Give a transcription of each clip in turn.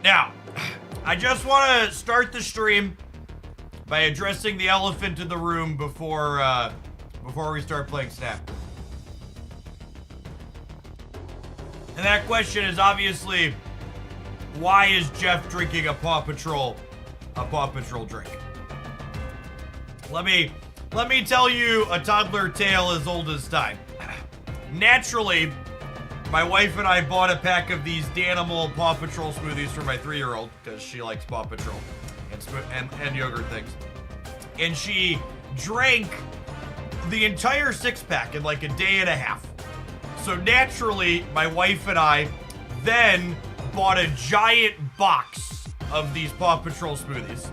Now, I just want to start the stream by addressing the elephant in the room before we start playing Snap. And that question is obviously, why is Jeff drinking a Paw Patrol drink? Let me tell you a toddler tale as old as time. Naturally, my wife and I bought a pack of these Danimal Paw Patrol smoothies for my 3-year-old because she likes Paw Patrol and yogurt things. And she drank the entire 6-pack in like a day and a half. So naturally, my wife and I then bought a giant box of these Paw Patrol smoothies.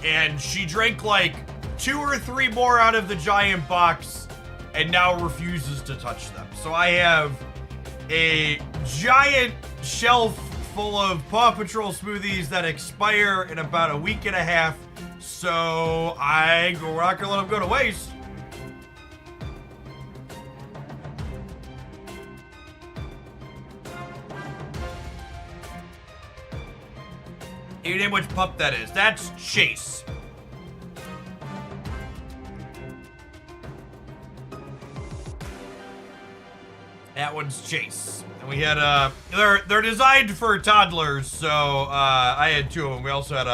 And she drank like 2 or 3 more out of the giant box and now refuses to touch them. So I have a giant shelf full of Paw Patrol smoothies that expire in about a week and a half. So we're not gonna let them go to waste. You name which pup that is. That's Chase. That one's Chase. And we had they're designed for toddlers, so I had 2 of them. We also had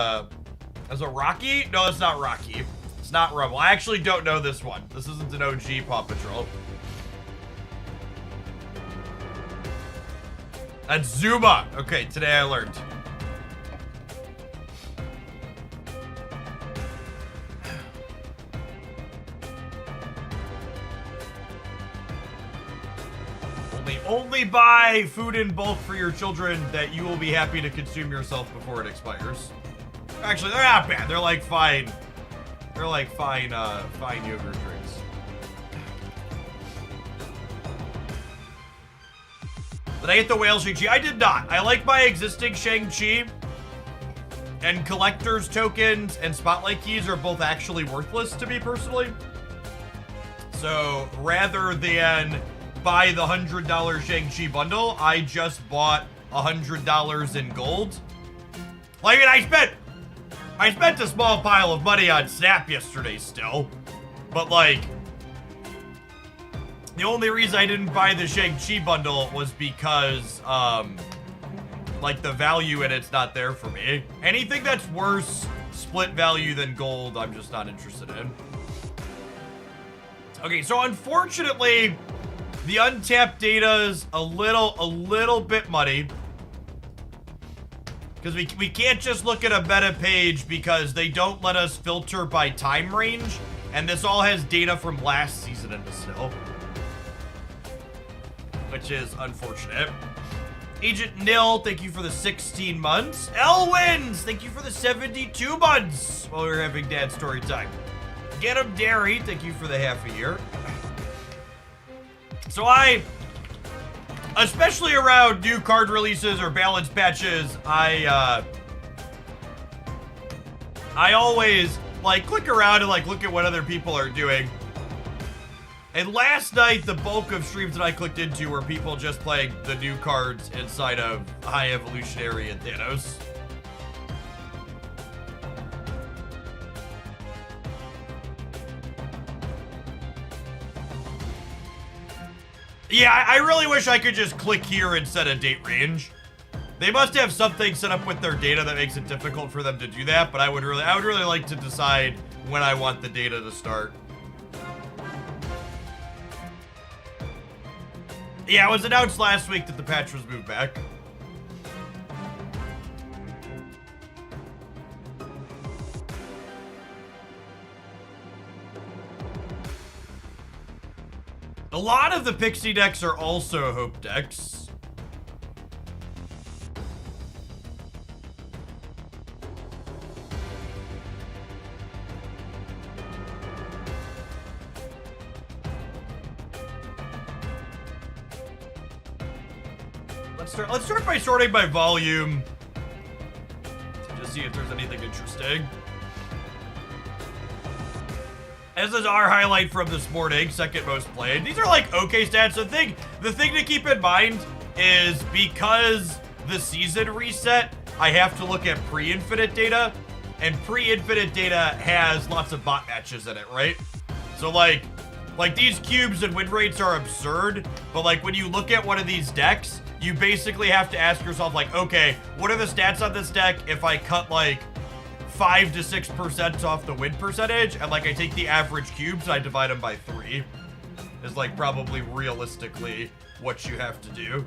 as a Rocky? No, it's not Rocky. It's not Rebel. I actually don't know this one. This isn't an OG Paw Patrol. That's Zuma. Okay, today I learned. Only buy food in bulk for your children that you will be happy to consume yourself before it expires. Actually, they're not bad. They're like fine. They're like fine yogurt drinks. Did I get the whale Shang-Chi? I did not. I like my existing Shang-Chi, and collector's tokens and spotlight keys are both actually worthless to me personally. So rather than buy the $100 Shang-Chi bundle, I just bought $100 in gold. Like, I mean, I spent a small pile of money on Snap yesterday still, but like, the only reason I didn't buy the Shang-Chi bundle was because, like, the value in it's not there for me. Anything that's worse split value than gold, I'm just not interested in. Okay, so unfortunately, the untapped data's a little bit muddy. Because we can't just look at a meta page because they don't let us filter by time range. And this all has data from last season in it still. Which is unfortunate. Agent Nil, thank you for the 16 months. Elwins, thank you for the 72 months while we were having dad story time. Get 'em Dairy, thank you for the half a year. So especially around new card releases or balance patches, I always like click around and like look at what other people are doing. And last night, the bulk of streams that I clicked into were people just playing the new cards inside of High Evolutionary and Thanos. Yeah, I really wish I could just click here and set a date range. They must have something set up with their data that makes it difficult for them to do that, but I would really like to decide when I want the data to start. Yeah, it was announced last week that the patch was moved back. A lot of the Pixie decks are also Hope decks. Let's start by sorting by volume. Just see if there's anything interesting. This is our highlight from this morning, second most played. These are like okay stats. The thing to keep in mind is because the season reset, I have to look at pre-infinite data, and pre-infinite data has lots of bot matches in it, right? So like these cubes and win rates are absurd, but like when you look at one of these decks, you basically have to ask yourself like, okay, what are the stats on this deck if I cut like 5 to 6% off the win percentage, and like I take the average cubes and I divide them by 3, is like probably realistically what you have to do.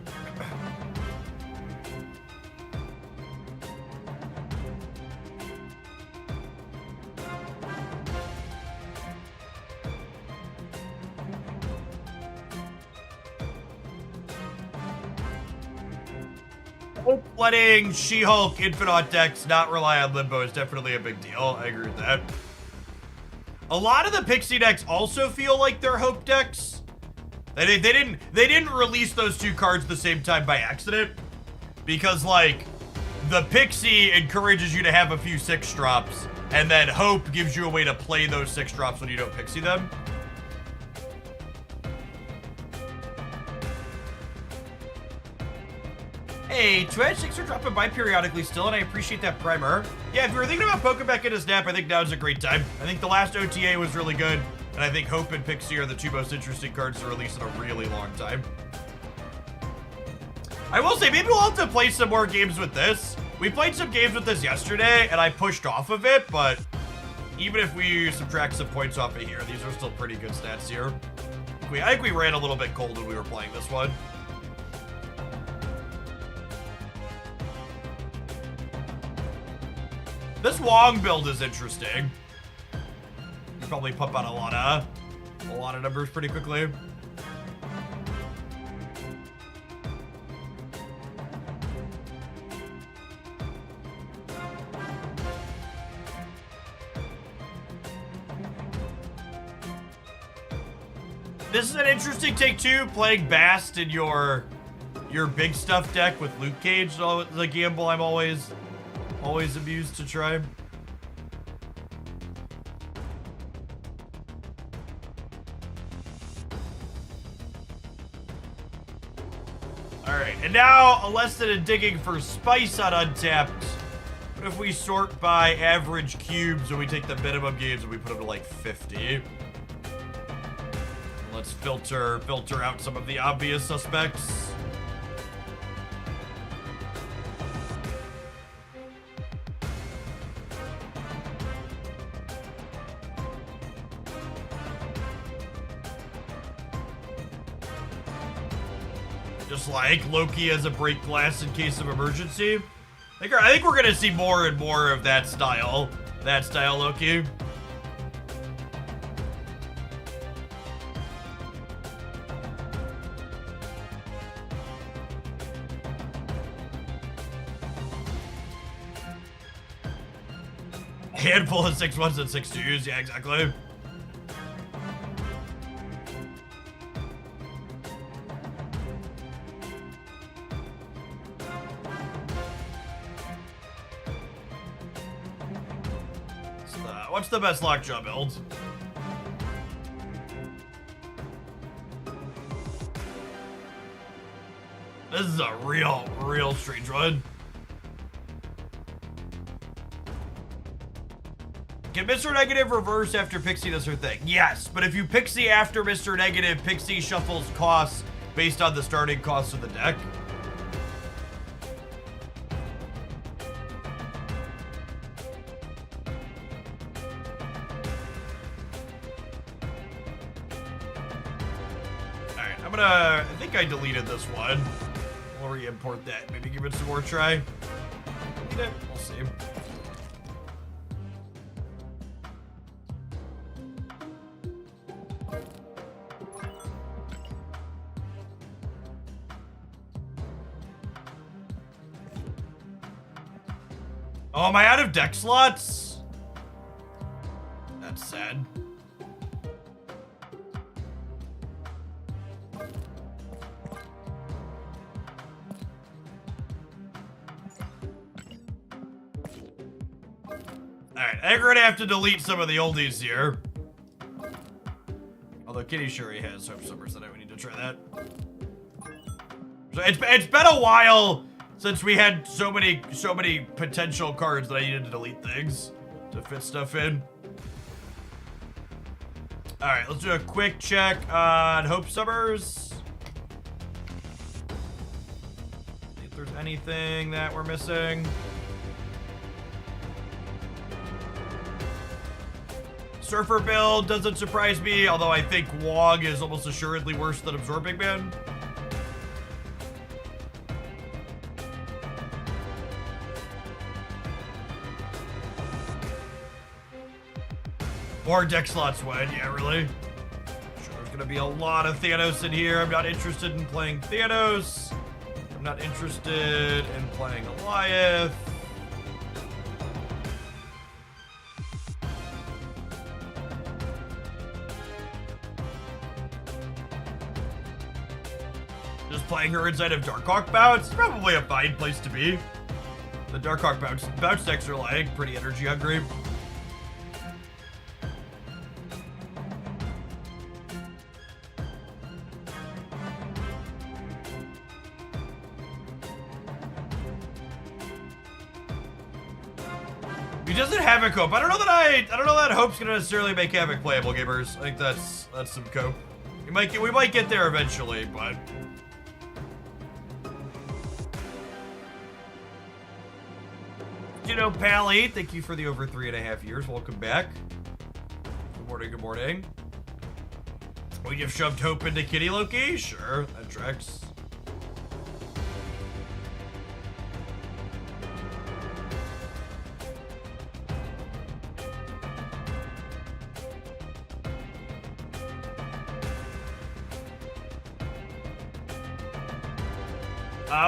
Letting She-Hulk Infinite decks not rely on Limbo is definitely a big deal. I agree with that. A lot of the Pixie decks also feel like they're Hope decks. They didn't release those two cards at the same time by accident, because like the Pixie encourages you to have a few 6-drops, and then Hope gives you a way to play those 6-drops when you don't Pixie them. Hey, Twitch, thanks for dropping by periodically still, and I appreciate that primer. Yeah, if you were thinking about poking back into Snap, I think now's a great time. I think the last OTA was really good, and I think Hope and Pixie are the two most interesting cards to release in a really long time. I will say, maybe we'll have to play some more games with this. We played some games with this yesterday, and I pushed off of it, but even if we subtract some points off of here, these are still pretty good stats here. I think we ran a little bit cold when we were playing this one. This Wong build is interesting. You probably pump out a lot of numbers pretty quickly. This is an interesting take too, playing Bast in your big stuff deck with Luke Cage. So the gamble I'm always amused to try. Alright, and now a lesson in digging for spice on Untapped. What if we sort by average cubes and we take the minimum games and we put them to like 50? Let's filter out some of the obvious suspects. Just like Loki as a break glass in case of emergency. I think we're gonna see more and more of that style Loki. Handful of 6-1s and 6-2s, yeah, exactly. What's the best lockjaw build? This is a real strange one. Can Mr. Negative reverse after Pixie does her thing? Yes, but if you Pixie after Mr. Negative, Pixie shuffles costs based on the starting costs of the deck. I think I deleted this one. We'll re-import that. Maybe give it some more try. We'll see. Oh, am I out of deck slots? That's sad. Alright, I think we're gonna have to delete some of the oldies here. Although Kitty sure he has Hope Summers, so we need to try that. So it's been a while since we had so many potential cards that I needed to delete things to fit stuff in. All right, let's do a quick check on Hope Summers. See if there's anything that we're missing. Surfer build doesn't surprise me, although I think Wog is almost assuredly worse than Absorbing Man. More deck slots wide, yeah, really? Sure, there's gonna be a lot of Thanos in here. I'm not interested in playing Thanos. I'm not interested in playing Goliath. Just playing her inside of Darkhawk Bounce, probably a fine place to be. The Darkhawk bounce decks are like pretty energy hungry. He doesn't have a Cope. I don't know that Hope's gonna necessarily make Havoc playable, gamers. I think that's some Cope. We might get there eventually, but you know, Pally, thank you for the over 3.5 years. Welcome back. Good morning, good morning. We just shoved Hope into Kitty Loki? Sure, that tracks.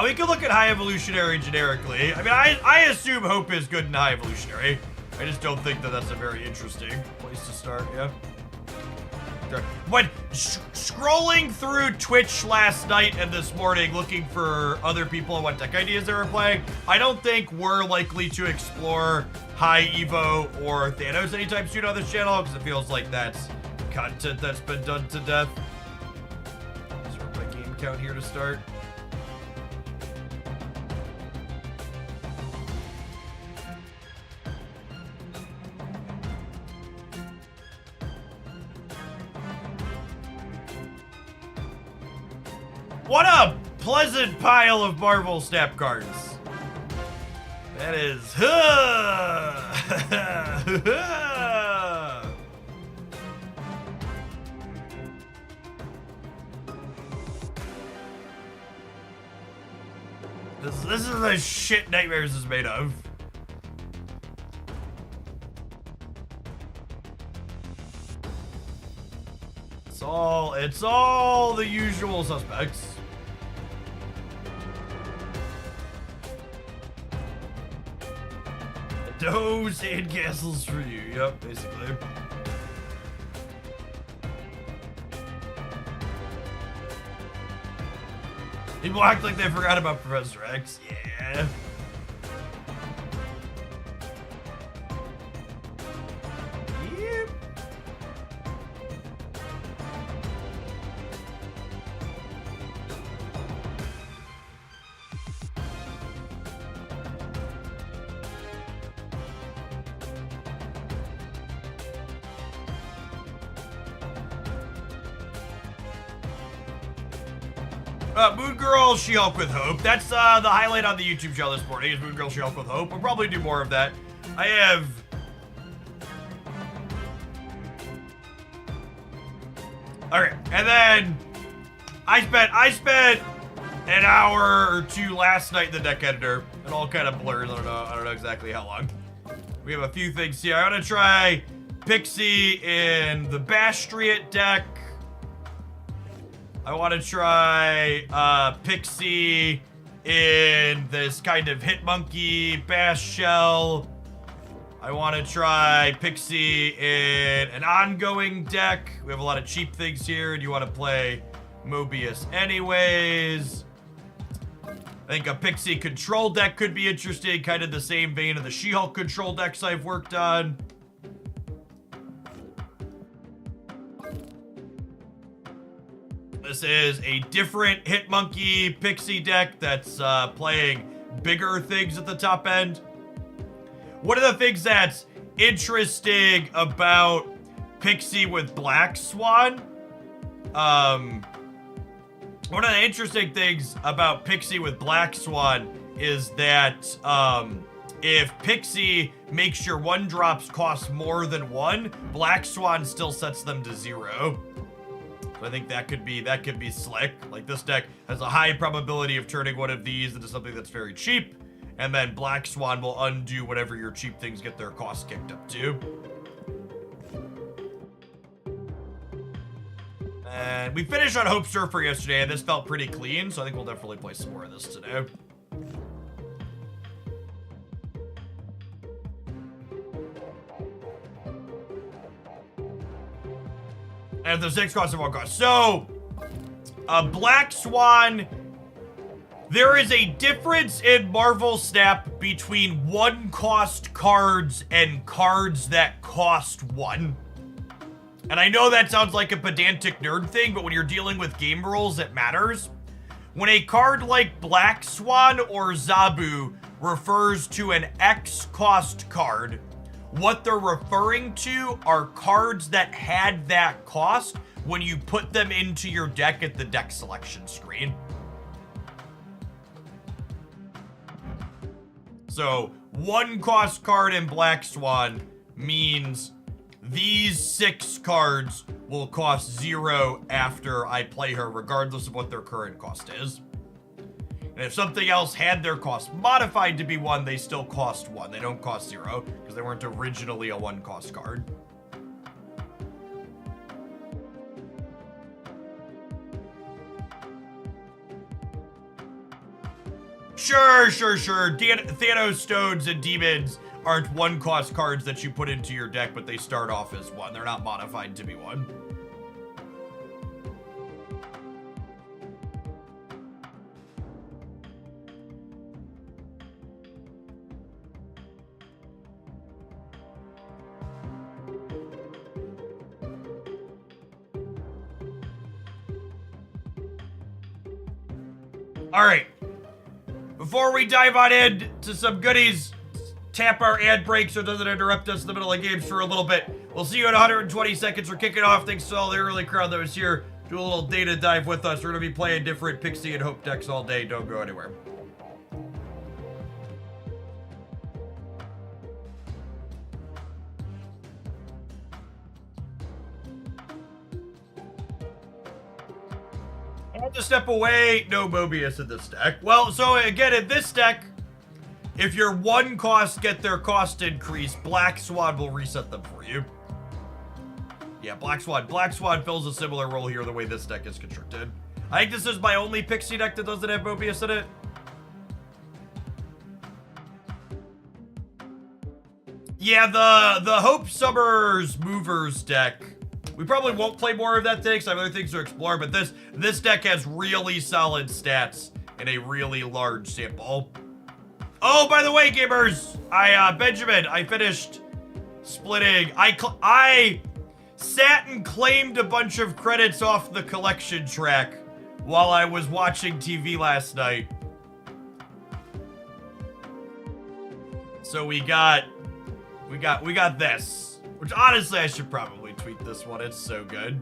We could look at High Evolutionary generically. I mean, I assume Hope is good in High Evolutionary. I just don't think that that's a very interesting place to start, yeah. Okay. But scrolling through Twitch last night and this morning looking for other people and what deck ideas they were playing, I don't think we're likely to explore High Evo or Thanos anytime soon on this channel, because it feels like that's content that's been done to death. Sort my game count here to start. What a pleasant pile of Marvel Snap cards. That is, this is the shit Nightmares is made of. It's all the usual suspects. No sandcastles for you. Yep, basically. People act like they forgot about Professor X. Yeah. Yep. Moon Girl She-Hulk with Hope. That's the highlight on the YouTube channel this morning is Moon Girl She-Hulk with Hope. We'll probably do more of that. I have... Okay, and then I spent an hour or two last night in the deck editor. It all kind of blurs. I don't know exactly how long. We have a few things here. I'm gonna try Pixie in the Bastriot deck. I want to try Pixie in this kind of Hitmonkey Bash Shell. I want to try Pixie in an ongoing deck. We have a lot of cheap things here, and you want to play Mobius anyways. I think a Pixie control deck could be interesting, kind of the same vein of the She-Hulk control decks I've worked on. This is a different Hitmonkey Pixie deck that's playing bigger things at the top end. One of the things that's interesting about Pixie with Black Swan, one of the interesting things about Pixie with Black Swan is that if Pixie makes your 1-drops cost more than 1, Black Swan still sets them to 0. So I think that could be slick. Like, this deck has a high probability of turning one of these into something that's very cheap, and then Black Swan will undo whatever your cheap things get their cost kicked up to. And we finished on Hope Surfer yesterday, and this felt pretty clean, so I think we'll definitely play some more of this today. And the 6 cost and 1 cost. So, Black Swan, there is a difference in Marvel Snap between 1-cost cards and cards that cost 1. And I know that sounds like a pedantic nerd thing, but when you're dealing with game rules, it matters. When a card like Black Swan or Zabu refers to an X-cost card, what they're referring to are cards that had that cost when you put them into your deck at the deck selection screen. So, 1-cost card in Black Swan means these 6 cards will cost 0 after I play her, regardless of what their current cost is. And if something else had their cost modified to be 1, they still cost 1. They don't cost 0, because they weren't originally a 1-cost card. Sure. Thanos Stones and Demons aren't 1-cost cards that you put into your deck, but they start off as 1. They're not modified to be 1. All right. Before we dive on in to some goodies, tap our ad break so it doesn't interrupt us in the middle of games for a little bit. We'll see you in 120 seconds. We're kicking off. Thanks to all the early crowd that was here. Do a little data dive with us. We're going to be playing different Pixie and Hope decks all day. Don't go anywhere. I have to step away. No Mobius in this deck. Well, so again, in this deck, if your 1 cost get their cost increased, Black Swan will reset them for you. Yeah, Black Swan. Black Swan fills a similar role here the way this deck is constructed. I think this is my only Pixie deck that doesn't have Mobius in it. Yeah, the Hope Summers Movers deck. We probably won't play more of that thing, because I have other things to explore, but this deck has really solid stats in a really large sample. Oh, by the way, gamers, Benjamin, I finished splitting. I sat and claimed a bunch of credits off the collection track while I was watching TV last night. So we got this, which honestly I should probably tweet this one. It's so good.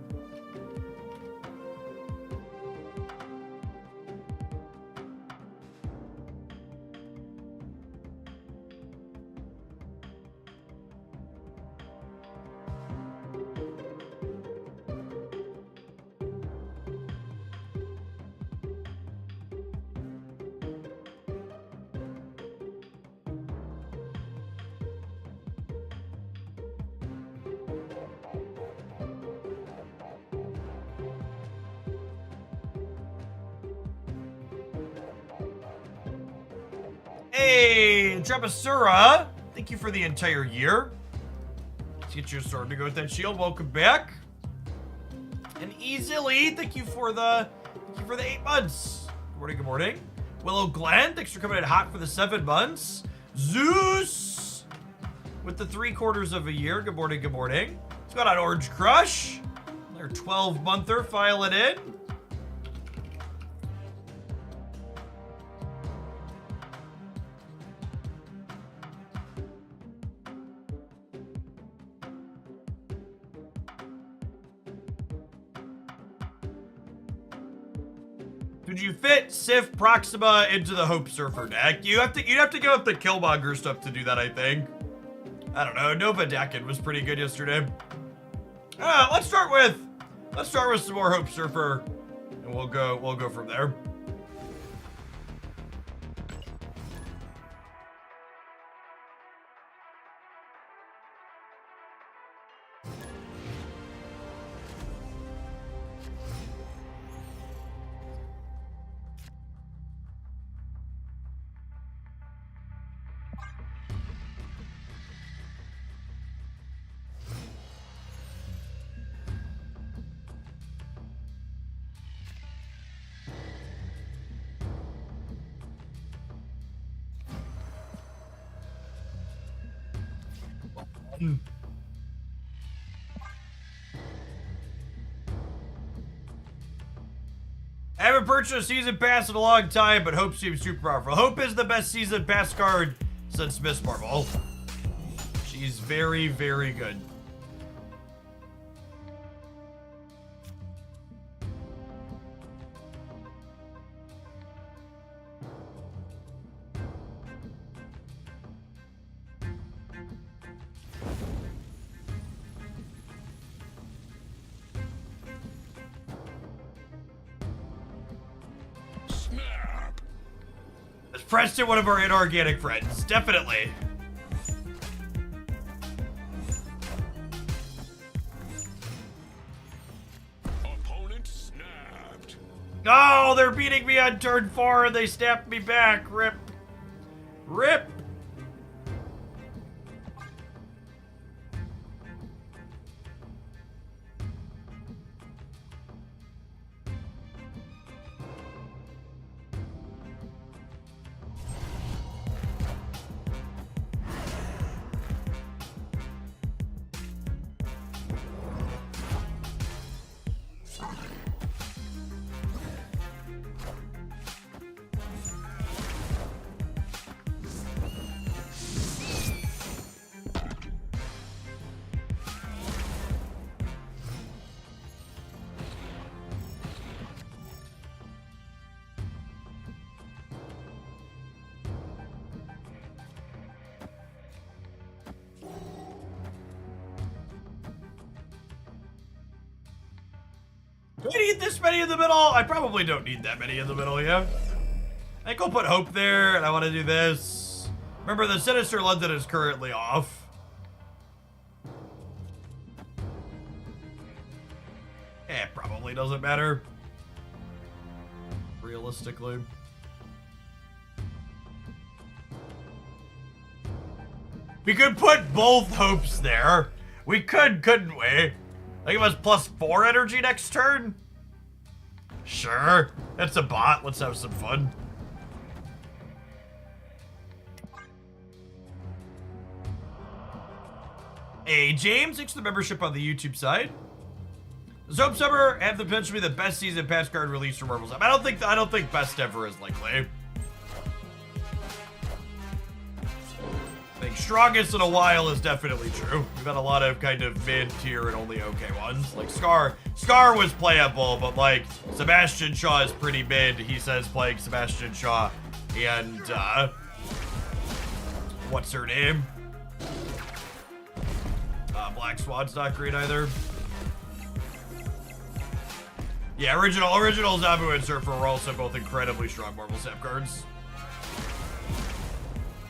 Hey, Trebasura, thank you for the entire year. Let's get your sword to go with that shield. Welcome back. And Easily, thank you for the 8 months. Good morning, good morning. Willow Glenn, thanks for coming in hot for the 7 months. Zeus with the 3/4 of a year. Good morning, good morning. Let's go on Orange Crush. Their 12-monther, file it in. Could you fit Sif Proxima into the Hope Surfer deck? You'd have to go with the Killmonger stuff to do that, I think. I don't know. Nova Dakin was pretty good yesterday. Let's start with some more Hope Surfer, and we'll go from there. I haven't purchased a season pass in a long time, but Hope seems super powerful. Hope is the best season pass card since Miss Marvel. She's very, very good. Preston, one of our inorganic friends. Definitely. Opponent snapped. Oh, they're beating me on turn 4 and they snapped me back. Rip. Rip. Do I need this many in the middle? I probably don't need that many in the middle, yeah. I think I'll put Hope there, and I want to do this. Remember, the Sinister London is currently off. It probably doesn't matter. Realistically. We could put both Hopes there. We could, couldn't we? Like it was +4 energy next turn? Sure. It's a bot. Let's have some fun. Hey, James, thanks for the membership on the YouTube side. Does Hope Summer have the potential to be the best season pass card released from Marvel's? I don't think best ever is likely. I think strongest in a while is definitely true. We've had a lot of kind of mid-tier and only okay ones. Like Scar was playable, but like Sebastian Shaw is pretty mid. He says playing Sebastian Shaw and what's her name? Black Swan's not great either. Yeah, original Zabu and Surfer are also both incredibly strong Marvel Snap cards.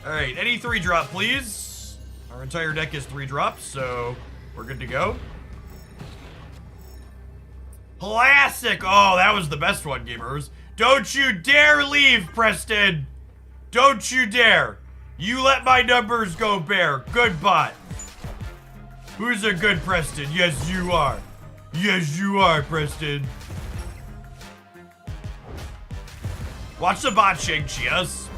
Alright, any 3-drop, please. Our entire deck is 3 drops, so we're good to go. Classic! Oh, that was the best one, gamers. Don't you dare leave, Preston! Don't you dare! You let my numbers go bare. Good bot. Who's a good Preston? Yes, you are. Yes, you are, Preston. Watch the bot Shang-Chi, yes.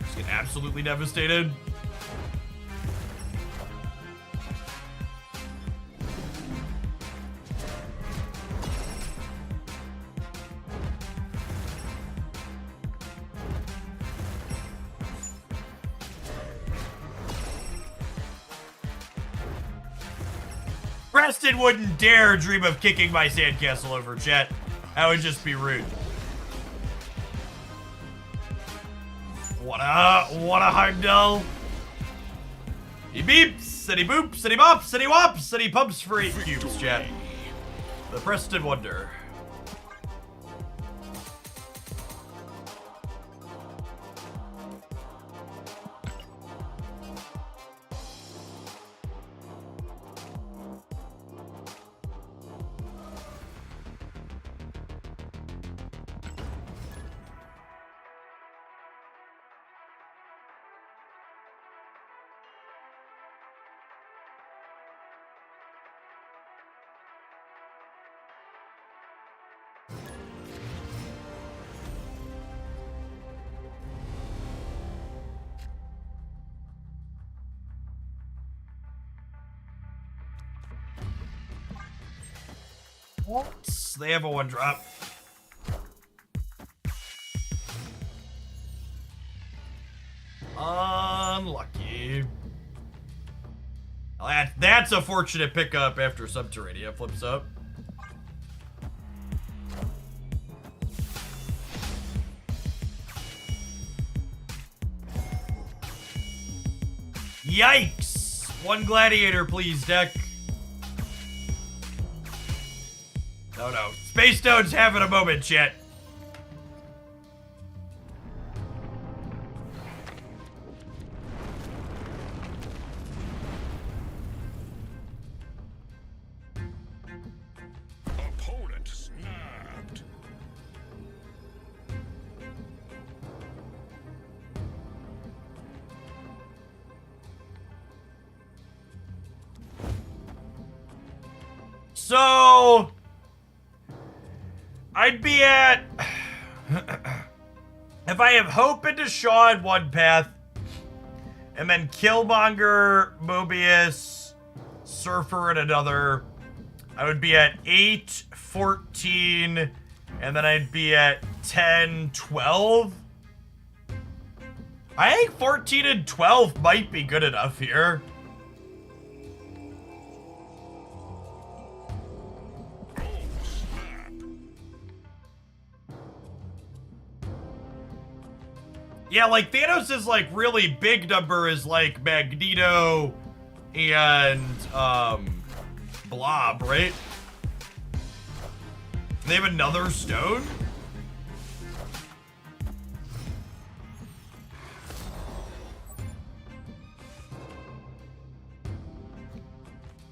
Just get absolutely devastated. Preston wouldn't dare dream of kicking my sandcastle over, chat. That would just be rude. What a Heimdall. He beeps, and he boops, and he bops, and he whops, and he pumps for 8 cubes, chat. The Preston Wonder. What? They have a 1-drop. Unlucky. Well, that's a fortunate pickup after Subterranea flips up. Yikes! 1 gladiator, please, deck. Oh no. Space Stone's having a moment, chat. Opponent snapped. So I'd be at if I have Hope into Shaw in one path, and then Killmonger, Mobius, Surfer in another, I would be at 8, 14, and then I'd be at 10, 12. I think 14 and 12 might be good enough here. Yeah, like, Thanos' like really big number is like Magneto and Blob, right? They have another stone?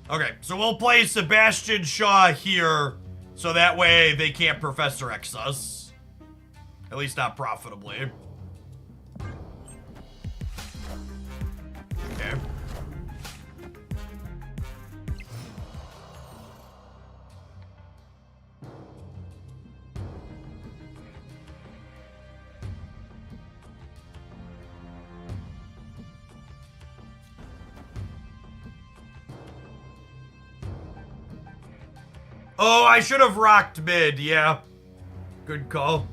Okay, so we'll play Sebastian Shaw here, so that way they can't Professor X us. At least not profitably. Okay. Oh, I should have rocked mid, yeah. Good call.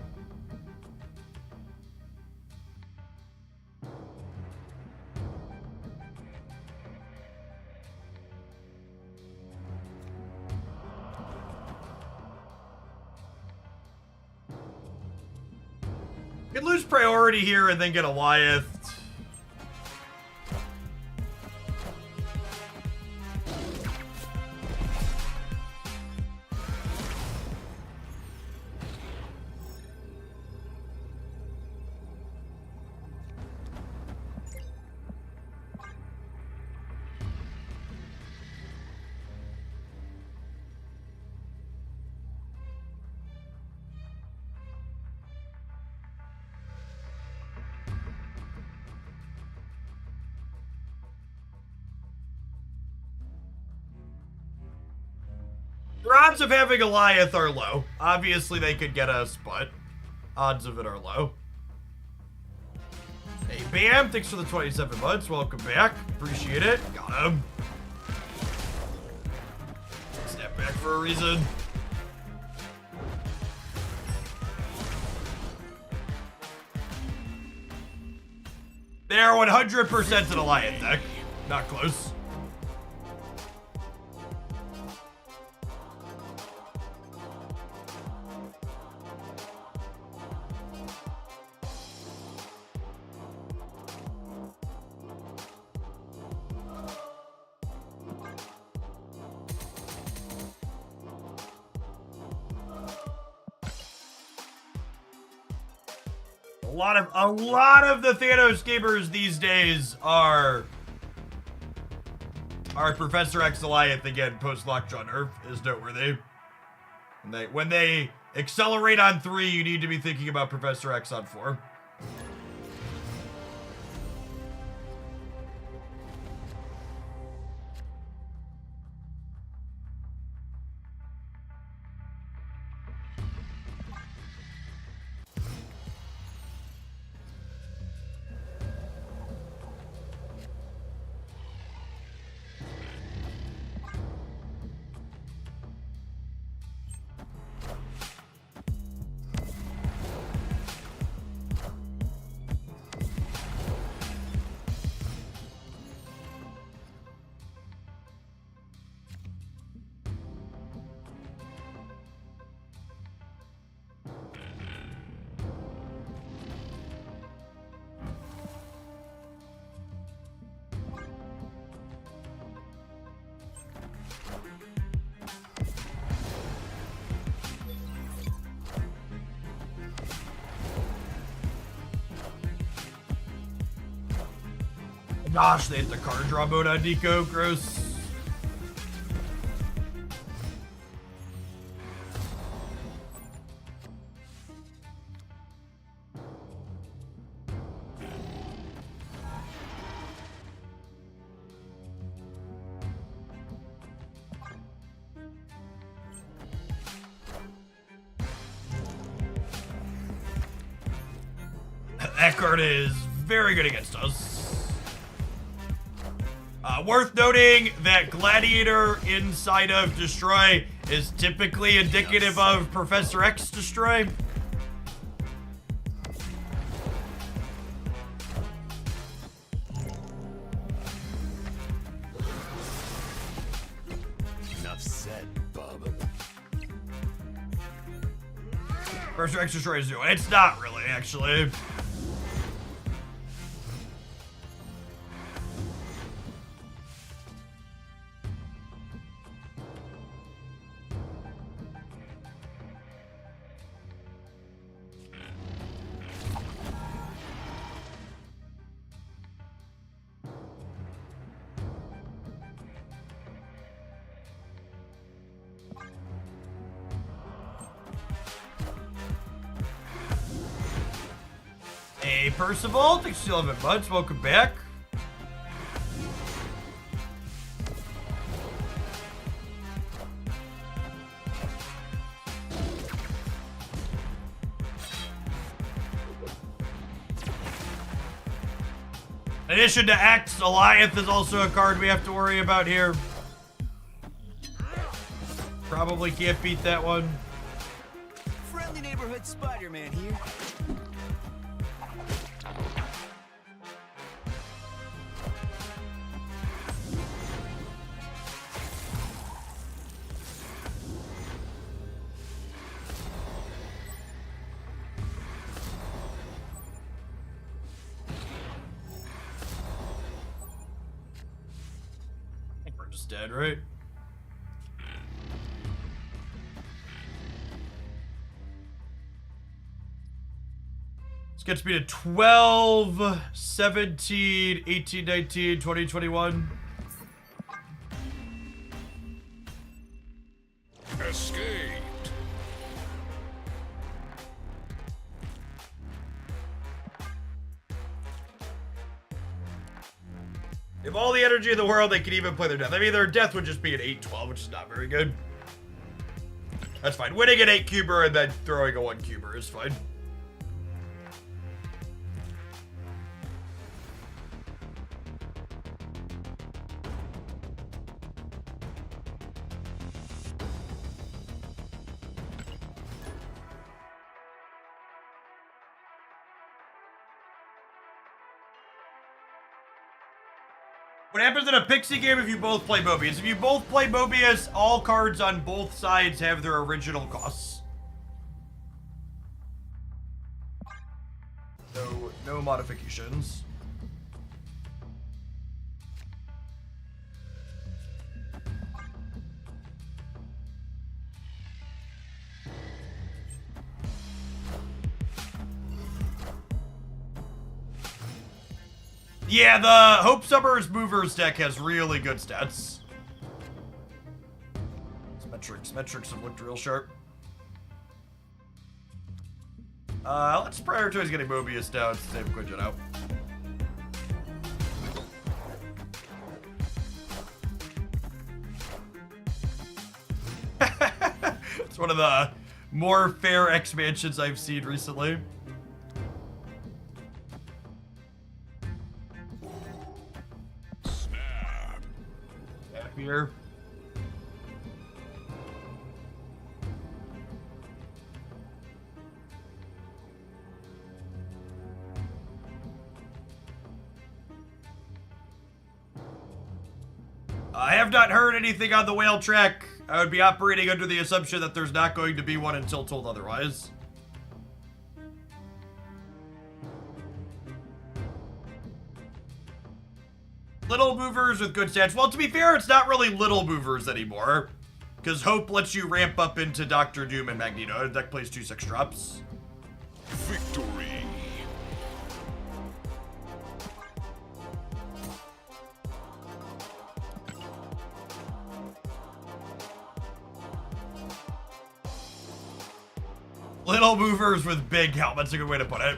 You can lose priority here and then get a Wyeth. Their odds of having Goliath are low. Obviously, they could get us, but odds of it are low. Hey, Bam, thanks for the 27 months. Welcome back. Appreciate it. Got him. Step back for a reason. They're 100% an Alliance deck. Not close. lot of the Thanos gamers these days are Professor X Goliath again post Lockjaw nerf is noteworthy. When they accelerate on 3, you need to be thinking about Professor X on 4. Gosh, they hit the card draw mode on Nico. Gross. That card is very good against us. Worth noting that Gladiator inside of Destroy is typically indicative of Professor X Destroy. Enough said, Bob. Professor X Destroy is new. It's not really, actually. Hey, Percival, thanks for 11 months. Welcome back. In addition to X, Goliath is also a card we have to worry about here. Probably can't beat that one. Friendly neighborhood Spider-Man here. We're just dead, right? This gets me to 12, 17, 18, 19, 20, 21. Escaped. They have all the energy in the world, they can even play their death. I mean, their death would just be an 8-12, which is not very good. That's fine. Winning an 8-cuber and then throwing a 1-cuber is fine. What happens in a Pixie game if you both play Mobius? If you both play Mobius, all cards on both sides have their original costs. No modifications. Yeah, the Hope Summers Movers deck has really good stats. Metrics have looked real sharp. Let's prioritize getting Mobius down to save Quinjet out. It's one of the more fair expansions I've seen recently. Snap. Happier. I have not heard anything on the whale track. I would be operating under the assumption that there's not going to be one until told otherwise. Little movers with good stats. Well, to be fair, it's not really little movers anymore. Because Hope lets you ramp up into Doctor Doom and Magneto. Deck plays 2 6-drops. Victory. Little movers with big helmets, a good way to put it.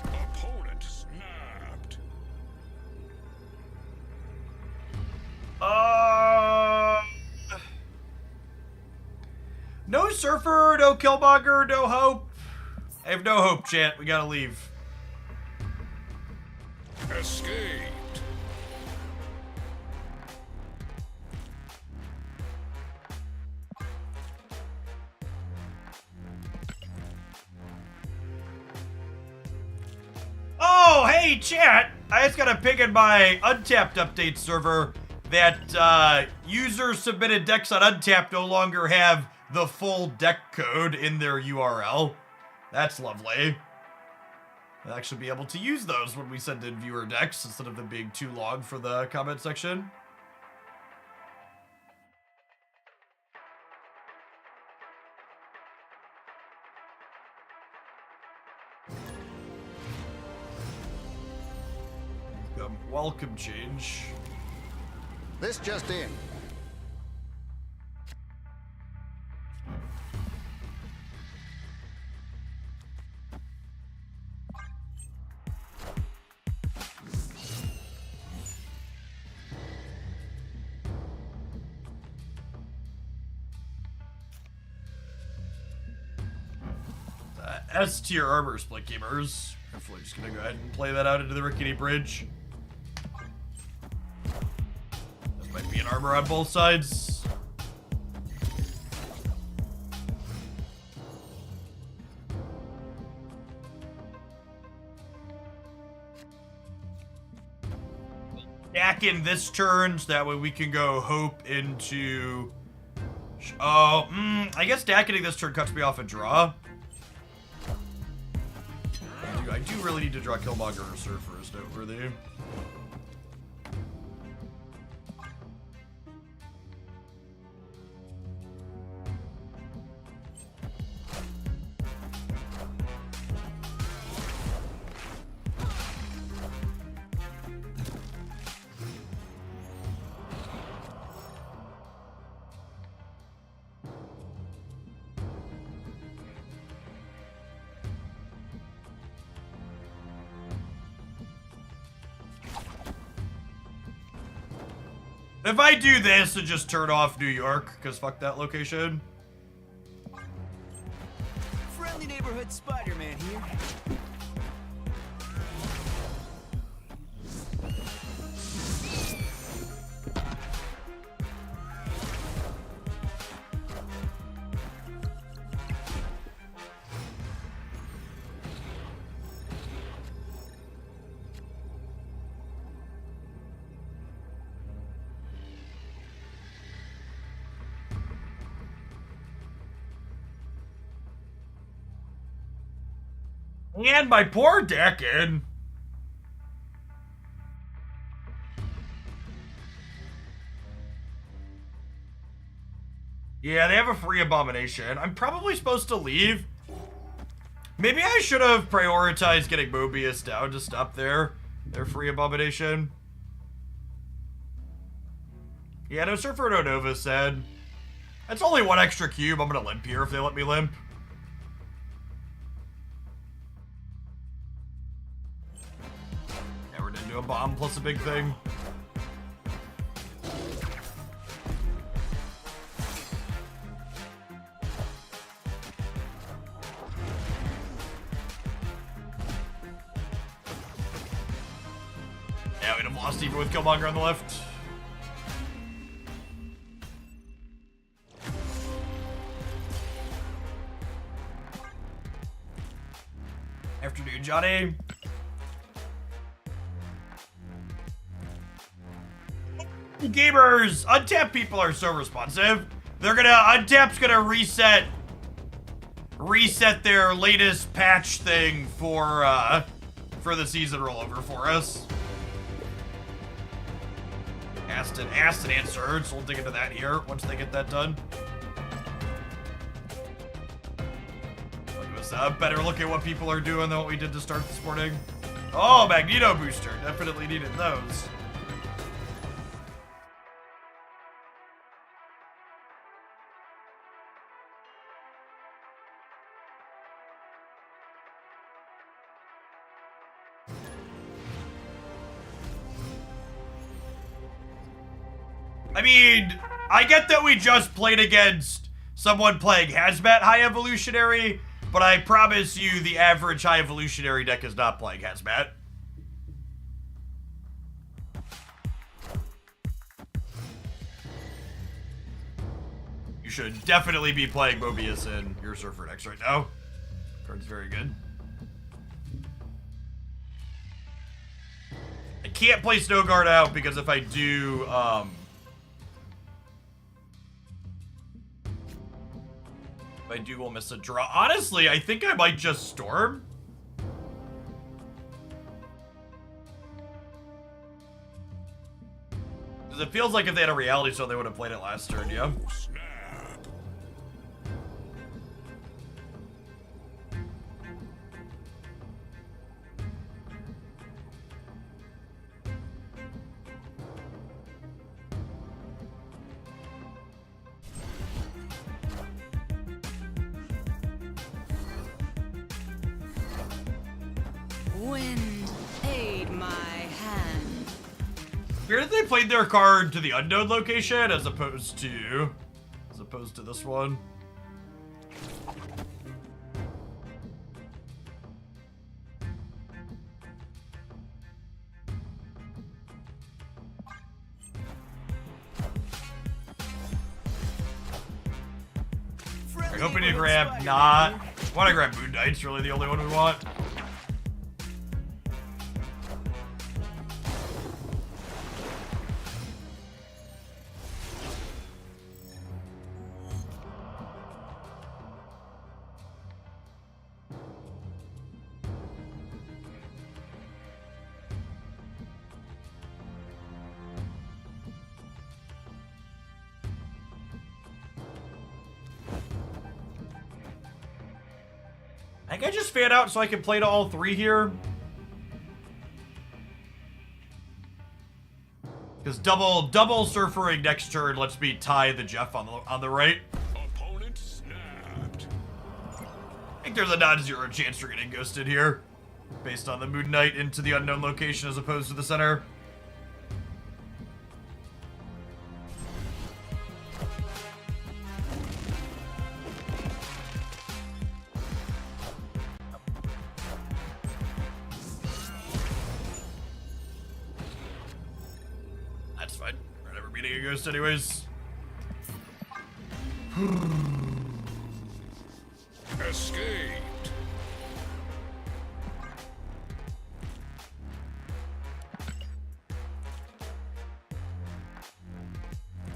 Opponent snapped. No Surfer, no Killmonger, no Hope. I have no hope, chat. We gotta leave. Escaped. Oh, hey, chat! I just got a ping in my Untapped update server that users submitted decks on Untapped no longer have the full deck code in their URL. That's lovely. I'll actually be able to use those when we send in viewer decks instead of them being too long for the comment section. Welcome change. This just in. S tier armor split gamers. Hopefully just gonna go ahead and play that out into the rickety bridge. This might be an armor on both sides. Back in this turn, so that way we can go Hope into... Oh, I guess stacking this turn cuts me off a draw. I do really need to draw Killmonger or Surfer is noteworthy. If I do this and just turn off New York, because fuck that location. Friendly neighborhood Spider-Man here. And my poor Decken. Yeah, they have a free abomination. I'm probably supposed to leave. Maybe I should have prioritized getting Mobius down to stop their free abomination. Yeah, no Surfer No Nova said. That's only one extra cube. I'm gonna limp here if they let me limp. Yeah, we're gonna do a bomb plus a big thing. Yeah, we'd have lost even with Killmonger on the left. Afternoon, Johnny. Gamers, untapped people are so responsive. They're gonna untapped's gonna reset their latest patch thing for the season rollover for us. Asked and answered, so we'll dig into that here once they get that done. Give us a better look at what people are doing than what we did to start this morning. Oh, Magneto booster. Definitely needed those. I mean, I get that we just played against someone playing Hazmat High Evolutionary, but I promise you the average High Evolutionary deck is not playing Hazmat. You should definitely be playing Mobius in your Surfer decks right now. Card's very good. I can't play Snow Guard out because if I do, we'll miss a draw. Honestly, I think I might just Storm. Because it feels like if they had a Reality Stone, they would have played it last turn, yeah? Snap. Wind, aid my hand. Weird that they played their card to the unknown location as opposed to this one. I'm hoping to grab not. I want to grab Moon Knight's really the only one we want. I think I just fan out so I can play to all three here. Because double surfering next turn lets me tie the Jeff on the right. Opponent snapped. I think there's a non-zero chance for getting ghosted here, based on the Moon Knight into the unknown location as opposed to the center. That's fine. We're never beating a ghost anyways. Escaped.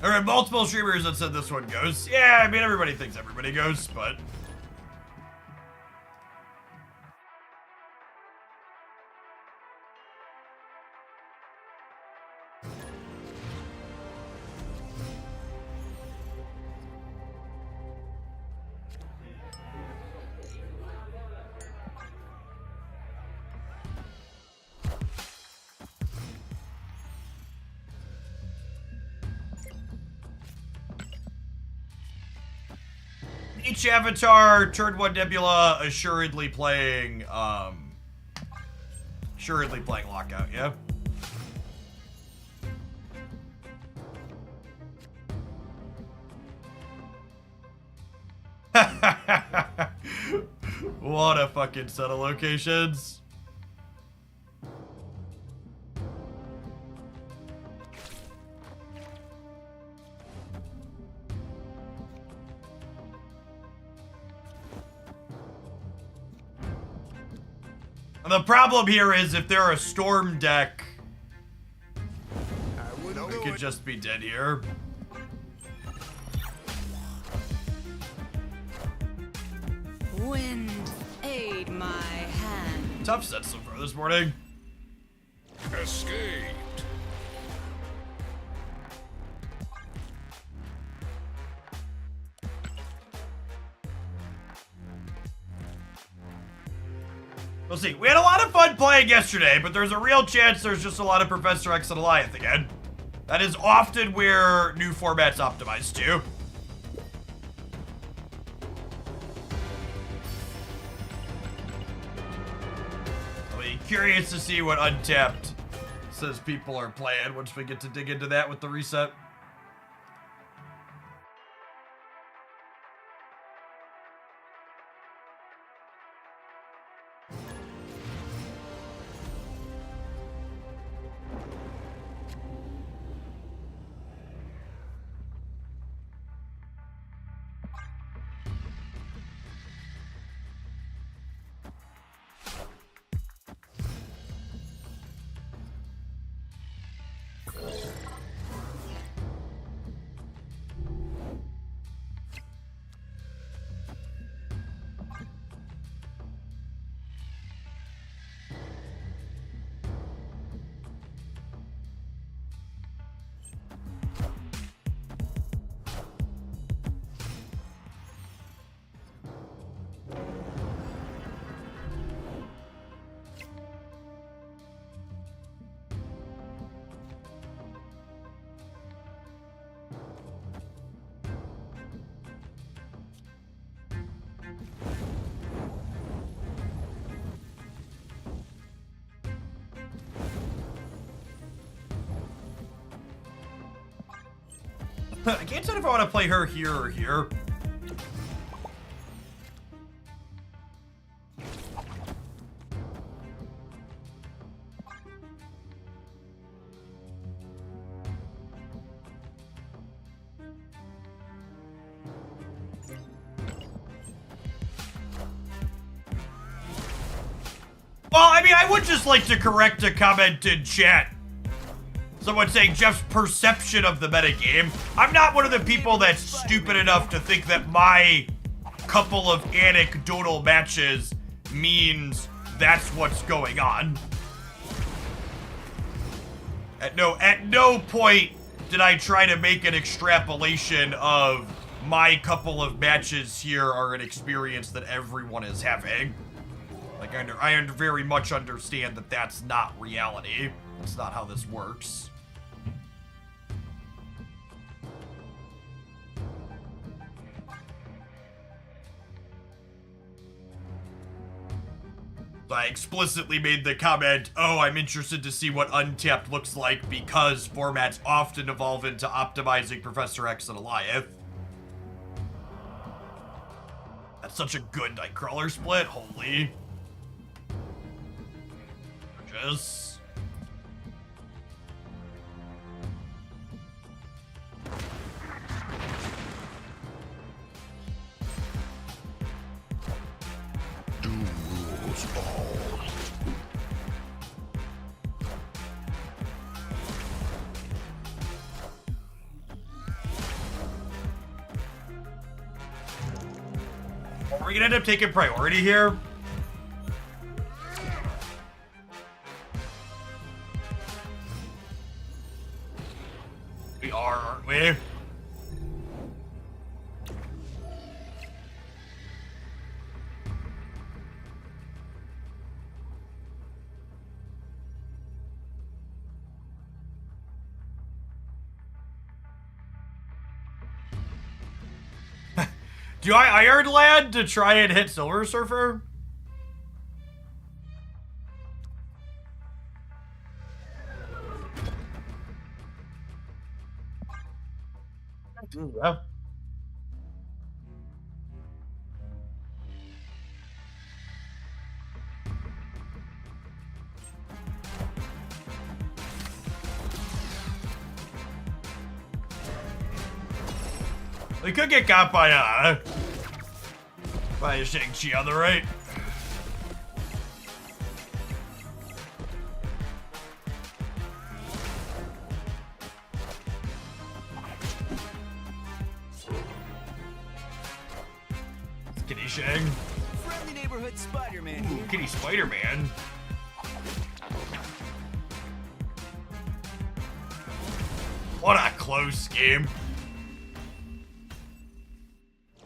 There are multiple streamers that said this one goes. Yeah, I mean, everybody thinks everybody goes, but... Each avatar, turn 1 Nebula, assuredly playing Lockout, yeah? What a fucking set of locations. And the problem here is if they're a storm deck, we could just be dead here. Wind, aid my hand. Tough set so far this morning. Escaped. We'll see. We had a lot of fun playing yesterday, but there's a real chance there's just a lot of Professor X and Alliance again. That is often where new formats optimize to. I'll be curious to see what Untapped says people are playing once we get to dig into that with the reset. I can't decide if I want to play her here or here. Well, I mean, I would just like to correct a comment in chat. Someone saying Jeff's perception of the metagame. I'm not one of the people that's stupid enough to think that my couple of anecdotal matches means that's what's going on. At no point did I try to make an extrapolation of my couple of matches here are an experience that everyone is having. Like, I very much understand that that's not reality. That's not how this works. I explicitly made the comment, oh, I'm interested to see what Untapped looks like because formats often evolve into optimizing Professor X and Alliance. That's such a good Nightcrawler split, holy. Just... Are we gonna end up taking priority here? We are, aren't we? Do I Iron Lad to try and hit Silver Surfer? Yeah. We could get got by Shang-Chi on the right. Kitty Shang. Friendly neighborhood Spider-Man Ooh, here. Kitty Spider-Man. What a close game.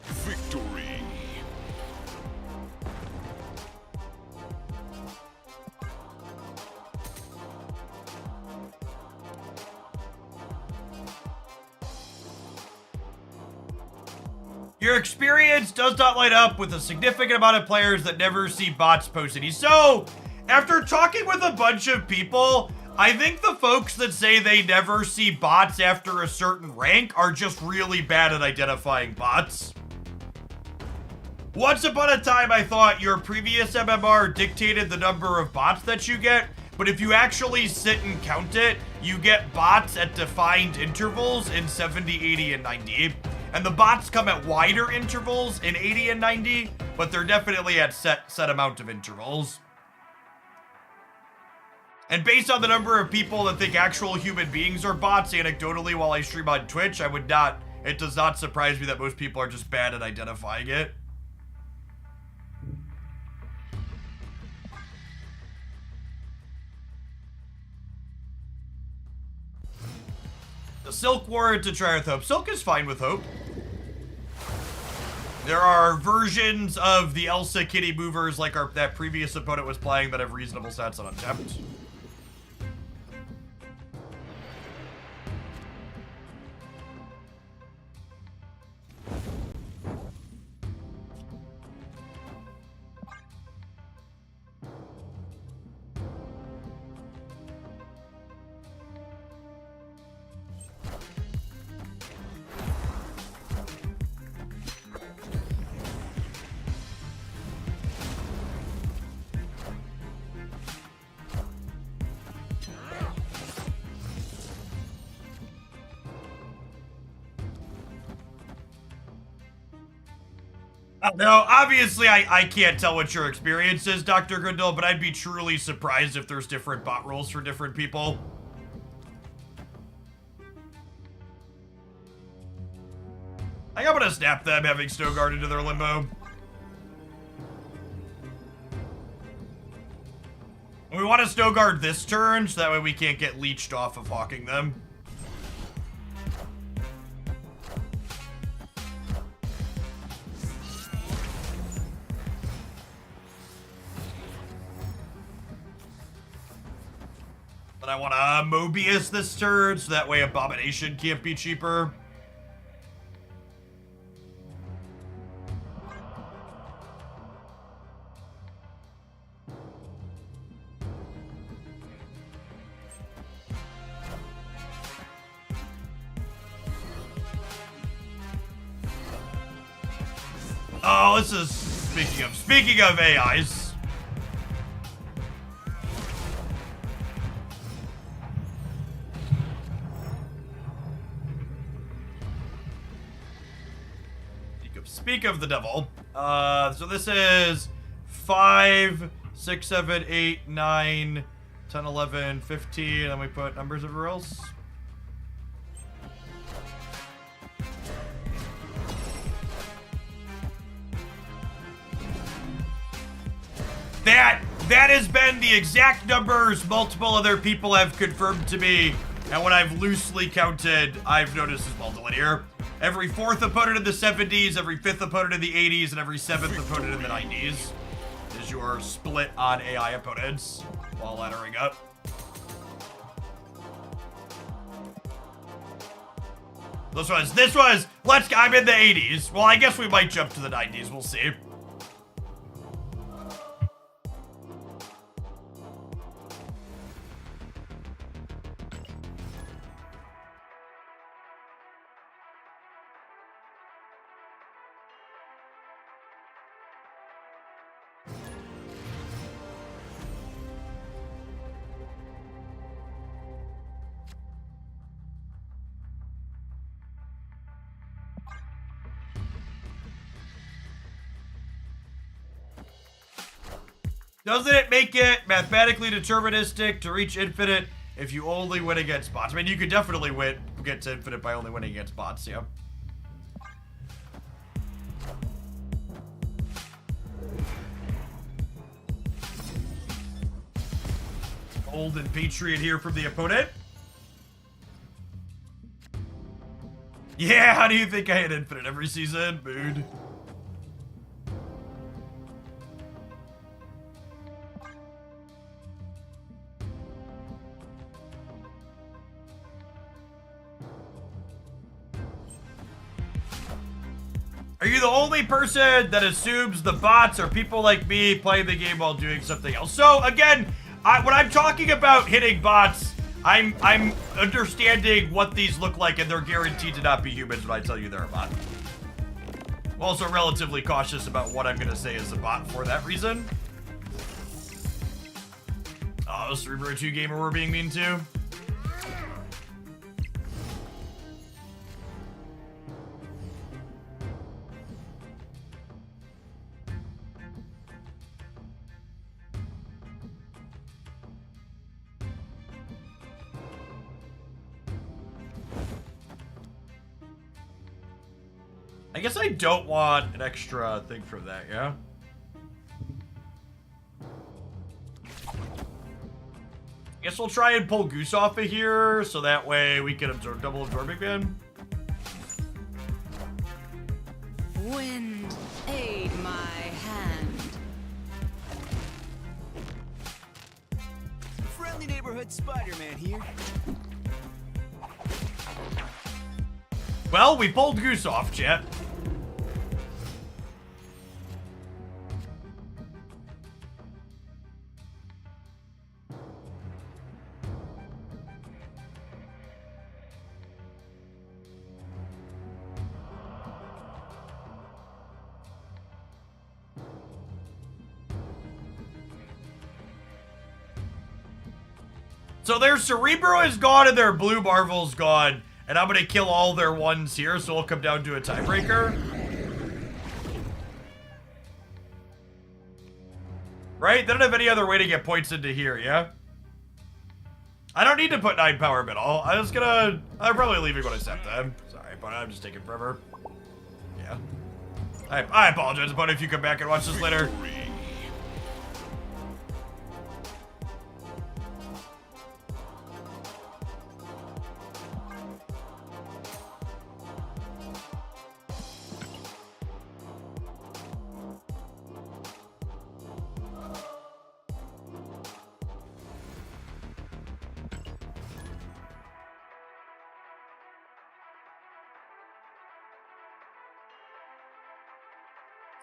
Victory. Your experience does not light up with a significant amount of players that never see bots posted. So, after talking with a bunch of people, I think the folks that say they never see bots after a certain rank are just really bad at identifying bots. Once upon a time, I thought your previous MMR dictated the number of bots that you get, but if you actually sit and count it, you get bots at defined intervals in 70, 80, and 90. And the bots come at wider intervals in 80 and 90, but they're definitely at set amount of intervals. And based on the number of people that think actual human beings are bots, anecdotally, while I stream on Twitch, it does not surprise me that most people are just bad at identifying it. The Silk Warrior to try with Hope. Silk is fine with Hope. There are versions of the Elsa Kitty movers like that previous opponent was playing that have reasonable stats on Untapped. Now, obviously, I can't tell what your experience is, Dr. Grindel, but I'd be truly surprised if there's different bot roles for different people. I think I'm gonna snap them having Snowguard into their limbo. We want to Snowguard this turn, so that way we can't get leeched off of hawking them. But I want to Mobius this turn, so that way Abomination can't be cheaper. Oh, this is speaking of AIs. Speak of the devil. So this is 5, 6, 7, 8, 9, 10, 11, 15, and we put numbers everywhere else. That has been the exact numbers multiple other people have confirmed to me, and when I've loosely counted, I've noticed as well linear. Every fourth opponent in the 70s, every fifth opponent in the 80s, and every seventh opponent in the 90s is your split on AI opponents while laddering up. I'm in the 80s. Well, I guess we might jump to the 90s. We'll see. Doesn't it make it mathematically deterministic to reach infinite if you only win against bots? I mean, you could definitely get to infinite by only winning against bots, yeah. Old and Patriot here from the opponent. Yeah, how do you think I hit infinite every season? Mood. Are you the only person that assumes the bots are people like me playing the game while doing something else? So again, when I'm talking about hitting bots, I'm understanding what these look like, and they're guaranteed to not be humans when I tell you they're a bot. I'm also relatively cautious about what I'm gonna say is a bot for that reason. Oh, Cerebro 2 gamer we're being mean to. I guess I don't want an extra thing for that, yeah? Guess we'll try and pull Goose off of here, so that way we can absorb double absorbing man. Wind, aid my hand. Friendly neighborhood Spider-Man here. Well, we pulled Goose off, chat. So their Cerebro is gone and their Blue Marvel's gone. And I'm gonna kill all their ones here, so we'll come down to a tiebreaker. Right? They don't have any other way to get points into here, yeah? I don't need to put 9 power middle. I'm probably leaving when I set them. Sorry, but I'm just taking forever. Yeah. I apologize, but if you come back and watch this later.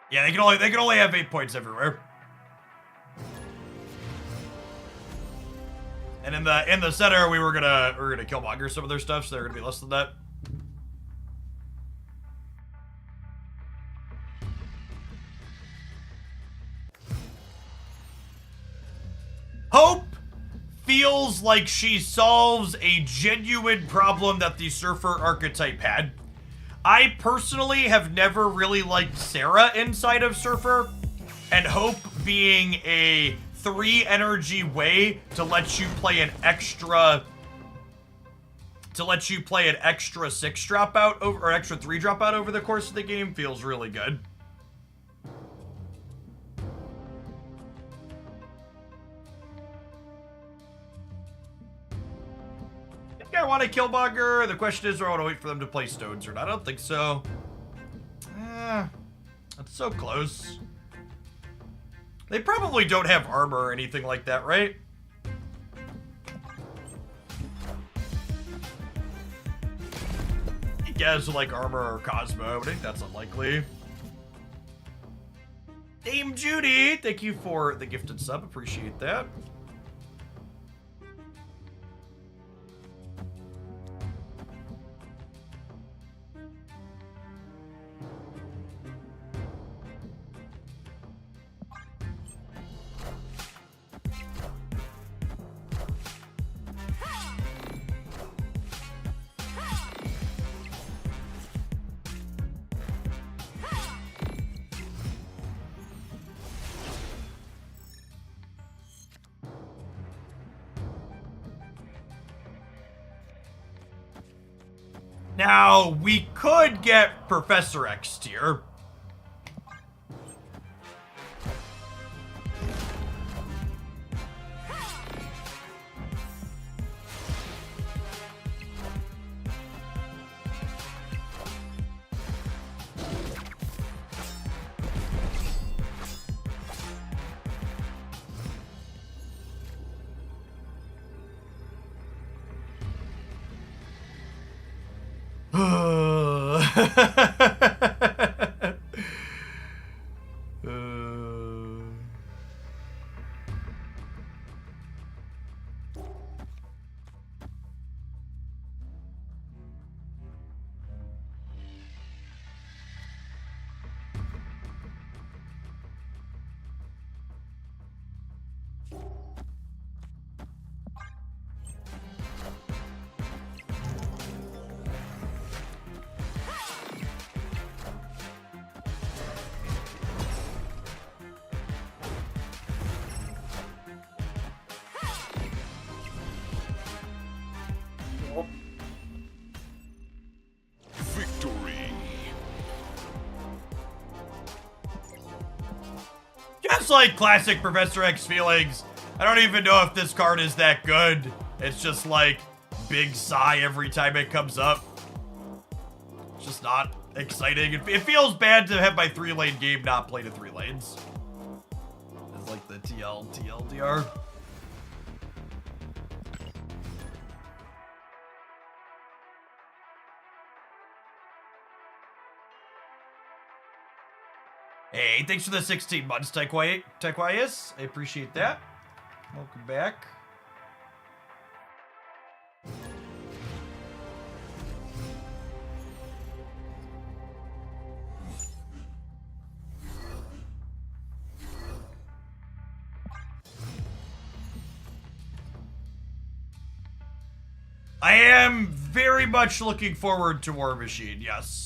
Yeah, they can only have 8 points everywhere. And in the center, we're gonna killmonger some of their stuff, so they're gonna be less than that. Hope feels like she solves a genuine problem that the Surfer archetype had. I personally have never really liked Sarah inside of Surfer, and Hope being a 3 energy way to let you play an extra 6 dropout over, or extra 3 dropout over the course of the game feels really good. I want to killmonger. The question is, do I want to wait for them to play stones or not? I don't think so. That's so close. They probably don't have armor or anything like that, right? guess like armor or Cosmo. I think that's unlikely. Dame Judy, thank you for the gifted sub. Appreciate that. Now, we could get Professor X tier. Victory. Just like classic Professor X feelings, I don't even know if this card is that good. It's just like big sigh every time it comes up. It's just not exciting. It feels bad to have my 3-lane game not play to 3 lanes. It's like the TLDR. Hey, thanks for the 16 months, Taquias. I appreciate that. Welcome back. I am very much looking forward to War Machine, yes.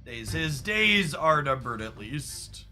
His days are numbered at least.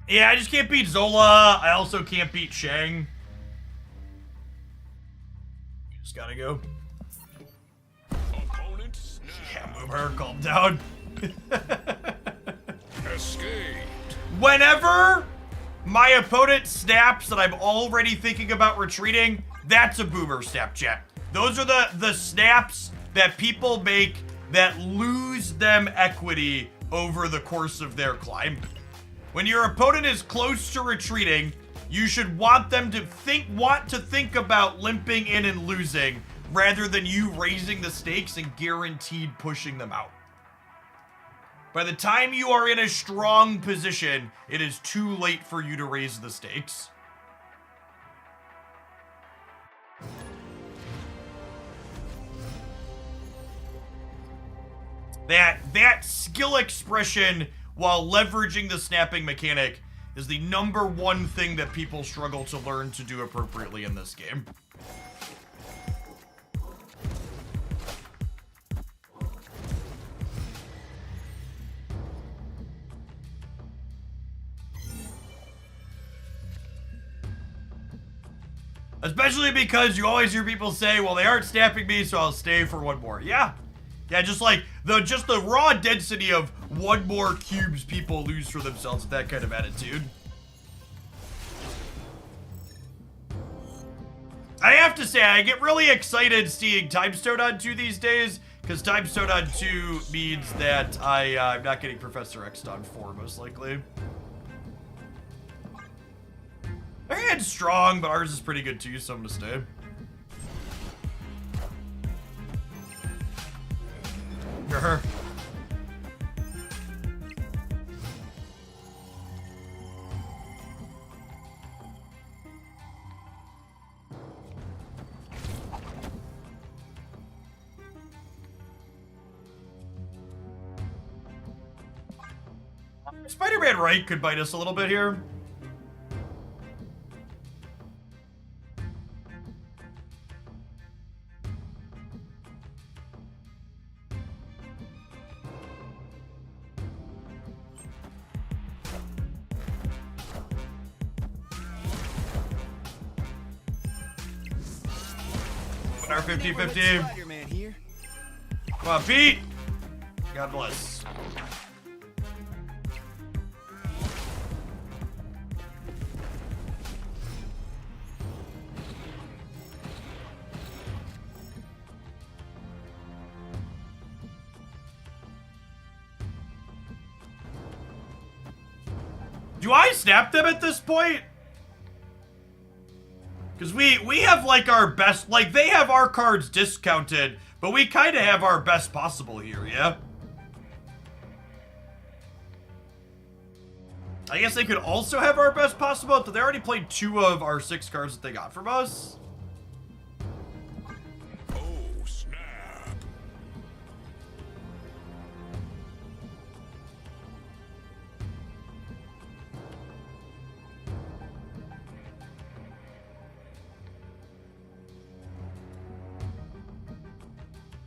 Yeah, I just can't beat Zola. I also can't beat Shang. Just gotta go. Opponent snap. Yeah, move her, calm down. Escaped. Whenever my opponent snaps and I'm already thinking about retreating, that's a boomer snap, chat. Those are the snaps that people make that lose them equity over the course of their climb. When your opponent is close to retreating, you should want them to think about limping in and losing rather than you raising the stakes and guaranteed pushing them out. By the time you are in a strong position, it is too late for you to raise the stakes. That skill expression while leveraging the snapping mechanic is the #1 thing that people struggle to learn to do appropriately in this game. Especially because you always hear people say, well, they aren't snapping me, so I'll stay for one more. Yeah. Yeah, just like the raw density of one more cubes people lose for themselves with that kind of attitude. I have to say, I get really excited seeing Time Stone on 2 these days, because Time Stone on 2 means that I'm not getting Professor X on 4, most likely. Their hand's strong, but ours is pretty good too, so I'm gonna stay. Grr. Spider-Man right could bite us a little bit here. Our 50-50. Spider-Man here. Come on, Pete. God bless. Do I snap them at this point? Because we have like our best, like they have our cards discounted, but we kind of have our best possible here, yeah? I guess they could also have our best possible, but they already played 2 of our 6 cards that they got from us. Oh, snap.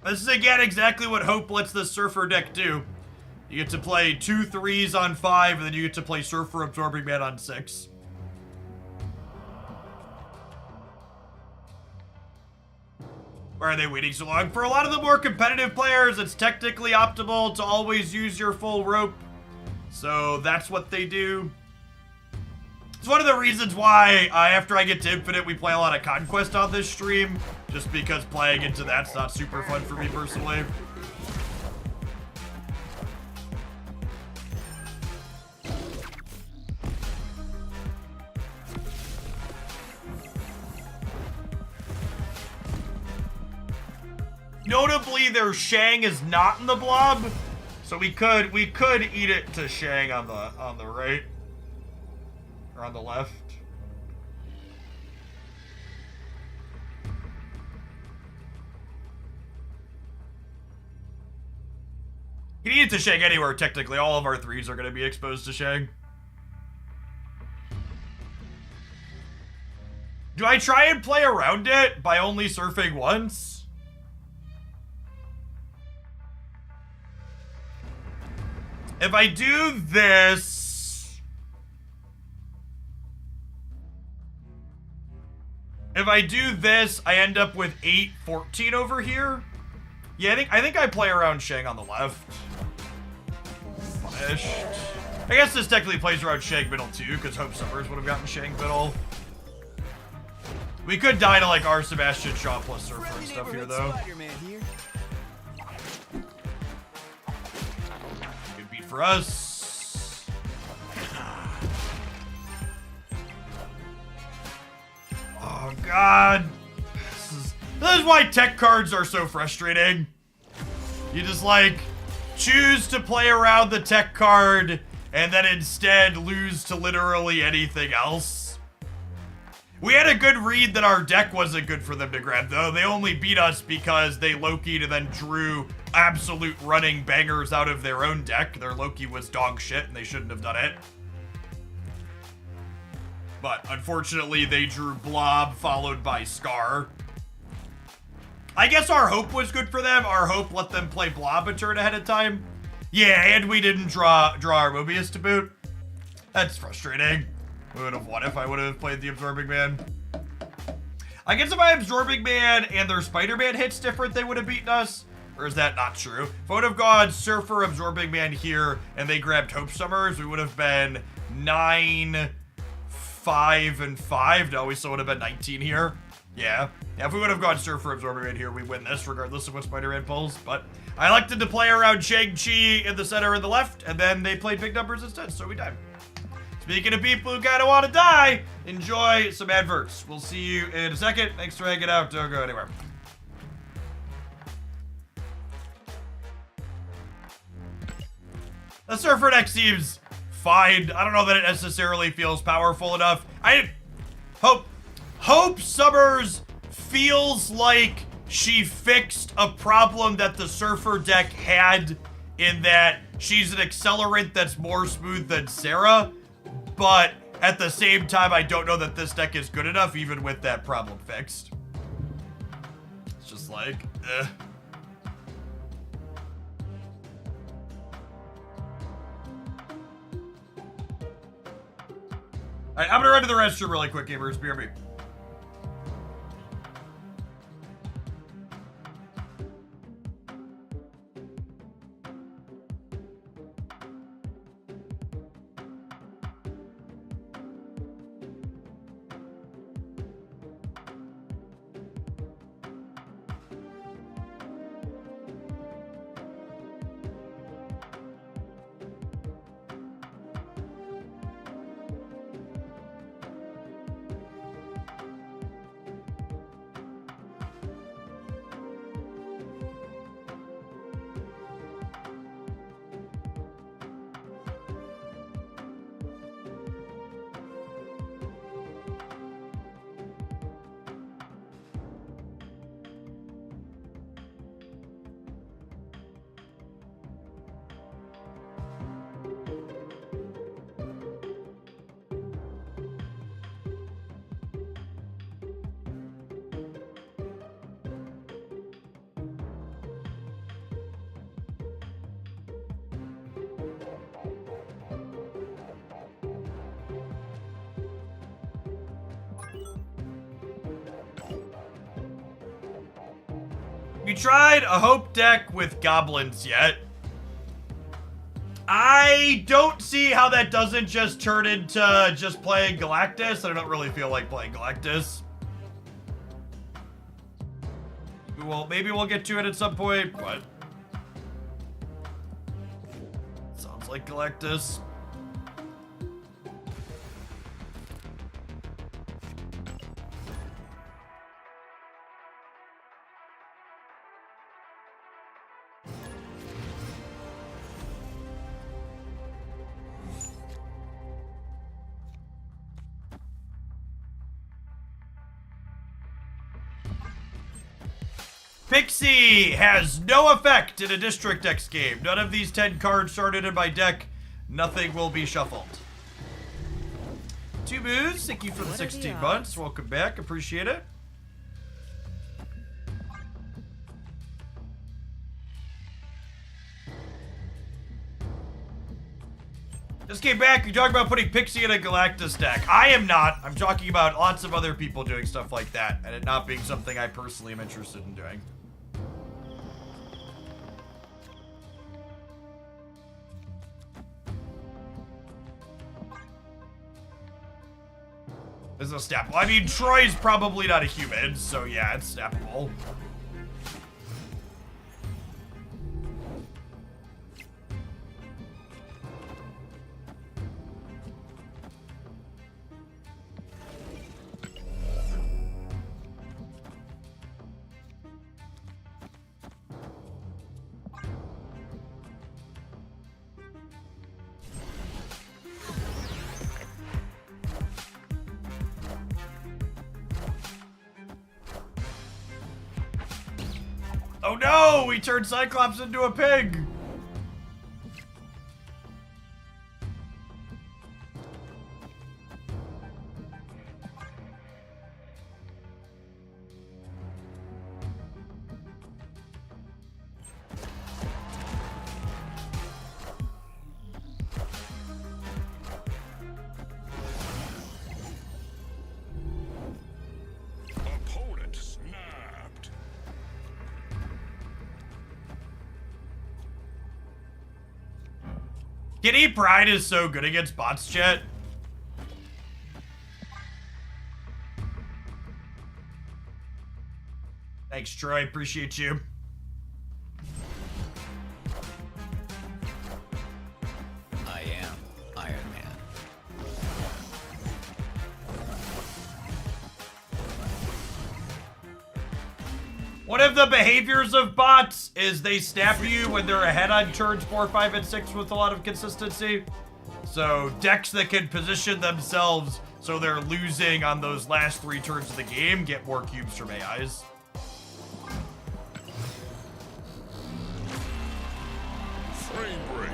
This is again exactly what Hope lets the Surfer deck do. You get to play 2 3s on 5, and then you get to play Surfer Absorbing Man on 6. Why are they waiting so long? For a lot of the more competitive players, it's technically optimal to always use your full rope. So that's what they do. It's one of the reasons why, after I get to Infinite, we play a lot of Conquest on this stream. Just because playing into that's not super fun for me personally. Notably, their Shang is not in the blob, so we could eat it to Shang on the right or on the left. You can eat it to Shang anywhere, technically. All of our 3s are going to be exposed to Shang. Do I try and play around it by only surfing once? If I do this, If I do this, I end up with 8-14 over here. Yeah, I think I play around Shang on the left. Punished. I guess this technically plays around Shang middle too, because Hope Summers would have gotten Shang middle. We could die to like our Sebastian Shaw plus Surfer and Friendly stuff here neighborhood though. Spider-Man here. Good beat for us. Oh god. This is why tech cards are so frustrating. You just like choose to play around the tech card and then instead lose to literally anything else. We had a good read that our deck wasn't good for them to grab though. They only beat us because they Loki'd and then drew absolute running bangers out of their own deck. Their Loki was dog shit and they shouldn't have done it. But unfortunately they drew Blob followed by Scar. I guess our Hope was good for them. Our Hope let them play Blob a turn ahead of time. Yeah, and we didn't draw our Mobius to boot. That's frustrating. We would have won if I would have played the Absorbing Man. I guess if my Absorbing Man and their Spider-Man hits different, they would have beaten us. Or is that not true? If I would have gone Surfer, Absorbing Man here, and they grabbed Hope Summers, we would have been 9, 5, and 5. No, we still would have been 19 here. Yeah, if we would have gone Surfer, Absorbing Man here, we win this regardless of what Spider-Man pulls. But I elected to play around Shang-Chi in the center and the left, and then they played big numbers instead, so we died. Speaking of people who kind of want to die, enjoy some adverts. We'll see you in a second. Thanks for hanging out. Don't go anywhere. The Surfer deck seems fine. I don't know that it necessarily feels powerful enough. Hope Summers feels like she fixed a problem that the Surfer deck had in that she's an accelerant that's more smooth than Sarah, but at the same time, I don't know that this deck is good enough even with that problem fixed. It's just like, eh. Alright, I'm gonna run to the restroom really quick, gamers. BRB. You tried a Hope deck with goblins yet? I don't see how that doesn't just turn into just playing Galactus. I don't really feel like playing Galactus. Well, maybe we'll get to it at some point, but sounds like Galactus. Pixie has no effect in a District X game. None of these 10 cards started in my deck. Nothing will be shuffled. 2 moves. Thank you for the 16 months. Welcome back. Appreciate it. Just came back. You talking about putting Pixie in a Galactus deck. I am not. I'm talking about lots of other people doing stuff like that, and it not being something I personally am interested in doing. This is a snappable. I mean, Troy's probably not a human, so yeah, it's snappable. Oh no! We turned Cyclops into a pig! Opponent snapped. Kitty Pride is so good against bots, chat. Thanks, Troy. Appreciate you. I am Iron Man. One of the behaviors of bots is they snap you when they're ahead on turns 4, 5, and 6 with a lot of consistency. So decks that can position themselves so they're losing on those last 3 turns of the game get more cubes from AIs. Frame break.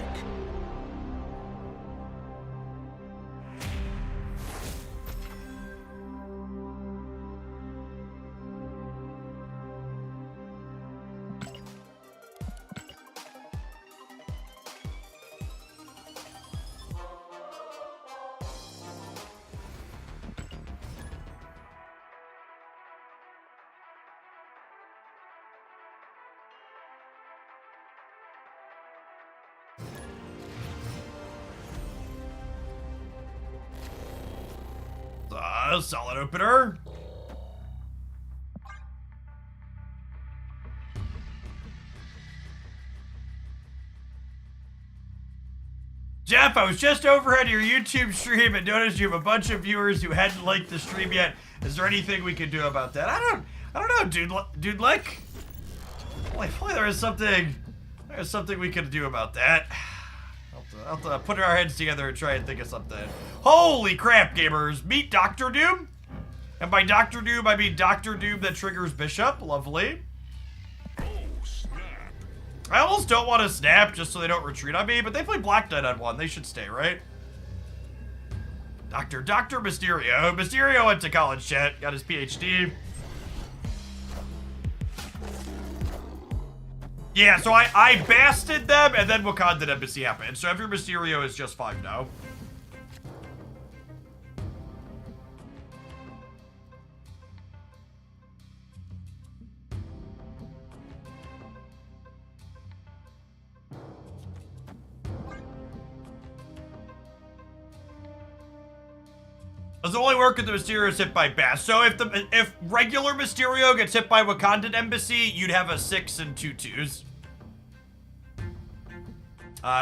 Solid opener. Jeff, I was just overhead your YouTube stream and noticed you have a bunch of viewers who hadn't liked the stream yet. Is there anything we can do about that? I don't know, dude. Like, hopefully there is something we can do about that. I'll have to put our heads together and try and think of something. Holy crap, gamers! Meet Dr. Doom, and by Dr. Doom I mean Dr. Doom that triggers Bishop. Lovely. Oh, snap. I almost don't want to snap just so they don't retreat on me, but they play Black Knight on 1. They should stay, right? Dr. Mysterio. Mysterio went to college, chat. Got his PhD. Yeah, so I basted them, and then Wakanda Embassy happened. So every Mysterio is just fine now. Does it only work if the Mysterio is hit by Bass? So if regular Mysterio gets hit by Wakandan Embassy, you'd have a 6 and 2 2s.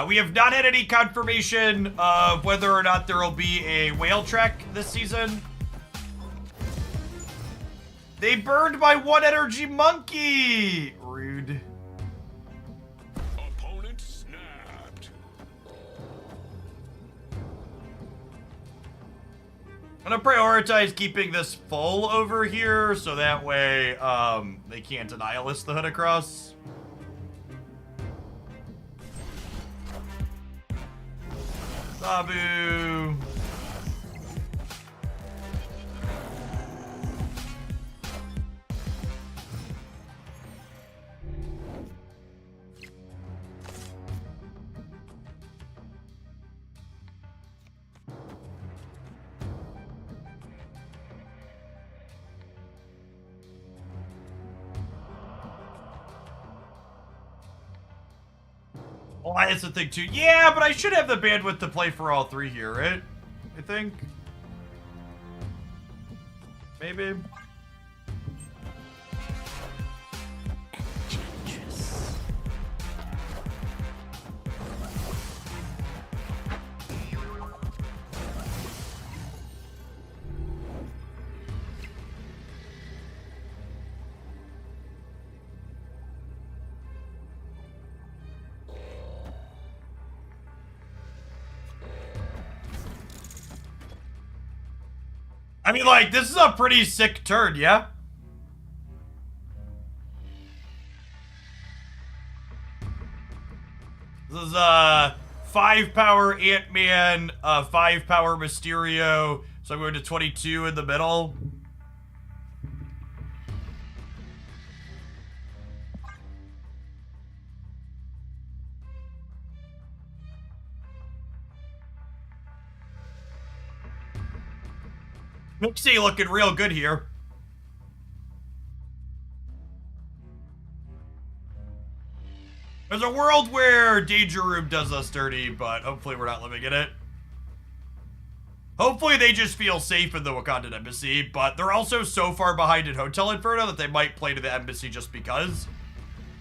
We have not had any confirmation of whether or not there will be a whale track this season. They burned my 1 energy monkey! Rude. Opponent snapped. I'm gonna prioritize keeping this full over here, so that way, they can't Annihilus the hood across. Sabu. Well, that's the thing too. Yeah, but I should have the bandwidth to play for all three here, right? I think. Maybe. I mean, like, this is a pretty sick turn, yeah? This is, 5 power Ant-Man, 5 power Mysterio, so I'm going to 22 in the middle. Pixie looking real good here. There's a world where Danger Room does us dirty, but hopefully we're not living in it. Hopefully they just feel safe in the Wakandan Embassy, but they're also so far behind in Hotel Inferno that they might play to the Embassy just because.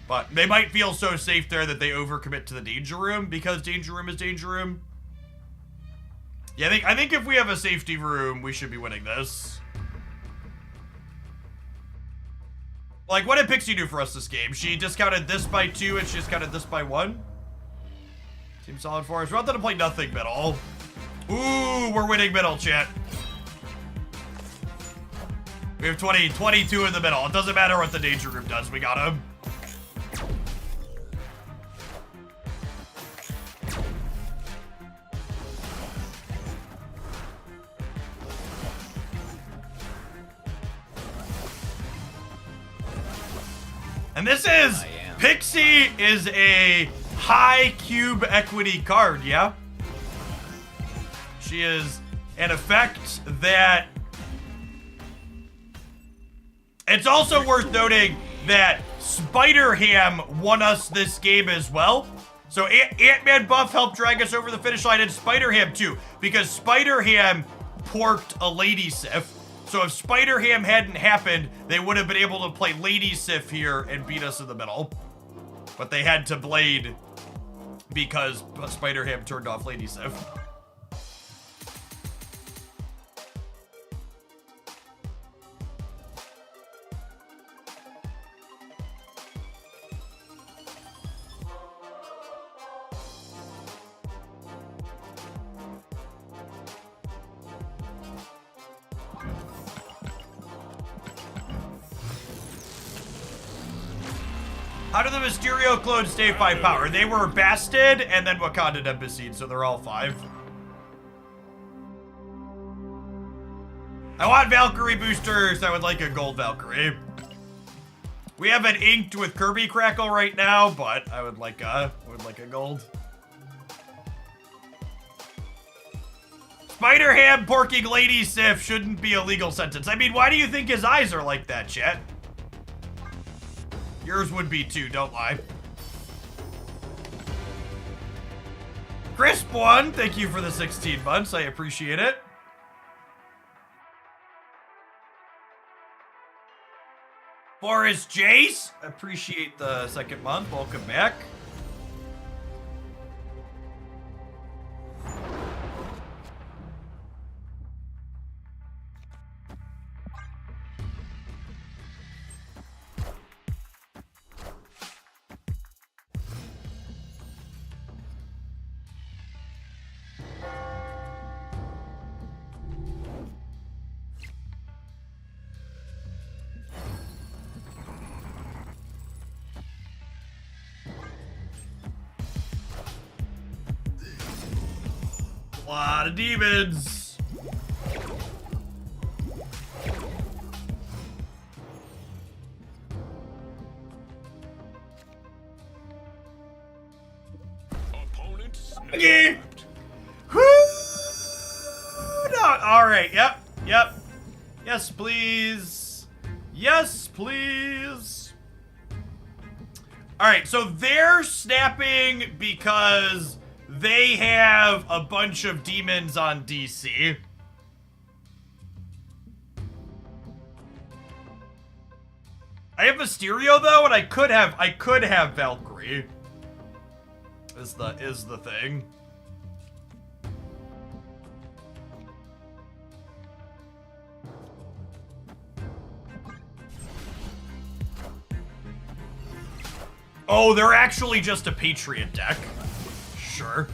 But they might feel so safe there that they overcommit to the Danger Room because Danger Room is Danger Room. Yeah, I think if we have a safety room, we should be winning this. Like, what did Pixie do for us this game? She discounted this by 2 and she discounted this by 1. Seems solid for us. We're about to play nothing middle. Ooh, we're winning middle, chat. We have 22 in the middle. It doesn't matter what the Danger Room does. We got him. And this is, Pixie is a high cube equity card, yeah? She is an effect that... It's also worth noting that Spider-Ham won us this game as well. So Ant-Man buff helped drag us over the finish line, and Spider-Ham too, because Spider-Ham porked a Lady Sif. So if Spider-Ham hadn't happened, they would have been able to play Lady Sif here and beat us in the middle. But they had to Blade because Spider-Ham turned off Lady Sif. How do the Mysterio clones stay 5 power? They were Basted and then Wakandan Embassy, so they're all 5. I want Valkyrie boosters. I would like a gold Valkyrie. We have an inked with Kirby Crackle right now, but I would like a gold. Spider-Ham porking Lady Sif shouldn't be a legal sentence. I mean, why do you think his eyes are like that, chat? Yours would be too, don't lie. Crisp one, thank you for the 16 months. I appreciate it. Forrest Jace, appreciate the 2nd month. Welcome back. A lot of demons. Opponent snapped. Okay. Woo! No, all right. Yep. Yep. Yes, please. Yes, please. Alright, so they're snapping because they have a bunch of demons on DC. I have Mysterio though, and I could have Valkyrie. Is the thing. Oh, they're actually just a Patriot deck. Sure.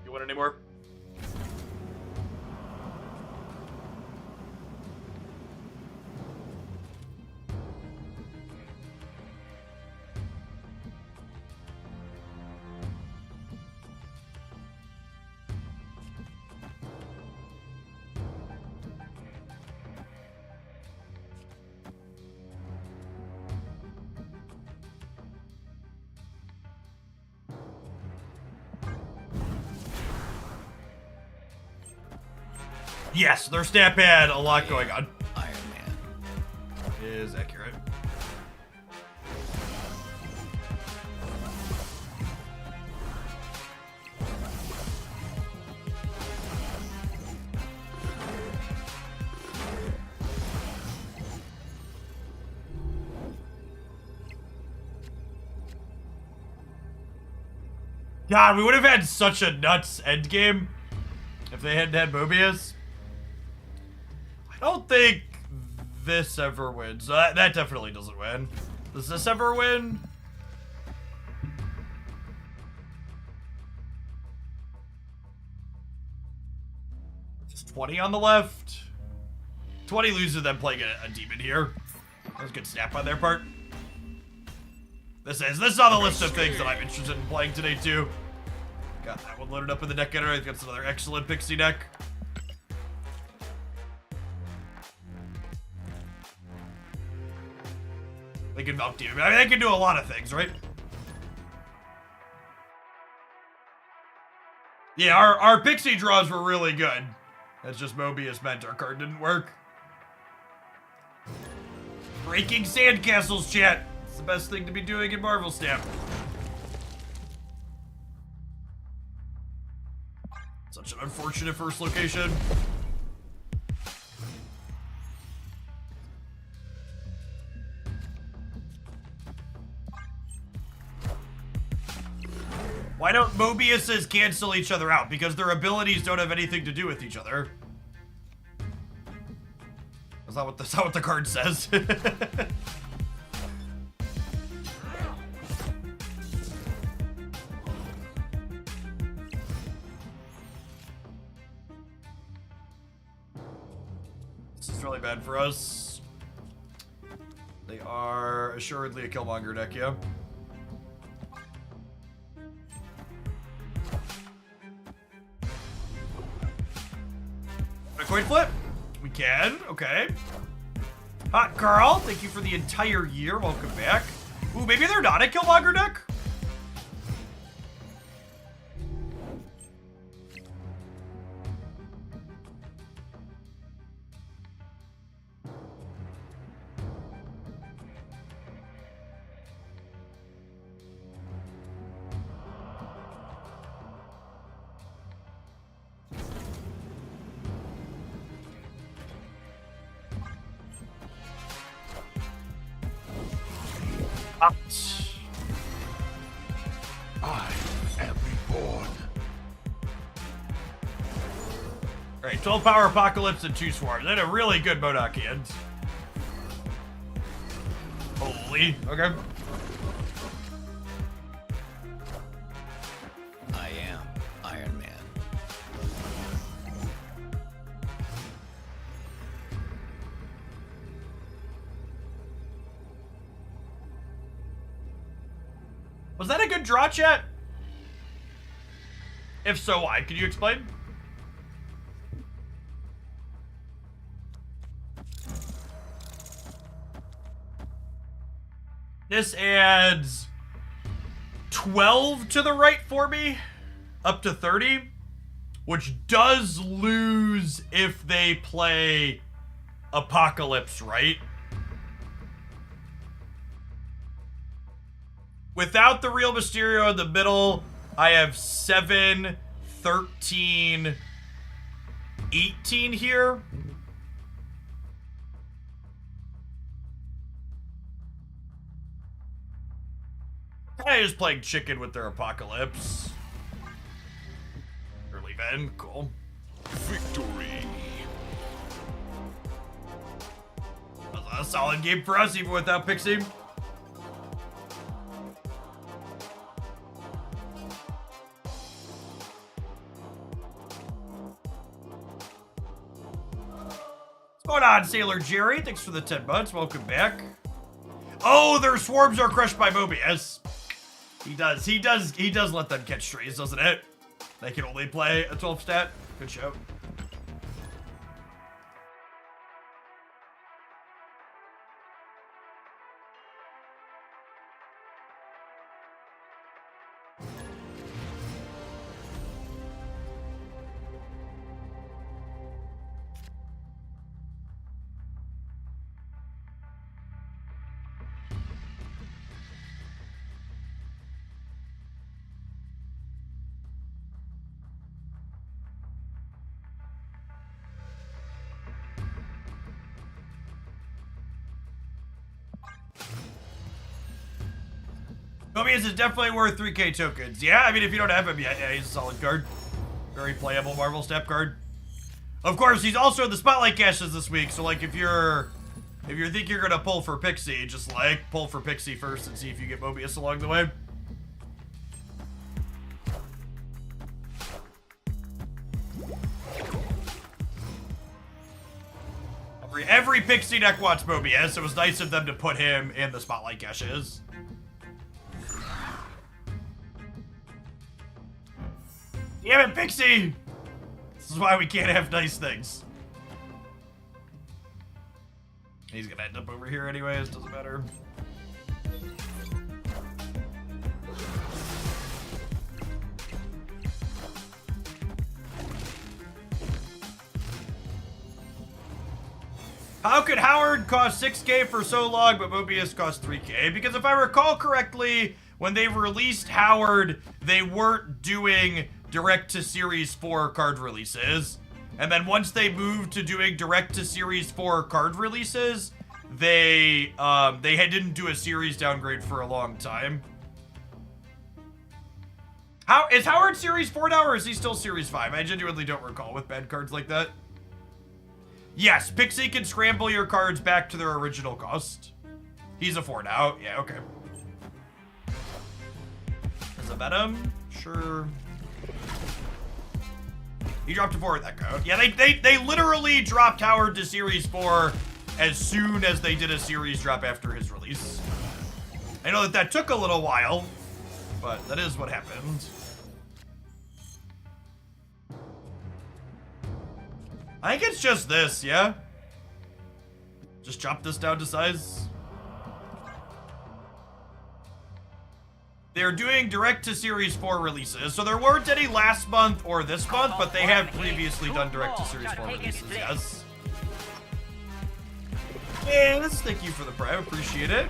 You want any more? Yes, their snap had a lot going on. Iron Man. Is accurate. God, we would have had such a nuts endgame if they hadn't had Mobius. I don't think this ever wins. That definitely doesn't win. Does this ever win? Just 20 on the left. 20 loses them playing a demon here. That was a good snap on their part. This is on the list of things that I'm interested in playing today too. Got that one loaded up in the deck editor. I think that's another excellent Pixie deck. They can up demon. I mean, they can do a lot of things, right? Yeah, our Pixie draws were really good. That's just Mobius meant our card didn't work. Breaking sandcastles, chat. It's the best thing to be doing in Marvel Snap. Such an unfortunate first location. Why don't Mobiuses cancel each other out? Because their abilities don't have anything to do with each other. That's not what the card says. This is really bad for us. They are assuredly a Killmonger deck, yeah. A coin flip? We can, okay. Hot Carl, thank you for the entire year. Welcome back. Ooh, maybe they're not a Killmonger deck? I am reborn. Alright, 12 power Apocalypse and 2 Swarms. They had a really good MODOK end. fully. Okay. I am Iron Man. Was that a good draw, chat? If so, why? Can you explain? This adds 12 to the right for me, up to 30, which does lose if they play Apocalypse, right? Without the real Mysterio in the middle, I have 7, 13, 18 here. I just playing chicken with their Apocalypse. Early Ben, cool. Victory. That was a solid game for us, even without Pixie. What's going on, Sailor Jerry? Thanks for the 10 months. Welcome back. Oh, their swarms are crushed by Mobius. He does let them catch trees, doesn't it? They can only play a 12 stat. Good show. Mobius is definitely worth 3k tokens. Yeah, I mean, if you don't have him yet, yeah, he's a solid card. Very playable Marvel Step card. Of course, he's also in the Spotlight caches this week, so like if you think you're gonna pull for Pixie, just like pull for Pixie first and see if you get Mobius along the way. Every Pixie deck wants Mobius. It was nice of them to put him in the Spotlight caches. Damn it, Pixie! This is why we can't have nice things. He's gonna end up over here anyways, doesn't matter. How could Howard cost 6k for so long, but Mobius cost 3k? Because if I recall correctly, when they released Howard, they weren't doing direct-to-Series 4 card releases. And then once they moved to doing direct-to-Series 4 card releases, they didn't do a series downgrade for a long time. Is Howard Series 4 now, or is he still Series 5? I genuinely don't recall with bad cards like that. Yes, Pixie can scramble your cards back to their original cost. He's a 4 now. Yeah, okay. Is it Venom? Sure. He dropped to 4 with Echo. Yeah, they literally dropped Howard to Series 4 as soon as they did a series drop after his release. I know that took a little while, but that is what happened. I think it's just this, yeah? Just chop this down to size. They're doing direct-to-Series 4 releases, so there weren't any last month or this month, but they have previously done direct-to-Series 4 releases, yes. Yes, thank you for the prime, appreciate it.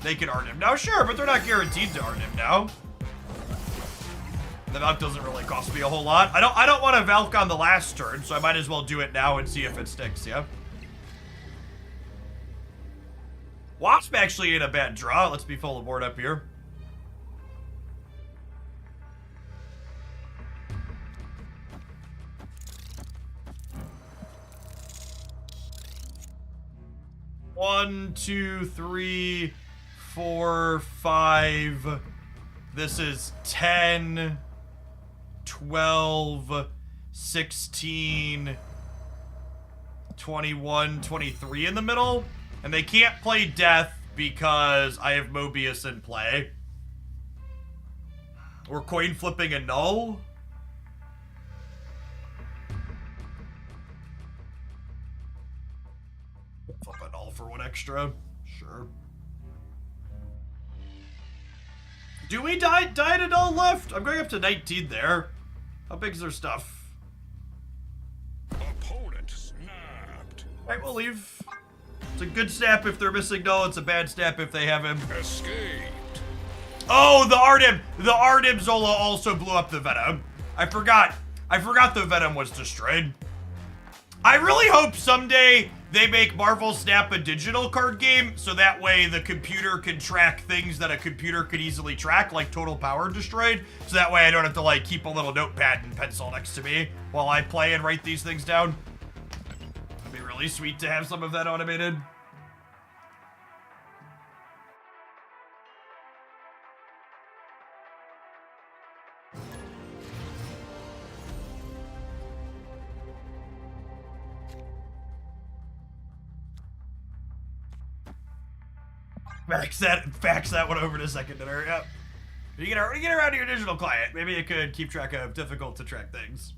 They can earn him now, sure, but they're not guaranteed to earn him now. The Valk doesn't really cost me a whole lot. I don't want to Valk on the last turn, so I might as well do it now and see if it sticks, yeah? Wasp actually ain't a bad draw. Let's be full of board up here. One, two, three, 4, 5. This is 10, 12, 16, 21, 23 in the middle. And they can't play death because I have Mobius in play. We're coin flipping a null. Flip a null for 1 extra. Sure. Do we die to null left? I'm going up to 19 there. How big's their stuff? Opponent snapped. Alright, we'll leave. It's a good snap if they're missing null. It's a bad snap if they have him. Escaped. Oh, the Arnim! The Arnim Zola also blew up the Venom. I forgot the Venom was destroyed. I really hope someday they make Marvel Snap a digital card game, so that way the computer can track things that a computer could easily track, like Total Power Destroyed. So that way I don't have to, like, keep a little notepad and pencil next to me while I play and write these things down. It'd be really sweet to have some of that automated. Fax that one over to secondary. Yep. You get around to your digital client. Maybe it could keep track of difficult to track things.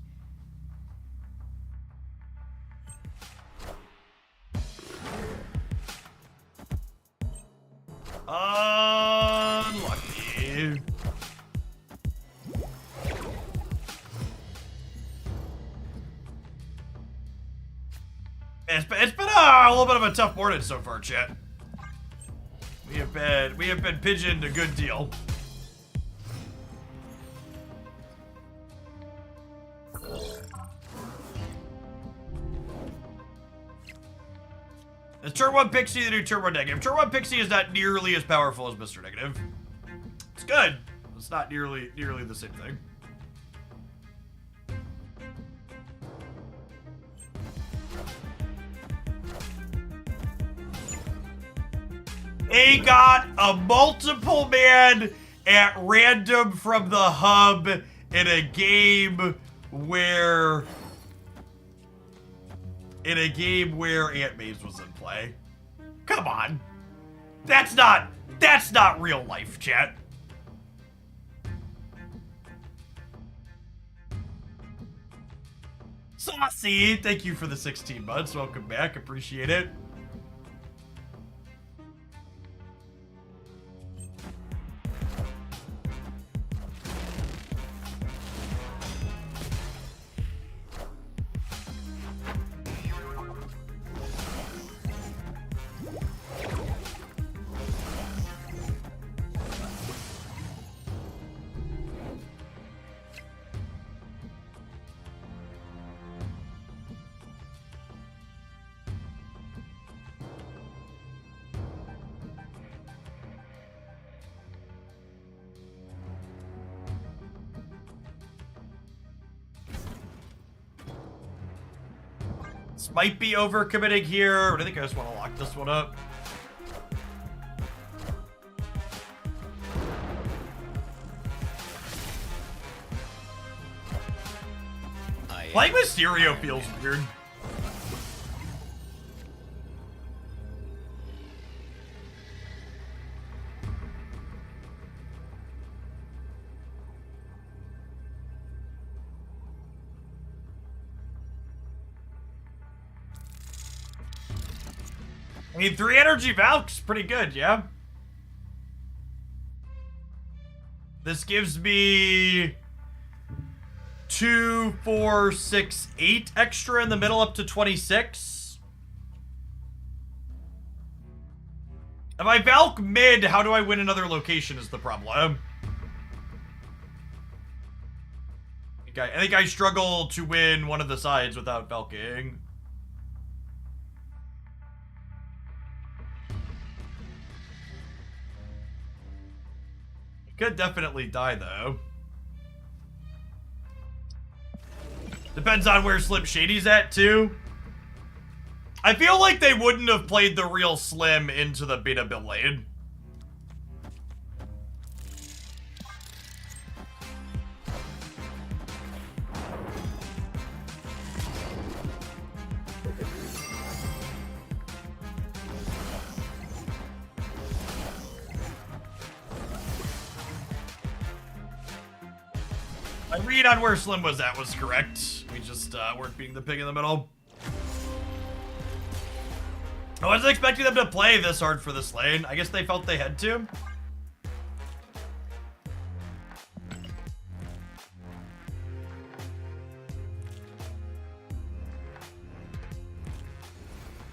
Unlucky. It's been a little bit of a tough morning so far, chat. We have been pigeoned a good deal. Is turn 1 Pixie the new turn 1 negative? Turn 1 Pixie is not nearly as powerful as Mr. Negative. It's good. It's not nearly the same thing. They got a multiple man at random from the hub in a game where Aunt Maze was in play. Come on. That's not real life, chat. Saucy, thank you for the 16 months. Welcome back. Appreciate it. This might be overcommitting here, but I think I just want to lock this one up. Playing Mysterio feels weird. I mean, 3 energy Valk's pretty good, yeah? This gives me 2, 4, 6, 8 extra in the middle up to 26. If I Valk mid, how do I win another location is the problem. I think I struggle to win one of the sides without Valking. Could definitely die, though. Depends on where Slim Shady's at, too. I feel like they wouldn't have played the real Slim into the beta build lane. My read on where Slim was at was correct. We just weren't being the pig in the middle. I wasn't expecting them to play this hard for this lane. I guess they felt they had to.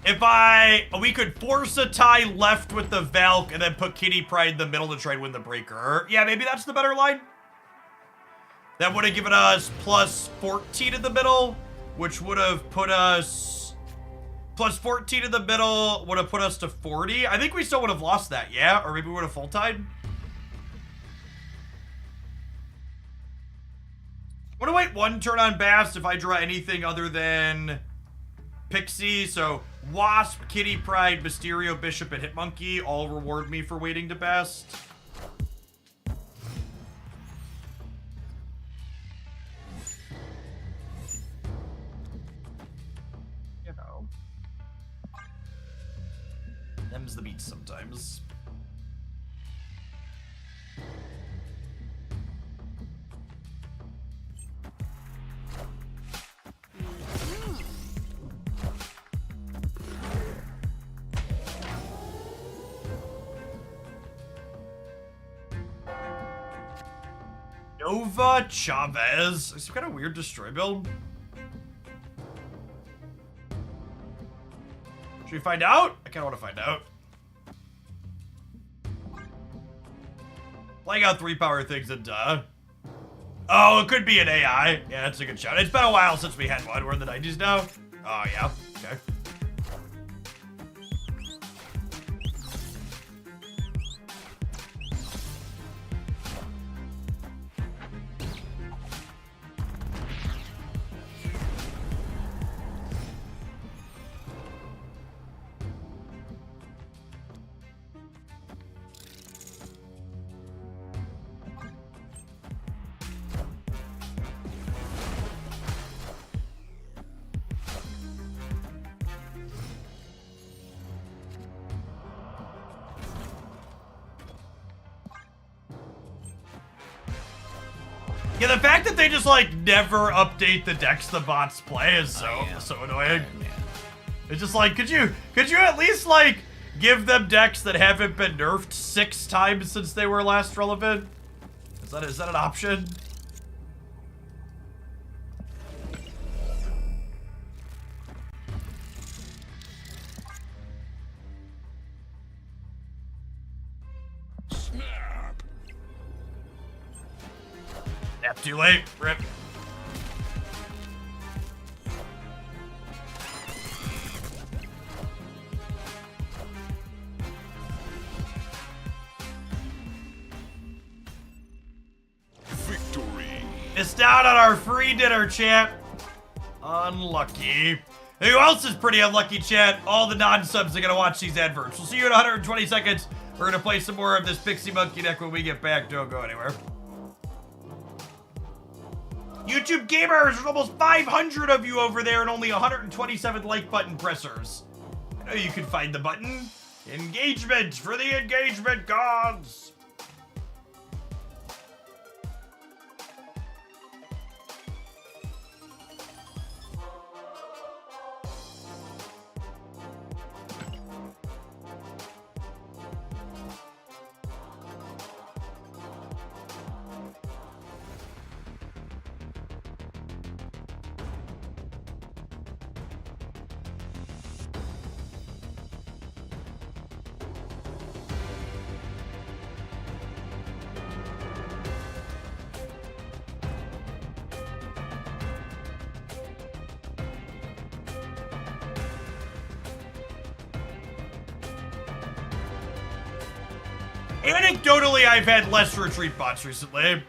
If we could force a tie left with the Valk and then put Kitty Pryde in the middle to try and win the breaker. Yeah, maybe that's the better line. That would have given us plus 14 in the middle, which would have put us... Plus 14 in the middle would have put us to 40. I think we still would have lost that, yeah? Or maybe we would have full-tied. I'm gonna wait one turn on Bast if I draw anything other than Pixie. So Wasp, Kitty Pryde, Mysterio, Bishop, and Hitmonkey all reward me for waiting to Bast. You know. Them's the beats sometimes. Nova Chavez. Some kind of weird destroy build. Should we find out? I kind of want to find out. Playing out 3-power things and oh, it could be an AI. Yeah, that's a good shot. It's been a while since we had one. We're in the 90s now. Oh, yeah. Okay. Yeah, the fact that they just, like, never update the decks the bots play is so annoying. It's just like, could you at least, like, give them decks that haven't been nerfed 6 times since they were last relevant? Is that an option? Snap. Nap too late. Rip. Victory. Missed out on our free dinner, chat. Unlucky. Who else is pretty unlucky, chat? All the non-subs are gonna watch these adverts. We'll see you in 120 seconds. We're gonna play some more of this Pixie Monkey deck when we get back. Don't go anywhere. YouTube gamers, there's almost 500 of you over there and only 127 like button pressers. I know you can find the button. Engagement for the engagement gods. Anecdotally, I've had less retreat bots recently.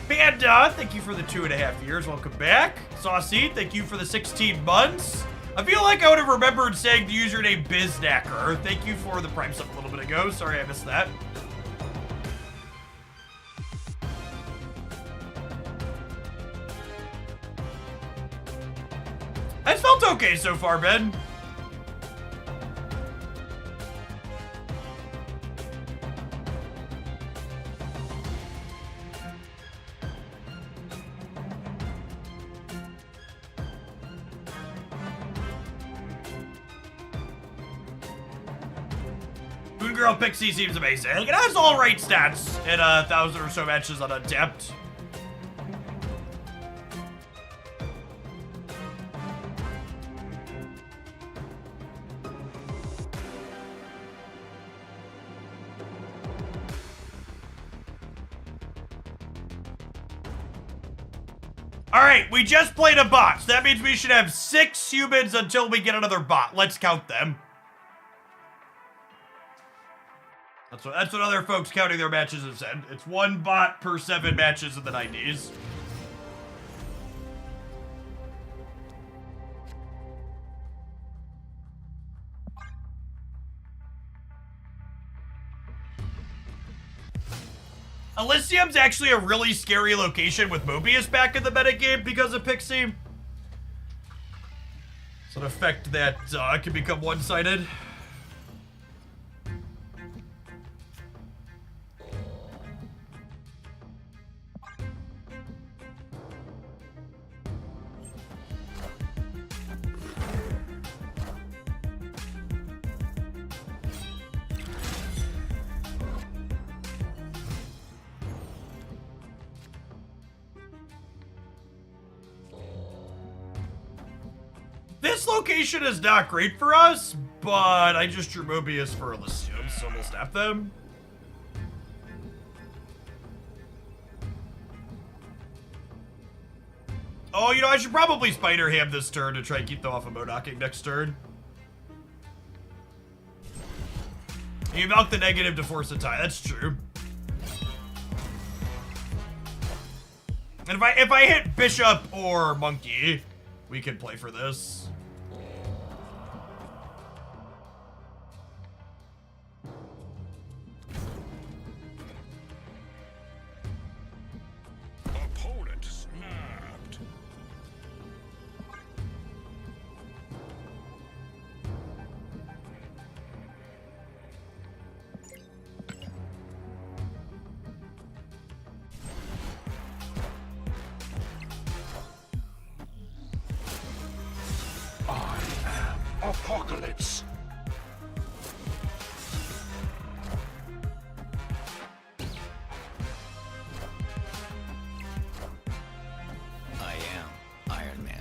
Panda, thank you for the 2.5 years. Welcome back. Saucy, thank you for the 16 months. I feel like I would have remembered saying the username Biznacker. Thank you for the prime sub a little bit ago. Sorry I missed that. That's felt okay so far, Ben. Moon Girl Pixie seems amazing. It has all right stats in 1,000 or so matches on Untapped. Alright, we just played a bot, so that means we should have 6 humans until we get another bot. Let's count them. That's what other folks counting their matches have said. It's 1 bot per 7 matches in the 90s. Elysium's actually a really scary location with Mobius back in the metagame because of Pixie. It's an effect that can become one-sided. This location is not great for us, but I just drew Mobius for Elysium, so we'll snap them. Oh, you know, I should probably Spider Ham this turn to try and keep them off of Modocking next turn. You milk the negative to force a tie, that's true. And if I hit Bishop or Monkey, we can play for this. Opponent snapped. Apocalypse. I am Iron Man.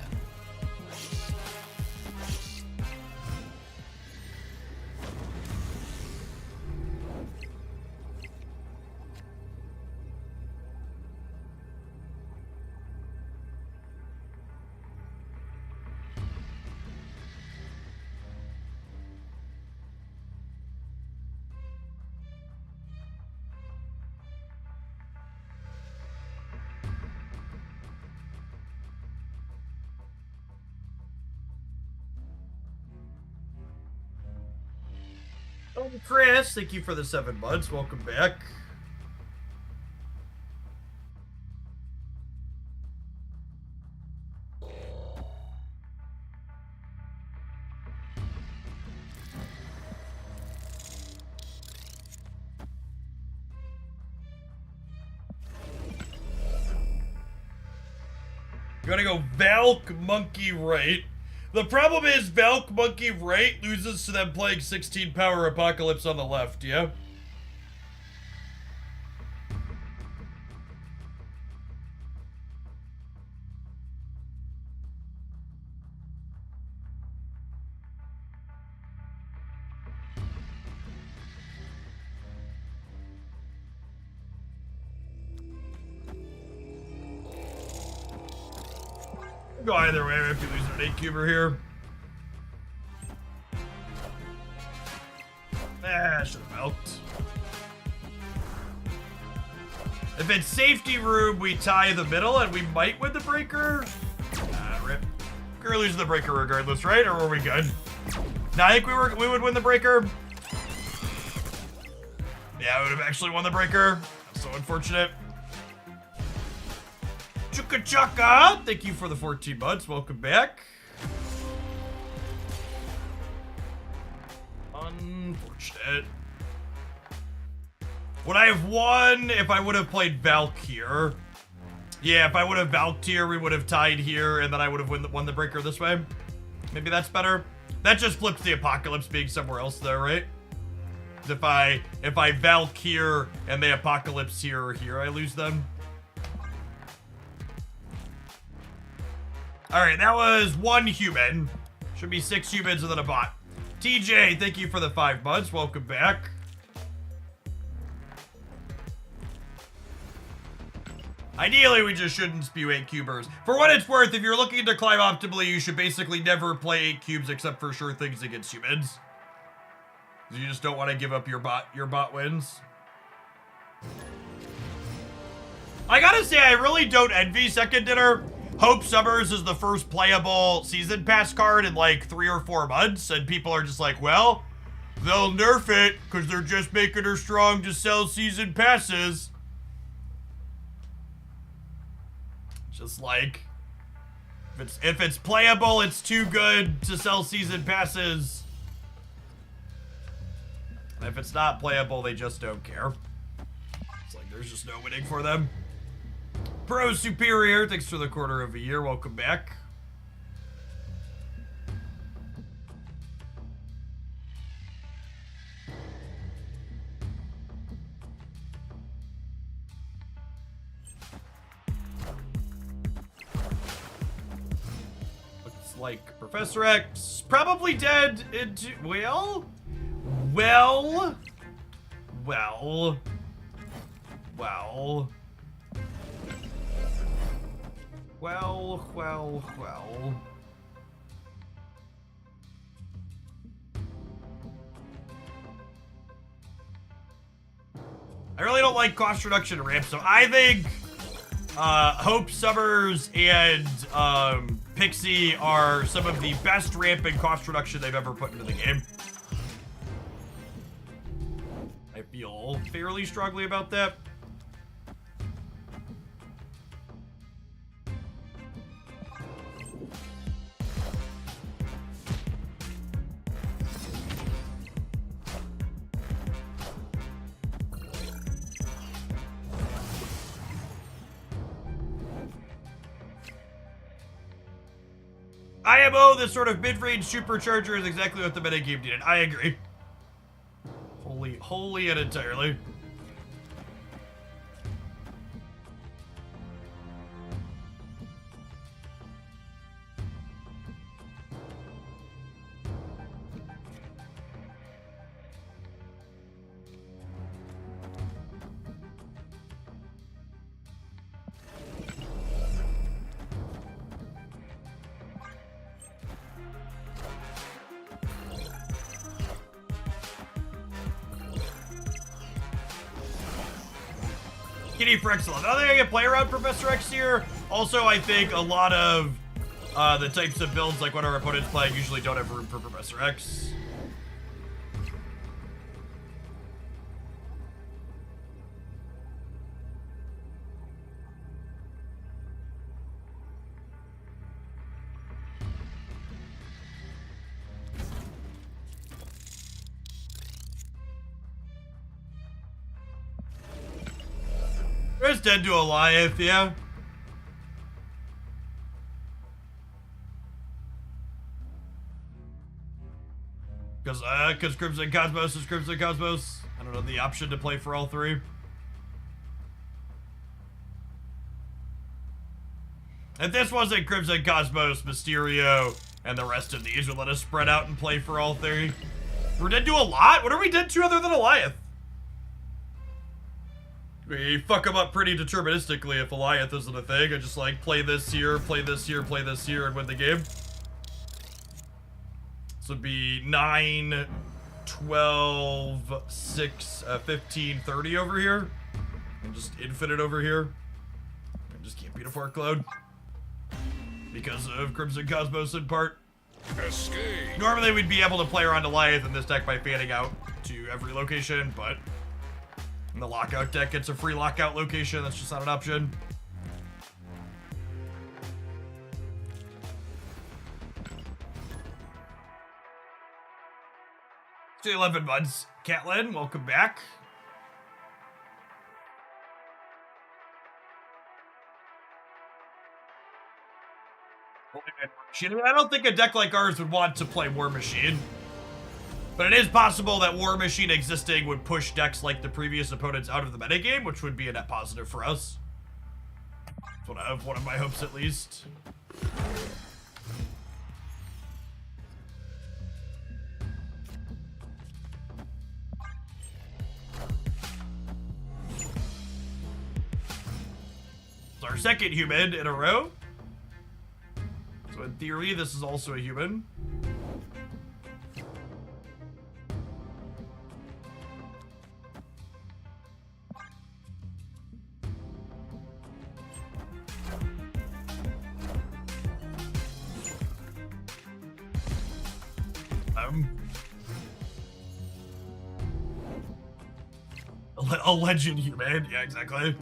Oh, Chris, thank you for the 7 months. Welcome back. You gotta go Valk, Monkey, right. The problem is Valk, Monkey, right loses to them playing 16 power Apocalypse on the left, yeah? Go either way if you lose an 8-cuber here. I should have milked. If it's safety room, we tie the middle and we might win the breaker. Rip. We're gonna lose the breaker regardless, right? Or were we good? No, I think we would win the breaker. Yeah, I would have actually won the breaker. That's so unfortunate. Chuka Chuka! Thank you for the 14 months. Welcome back. Unfortunate. Would I have won if I would have played Valk here? Yeah, if I would have Valked here, we would have tied here, and then I would have won the breaker this way. Maybe that's better. That just flips the Apocalypse being somewhere else though, right? If I Valk here and they Apocalypse here or here, I lose them. Alright, that was 1 human. Should be 6 humans and then a bot. TJ, thank you for the 5 months. Welcome back. Ideally, we just shouldn't spew 8 cubers. For what it's worth, if you're looking to climb optimally, you should basically never play 8 cubes except for sure things against humans. You just don't want to give up your bot wins. I gotta say, I really don't envy Second Dinner. Hope Summers is the first playable season pass card in like 3 or 4 months, and people are just like, well, they'll nerf it because they're just making her strong to sell season passes. Just like, if it's playable, it's too good to sell season passes. And if it's not playable, they just don't care. It's like there's just no winning for them. Pro Superior, thanks for the quarter of a year. Welcome back. Looks like Professor X probably dead into, well, I really don't like cost reduction ramps, so I think Hope Summers and Pixie are some of the best ramp and cost reduction they've ever put into the game. I feel fairly strongly about that. IMO, this sort of mid-range supercharger is exactly what the metagame needed. I agree. Wholly and entirely. Kitty for excellent. I think I can play around Professor X here. Also, I think a lot of the types of builds, like what our opponent's playing, usually don't have room for Professor X. There's dead to Goliath, yeah. Because Crimson Cosmos is Crimson Cosmos. I don't know the option to play for all 3. If this wasn't Crimson Cosmos, Mysterio, and the rest of these would let us spread out and play for all 3. We're dead to a lot? What are we dead to other than Goliath? We fuck them up pretty deterministically if Goliath isn't a thing. I just like play this here, play this here, play this here, and win the game. This would be 9, 12, 6, 15, 30 over here. And just infinite over here. I just can't beat a fork load. Because of Crimson Cosmos in part. Escape. Normally we'd be able to play around Goliath in this deck by fanning out to every location, but in the lockout deck, it's a free lockout location. That's just not an option. To 11 months. Catlin, welcome back. I don't think a deck like ours would want to play War Machine. But it is possible that War Machine existing would push decks like the previous opponents out of the metagame, which would be a net positive for us. That's what I have, one of my hopes at least. It's our second human in a row. So in theory, this is also a human. A legend human, yeah, exactly.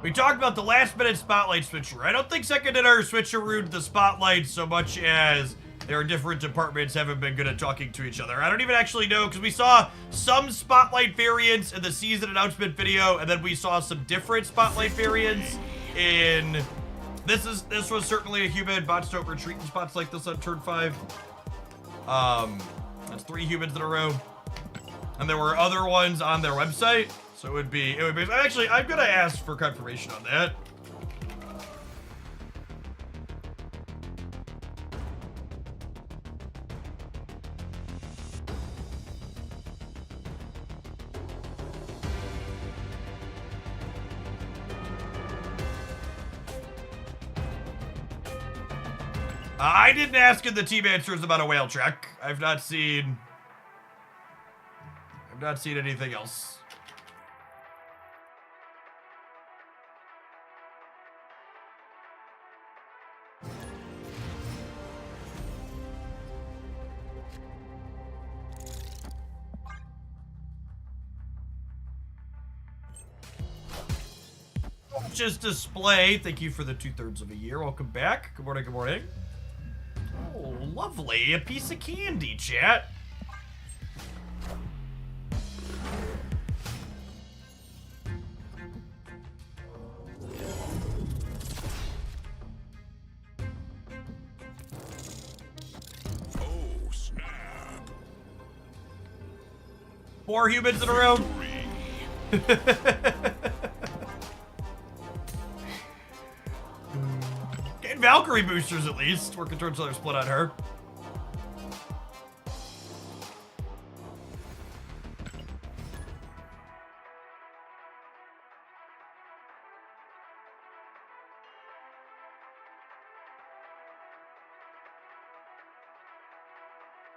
We talked about the last minute spotlight switcheroo. I don't think second dinner switcherooed the spotlight so much as their different departments haven't been good at talking to each other. I don't even actually know, because we saw some spotlight variants in the season announcement video, and then we saw some different spotlight variants in... This was certainly a human. Bots don't retreat in spots like this on turn 5. That's 3 humans in a row. And there were other ones on their website. So it would be, actually, I'm gonna ask for confirmation on that. I didn't ask in the team answers about a whale track. I've not seen anything else. Just display. Thank you for the 2/3 of a year. Welcome back. Good morning. Good morning. Oh, lovely. A piece of candy, chat. Oh, snap. 4 humans in a row. Getting Valkyrie boosters at least. Working towards another split on her.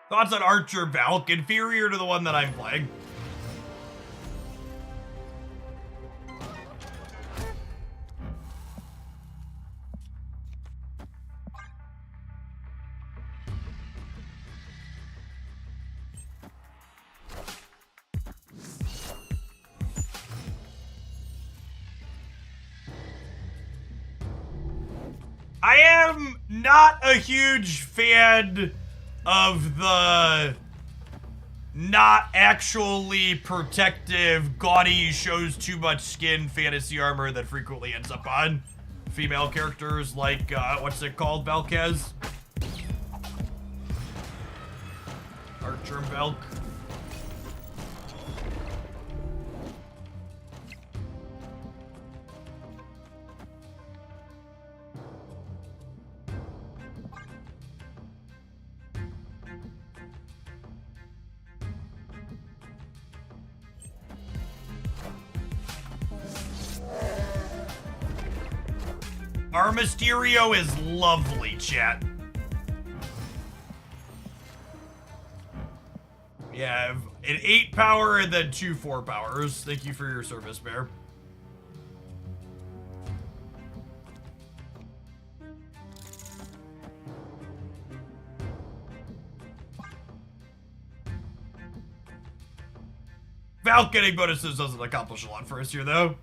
Thoughts on Archer Valk? Inferior to the one that I'm playing. I am not a huge fan of the not actually protective, gaudy, shows too much skin fantasy armor that frequently ends up on female characters like, what's it called, Valkaz? Archer Valk. Our Mysterio is lovely, chat. We have an 8 power and then 2 4 powers. Thank you for your service, Bear. Valk getting bonuses doesn't accomplish a lot for us here, though.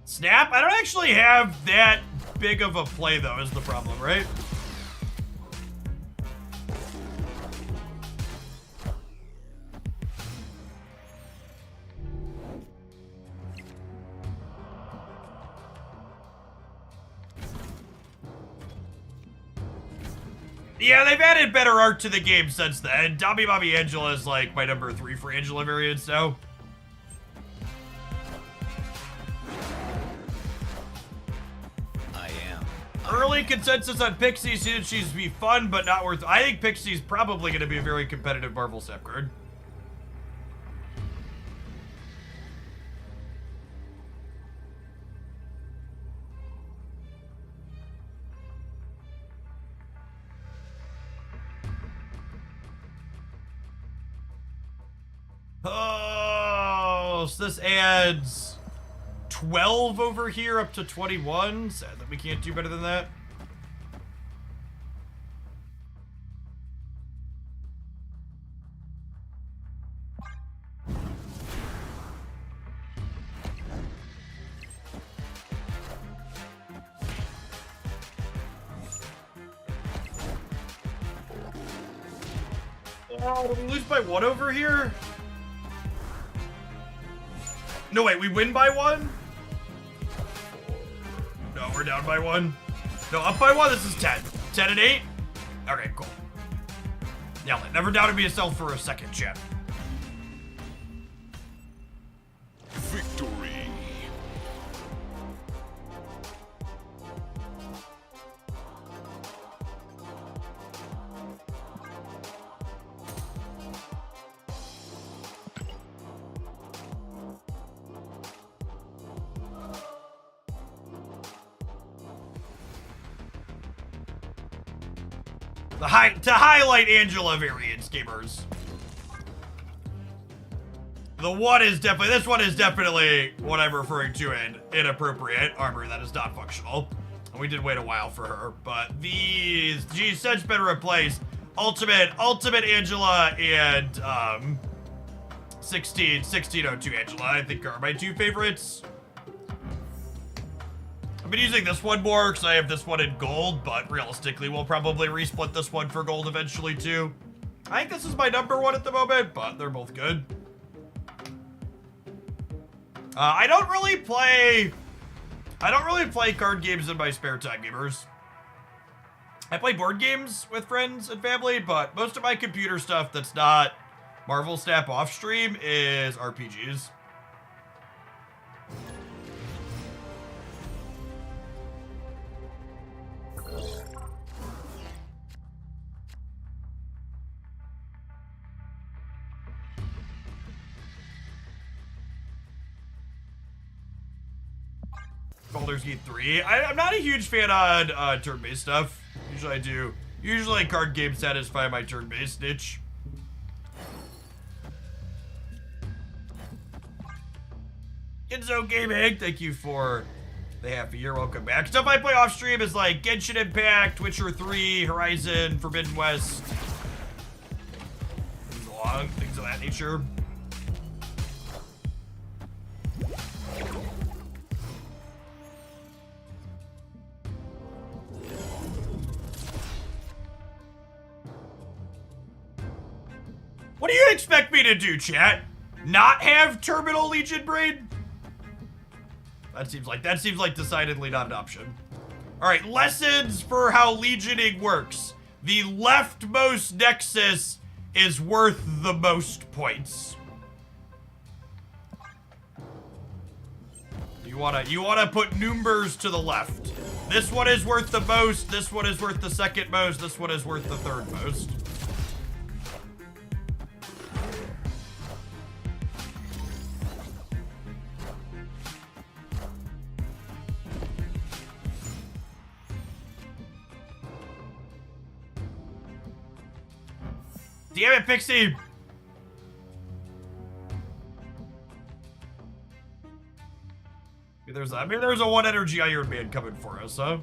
Snap? I don't actually have that big of a play, though, is the problem, right? Yeah, they've added better art to the game since then. Dobby Bobby Angela is like my number 3 for Angela variants now. I am. Early consensus on Pixie seems she's be fun, but not worth. I think Pixie's probably going to be a very competitive Marvel Snap card. Oh, so this adds 12 over here up to 21. Sad that we can't do better than that. Oh, did we lose by 1 over here? No, wait, we win by 1? No, we're down by 1. No, up by 1, this is 10. 10 and 8? Okay, cool. Yeah, never doubted me yourself for a second, chat. Victory. To highlight Angela variants, gamers. The one is definitely, this one is definitely what I'm referring to in inappropriate armor that is not functional. And we did wait a while for her, but these, she's such been replaced. Ultimate Angela and 1602 Angela, I think are my 2 favorites. I've been using this one more because I have this one in gold, but realistically, we'll probably resplit this one for gold eventually too. I think this is my number 1 at the moment, but they're both good. I don't really play card games in my spare time, gamers. I play board games with friends and family, but most of my computer stuff that's not Marvel Snap off stream is RPGs. Baldur's Gate 3. I'm not a huge fan on turn-based stuff. Usually I do. Usually card games satisfy my turn-based niche. Enzo Gaming, thank you for the half a year. Welcome back. Stuff I play off stream is like Genshin Impact, Witcher 3, Horizon, Forbidden West. Things of that nature. What do you expect me to do, chat? Not have Terminal Legion Brain? That seems like decidedly not an option. All right, lessons for how Legioning works. The leftmost nexus is worth the most points. You wanna put numbers to the left. This one is worth the most. This one is worth the second most. This one is worth the third most. Damn it, Pixie! There's a 1 energy Iron Man coming for us, huh?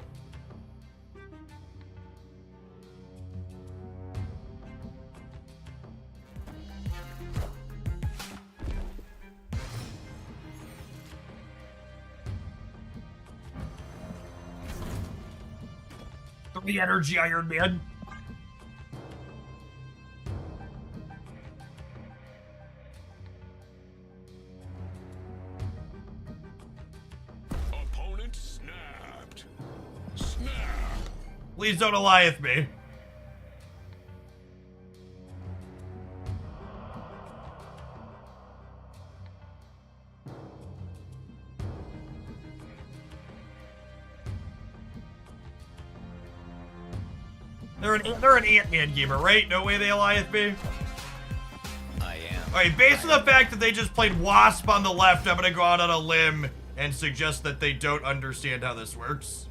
the energy, Iron Man. Opponent snapped. Snap. Please don't Goliath me. They're an Ant-Man gamer, right? No way they Goliath me. I am. Alright, based on the fact that they just played Wasp on the left, I'm gonna go out on a limb and suggest that they don't understand how this works.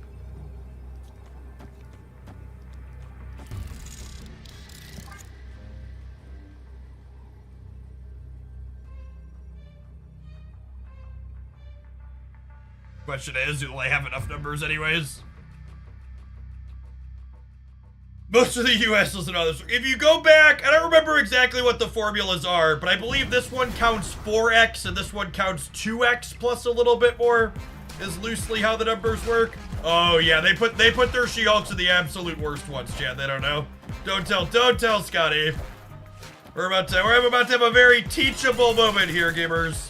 Question is, do they have enough numbers anyways? Most of the US listen to this. If you go back, I don't remember exactly what the formulas are, but I believe this one counts 4x and this one counts 2x plus a little bit more, is loosely how the numbers work. Oh yeah, they put their She-Hulks in the absolute worst ones, Chad. They don't know. Don't tell Scotty. We're about to have a very teachable moment here, gamers.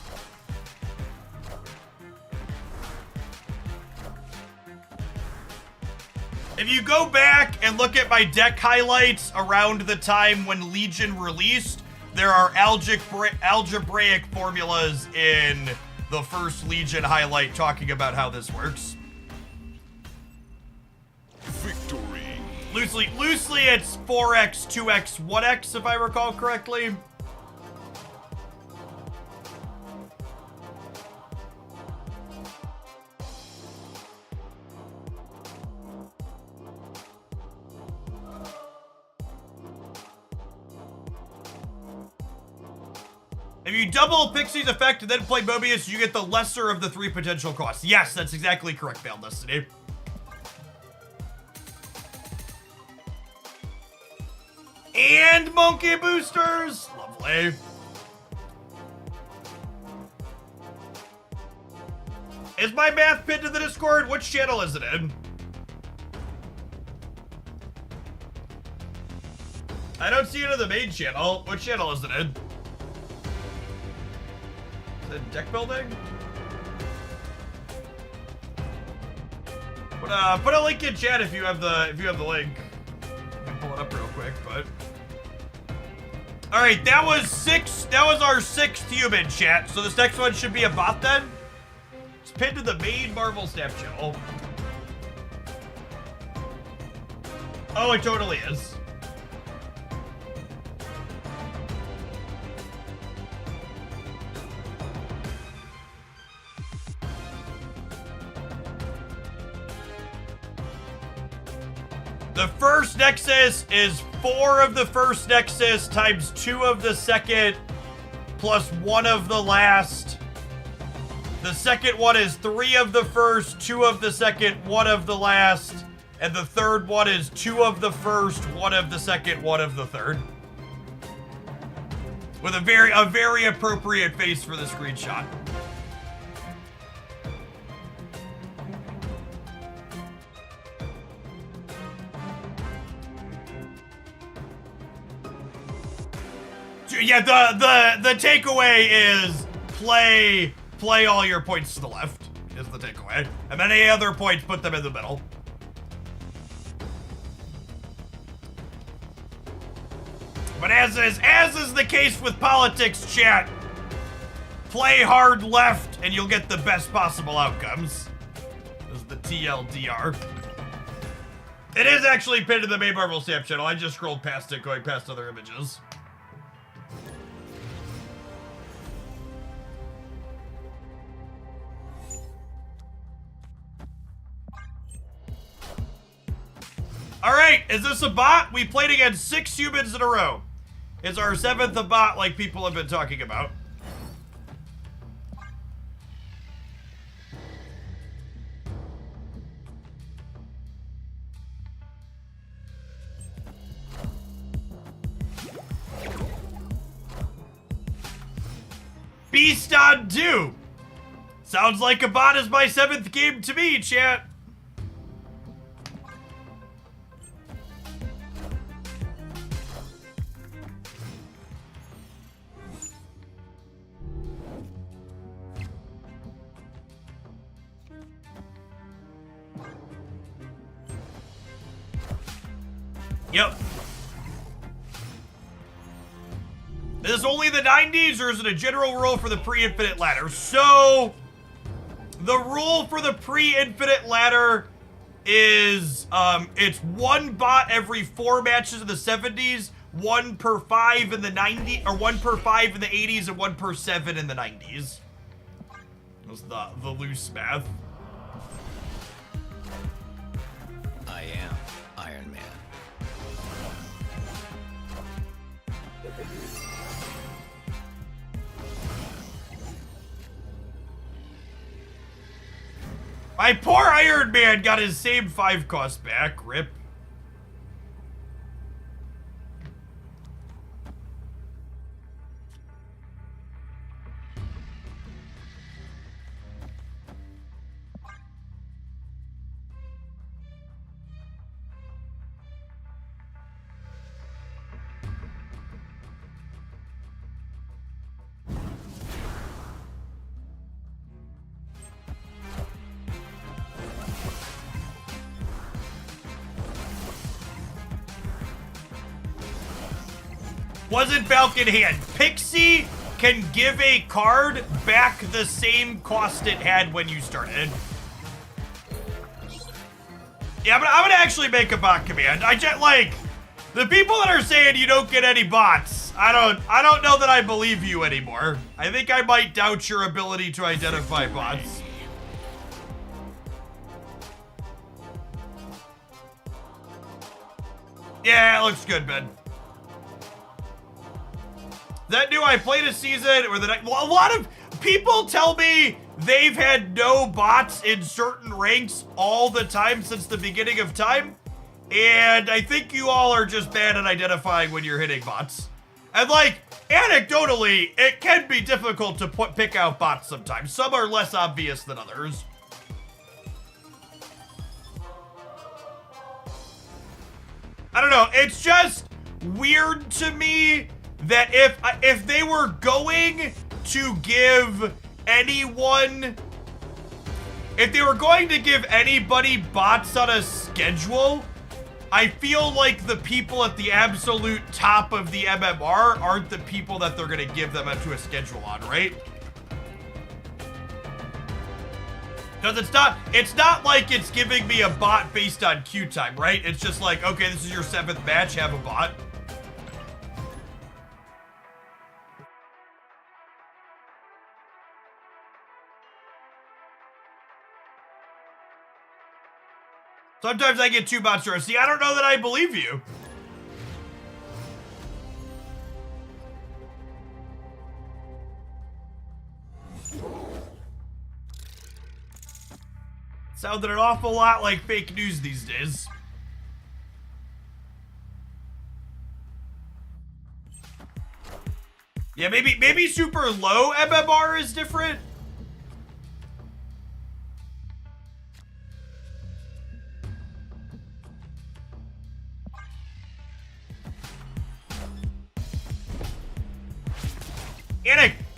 If you go back and look at my deck highlights around the time when Legion released, there are algebraic formulas in the first Legion highlight talking about how this works. Victory. Loosely it's 4x, 2x, 1x if I recall correctly. If you double Pixie's effect and then play Mobius, you get the lesser of the 3 potential costs. Yes, that's exactly correct, Veiled Destiny. And monkey boosters! Lovely. Is my math pinned to the Discord? Which channel is it in? I don't see it in the main channel. What channel is it in? Deck building? Put a link in chat if you have the link. I can pull it up real quick, but alright, that was our 6th human, chat. So this next one should be a bot then. It's pinned to the main Marvel Snap channel. Oh, it totally is. The first Nexus is 4 of the first Nexus times 2 of the second plus 1 of the last. The second one is 3 of the first, 2 of the second, 1 of the last. And the third one is 2 of the first, 1 of the second, 1 of the third. With a very appropriate face for the screenshot. Yeah, the takeaway is play all your points to the left is the takeaway. And then any other points, put them in the middle. But as is the case with politics, chat, play hard left and you'll get the best possible outcomes. This is the TLDR. It is actually pinned to the main Marvel Snap channel. I just scrolled past it, going past other images. Alright, is this a bot? We played against 6 humans in a row. It's our 7th a bot like people have been talking about. Beast on 2. Sounds like a bot is my 7th game to me, chat. Yep. Is this only the 90s, or is it a general rule for the pre-infinite ladder? So, the rule for the pre-infinite ladder is, it's one bot every 4 matches in the 70s, 1 per 5 in the 90s, or 1 per 5 in the 80s, and 1 per 7 in the 90s. That was the loose math. I am Iron Man. My poor Iron Man got his same 5 cost back. Rip. Wasn't Falcon Hand. Pixie can give a card back the same cost it had when you started. Yeah, but I'm gonna actually make a bot command. I just like the people that are saying you don't get any bots. I don't know that I believe you anymore. I think I might doubt your ability to identify bots. Yeah, it looks good, Ben. That new I played a season or the next. Well, a lot of people tell me they've had no bots in certain ranks all the time since the beginning of time. And I think you all are just bad at identifying when you're hitting bots. And like, anecdotally, it can be difficult to pick out bots sometimes. Some are less obvious than others. I don't know, it's just weird to me that if they were going to give anyone, if they were going to give anybody bots on a schedule, I feel like the people at the absolute top of the MMR aren't the people that they're gonna give them to a schedule on, right? Because it's not like it's giving me a bot based on queue time, right? It's just like, okay, this is your 7th match, have a bot. Sometimes I get 2 bots to see, I don't know that I believe you. Sounded an awful lot like fake news these days. Yeah, maybe super low MMR is different.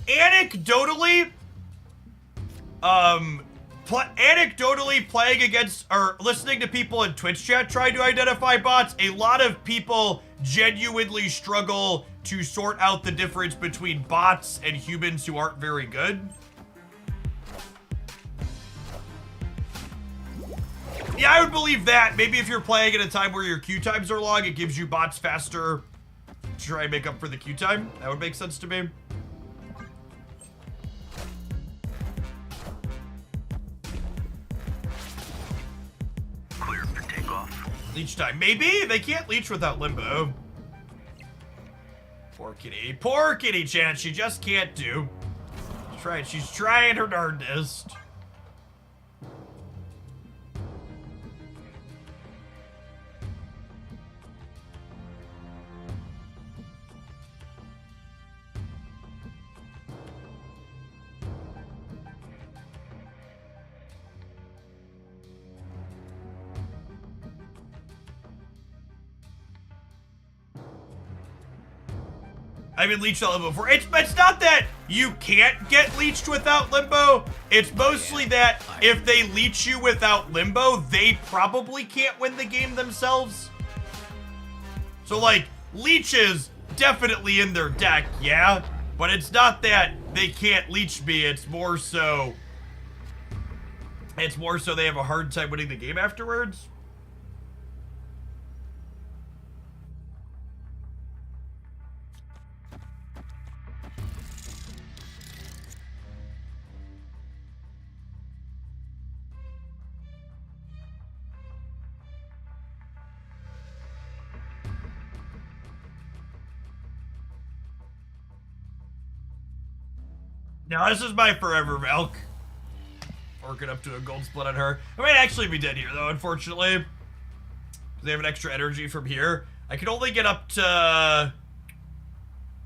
Anecdotally, anecdotally playing against or listening to people in Twitch chat trying to identify bots, a lot of people genuinely struggle to sort out the difference between bots and humans who aren't very good. Yeah, I would believe that. Maybe if you're playing at a time where your queue times are long, it gives you bots faster to try and make up for the queue time. That would make sense to me. Clear for takeoff. Leech time. Maybe? They can't leech without limbo. Poor kitty. Poor kitty chan. She just can't do. She's trying her darndest. I've been leeched without limbo before. It's not that you can't get leeched without limbo. It's mostly that if they leech you without limbo, they probably can't win the game themselves. So, like, leeches definitely in their deck, yeah? But it's not that they can't leech me, it's more so they have a hard time winning the game afterwards. Now, this is my forever Valk. Working up to a gold split on her. I might actually be dead here, though, unfortunately. They have an extra energy from here. I can only get up to...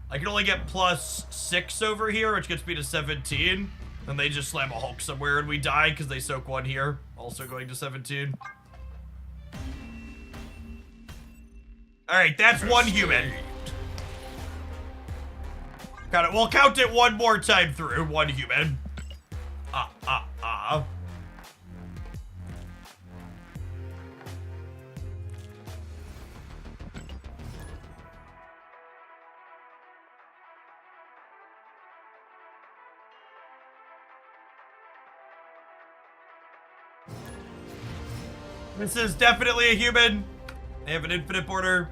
I can only get +6 over here, which gets me to 17. Then they just slam a Hulk somewhere and we die because they soak one here. Also going to 17. Alright, that's one human. Got it. We'll count it one more time through. One human. This is definitely a human. They have an infinite border.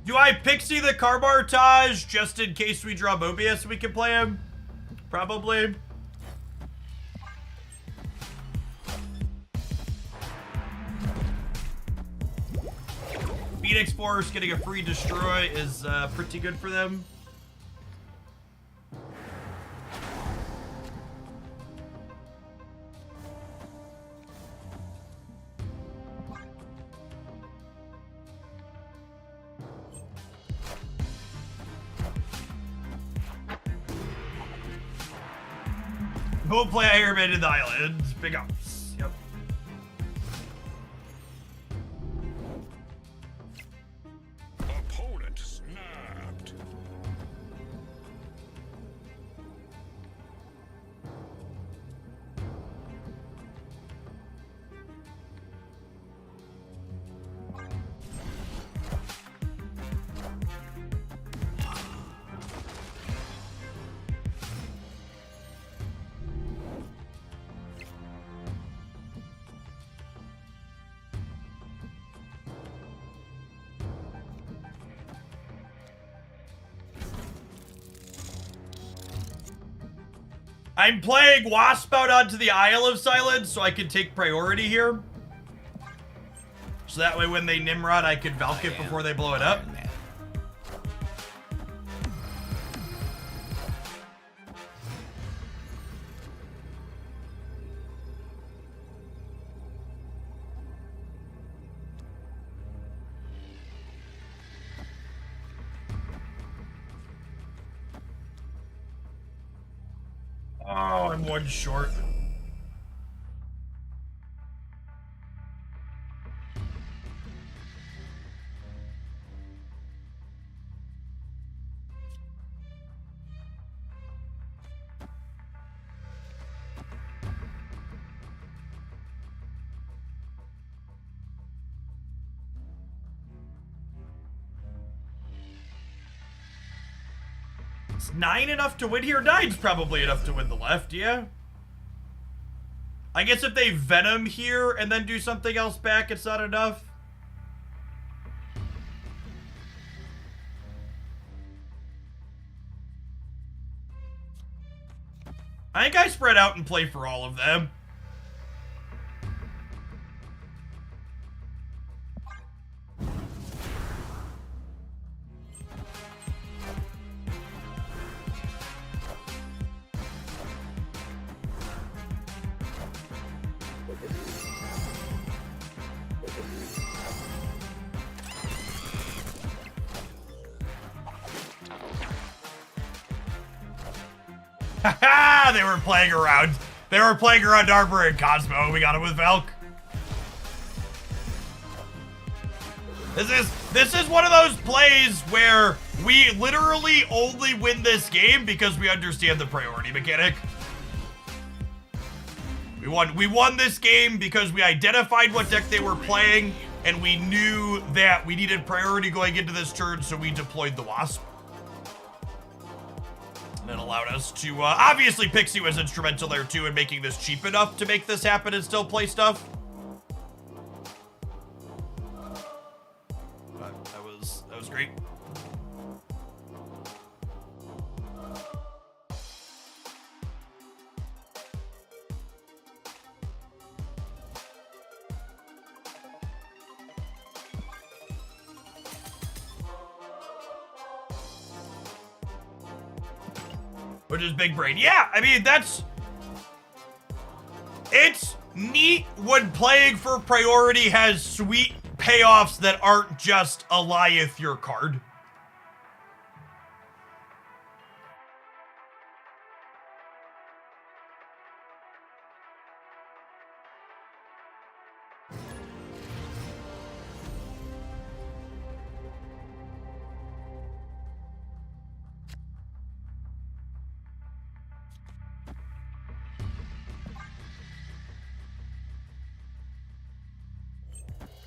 Do I Pixie the Carbartage just in case we draw Mobius we can play him? Probably. Phoenix Force getting a free destroy is pretty good for them. Go play Iron Man in the island. Big ups. Yep. Opponent snapped. I'm playing Wasp out onto the Isle of Silence so I can take priority here. So that way when they Nimrod, I can Valk it before they blow it up. Iron Man. Oh, I'm one short. Is 9 enough to win here? 9's probably enough to win the left, yeah? I guess if they Venom here and then do something else back, it's not enough. I think I spread out and play for all of them. Haha! They were playing around. They were playing around Arbor and Cosmo. We got him with Valk. This is one of those plays where we literally only win this game because we understand the priority mechanic. We won this game because we identified what deck they were playing, and we knew that we needed priority going into this turn, so we deployed the Wasp. And it allowed us to, obviously Pixie was instrumental there too in making this cheap enough to make this happen and still play stuff. But that was great. Which is big brain. Yeah, I mean, it's neat when playing for priority has sweet payoffs that aren't just a Goliath your card.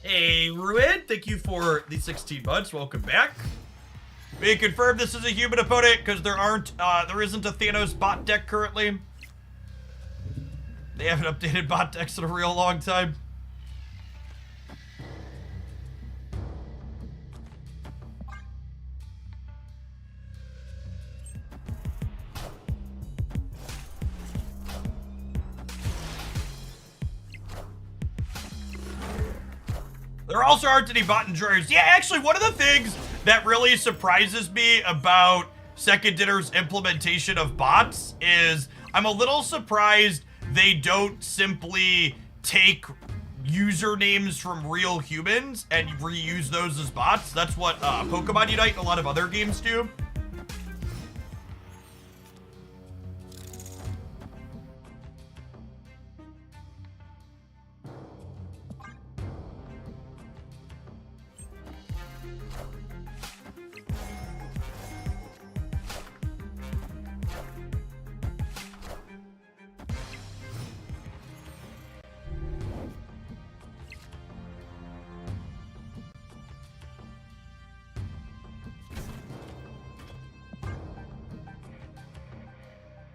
Hey, Ruin, thank you for the 16 months. Welcome back. We confirmed this is a human opponent because there isn't a Thanos bot deck currently. They haven't updated bot decks in a real long time. There also aren't any bot enjoyers. Yeah, actually, one of the things that really surprises me about Second Dinner's implementation of bots is I'm a little surprised they don't simply take usernames from real humans and reuse those as bots. That's what Pokemon Unite and a lot of other games do.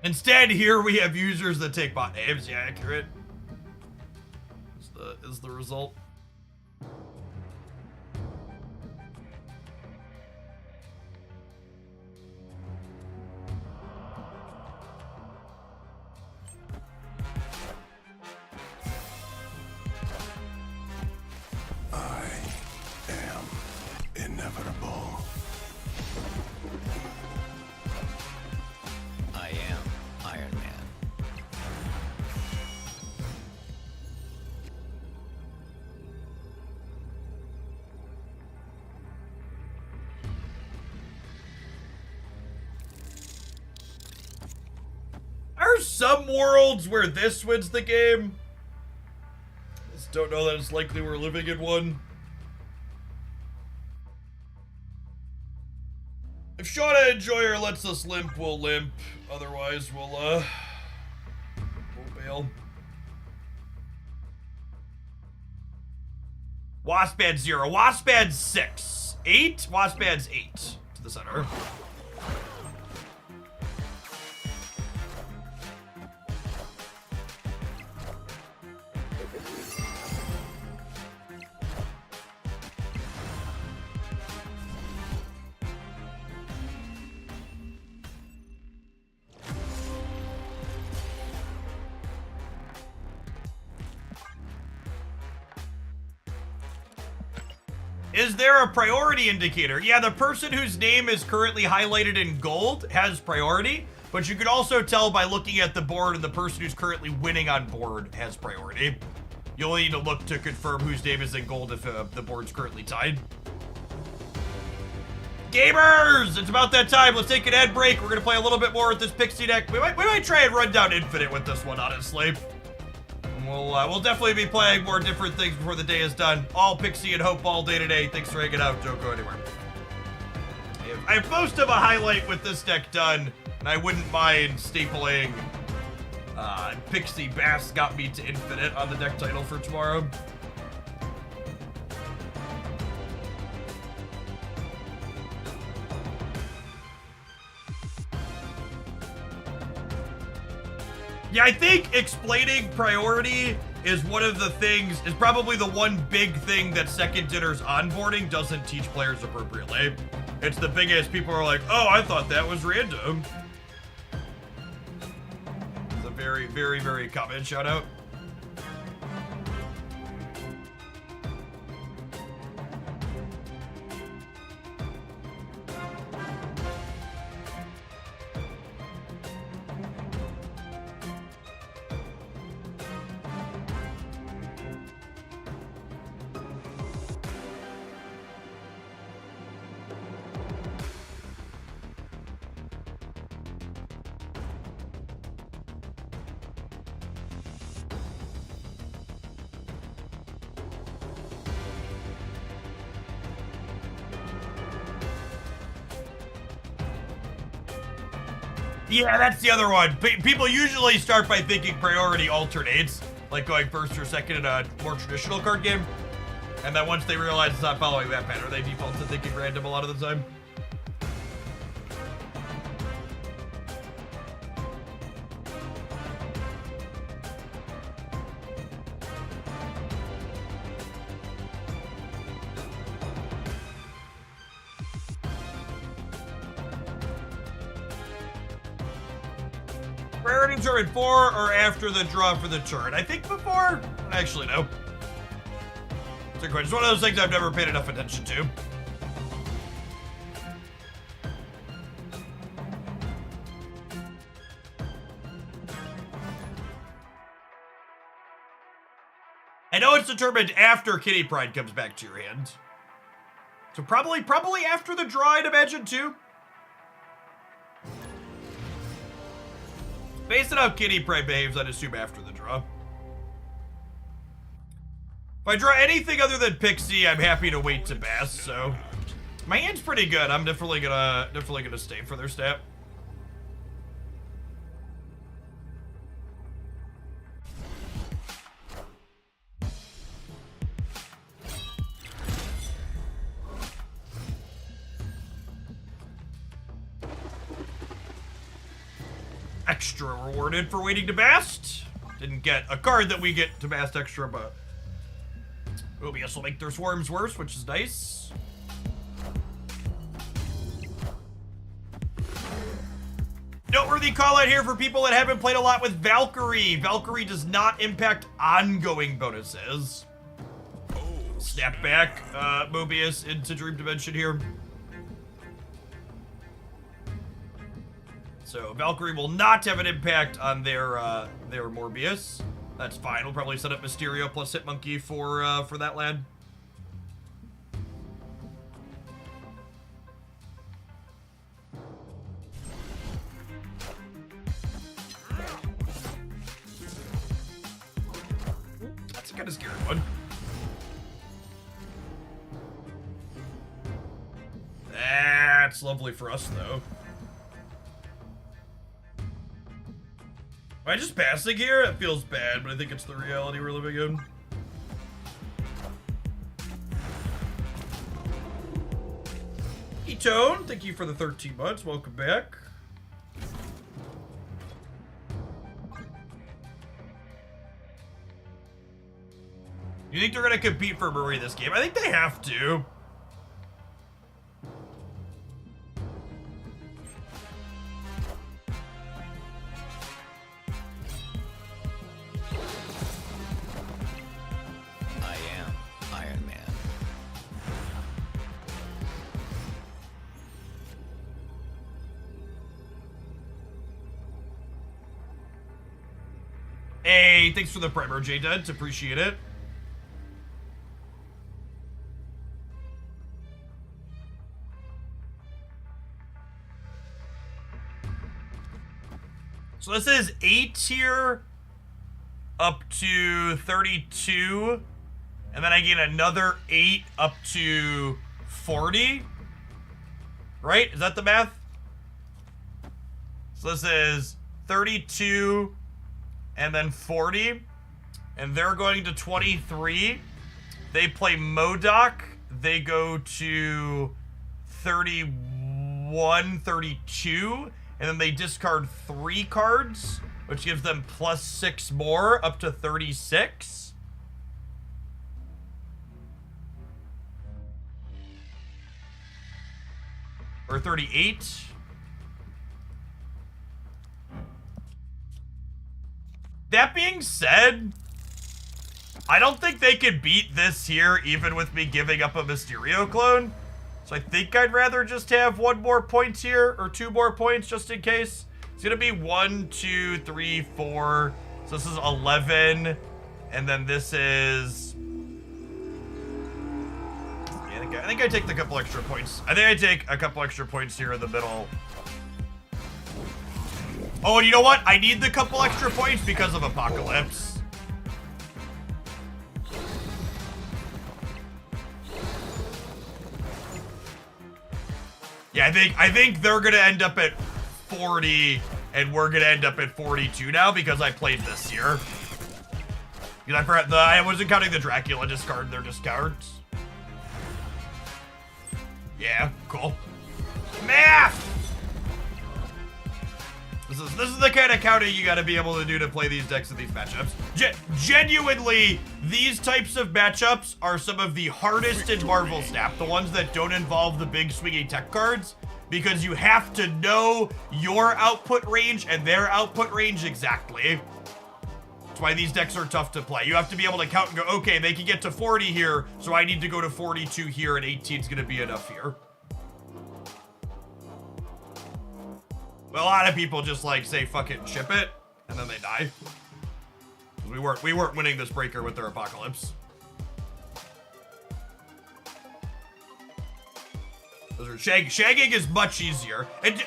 Instead, here we have users that take bot names. Yeah, accurate. Is the result. I am inevitable. I am Iron Man. Are some worlds where this wins the game? Just don't know that it's likely we're living in one. If Shauna Enjoyer lets us limp, we'll limp. Otherwise, we'll bail. Wasp Band 0. Wasp Band 6. 8? Wasp Band's 8. To the center. Is there a priority indicator? Yeah, the person whose name is currently highlighted in gold has priority, but you could also tell by looking at the board, and the person who's currently winning on board has priority. You only need to look to confirm whose name is in gold if the board's currently tied. Gamers! It's about that time. Let's take an ad break. We're going to play a little bit more with this Pixie deck. We might try and run down Infinite with this one, honestly. We'll definitely be playing more different things before the day is done. All Pixie and Hope all day today. Thanks for hanging out. Don't go anywhere. I have most of a highlight with this deck done, and I wouldn't mind stapling Pixie Bass got me to infinite on the deck title for tomorrow. Yeah, I think explaining priority is one of the things, is probably the one big thing that Second Dinner's onboarding doesn't teach players appropriately. It's the biggest. People are like, oh, I thought that was random. It's a very, very, very common shout out. Yeah, that's the other one. People usually start by thinking priority alternates, like going first or second in a more traditional card game. And then once they realize it's not following that pattern, they default to thinking random a lot of the time. Priority turn before or after the draw for the turn? I think before. Actually, no. It's one of those things I've never paid enough attention to. I know it's determined after Kitty Pride comes back to your hand. So probably after the draw, I'd imagine, too. Based on how Kitty Pride behaves, I'd assume after the draw. If I draw anything other than Pixie, I'm happy to wait to Bass, so my hand's pretty good. I'm definitely gonna stay for their stat. Extra rewarded for waiting to Bast. Didn't get a card that we get to Bast extra, but OBS will make their swarms worse, which is nice. Noteworthy call out here for people that haven't played a lot with Valkyrie. Valkyrie does not impact ongoing bonuses. Snap back Mobius into Dream Dimension here. So Valkyrie will not have an impact on their Morbius. That's fine. We'll probably set up Mysterio plus Hitmonkey for that lad. That's a kind of scary one. That's lovely for us, though. Am I just passing here? It feels bad, but I think it's the reality we're living in. E-Tone, thank you for the 13 months. Welcome back. You think they're going to compete for Murray this game? I think they have to. Hey, thanks for the primer, J-Duds. Appreciate it. So this is A tier up to 32. And then I gain another 8 up to 40. Right? Is that the math? So this is 32 and then 40. And they're going to 23. They play Modok. They go to 31, 32. And then they discard 3 cards, which gives them plus 6 more, up to 36. Or 38. That being said, I don't think they could beat this here, even with me giving up a Mysterio clone. So I think I'd rather just have 1 more point here, or 2 more points, just in case. It's gonna be 1, 2, 3, 4. So this is 11, and then this is... Yeah, I think I take the couple extra points. I think I take a couple extra points here in the middle. Oh, and you know what? I need the couple extra points because of Apocalypse. Yeah, I think they're gonna end up at 40, and we're gonna end up at 42 now because I played this here. Because I wasn't counting the Dracula discard, their discards. Yeah, cool. Math! This is the kind of counting you gotta be able to do to play these decks in these matchups. Genuinely, these types of matchups are some of the hardest in Marvel Snap, the ones that don't involve the big swinging tech cards, because you have to know your output range and their output range exactly. That's why these decks are tough to play. You have to be able to count and go, okay, they can get to 40 here, so I need to go to 42 here, and 18 is gonna be enough here. Well, a lot of people just like say fuck it and ship it, and then they die. We weren't winning this breaker with their Apocalypse. Those are shagging is much easier, and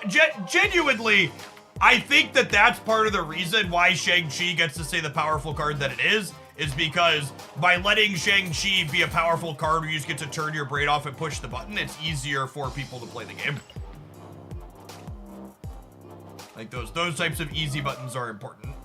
genuinely, I think that that's part of the reason why Shang-Chi gets to say the powerful card that it is because by letting Shang-Chi be a powerful card where you just get to turn your brain off and push the button, it's easier for people to play the game. Like those types of easy buttons are important.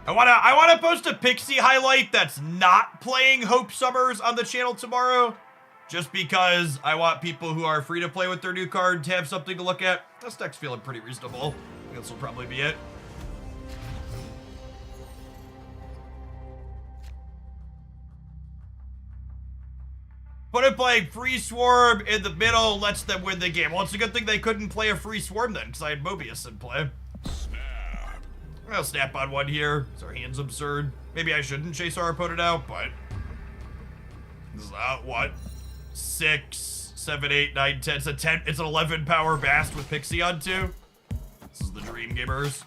I wanna post a Pixie highlight that's not playing Hope Summers on the channel tomorrow, just because I want people who are free to play with their new card to have something to look at. This deck's feeling pretty reasonable. I think this will probably be it. But if playing Free Swarm in the middle lets them win the game. Well, it's a good thing they couldn't play a Free Swarm then, because I had Mobius in play. Snap. I'll snap on one here. Is our hand's absurd? Maybe I shouldn't chase our opponent out, but... This is what? 6, 7, 8, 9, 10. It's a 10. It's an 11 power Bast with Pixie on 2. This is the Dream Gamers.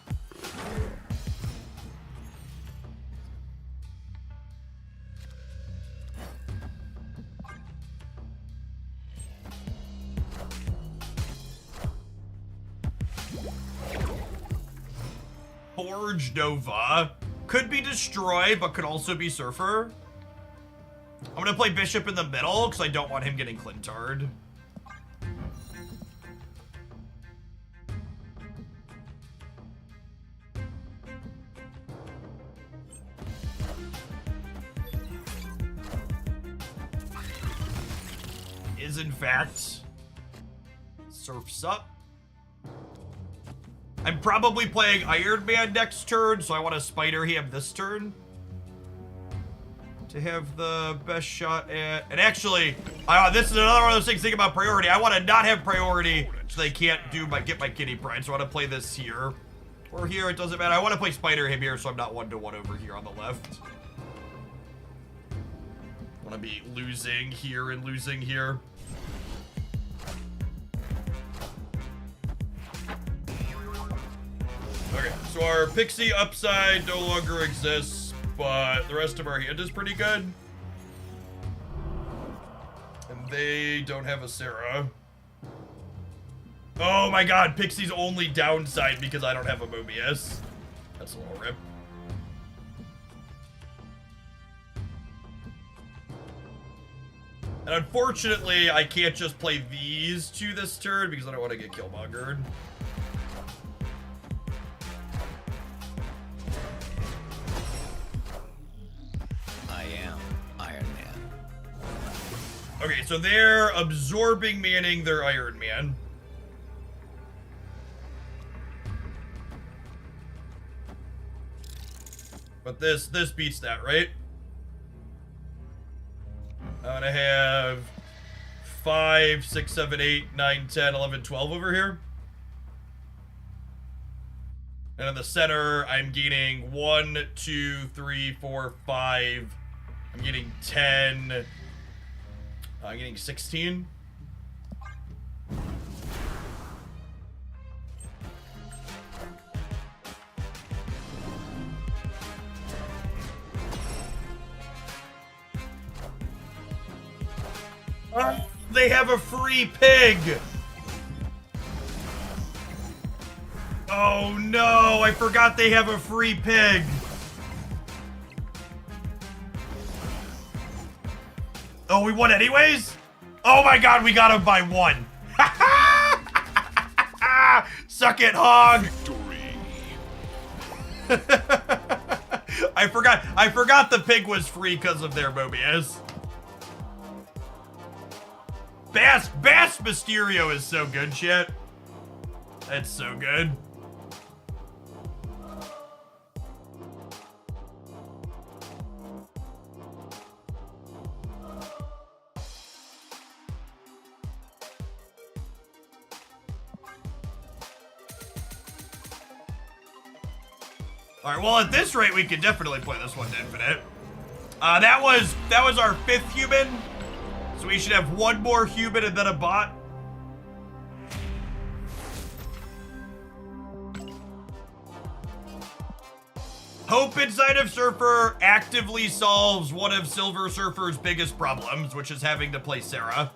Forge Nova could be Destroy, but could also be Surfer. I'm gonna play Bishop in the middle because I don't want him getting Clintard. Is in fact Surf's up. I'm probably playing Iron Man next turn, so I want to Spider him this turn to have the best shot at... And actually, this is another one of those things, think about priority. I want to not have priority so they can't get my Kitty Pride, so I want to play this here. Or here, it doesn't matter. I want to play Spider him here so I'm not 1-to-1 over here on the left. I want to be losing here and losing here. Okay, so our Pixie upside no longer exists. but the rest of our hand is pretty good. And they don't have a Sarah. Oh my god, Pixie's only downside because I don't have a Mobius. That's a little rip. And unfortunately, I can't just play these two this turn because I don't want to get Killmongered. I am Iron Man. Okay, so they're absorbing Manning their Iron Man. But this beats that, right? I'm gonna have 5, 6, 7, 8, 9, 10, 11, 12 over here. And in the center, I'm gaining 1, 2, 3, 4, 5. I'm getting 10. I'm getting 16. They have a free pig! Oh no, I forgot they have a free pig! Oh, we won anyways? Oh my god, we got him by 1. Suck it, hog! I forgot the pig was free because of their Mobius. Bass Mysterio is so good, shit. That's so good. Alright, well at this rate we could definitely play this one to infinite. That was our 5th human. So we should have 1 more human and then a bot. Hope inside of Surfer actively solves one of Silver Surfer's biggest problems, which is having to play Sarah.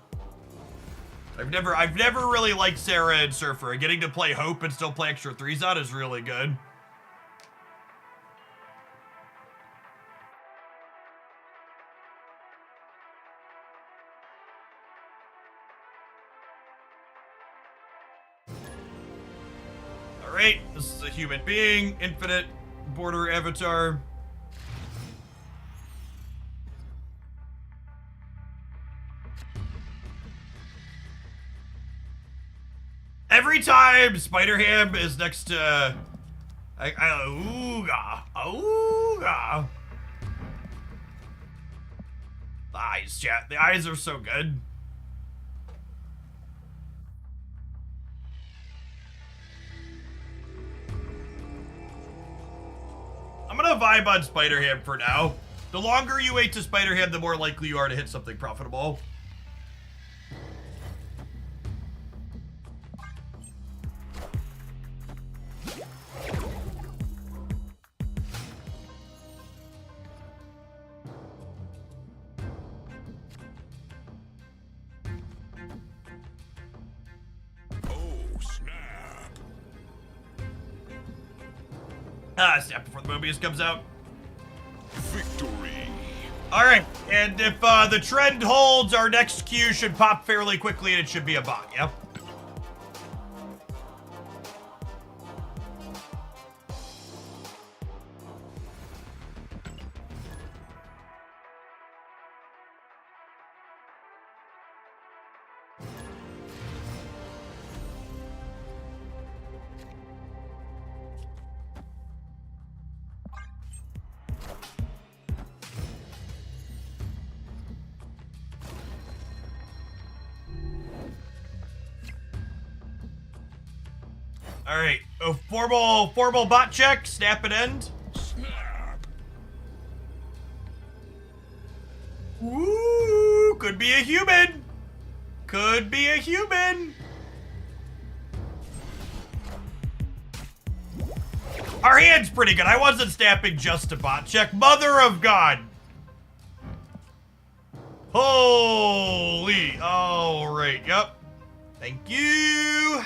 I've never really liked Sarah and Surfer. Getting to play Hope and still play extra 3s out is really good. Alright, this is a human being, infinite border avatar. Every time Spider-Ham is next to... Ooga. The eyes, chat. The eyes are so good. I'm gonna vibe on Spider-Ham for now. The longer you wait to Spider-Ham, the more likely you are to hit something profitable. Snap before the Mobius comes out. Victory. Alright, and if the trend holds, our next Q should pop fairly quickly and it should be a bot, yeah? Alright, a formal bot check, snap and end. Snap. Ooh, could be a human. Could be a human. Our hand's pretty good. I wasn't snapping just to bot check. Mother of God. Holy. All right. Yep. Thank you.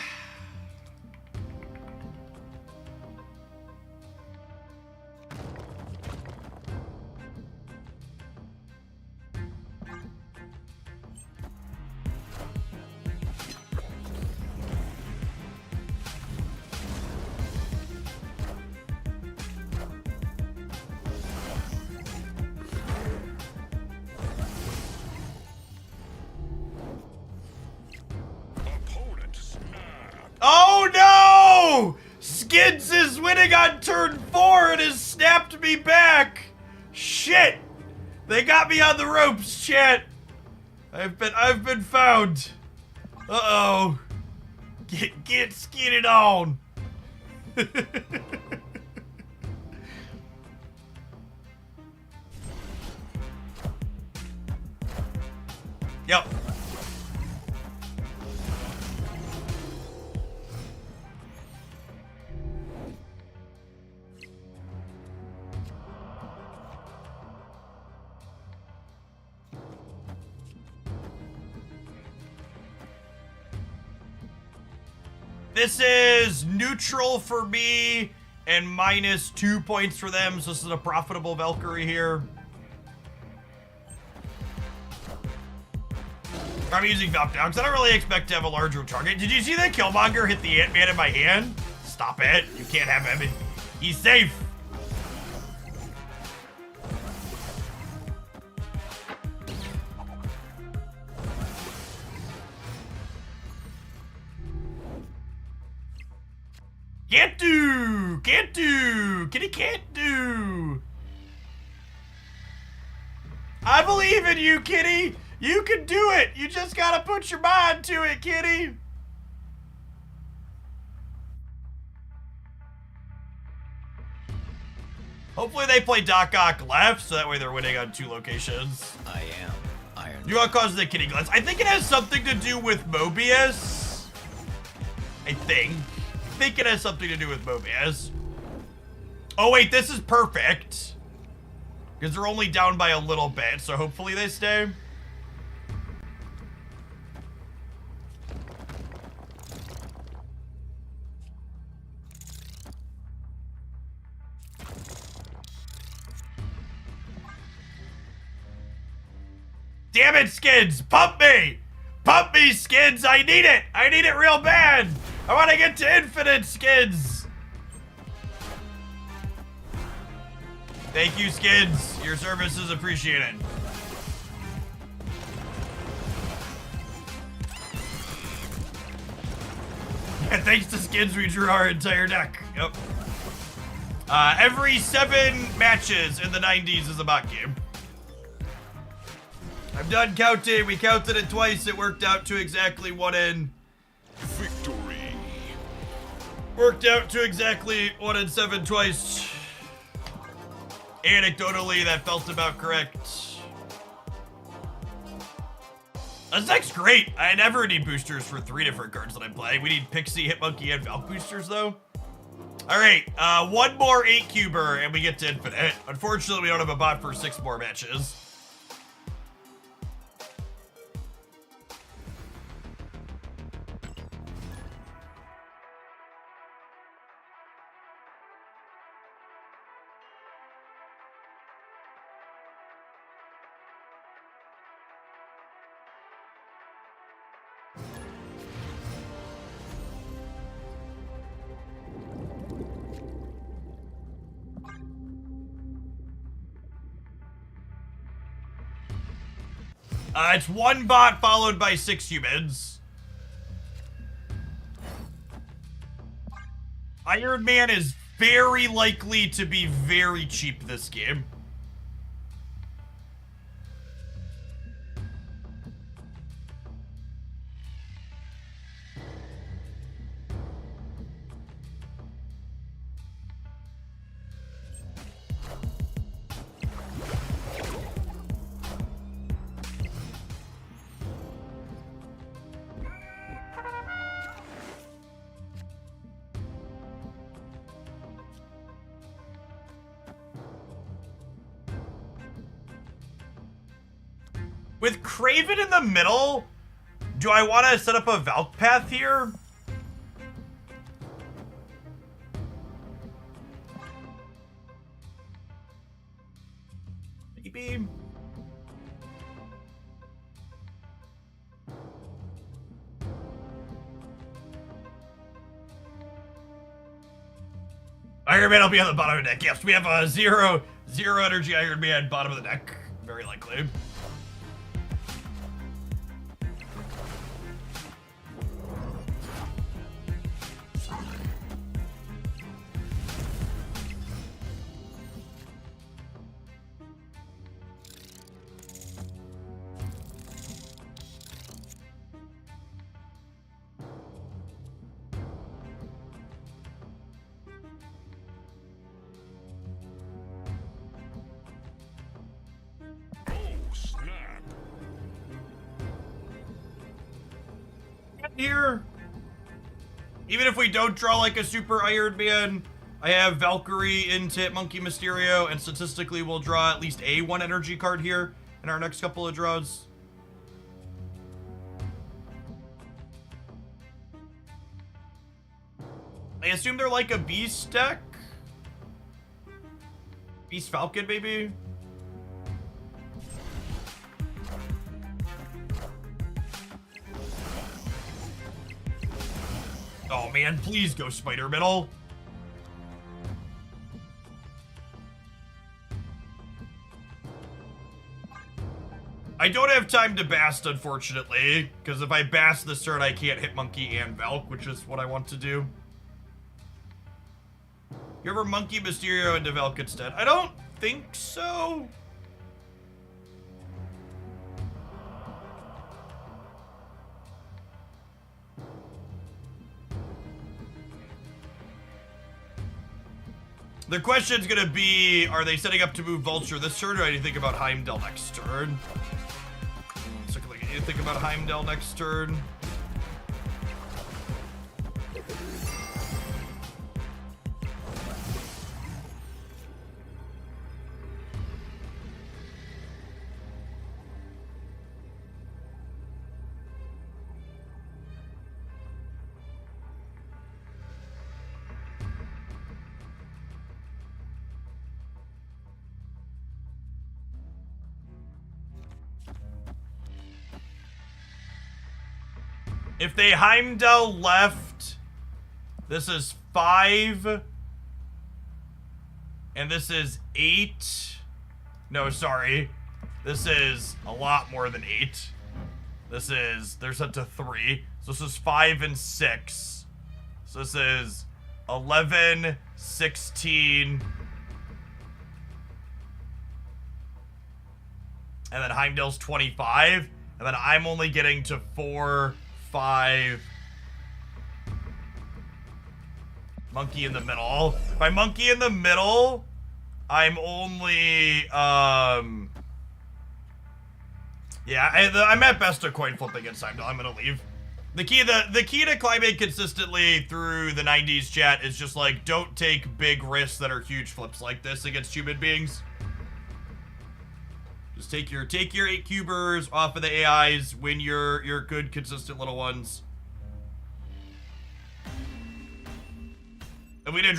Opponent snap. Oh no! Skids is winning on turn 4 and has snapped me back. Shit! They got me on the ropes, chat. I've been found. Uh-oh. Get skidded on. Yep. This is neutral for me and -2 points for them, so this is a profitable Valkyrie here. I'm using Valk now because I don't really expect to have a larger target. Did you see that Killmonger hit the Ant-Man in my hand? Stop it. You can't have him. He's safe. Can't do, Kitty can't do. I believe in you, Kitty. You can do it. You just gotta put your mind to it, Kitty. Hopefully they play Doc Ock left, so that way they're winning on 2 locations. I am Iron Man. You want to cause the kitty glance? I think it has something to do with Mobius. I think it has something to do with Mobius. Oh wait, this is perfect. Because they're only down by a little bit, so hopefully they stay. Damn it, Skids! Pump me! Pump me, Skids! I need it! I need it real bad! I want to get to infinite, Skids! Thank you, Skids. Your service is appreciated. Yeah, thanks to Skids, we drew our entire deck. Yep. Every 7 matches in the 90s is a bot game. I'm done counting. We counted it twice. It worked out to exactly 1 in. Victory. Worked out to exactly 1 in 7 twice. Anecdotally, that felt about correct. This deck's great. I never need boosters for 3 different cards that I'm playing. We need Pixie, Hitmonkey, and Valk boosters, though. All right, 1 more 8-cuber, and we get to infinite. Unfortunately, we don't have a bot for 6 more matches. It's 1 bot followed by 6 humans. Iron Man is very likely to be very cheap this game. With Craven in the middle, do I want to set up a Valk path here? Maybe. Iron Man will be on the bottom of the deck. Yes, we have a zero energy Iron Man bottom of the deck. Very likely. Oh, snap. Here, even if we don't draw like a super Iron Man, I have Valkyrie into hit Monkey Mysterio, and statistically we'll draw at least a 1 energy card here in our next couple of draws. I assume they're like a Beast deck? Beast Falcon, maybe? Oh man, please go Spider Middle. I don't have time to Bast, unfortunately, because if I Bast this turn, I can't hit Monkey and Valk, which is what I want to do. You ever Monkey Mysterio into Valk instead? I don't think so. The question's gonna be, are they setting up to move Vulture this turn, or do you think about Heimdall next turn? So you think about Heimdall next turn? If they Heimdall left, this is 5. And this is 8. No, sorry. This is a lot more than 8. They're set to 3. So this is 5 and 6. So this is 11, 16. And then Heimdall's 25. And then I'm only getting to 4, 5. Monkey in the middle. By monkey in the middle, I'm only, yeah, I'm at best a coin flip against Heimdall. I'm gonna leave. The key to climbing consistently through the 90s chat is just like, don't take big risks that are huge flips like this against human beings. Just take your 8 cubers off of the AIs, win your good, consistent little ones. If we'd have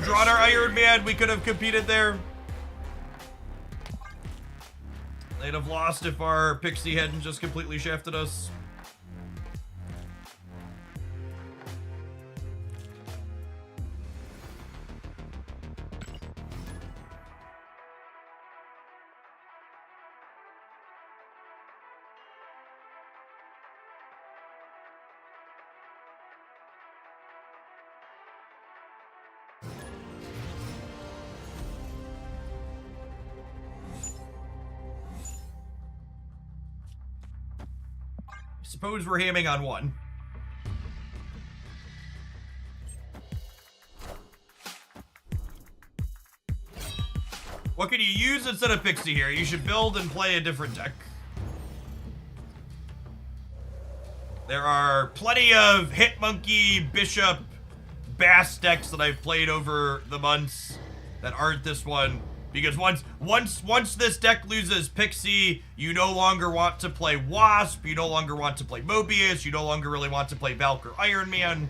drawn our Iron Man, we could have competed there. They'd have lost if our Pixie hadn't just completely shafted us. Suppose we're hamming on 1. What can you use instead of Pixie here? You should build and play a different deck. There are plenty of Hit Monkey, Bishop, Bass decks that I've played over the months that aren't this one. Because once this deck loses Pixie, you no longer want to play Wasp, you no longer want to play Mobius, you no longer really want to play Valk or Iron Man.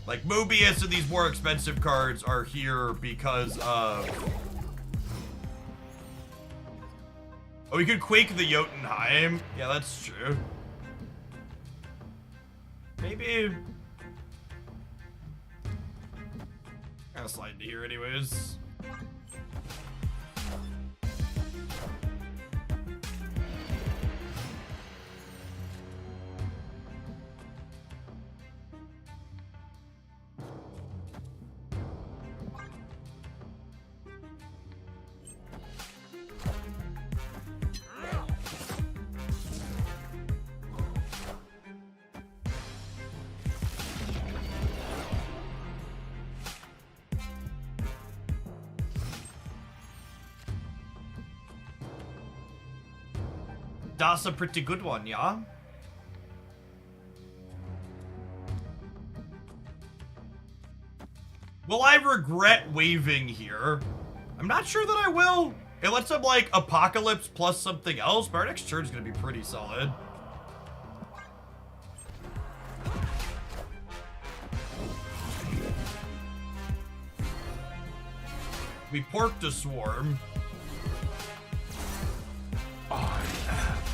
Like, Mobius and these more expensive cards are here because of... Oh, we could Quake the Jotunheim. Yeah, that's true. Maybe... I'll slide into here anyways. That's a pretty good one, yeah? Will I regret waving here? I'm not sure that I will. It lets him, like, Apocalypse plus something else, but our next turn's gonna be pretty solid. We porked a swarm.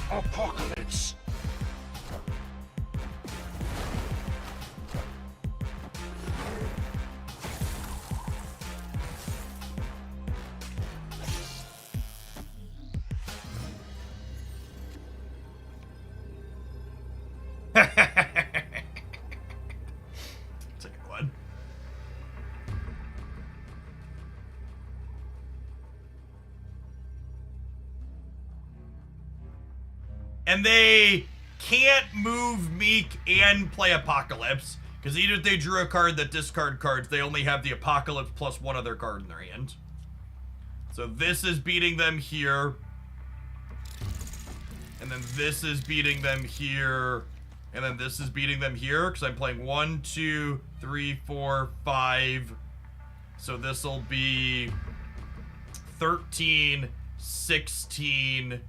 Apocalypse. Second one. And they can't move Meek and play Apocalypse, because even if they drew a card that discard cards, they only have the Apocalypse plus one other card in their hand. So this is beating them here. And then this is beating them here. And then this is beating them here, because I'm playing 1, 2, 3, 4, 5. So this will be 13, 16...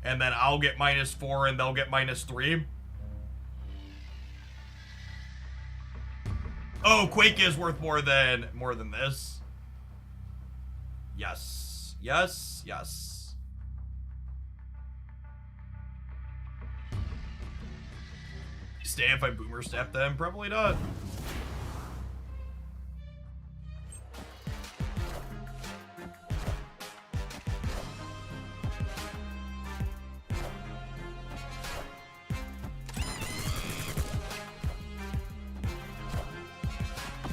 and then I'll get -4 and they'll get -3. Oh, Quake is worth more than this. Yes. Yes. Yes. Stay if I boomer step them? Probably not.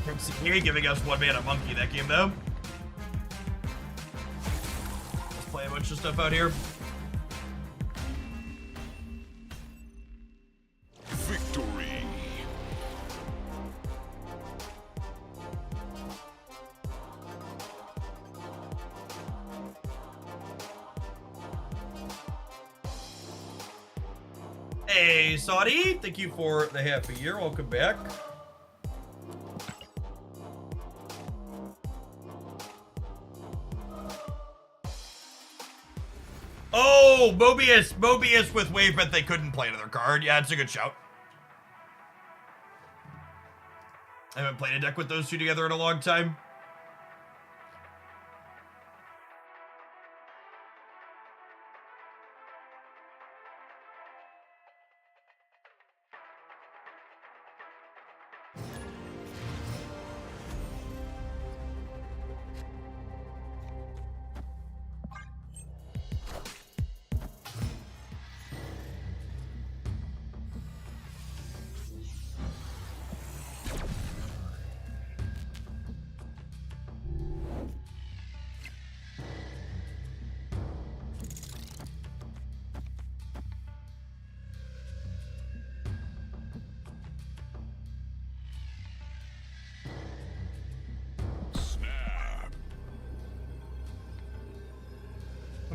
Pixie giving us 1 mana monkey that game though. Let's play a bunch of stuff out here. Victory. Hey, Saudi, thank you for the half a year. Welcome back. Oh, Mobius with wave, but they couldn't play another card. Yeah, it's a good shout. I haven't played a deck with those two together in a long time.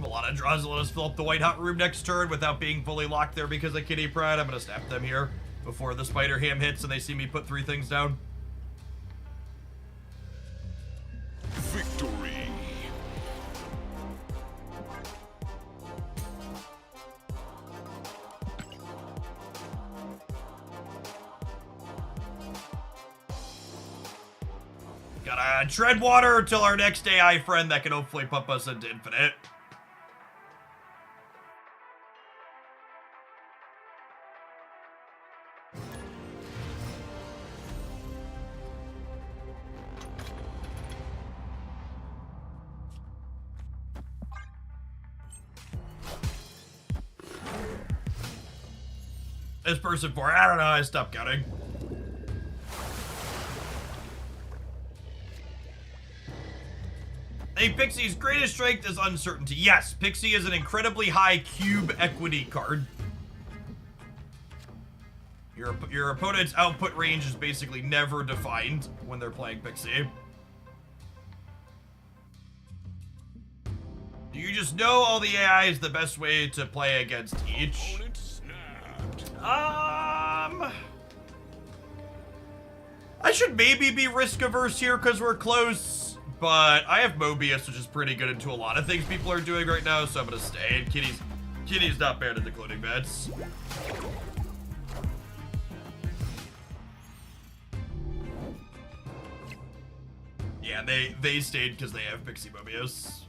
A lot of draws to let us fill up the white hot room next turn without being fully locked there because of Kitty Pride. I'm gonna snap them here before the Spider Ham hits and they see me put 3 things down. Victory. Gotta tread water till our next AI friend that can hopefully pump us into infinite. This person for, I don't know, I stopped counting. I think Pixie's greatest strength is uncertainty. Yes, Pixie is an incredibly high cube equity card. Your opponent's output range is basically never defined when they're playing Pixie. Do you just know all the AI is the best way to play against each? I should maybe be risk averse here because we're close, but I have Mobius, which is pretty good into a lot of things people are doing right now, so I'm gonna stay. And Kitty's not bad at the cloning bets. Yeah, they stayed because they have Pixie Mobius.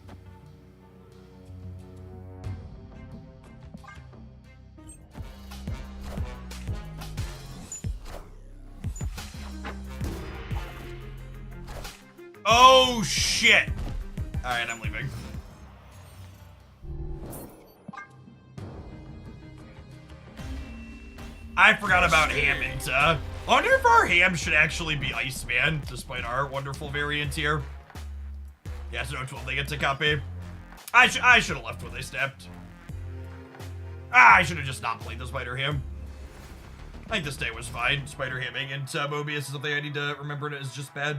Oh, shit. All right, I'm leaving. I forgot about Hammond. I wonder if our Ham should actually be Iceman, despite our wonderful variant here. Yeah, so no 12 they get to copy. I should have left when they stepped. I should have just not played the Spider Ham. I think this day was fine. Spider Hamming and Mobius is something I need to remember it is just bad.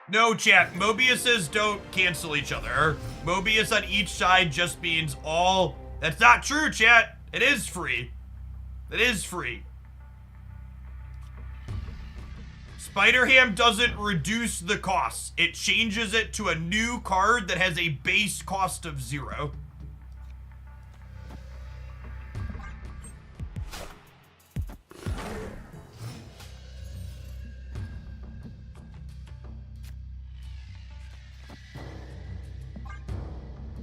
No, chat. Mobiuses don't cancel each other. Mobius on each side just means all... That's not true, chat. It is free. It is free. Spider-Ham doesn't reduce the cost. It changes it to a new card that has a base cost of 0.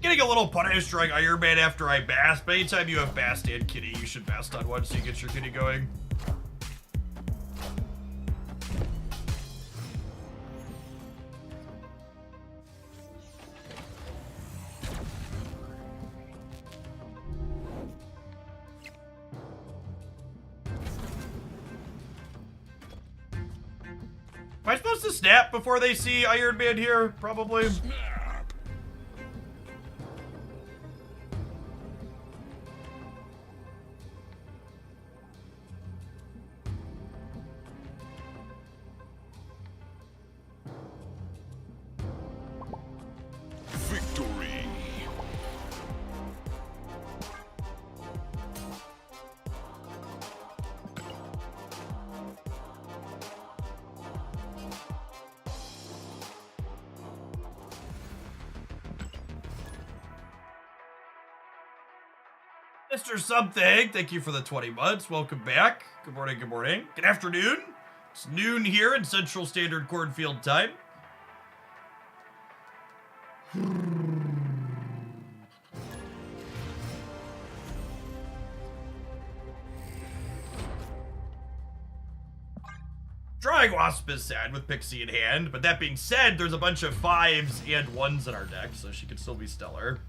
Getting a little punished drawing Iron Man after I bast, but anytime you have bast and kitty, you should bast on one so you get your kitty going. Am I supposed to snap before they see Iron Man here? Probably. Victory. Mr. Something, thank you for the 20 months. Welcome back. Good morning, good morning. Good afternoon. It's noon here in Central Standard Cornfield time. Drawing Wasp is sad with Pixie in hand, but that being said, there's a bunch of 5s and 1s in our deck, so she could still be stellar.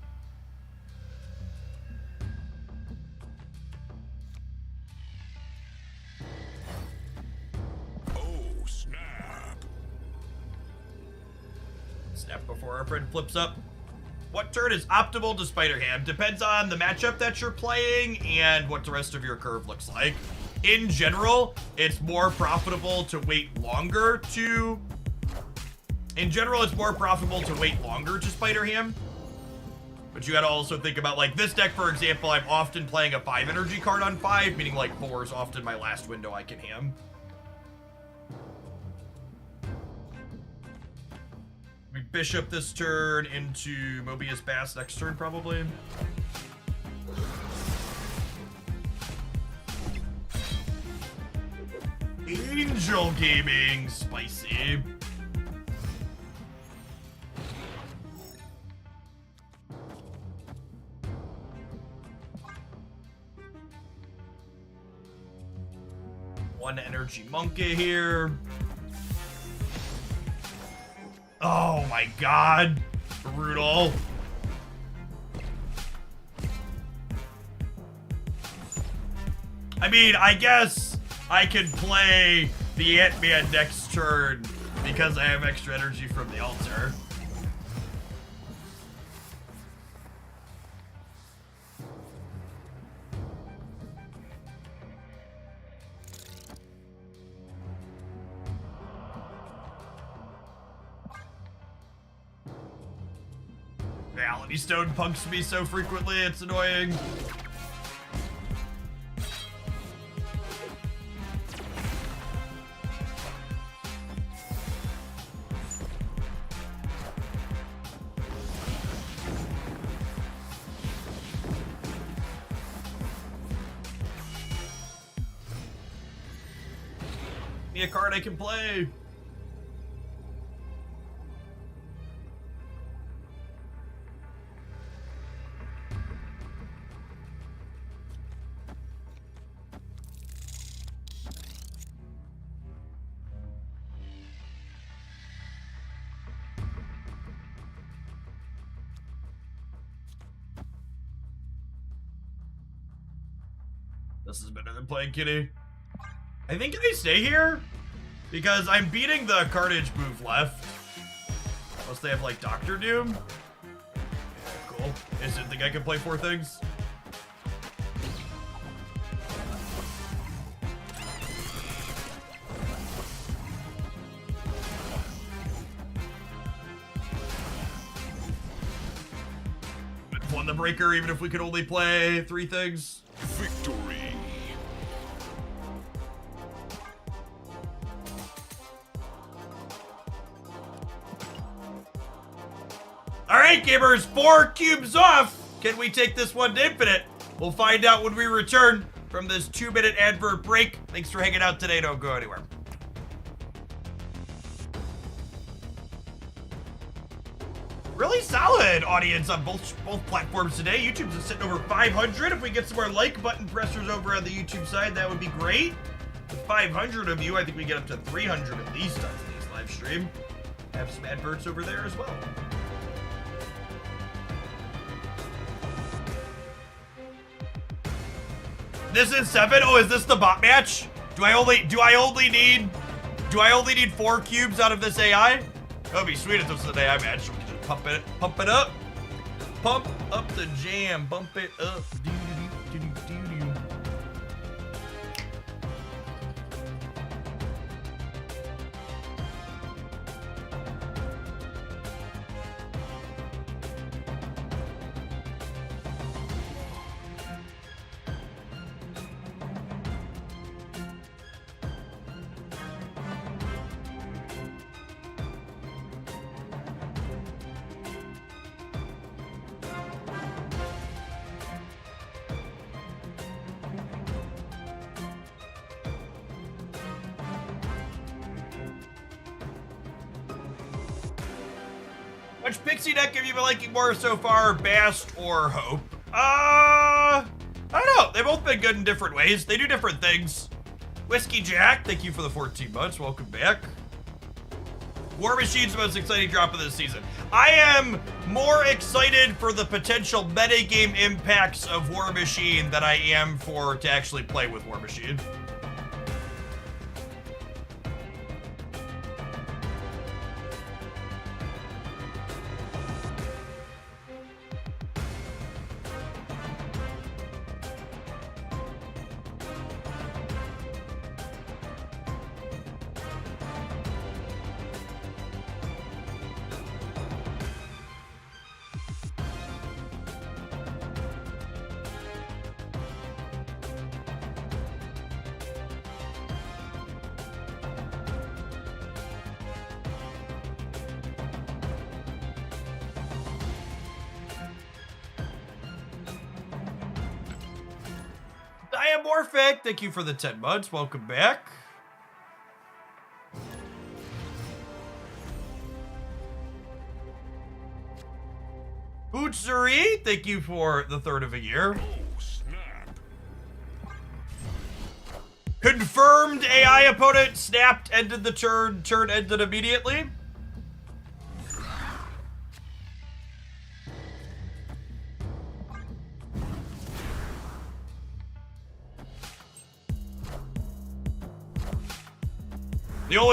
Snap before our friend flips up. What turn is optimal to Spider-Ham? Depends on the matchup that you're playing and what the rest of your curve looks like. In general, it's more profitable to wait longer to... Spider-Ham. But you gotta also think about, like, this deck, for example, I'm often playing a 5 energy card on 5, meaning, like, 4 is often my last window I can ham. We Bishop this turn into Mobius Bass next turn, probably. Angel Gaming, spicy. One Energy Monkey here. Oh my god. Brutal. I mean, I guess I can play the Ant-Man next turn because I have extra energy from the altar. Reality Stone punks me so frequently, it's annoying. Me a card I can play. This is better than playing Kitty. I think I stay here because I'm beating the Carnage move left. Unless they have like Doctor Doom. Yeah, cool. I just didn't think I could play 4 things. Won the breaker even if we could only play 3 things. Victory. Alright, gamers, 4 cubes off. Can we take this one to infinite? We'll find out when we return from this 2-minute advert break. Thanks for hanging out today. Don't go anywhere. Really solid audience on both platforms today. YouTube's sitting over 500. If we get some more like button pressers over on the YouTube side, that would be great. With 500 of you, I think we get up to 300 at least on today's live stream. Have some adverts over there as well. This is 7. Oh, is this the bot match? Do I only need 4 cubes out of this AI? That'd be sweet if this was an AI match. We can just pump it up. Pump up the jam. Bump it up. Doo-doo-doo-doo-doo-doo. Which Pixie deck have you been liking more so far, Bast or Hope? I don't know. They've both been good in different ways. They do different things. Whiskey Jack, thank you for the 14 months. Welcome back. War Machine's the most exciting drop of this season. I am more excited for the potential metagame impacts of War Machine than I am to actually play with War Machine. Diamorphic, thank you for the 10 months. Welcome back. Bootsuri, thank you for the third of a year. Oh, snap. Confirmed AI opponent snapped, ended the turn, turn ended immediately.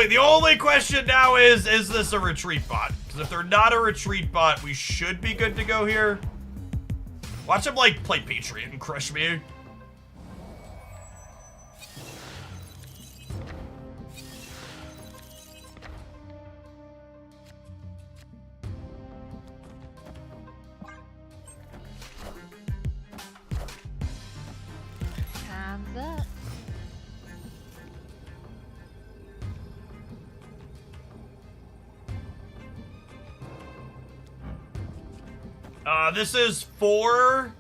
The only question now is this a retreat bot? Because if they're not a retreat bot, we should be good to go here. Watch them like play Patriot and crush me. Time's up. This is 4,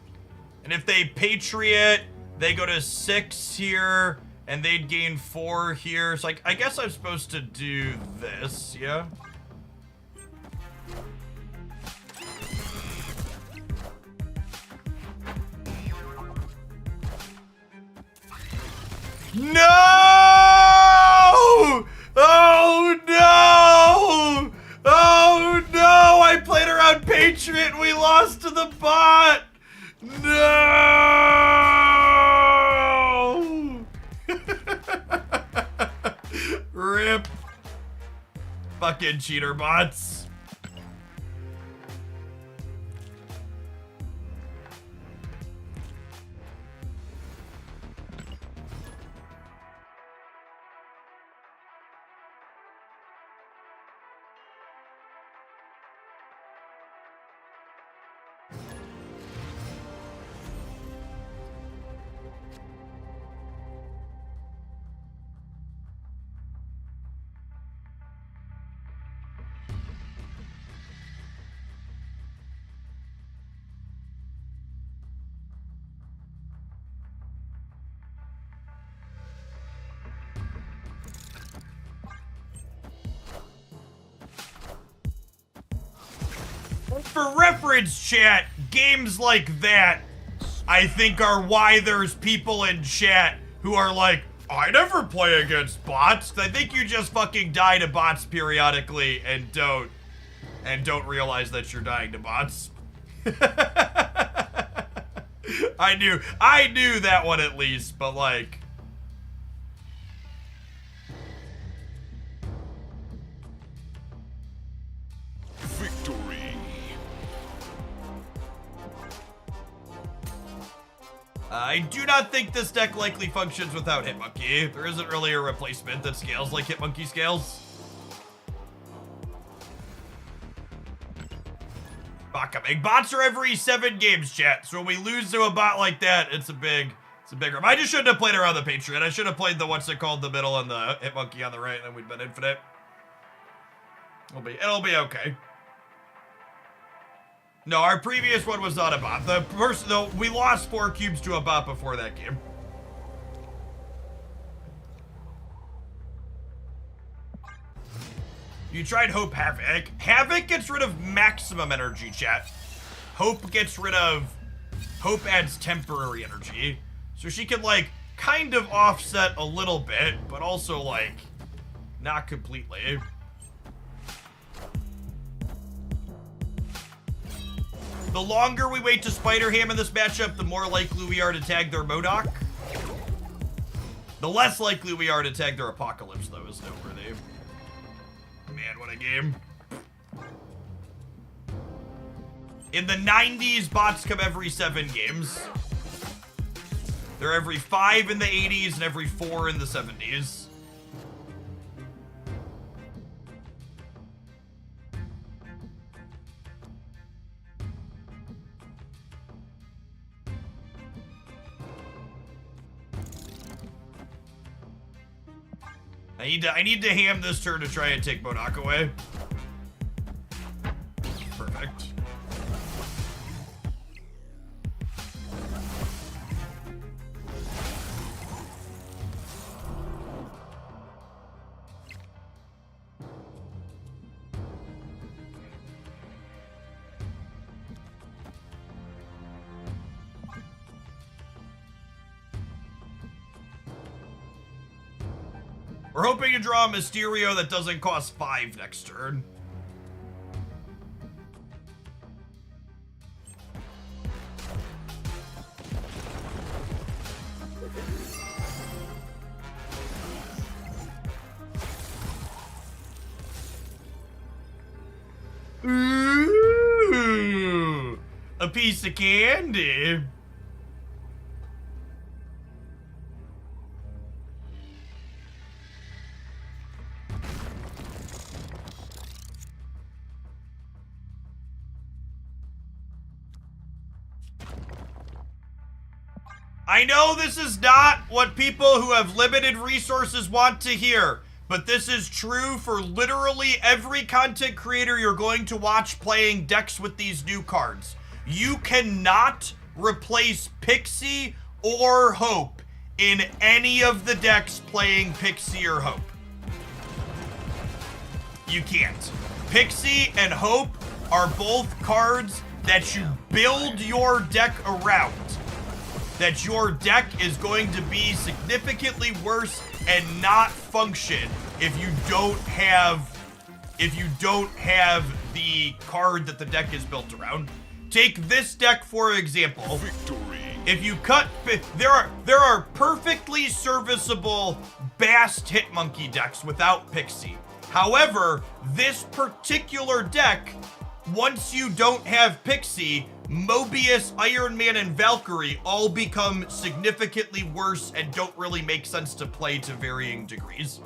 and if they Patriot, they go to 6 here, and they'd gain 4 here. So I guess I'm supposed to do this, yeah? No! Oh no! Oh no! I played around Patriot and we lost to the bot! No! Rip. Fucking cheater bots. For reference, chat, games like that, I think, are why there's people in chat who are like, I never play against bots. I think you just fucking die to bots periodically and don't realize that you're dying to bots. I knew that one at least, but like, Victory. I do not think this deck likely functions without Hitmonkey. There isn't really a replacement that scales like Hitmonkey scales. Botcoming. Bots are every 7 games, chat. So when we lose to a bot like that, it's a big room. I just shouldn't have played around the Patriot. I should have played the what's it called, the middle, and the Hitmonkey on the right, and then we'd been infinite. It'll be okay. No, our previous one was not a bot. The person, though, we lost 4 cubes to a bot before that game. You tried Hope Havoc. Havoc gets rid of maximum energy, chat. Hope gets rid of... Hope adds temporary energy. So she can, like, kind of offset a little bit, but also, like, not completely. The longer we wait to Spider Ham in this matchup, the more likely we are to tag their Modok. The less likely we are to tag their Apocalypse, though, is noteworthy. Man, what a game. In the 90s, bots come every 7 games. They're every 5 in the 80s and every 4 in the 70s. I need to ham this turn to try and take Modok away. Perfect. We're hoping to draw a Mysterio that doesn't cost 5 next turn. Ooh, a piece of candy. I know this is not what people who have limited resources want to hear, but this is true for literally every content creator you're going to watch playing decks with these new cards. You cannot replace Pixie or Hope in any of the decks playing Pixie or Hope. You can't. Pixie and Hope are both cards that you build your deck around. That your deck is going to be significantly worse and not function if you don't have the card that the deck is built around. Take this deck for example. Victory. If you cut, there are perfectly serviceable Bast Hitmonkey decks without Pixie. However, this particular deck, once you don't have Pixie, Mobius, Iron Man, and Valkyrie all become significantly worse and don't really make sense to play to varying degrees.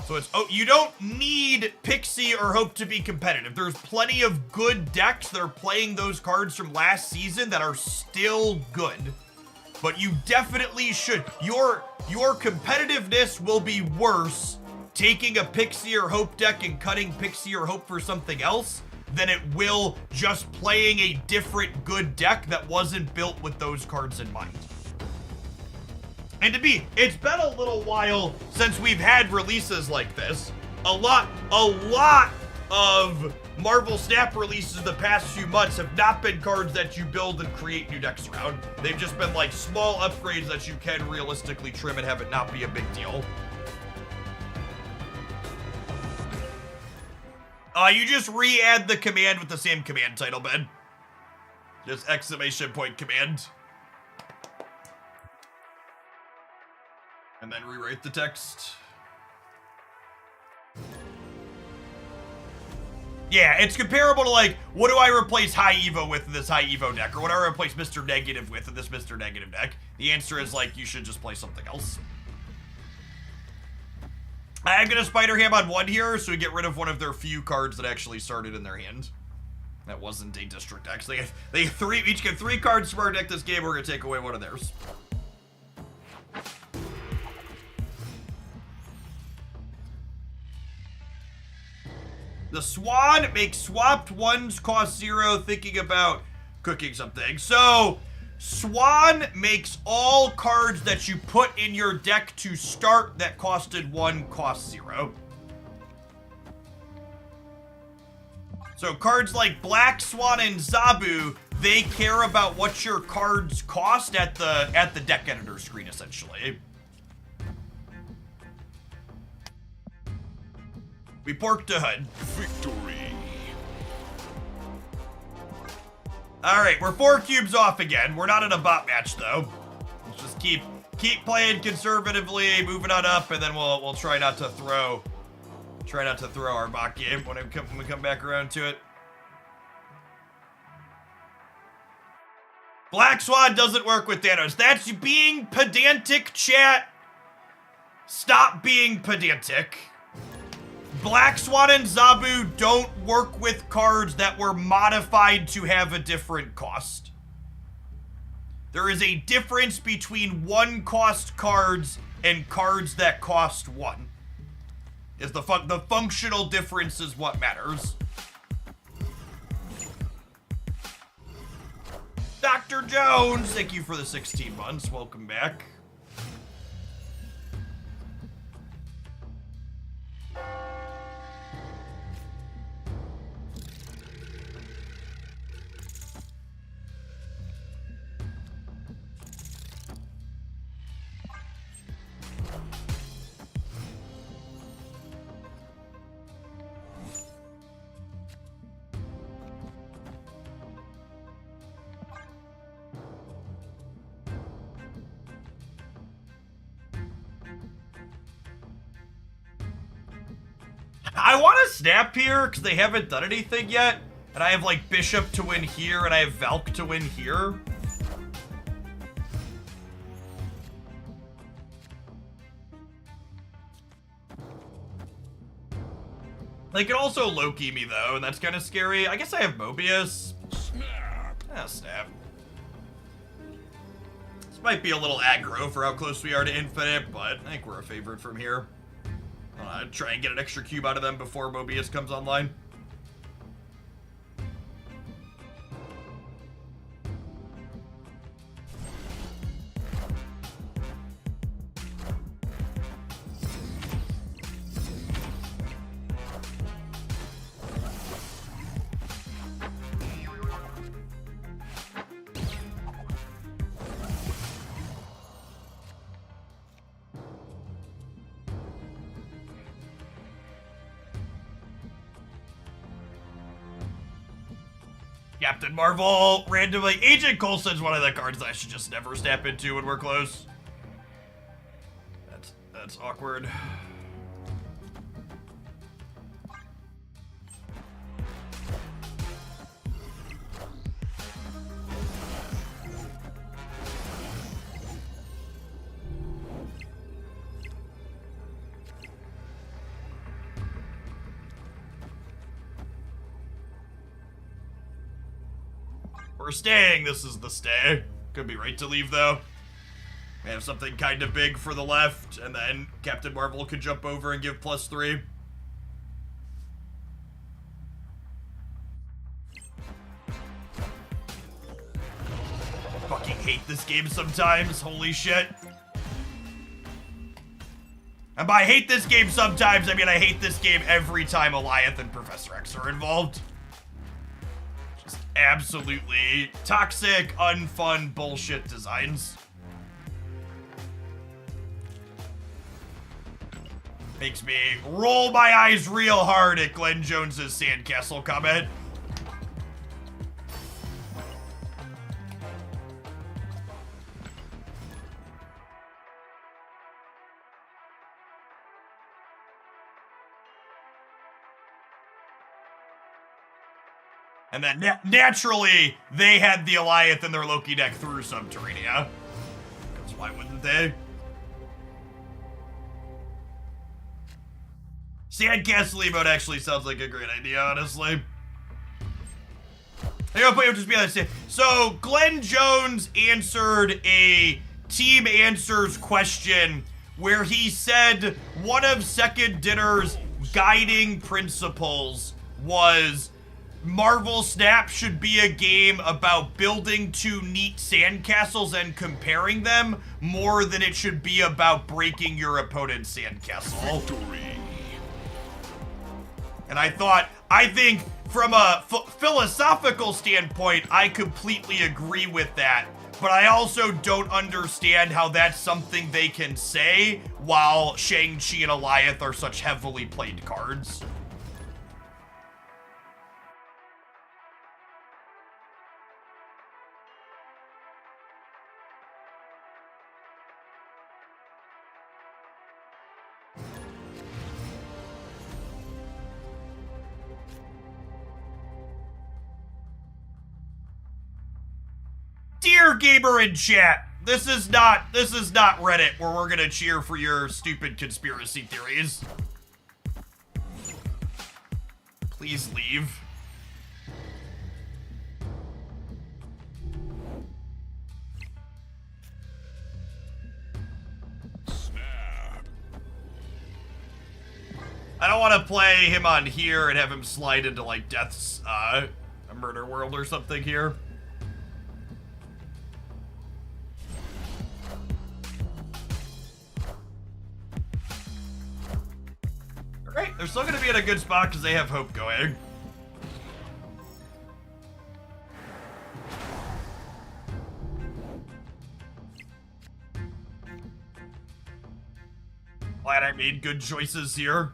So it's, oh, you don't need Pixie or Hope to be competitive. There's plenty of good decks that are playing those cards from last season that are still good. But you definitely should. Your competitiveness will be worse taking a Pixie or Hope deck and cutting Pixie or Hope for something else than it will just playing a different good deck that wasn't built with those cards in mind. And to be, it's been a little while since we've had releases like this. A lot of Marvel Snap releases the past few months have not been cards that you build and create new decks around. They've just been like small upgrades that you can realistically trim and have it not be a big deal. You just re-add the command with the same command title, Ben. Just exclamation point command. And then rewrite the text. Yeah, it's comparable to like, what do I replace High Evo with in this High Evo deck? Or what do I replace Mr. Negative with in this Mr. Negative deck? The answer is like, you should just play something else. I'm gonna Spider Ham on 1 here, so we get rid of one of their few cards that actually started in their hand. That wasn't a district deck. So they each get 3 cards from our deck this game. We're gonna take away one of theirs. The Swan makes swapped ones cost 0, thinking about cooking something. So Swan makes all cards that you put in your deck to start that costed 1 cost 0. So cards like Black Swan and Zabu, they care about what your cards cost at the deck editor screen, essentially. We porked a hood. Victory. Alright, we're 4 cubes off again. We're not in a bot match, though. Let's just keep playing conservatively, moving on up, and then we'll try not to throw our bot game when we come back around to it. Black Swan doesn't work with Thanos. That's being pedantic, chat. Stop being pedantic. Black Swan and Zabu don't work with cards that were modified to have a different cost. There is a difference between 1 cost cards and cards that cost 1. The functional difference is what matters. Dr. Jones, thank you for the 16 months. Welcome back. I want to snap here because they haven't done anything yet. And I have like Bishop to win here and I have Valk to win here. They could also Loki me though, and that's kind of scary. I guess I have Mobius. Snap. Ah, snap. This might be a little aggro for how close we are to infinite, but I think we're a favorite from here. Try and get an extra cube out of them before Mobius comes online. Captain Marvel, randomly. Agent Coulson's one of the cards that I should just never step into when we're close. That's awkward. We're staying. This is the stay. Could be right to leave, though. We have something kind of big for the left, and then Captain Marvel could jump over and give +3. Fucking hate this game sometimes. Holy shit. And by hate this game sometimes, I mean I hate this game every time Eliath and Professor X are involved. Absolutely toxic, unfun bullshit designs. Makes me roll my eyes real hard at Glenn Jones's sandcastle comment. And then naturally, they had the Eliath in their Loki deck through Subterranea. Because why wouldn't they? Sandcastle emote actually sounds like a great idea, honestly. So, Glenn Jones answered a Team Answers question where he said one of Second Dinner's guiding principles was Marvel Snap should be a game about building two neat sandcastles and comparing them more than it should be about breaking your opponent's sandcastle. Victory. And I think from a philosophical standpoint, I completely agree with that. But I also don't understand how that's something they can say while Shang-Chi and Eliath are such heavily played cards. Dear gamer in chat, this is not Reddit where we're gonna cheer for your stupid conspiracy theories. Please leave. Snap. I don't want to play him on here and have him slide into like Death's a murder world or something here. Alright, they're still gonna be in a good spot because they have hope going. Glad I made good choices here.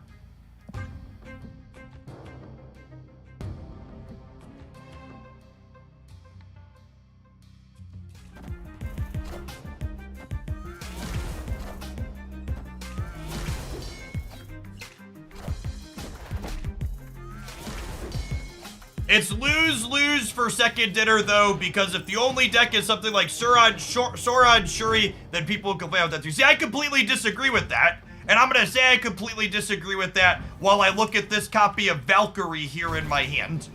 It's lose-lose for second dinner, though, because if the only deck is something like Sauron Shuri, then people can play with that too. See, I completely disagree with that. And I'm going to say I completely disagree with that while I look at this copy of Valkyrie here in my hand.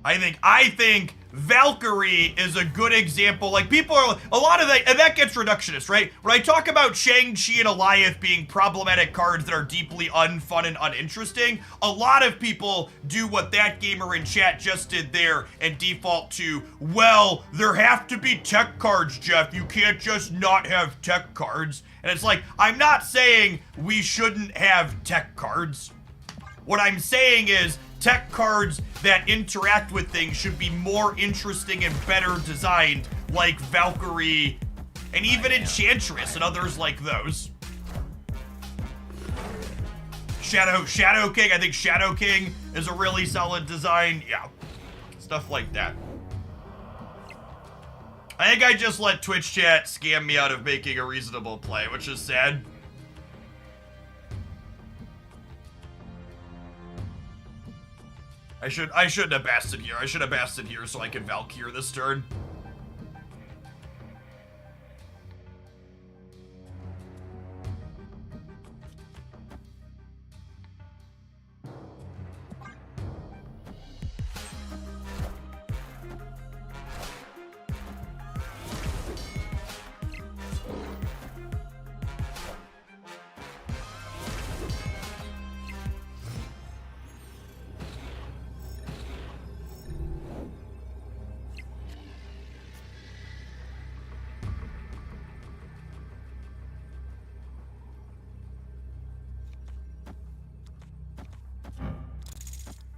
I think Valkyrie is a good example. Like, people are, a lot of that, and that gets reductionist, right? When I talk about Shang-Chi and Alioth being problematic cards that are deeply unfun and uninteresting, a lot of people do what that gamer in chat just did there and default to, well, there have to be tech cards, Jeff. You can't just not have tech cards. And it's like, I'm not saying we shouldn't have tech cards. What I'm saying is, tech cards that interact with things should be more interesting and better designed, like Valkyrie and even Enchantress and others like those. Shadow King, I think Shadow King is a really solid design. Yeah, stuff like that. I think I just let Twitch chat scam me out of making a reasonable play, which is sad. I shouldn't have basted here. I should have basted here so I can Valk here this turn.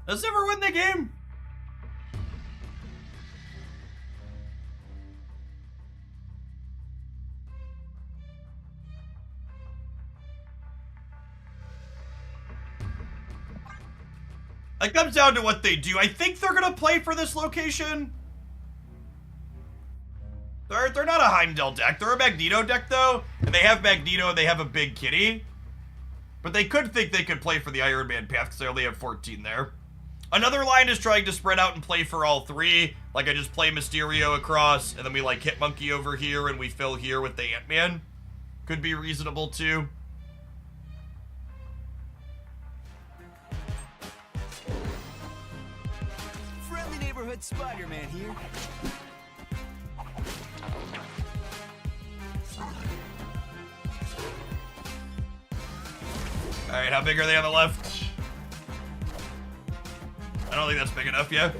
Does it ever win the game? It comes down to what they do. I think they're gonna play for this location. They're not a Heimdall deck. They're a Magneto deck though, and they have Magneto and they have a big kitty. But they could think they could play for the Iron Man path because they only have 14 there. Another line is trying to spread out and play for all three. Like, I just play Mysterio across, and then we, like, hit Monkey over here, and we fill here with the Ant-Man. Could be reasonable, too. Friendly neighborhood Spider-Man here. Alright, how big are they on the left? I don't think that's big enough yet.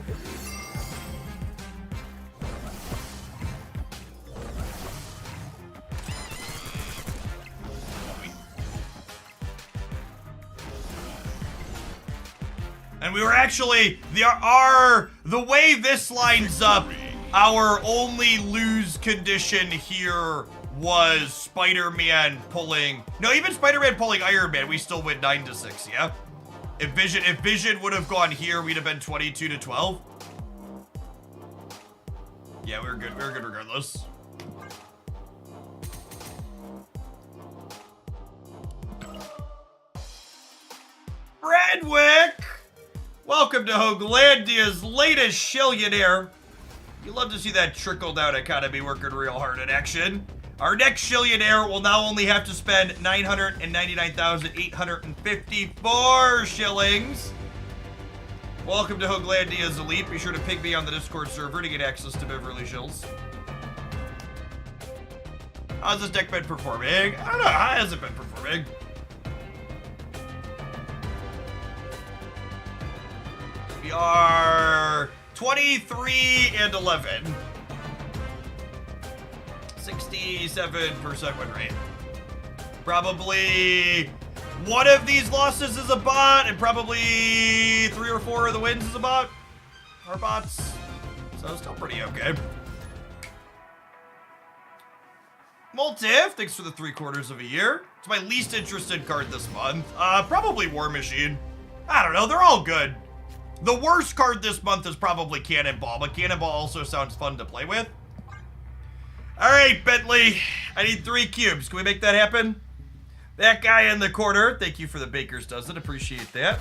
And we were actually, the way this lines up, our only lose condition here was Spider-Man pulling, no, even Spider-Man pulling Iron Man, we still win 9-6, yeah? If Vision would have gone here, we'd have been 22-12. Yeah, we were good regardless. Bradwick! Welcome to Hoaglandia's latest Shillionaire. You love to see that trickle-down economy working real hard in action. Our next Shillionaire will now only have to spend 999,854 shillings. Welcome to Hoaglandia's Elite. Be sure to ping me on the Discord server to get access to Beverly Shills. How's this deck been performing? I don't know. How has it been performing? We are 23-11. 67% win rate. Probably one of these losses is a bot, and probably 3 or 4 of the wins is a bot. Are bots. So still pretty okay. Multif, thanks for the 3/4 of a year. It's my least interested card this month. Probably War Machine. I don't know, they're all good. The worst card this month is probably Cannonball, but Cannonball also sounds fun to play with. All right, Bentley, I need 3 cubes. Can we make that happen? That guy in the corner, thank you for the baker's dozen, appreciate that.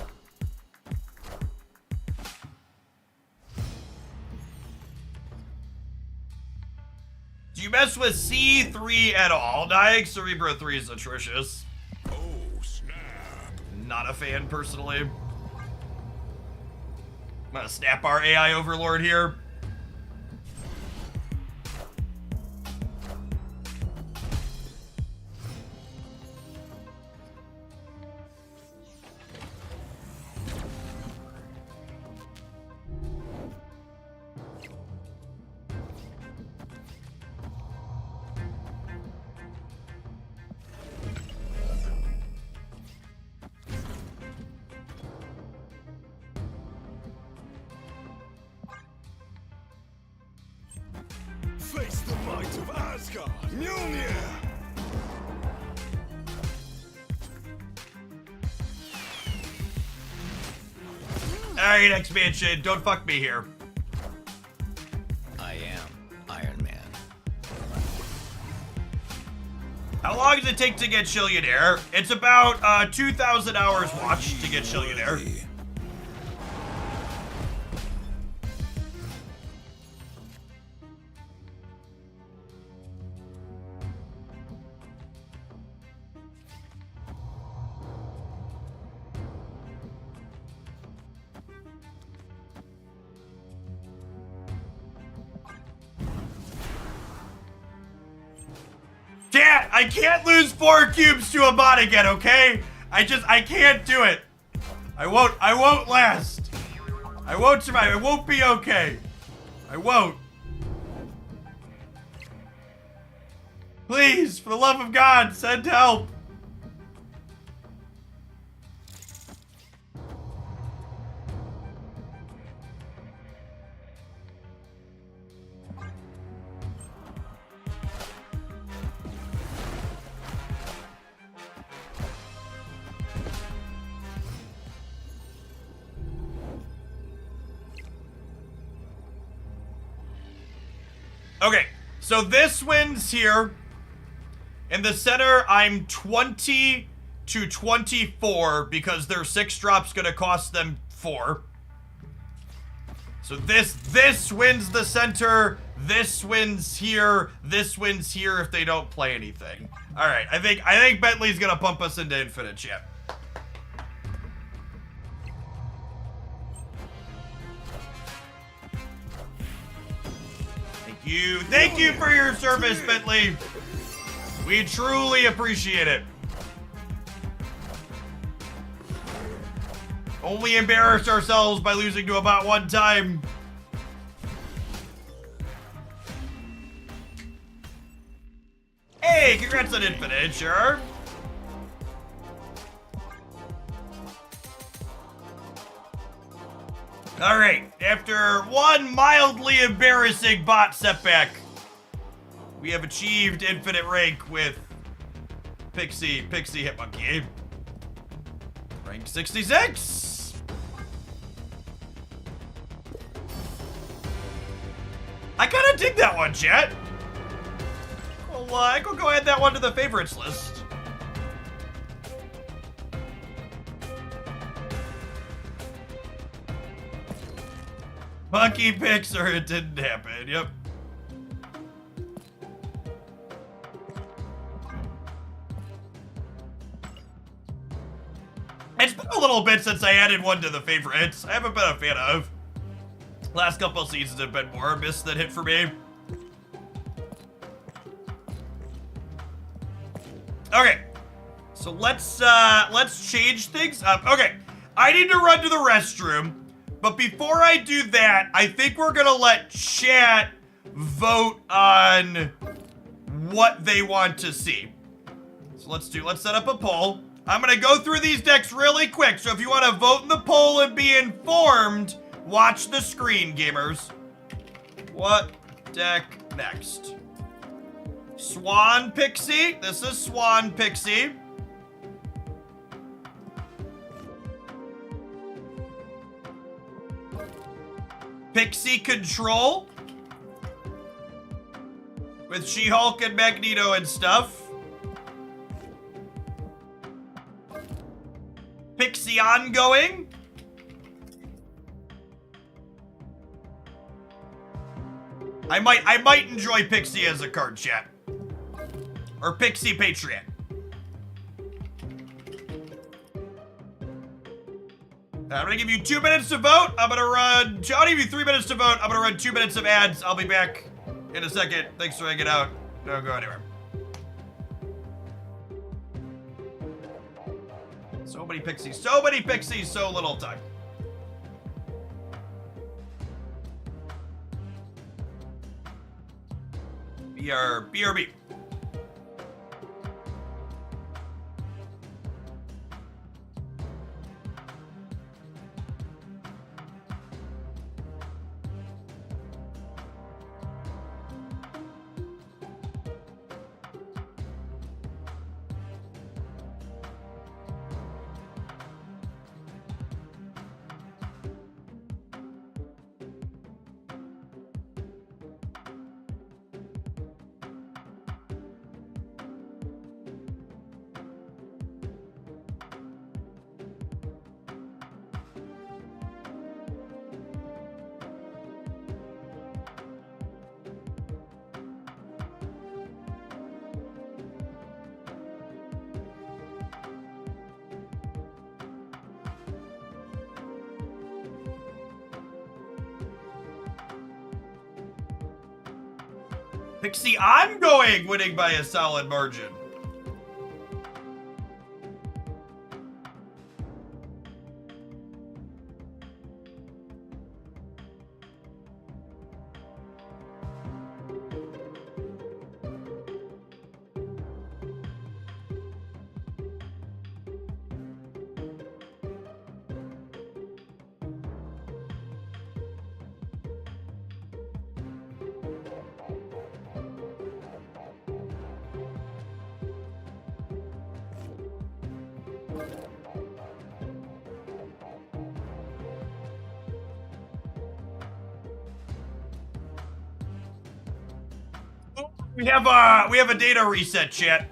Do you mess with C3 at all? Nyax Cerebro 3 is atrocious. Oh, snap. Not a fan, personally. I'm gonna snap our AI overlord here. Face the might of Asgard. Mjolnir. Alright, expansion, don't fuck me here. I am Iron Man. How long does it take to get Chillionaire? It's about 2,000 hours watched to get Chillionaire. Dad, I can't lose 4 cubes to a bot again, okay? I can't do it. I won't last. I won't survive. It won't be okay. I won't. Please, for the love of God, send help. Okay, so this wins here. In the center, I'm 20 to 24 because their 6 drop's gonna cost them 4. So this wins the center. This wins here. This wins here if they don't play anything. All right, I think Bentley's gonna pump us into infinite champ. Thank you for your service, Bentley. We truly appreciate it. Only embarrassed ourselves by losing to a bot one time. Hey, congrats on infinite, sure. All right, after one mildly embarrassing bot setback, we have achieved infinite rank with Pixie Hitmonkey. Rank 66. I kind of dig that one, chat. Well, I could go add that one to the favorites list. Monkey picks or it didn't happen, yep. It's been a little bit since I added one to the favorites. I haven't been a fan of. Last couple seasons have been more miss than hit for me. Okay, so let's change things up. Okay, I need to run to the restroom. But before I do that, I think we're gonna let chat vote on what they want to see. So let's set up a poll. I'm gonna go through these decks really quick. So if you wanna vote in the poll and be informed, watch the screen, gamers. What deck next? Swan Pixie. This is Swan Pixie. Pixie Control with She-Hulk and Magneto and stuff. Pixie Ongoing. I might enjoy Pixie as a card, chat. Or Pixie Patriot. I'm gonna give you 2 minutes to vote. I'll give you 3 minutes to vote. I'm gonna run 2 minutes of ads. I'll be back in a second. Thanks for hanging out. Don't go anywhere. So many Pixies, so little time. BRB. Pixie, I'm going, winning by a solid margin. We have a data reset, chat.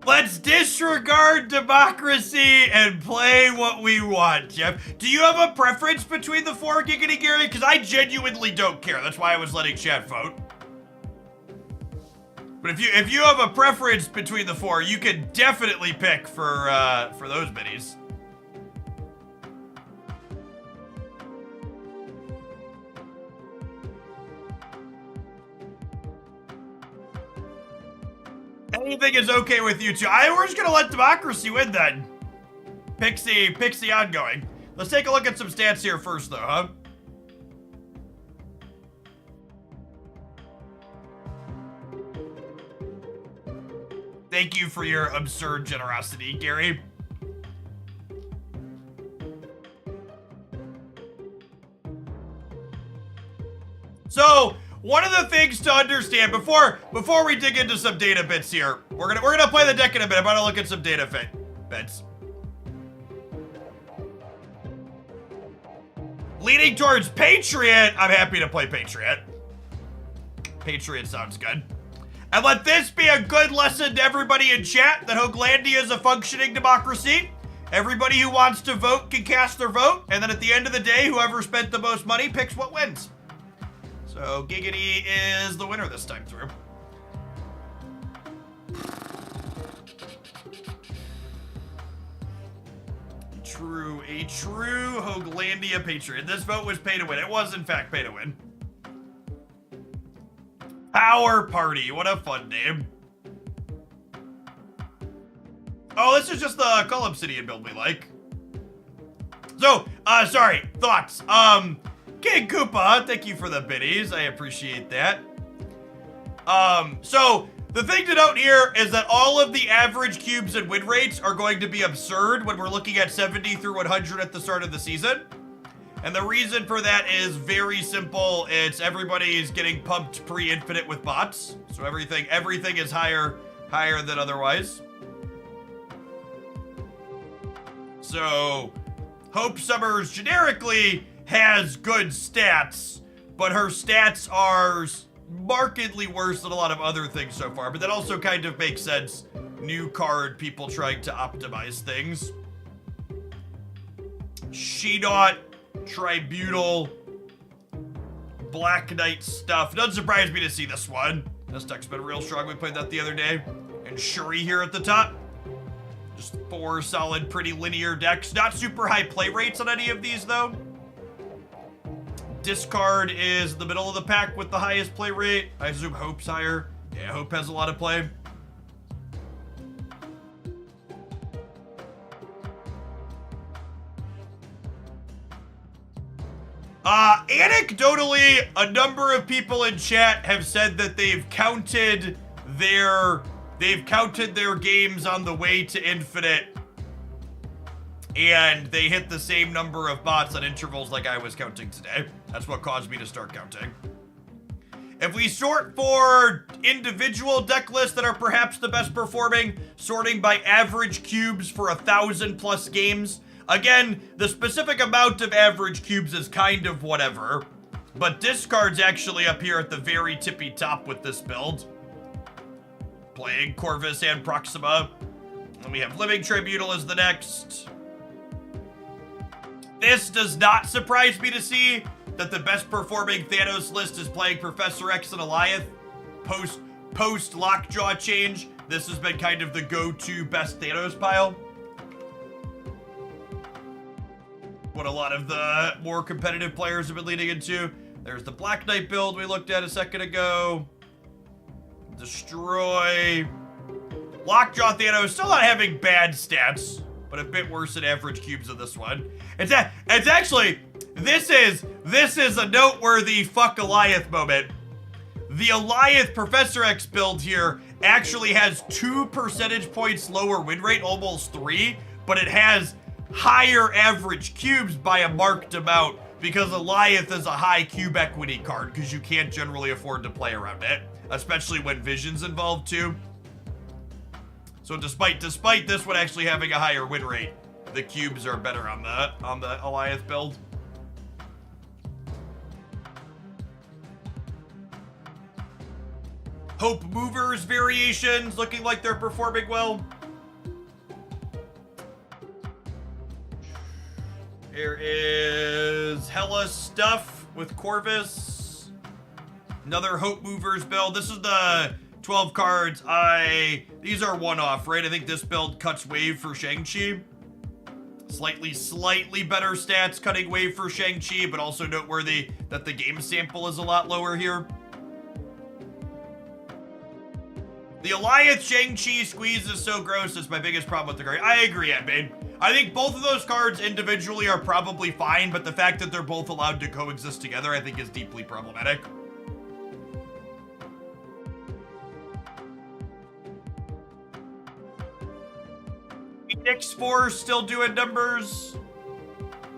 Let's disregard democracy and play what we want, Jeff. Do you have a preference between the 4, Giggity Gary? Because I genuinely don't care. That's why I was letting chat vote. But if you have a preference between the 4, you can definitely pick for those minis. Anything is okay with you two. We're just gonna let democracy win then. Pixie ongoing. Let's take a look at some stats here first though, huh? Thank you for your absurd generosity, Gary. So, one of the things to understand before we dig into some data bits here, we're gonna play the deck in a bit. I'm gonna look at some data bits. Leaning towards Patriot. I'm happy to play Patriot. Patriot sounds good. And let this be a good lesson to everybody in chat that Hoaglandia is a functioning democracy. Everybody who wants to vote can cast their vote, and then at the end of the day, whoever spent the most money picks what wins. So Giggity is the winner this time through. A true Hoaglandia Patriot. This vote was pay to win. It was in fact pay to win. Power Party. What a fun name. Oh, this is just the Cull Obsidian build we like. So, sorry. Thoughts. King Koopa, thank you for the biddies. I appreciate that. So, the thing to note here is that all of the average cubes and win rates are going to be absurd when we're looking at 70 through 100 at the start of the season. And the reason for that is very simple. It's everybody's getting pumped pre-infinite with bots. So everything is higher than otherwise. So Hope Summers generically has good stats, but her stats are markedly worse than a lot of other things so far. But that also kind of makes sense. New card, people trying to optimize things. She-Dot, Tribunal, Black Knight stuff. Doesn't surprise me to see this one. This deck's been real strong. We played that the other day. And Shuri here at the top. Just 4 solid, pretty linear decks. Not super high play rates on any of these, though. Discard is the middle of the pack with the highest play rate. I assume Hope's higher. Yeah, Hope has a lot of play. Anecdotally, a number of people in chat have said that they've counted their games on the way to infinite, and they hit the same number of bots on intervals like I was counting today. That's what caused me to start counting. If we sort for individual deck lists that are perhaps the best performing, sorting by average cubes for 1,000+ games. Again, the specific amount of average cubes is kind of whatever, but discard's actually up here at the very tippy top with this build. Playing Corvus and Proxima. And we have Living Tribunal as the next. This does not surprise me to see that the best performing Thanos list is playing Professor X and Alioth. Post Lockjaw change, this has been kind of the go-to best Thanos pile. What a lot of the more competitive players have been leading into. There's the Black Knight build we looked at a second ago. Destroy. Lockjaw Thanos still not having bad stats, but a bit worse than average cubes of this one. It's actually, this is a noteworthy fuck Alioth moment. The Alioth Professor X build here actually has 2 percentage points lower win rate, almost 3, but it has higher average cubes by a marked amount because Alioth is a high cube equity card because you can't generally afford to play around it, especially when Vision's involved too. So despite this one actually having a higher win rate, the cubes are better on the Alioth build. Hope Movers variations looking like they're performing well. Here is Hella Stuff with Corvus. Another Hope Movers build. This is the 12 cards. These are one-off, right? I think this build cuts wave for Shang-Chi. Slightly better stats cutting wave for Shang-Chi, but also noteworthy that the game sample is a lot lower here. The Alioth Shang-Chi squeeze is so gross. It's my biggest problem with the card. I agree, Edmund. I think both of those cards individually are probably fine, but the fact that they're both allowed to coexist together, I think, is deeply problematic. Phoenix Force still doing numbers.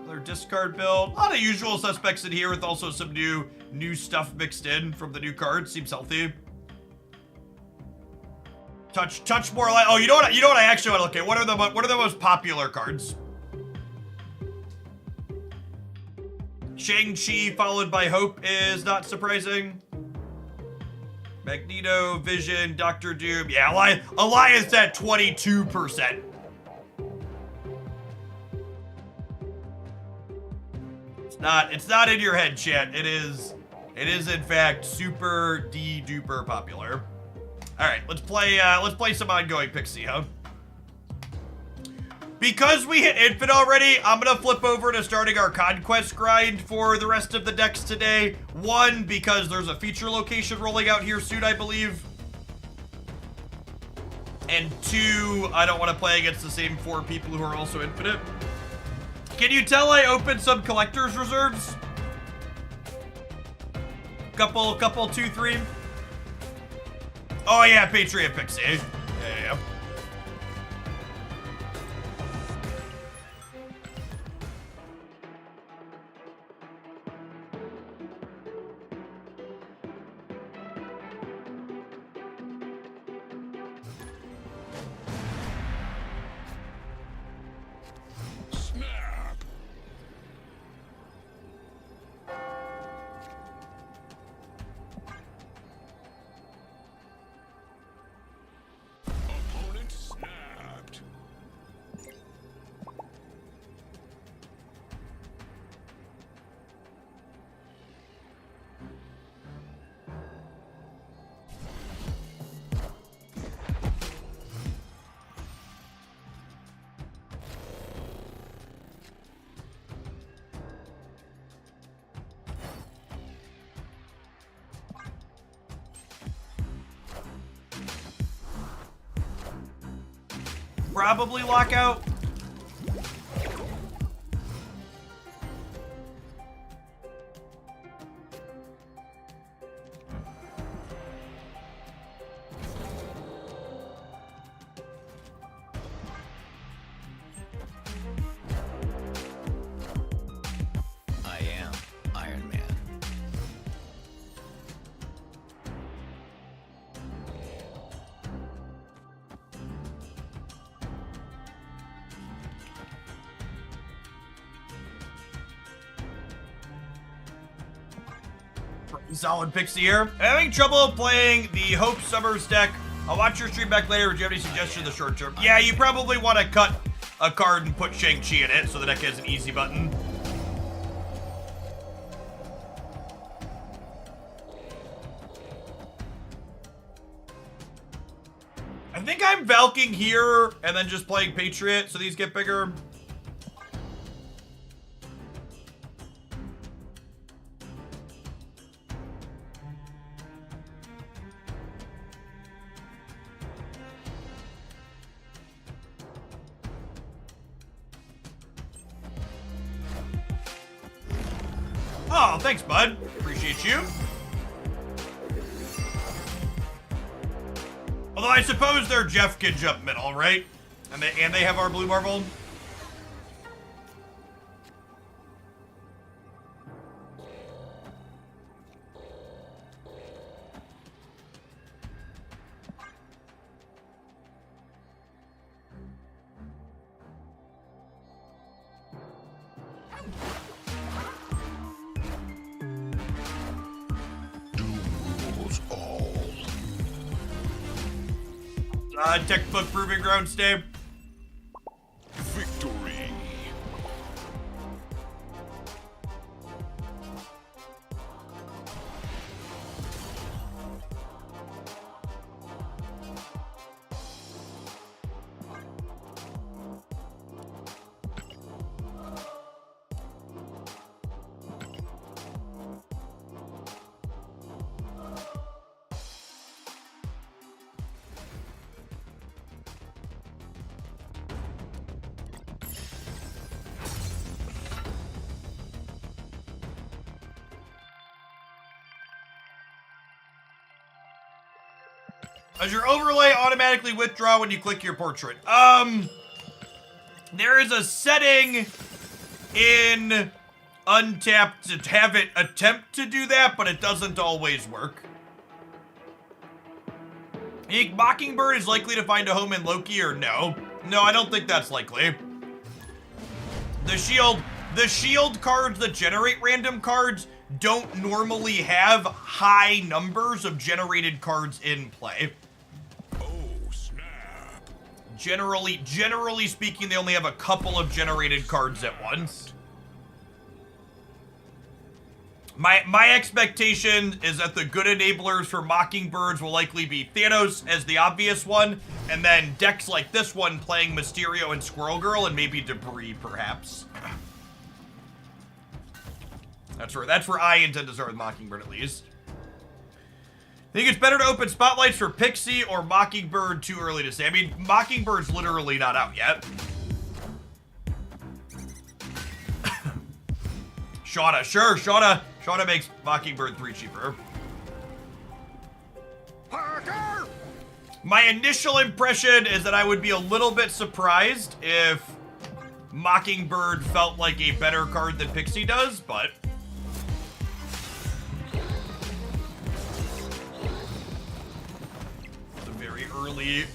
Another discard build. A lot of usual suspects in here with also some new stuff mixed in from the new cards. Seems healthy. Touch more like. Oh, you know what I actually want to look at? What are the most popular cards? Shang-Chi followed by Hope is not surprising. Magneto, Vision, Doctor Doom. Yeah, Alioth's at 22%. It's not in your head, chat. It is in fact super duper popular. All right, let's play some ongoing Pixie, huh? Because we hit Infinite already, I'm gonna flip over to starting our Conquest grind for the rest of the decks today. 1, because there's a feature location rolling out here soon, I believe. And 2, I don't want to play against the same 4 people who are also Infinite. Can you tell I opened some collector's reserves? Couple, 2, 3. Oh yeah, Patriot Pixie. Yeah. probably lockout. I am Iron Man. Solid Pixie here. Having trouble playing the Hope Summers deck. I'll watch your stream back later. Do you have any suggestions in the short term? Yeah, you probably want to cut a card and put Shang-Chi in it so the deck has an easy button. I think I'm Valking here and then just playing Patriot so these get bigger. Oh, thanks, bud. Appreciate you. Although I suppose their Jeff can jump middle, right? And they have our blue marble. Textbook proving ground stay. Victory. Does your overlay automatically withdraw when you click your portrait? There is a setting in Untapped to have it attempt to do that, but it doesn't always work. You think Mockingbird is likely to find a home in Loki or no? No, I don't think that's likely. The shield cards that generate random cards don't normally have high numbers of generated cards in play. Generally speaking, they only have a couple of generated cards at once. My expectation is that the good enablers for Mockingbirds will likely be Thanos as the obvious one, and then decks like this one playing Mysterio and Squirrel Girl, and maybe Debris, perhaps. That's where I intend to start with Mockingbird, at least. Think it's better to open spotlights for Pixie or Mockingbird? Too early to say. I mean, Mockingbird's literally not out yet. Shauna, sure. Shauna makes Mockingbird 3 cheaper. Parker! My initial impression is that I would be a little bit surprised if Mockingbird felt like a better card than Pixie does, but...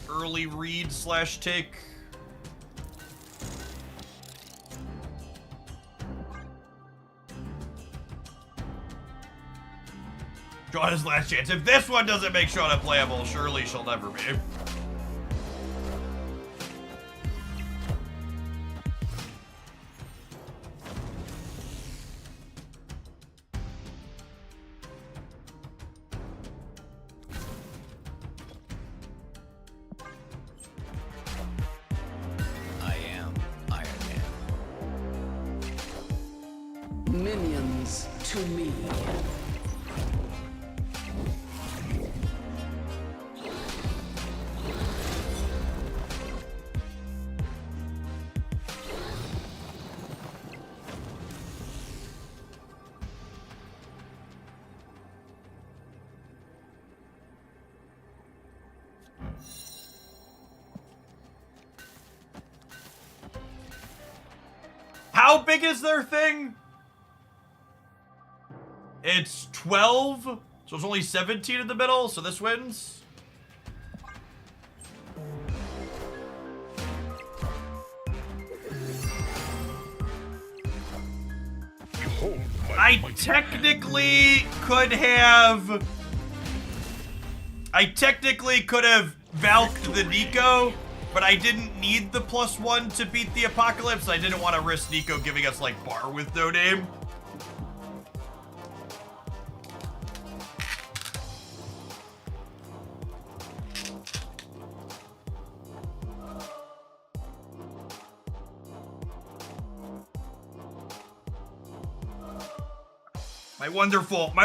early read / take. Shauna's last chance. If this one doesn't make Shauna playable, surely she'll never be. Minions to me. How big is their thing? It's 12, so it's only 17 in the middle, so this wins. Behold my I mighty technically could have Valked the Nico, but I didn't need the +1 to beat the Apocalypse. I didn't want to risk Nico giving us like bar with no name. My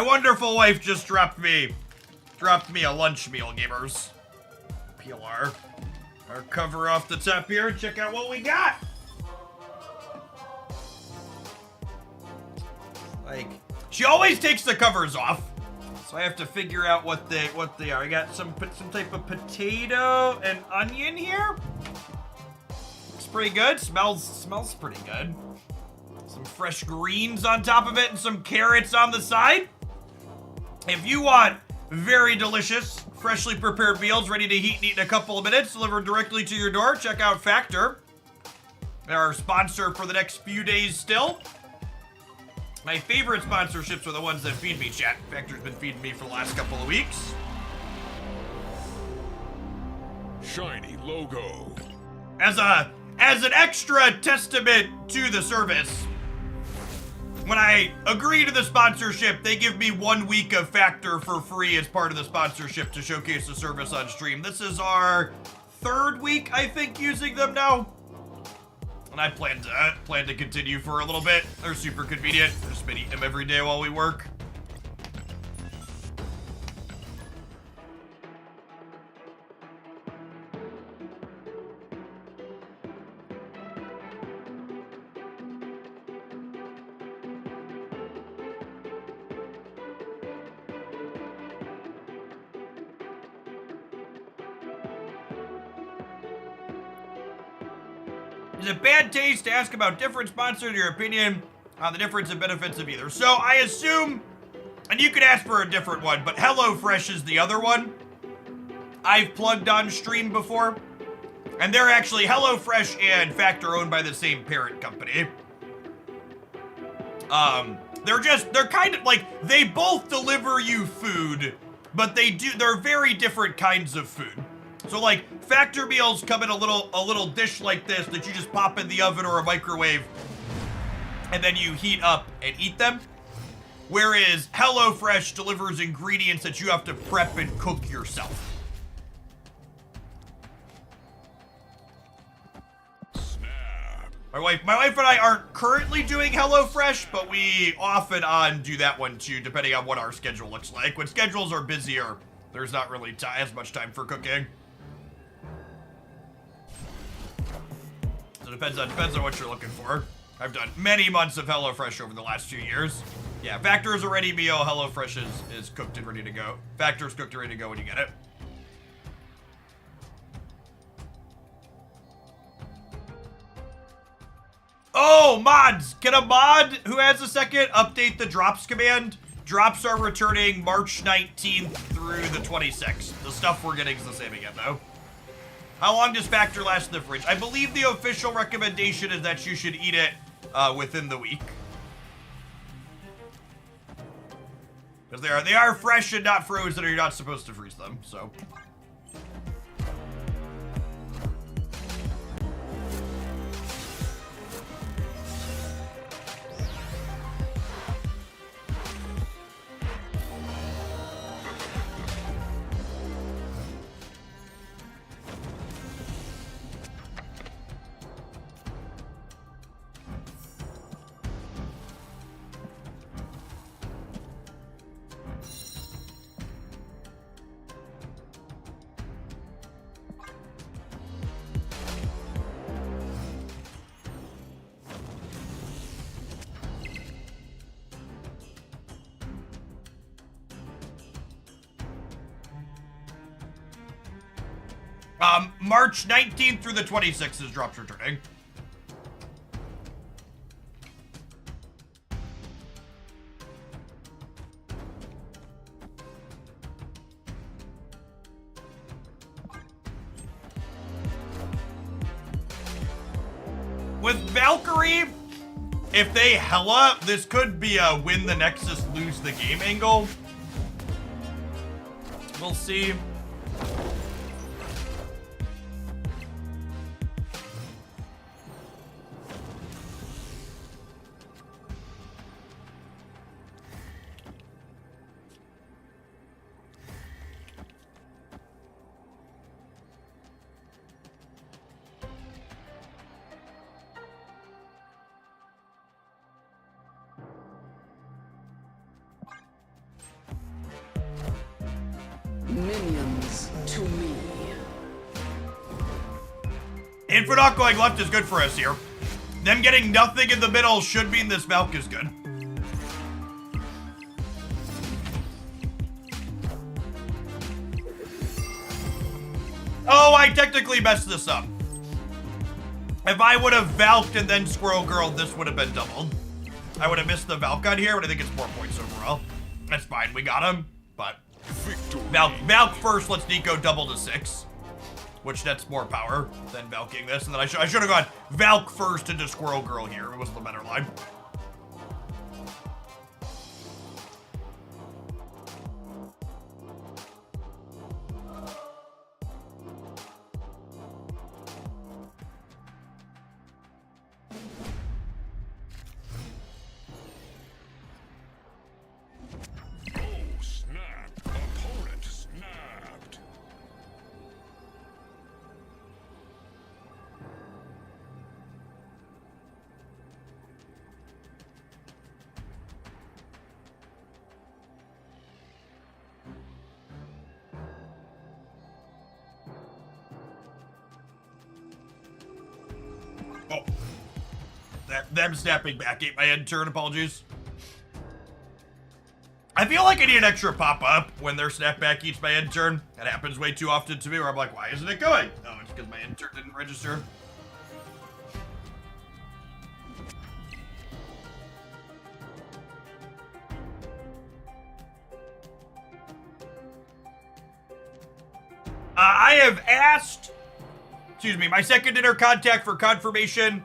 wonderful wife just dropped me a lunch meal, gamers. PLR. Our cover off the top here and check out what we got. Like, she always takes the covers off, so I have to figure out what they are. I got some type of potato and onion here. Looks pretty good. Smells pretty good. Some fresh greens on top of it and some carrots on the side. If you want very delicious, freshly prepared meals ready to heat and eat in a couple of minutes, delivered directly to your door, check out Factor. They're our sponsor for the next few days still. My favorite sponsorships are the ones that feed me, chat. Factor's been feeding me for the last couple of weeks. shiny logo. As an extra testament to the service, when I agree to the sponsorship, they give me 1 week of Factor for free as part of the sponsorship to showcase the service on stream. This is our 3rd week, I think, using them now. And I plan to continue for a little bit. They're super convenient. I've just been eating them every day while we work. Is it bad taste to ask about different sponsors in your opinion on the difference and benefits of either? So I assume, and you could ask for a different one, but HelloFresh is the other one I've plugged on stream before. And they're actually, HelloFresh and Factor owned by the same parent company. They're kind of like, they both deliver you food, but they're very different kinds of food. So like, Factor meals come in a little dish like this that you just pop in the oven or a microwave, and then you heat up and eat them. Whereas HelloFresh delivers ingredients that you have to prep and cook yourself. Snap. My wife and I aren't currently doing HelloFresh, but we off and on do that one too, depending on what our schedule looks like. When schedules are busier, there's not really as much time for cooking. So depends on what you're looking for. I've done many months of HelloFresh over the last few years. Yeah, Factor is a ready meal. HelloFresh is cooked and ready to go. Factor's cooked and ready to go when you get it. Oh, mods! Can a mod who has a second update the drops command? Drops are returning March 19th through the 26th. The stuff we're getting is the same again, though. How long does Factor last in the fridge? I believe the official recommendation is that you should eat it within the week. Because they are fresh and not frozen, or you're not supposed to freeze them, so. March 19th through the 26th is drops returning. with Valkyrie, if they hella, this could be a win the Nexus, lose the game angle. We'll see. Minions to me. Infinite going left is good for us here. Them getting nothing in the middle should mean this Valk is good. Oh, I technically messed this up. If I would have Valked and then Squirrel Girl, this would have been doubled. I would have missed the Valk on here, but I think it's more points overall. That's fine, we got him, but... Valk first, let's Nico double to 6. Which that's more power than Valking this. And then I should have gone Valk first into Squirrel Girl here. It was the better line. Oh. Them snapping back ate my end turn, apologies. I feel like I need an extra pop-up when their snapback eats my end turn. It happens way too often to me where I'm like, why isn't it going? Oh, it's because my end turn didn't register. I have asked, my second inner contact for confirmation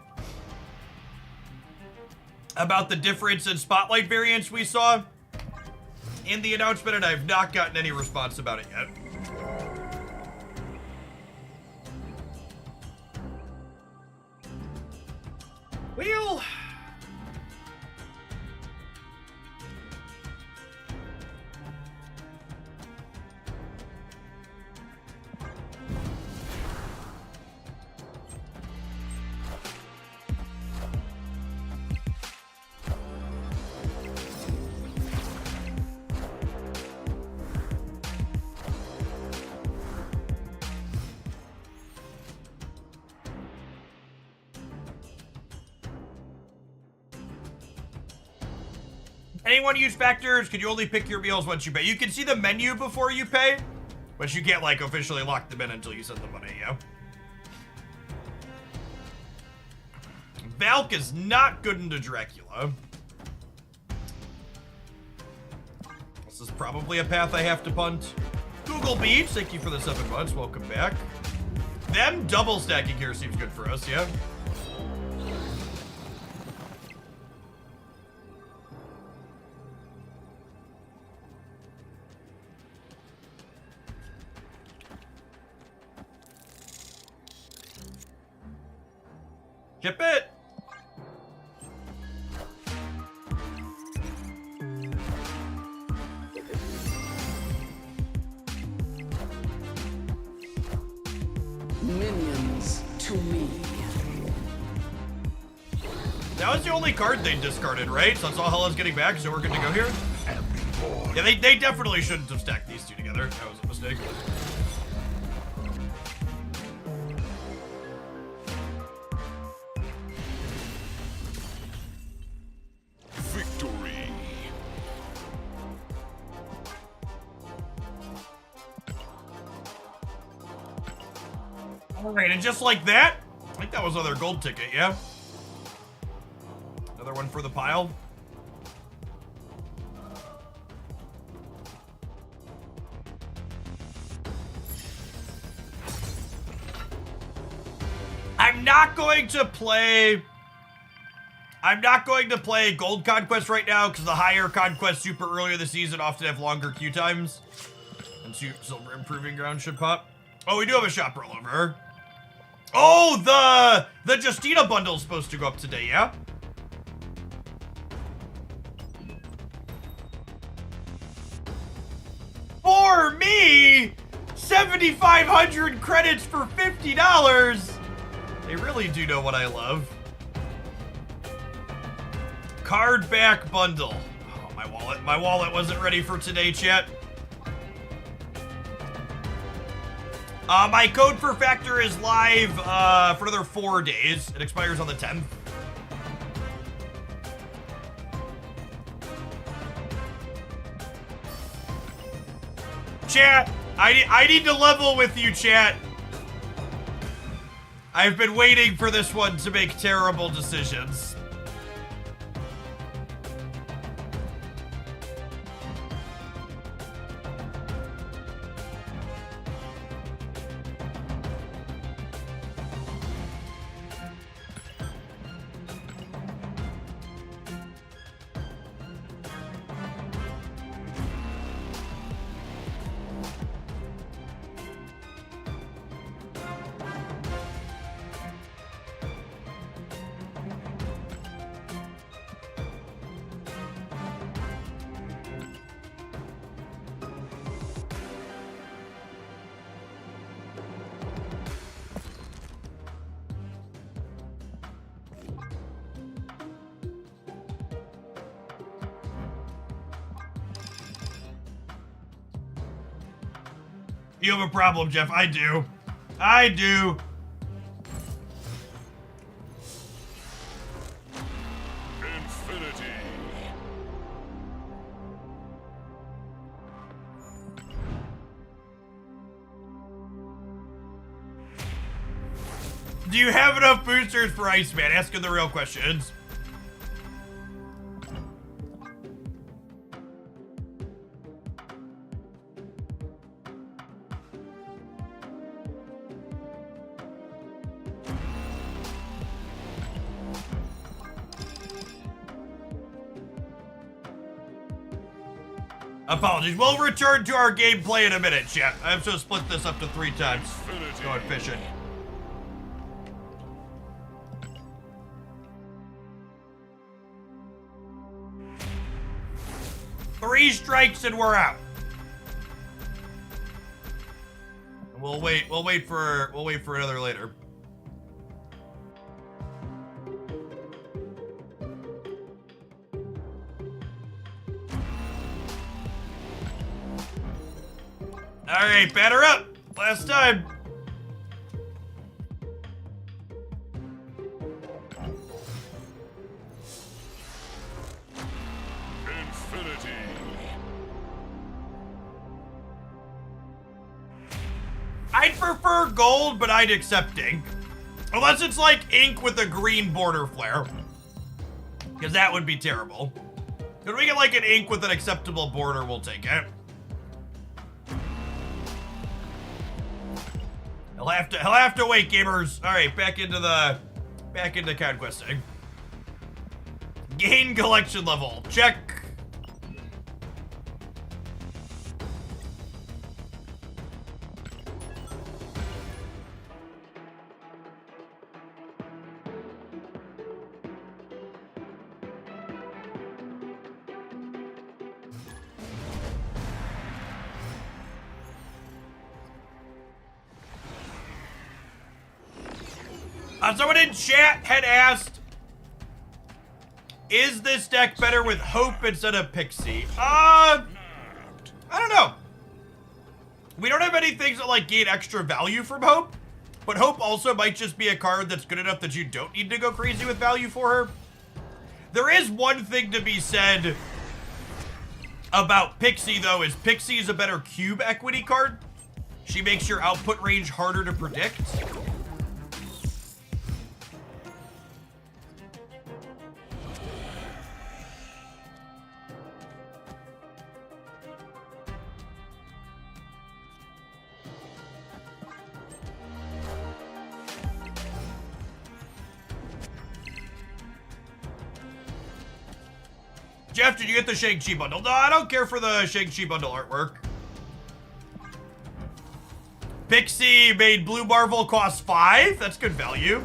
about the difference in spotlight variants we saw in the announcement, and I've not gotten any response about it yet. Well... Anyone use factors? Could you only pick your meals once you pay? You can see the menu before you pay, but you can't, like, officially lock them in until you send the money, yeah? Valk is not good into Dracula. This is probably a path I have to punt. Google Beats, thank you for the 7 months. Welcome back. Them double stacking here seems good for us, yeah? Ship it! Minions to me. That was the only card they discarded, right? So that's all Hela's getting back, so we're good to go here? Yeah, they definitely shouldn't have stacked these two together. That was a mistake. Alright, and just like that, I think that was another gold ticket, yeah? Another one for the pile. I'm not going to play I'm not going to play Gold Conquest right now because the higher Conquest super earlier this season often have longer queue times. And Silver Improving Ground should pop. Oh, we do have a shop rollover. Oh, the Justina bundle is supposed to go up today, yeah? For me, 7,500 credits for $50. They really do know what I love. Card back bundle. Oh, my wallet wasn't ready for today, chat. My code for Factor is live for another 4 days. It expires on the 10th. Chat, I need to level with you, chat. I've been waiting for this one to make terrible decisions. You have a problem, Jeff. I do. I do. Infinity. Do you have enough boosters for Iceman? Asking the real questions. Apologies. We'll return to our gameplay in a minute, chat. I have to split this up to 3 times. Going fishing. Three strikes and we're out. We'll wait for another later. All right, batter up. Last time. Infinity. I'd prefer gold, but I'd accept ink. Unless it's like ink with a green border flare. Because that would be terrible. If we get like an ink with an acceptable border, we'll take it. He'll have to wait, gamers. All right, back into conquesting. Gain collection level. Check. Someone in chat had asked, is this deck better with Hope instead of Pixie? I don't know. We don't have any things that like gain extra value from Hope, but Hope also might just be a card that's good enough that you don't need to go crazy with value for her. There is one thing to be said about Pixie, though, is Pixie is a better cube equity card. She makes your output range harder to predict. Jeff, did you get the Shang-Chi bundle? No, I don't care for the Shang-Chi bundle artwork. Pixie made Blue Marvel cost 5. That's good value.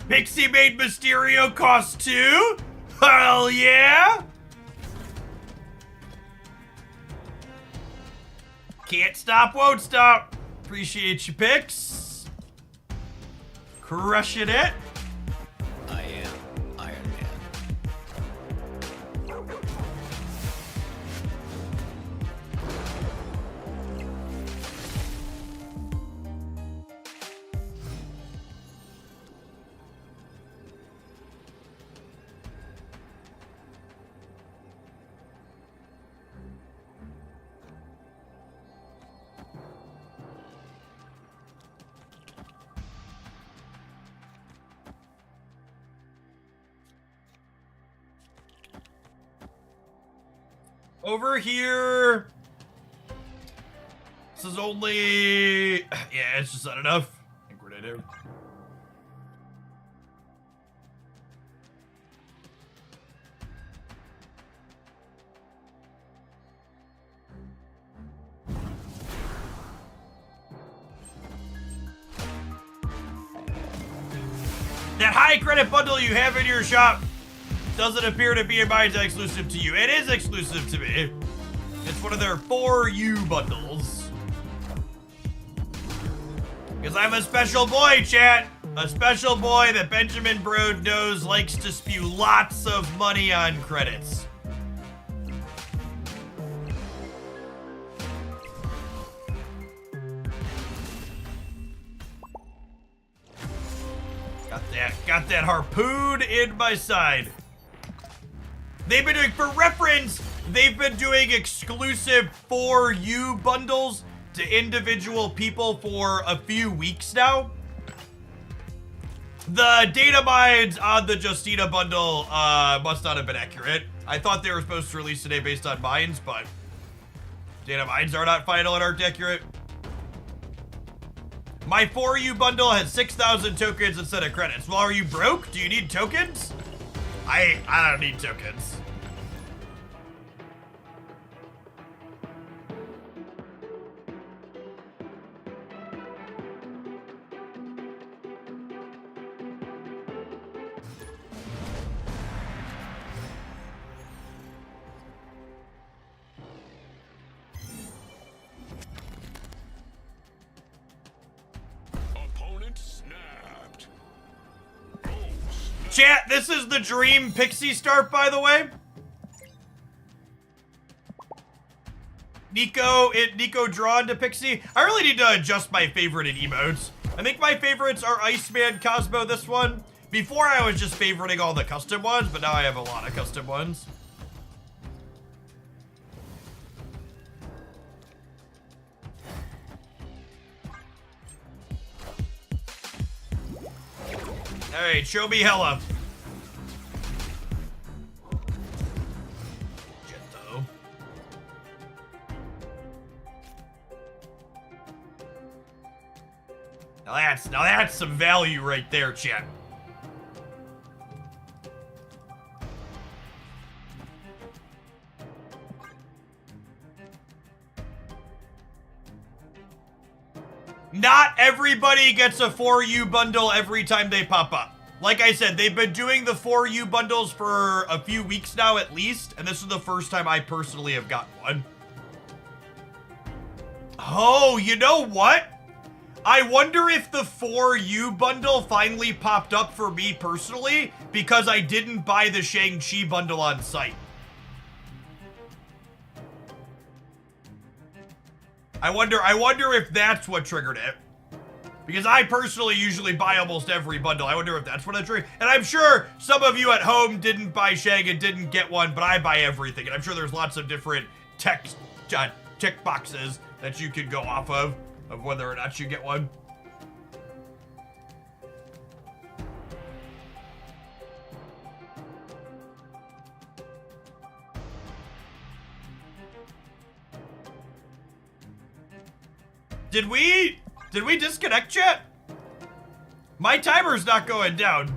Pixie made Mysterio cost 2. Hell yeah! Can't stop, won't stop. Appreciate you, Pix. Crushing it. I am Iron Man. Over here. This is only... Yeah, it's just not enough. I think we're gonna do. That high credit bundle you have in your shop doesn't appear to be a Minds exclusive to you. It is exclusive to me. It's one of their 4U bundles. Because I'm a special boy, chat. A special boy that Benjamin Brode knows likes to spew lots of money on credits. Got that harpoon in my side. They've been doing, for reference, they've been doing exclusive 4U bundles to individual people for a few weeks now. The data mines on the Justina bundle must not have been accurate. I thought they were supposed to release today based on mines, but data mines are not final and aren't accurate. My 4U bundle has 6,000 tokens instead of credits. Well, are you broke? Do you need tokens? I don't need tokens. Opponent snapped. Oh, snap. Chat, this is the dream Pixie start, by the way. Nico drawn to Pixie. I really need to adjust my favorite in emotes. I think my favorites are Iceman, Cosmo, this one. Before I was just favoriting all the custom ones, but now I have a lot of custom ones. Alright, show me Hella. Jetto. Now that's some value right there, chat. Not everybody gets a 4U bundle every time they pop up. Like I said, they've been doing the 4U bundles for a few weeks now at least, and this is the first time I personally have gotten one. Oh, you know what? I wonder if the 4U bundle finally popped up for me personally because I didn't buy the Shang-Chi bundle on site. I wonder if that's what triggered it. Because I personally usually buy almost every bundle. I wonder if that's what it triggered. And I'm sure some of you at home didn't buy Shang and didn't get one, but I buy everything. And I'm sure there's lots of different check boxes that you could go off of whether or not you get one. Did we disconnect, chat? My timer's not going down.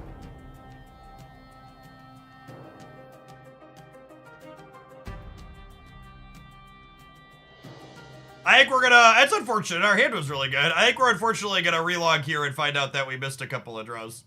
I think we're gonna, that's unfortunate. Our hand was really good. I think we're unfortunately gonna relog here and find out that we missed a couple of draws.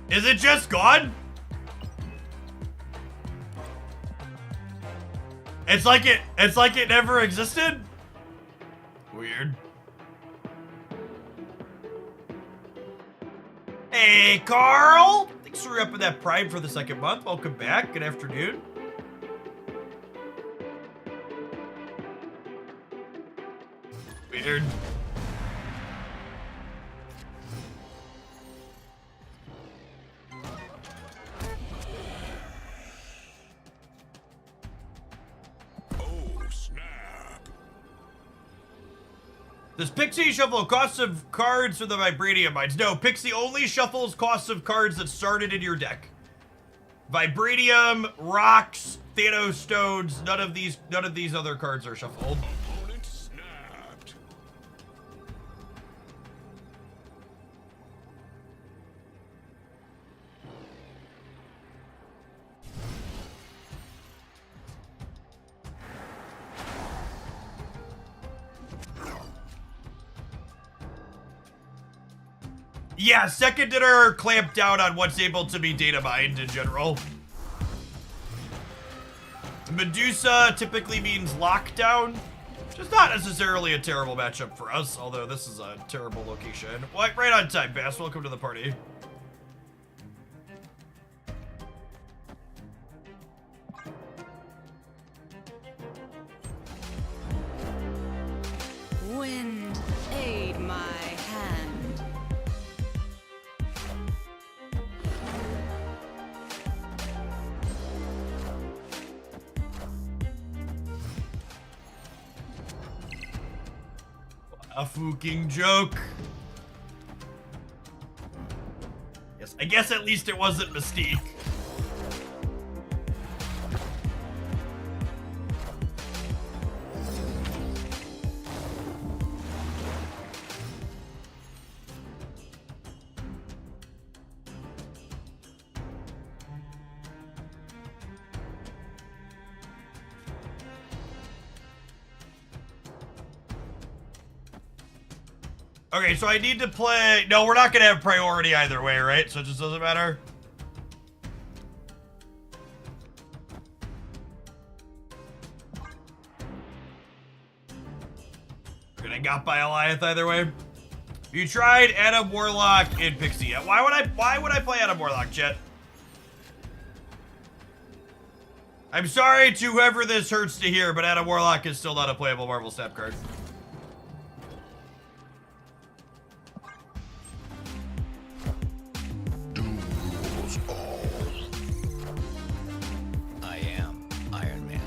Is it just gone? It's like it never existed? Weird. Hey, Carl! Thanks for upping that Prime for the second month. Welcome back. Good afternoon. Weird. Does Pixie shuffle costs of cards for the Vibranium mines? No, Pixie only shuffles costs of cards that started in your deck. Vibranium, rocks, Thanos stones, none of these other cards are shuffled. Opponent snapped. Yeah, second dinner clamped down on what's able to be data mined in general. Medusa typically means lockdown, which is not necessarily a terrible matchup for us, although this is a terrible location. Right on time, Bass. Welcome to the party. Wind, aid my hand. A fucking joke. Yes, I guess at least it wasn't Mystique. Okay, so I need to play... No, we're not going to have priority either way, right? So it just doesn't matter? Gonna got by Goliath either way. You tried Adam Warlock and Pixie. Why would I play Adam Warlock, Chet? I'm sorry to whoever this hurts to hear, but Adam Warlock is still not a playable Marvel Snap card. I am Iron Man.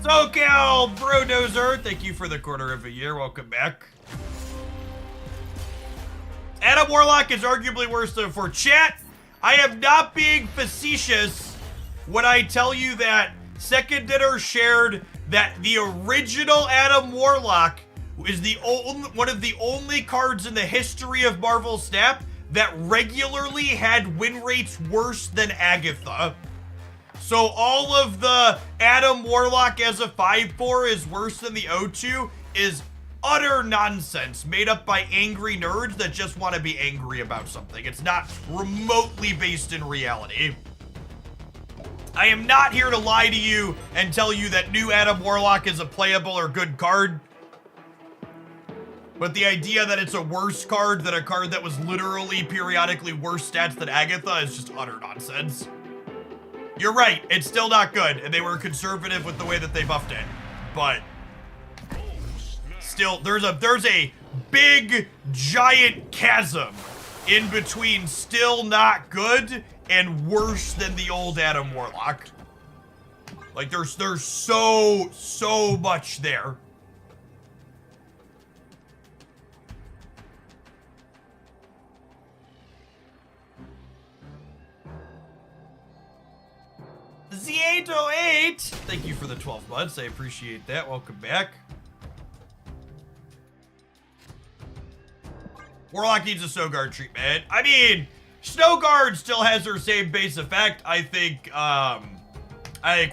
SoCal Brodozer, thank you for the quarter of a year. Welcome back. Adam Warlock is arguably worse than for chat. I am not being facetious when I tell you that Second Dinner shared that the original Adam Warlock is one of the only cards in the history of Marvel Snap that regularly had win rates worse than Agatha. So all of the Adam Warlock as a 5/4 is worse than the O2 is utter nonsense made up by angry nerds that just want to be angry about something. It's not remotely based in reality. I am not here to lie to you and tell you that new Adam Warlock is a playable or good card. But the idea that it's a worse card than a card that was literally periodically worse stats than Agatha is just utter nonsense. You're right, it's still not good, and they were conservative with the way that they buffed it. But still, there's a big, giant chasm in between still not good and worse than the old Adam Warlock. Like, there's so much there. Z808, thank you for the 12 months. I appreciate that. Welcome back. Warlock needs a Snow Guard treatment. I mean, Snow Guard still has her same base effect. I think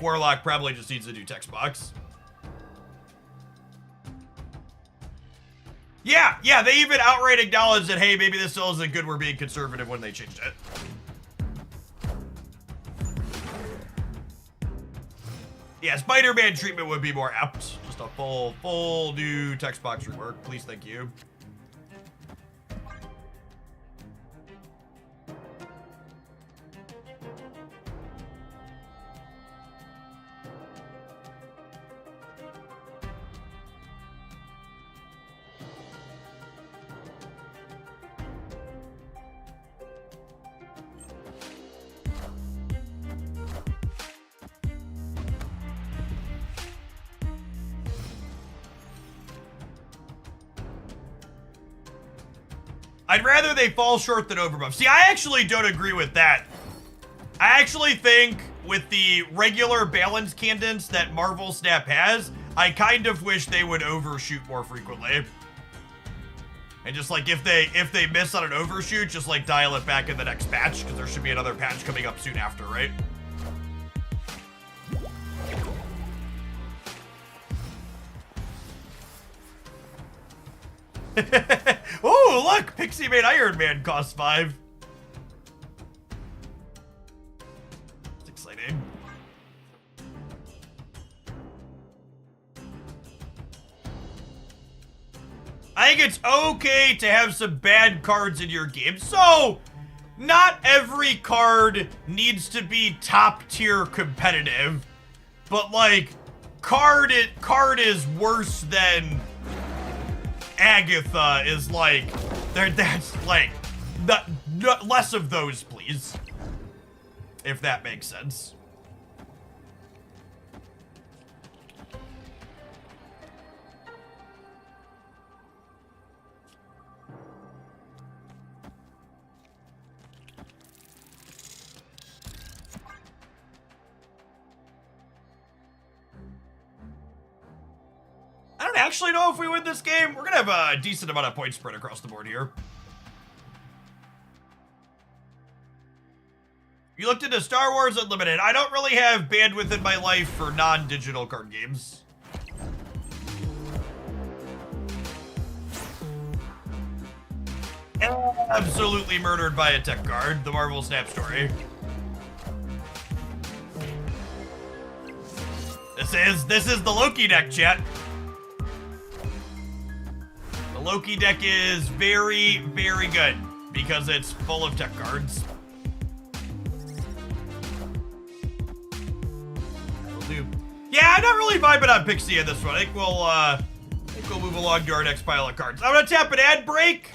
Warlock probably just needs a new text box. Yeah, they even outright acknowledged that, hey, maybe this still isn't good. We're being conservative when they changed it. Yeah, Spider-Man treatment would be more apt. Just a full new text box rework. Please, thank you. I'd rather they fall short than overbuff. See, I actually don't agree with that. I actually think with the regular balance cadence that Marvel Snap has, I kind of wish they would overshoot more frequently. And just like if they miss on an overshoot, just like dial it back in the next patch, because there should be another patch coming up soon after, right? Oh, look! Pixie made Iron Man cost 5. It's exciting. I think it's okay to have some bad cards in your game. So, not every card needs to be top tier competitive, but like, card is worse than Agatha is like, that's like, less of those, please. If that makes sense. I don't actually know if we win this game. We're gonna have a decent amount of point spread across the board here. You looked into Star Wars Unlimited. I don't really have bandwidth in my life for non-digital card games. Absolutely murdered by a tech card. The Marvel Snap story. This is the Loki deck, chat. The Loki deck is very, very good because it's full of tech cards. Yeah, I'm not really vibing on Pixie in this one. I think we'll move along to our next pile of cards. I'm gonna tap an ad break.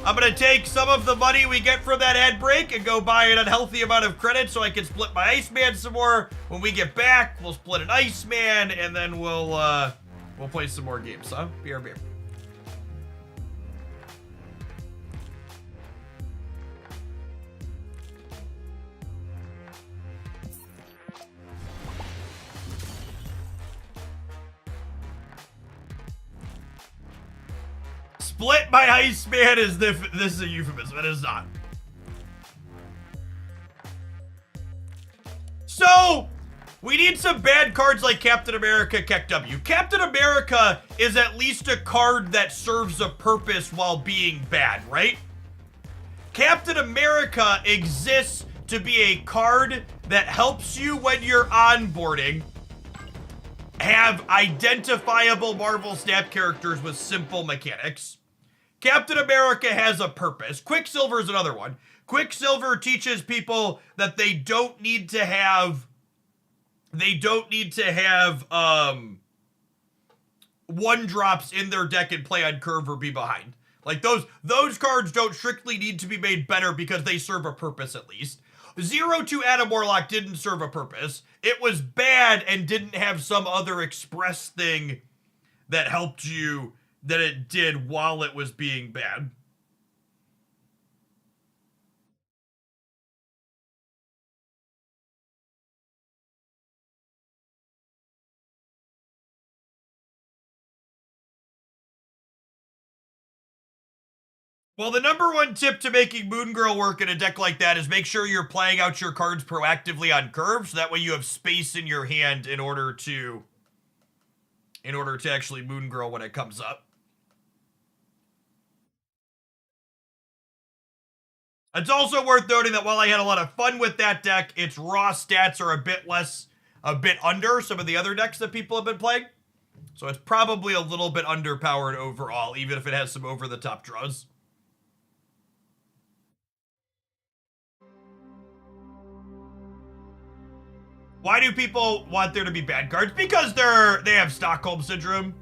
I'm gonna take some of the money we get from that ad break and go buy an unhealthy amount of credit so I can split my Iceman some more. When we get back, we'll split an Iceman and then we'll play some more games, huh? BRB. Split my Iceman is this is a euphemism. It is not. So, we need some bad cards like Captain America, Kek W. Captain America is at least a card that serves a purpose while being bad, right? Captain America exists to be a card that helps you when you're onboarding, have identifiable Marvel Snap characters with simple mechanics. Captain America has a purpose. Quicksilver is another one. Quicksilver teaches people that they don't need to have one drops in their deck and play on curve or be behind. Like those cards don't strictly need to be made better because they serve a purpose at least. 0-2 Adam Warlock didn't serve a purpose. It was bad and didn't have some other express thing that helped you that it did while it was being bad. Well, the number one tip to making Moon Girl work in a deck like that is make sure you're playing out your cards proactively on curve, so that way you have space in your hand in order to actually Moon Girl when it comes up. It's also worth noting that while I had a lot of fun with that deck, its raw stats are a bit under some of the other decks that people have been playing. So it's probably a little bit underpowered overall, even if it has some over-the-top draws. Why do people want there to be bad cards? Because they have Stockholm Syndrome.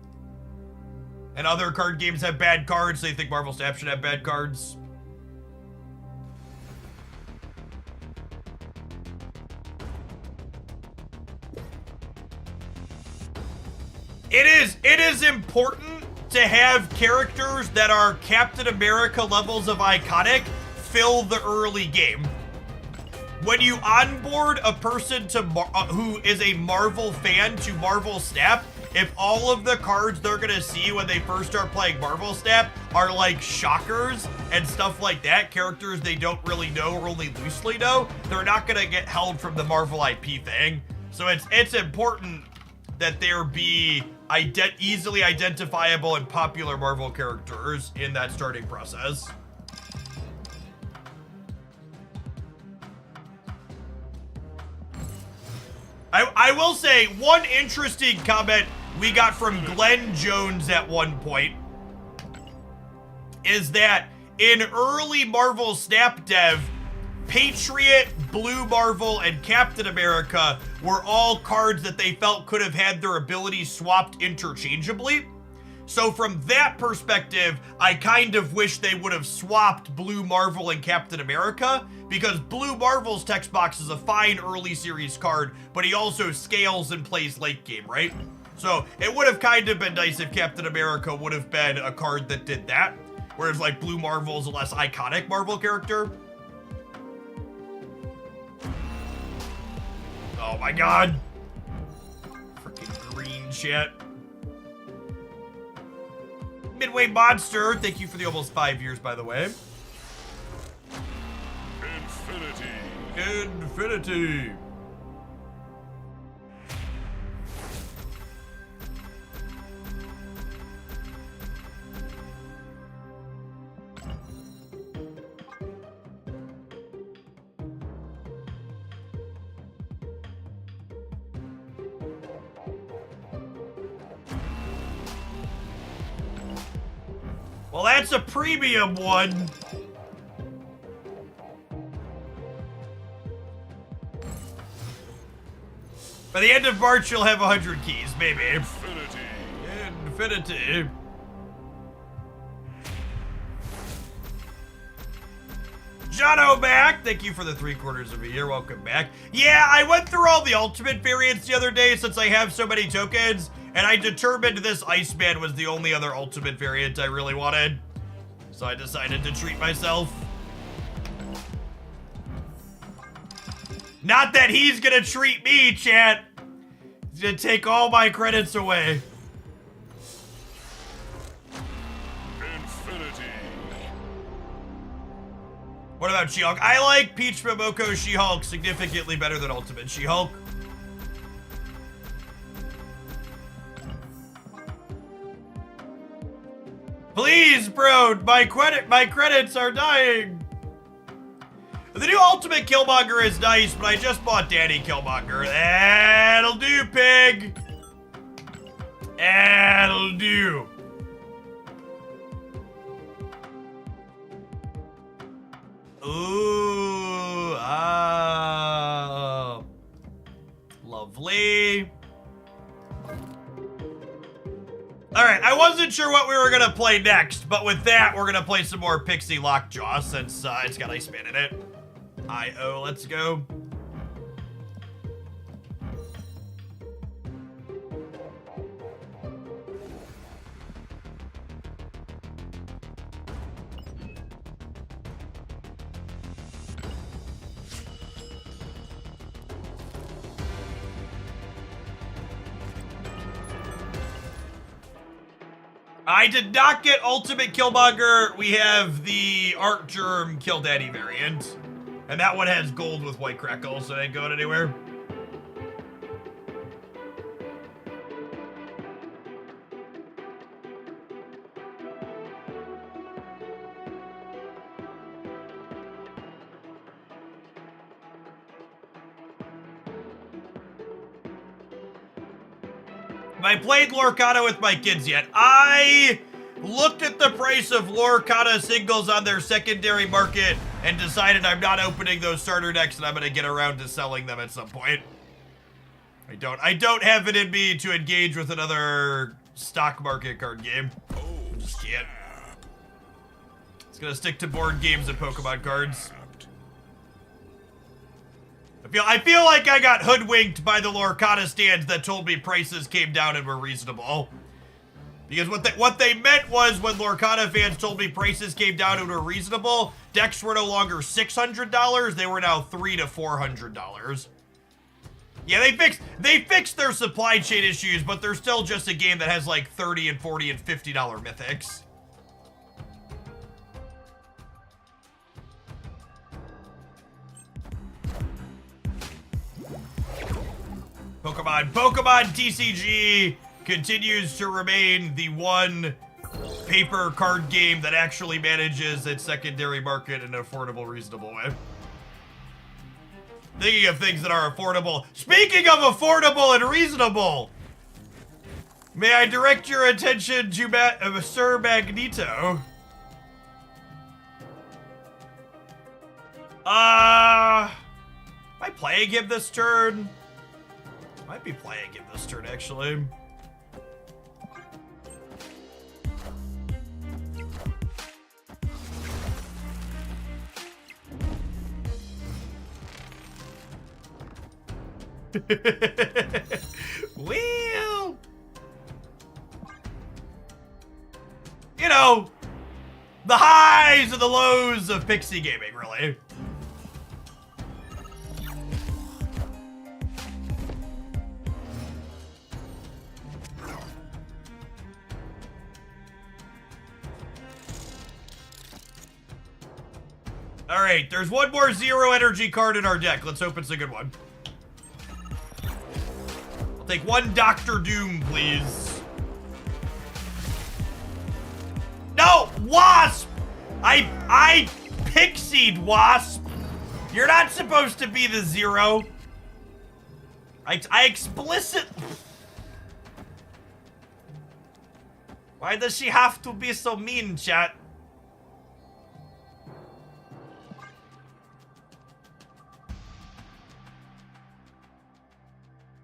And other card games have bad cards. They think Marvel Snap should have bad cards. It is important to have characters that are Captain America levels of iconic fill the early game. When you onboard a person to who is a Marvel fan to Marvel Snap, if all of the cards they're gonna see when they first start playing Marvel Snap are like shockers and stuff like that, characters they don't really know or only loosely know, they're not gonna get held from the Marvel IP thing. So it's important that there be easily identifiable and popular Marvel characters in that starting process. I will say one interesting comment we got from Glenn Jones at one point is that in early Marvel Snap dev, Patriot, Blue Marvel, and Captain America were all cards that they felt could have had their abilities swapped interchangeably. So from that perspective, I kind of wish they would have swapped Blue Marvel and Captain America, because Blue Marvel's text box is a fine early series card, but he also scales and plays late game, right? So it would have kind of been nice if Captain America would have been a card that did that, whereas like Blue Marvel's a less iconic Marvel character. Oh my god. Freaking green shit. Midway Monster, thank you for the almost 5 years, by the way. Infinity. Well, that's a premium one. By the end of March, you'll have 100 keys, maybe. Infinity. Jono back. Thank you for the 3/4 of a year. Welcome back. Yeah, I went through all the ultimate variants the other day since I have so many tokens, and I determined this Iceman was the only other ultimate variant I really wanted. So I decided to treat myself. Not that he's gonna treat me, chat. He's gonna take all my credits away. Infinity. What about She-Hulk? I like Peach Momoko She-Hulk significantly better than Ultimate She-Hulk. Please, bro, my credits are dying. The new Ultimate Killmonger is nice, but I just bought Danny Killmonger. That'll do, pig. That'll do. Ooh, lovely. All right, I wasn't sure what we were gonna play next, but with that, we're gonna play some more Pixie Lockjaw since it's got Ice Man in it. I.O., let's go. I did not get Ultimate Killmonger. We have the Art Germ Kill Daddy variant. And that one has gold with white crackle, so it ain't going anywhere. Have I played Lorcana with my kids yet? I looked at the price of Lorcana singles on their secondary market and decided I'm not opening those starter decks and I'm gonna get around to selling them at some point. I don't have it in me to engage with another stock market card game. Just can't. It's gonna stick to board games and Pokemon cards. I feel like I got hoodwinked by the Lorcana stands that told me prices came down and were reasonable. Because what they meant was when Lorcana fans told me prices came down and were reasonable, decks were no longer $600, they were now $300 to $400. Yeah, they fixed their supply chain issues, but they're still just a game that has like $30 and $40 and $50 mythics. Pokemon TCG continues to remain the one paper card game that actually manages its secondary market in an affordable, reasonable way. Thinking of things that are affordable. Speaking of affordable and reasonable, may I direct your attention to Sir Magneto? Am I playing him this turn? Might be playing him this turn, actually. Well, you know, the highs and the lows of Pixie gaming, really. All right, there's one more zero energy card in our deck. Let's hope it's a good one. I'll take one Dr. Doom, please. No, Wasp! I pixied Wasp. You're not supposed to be the zero. I explicit. Why does she have to be so mean, chat?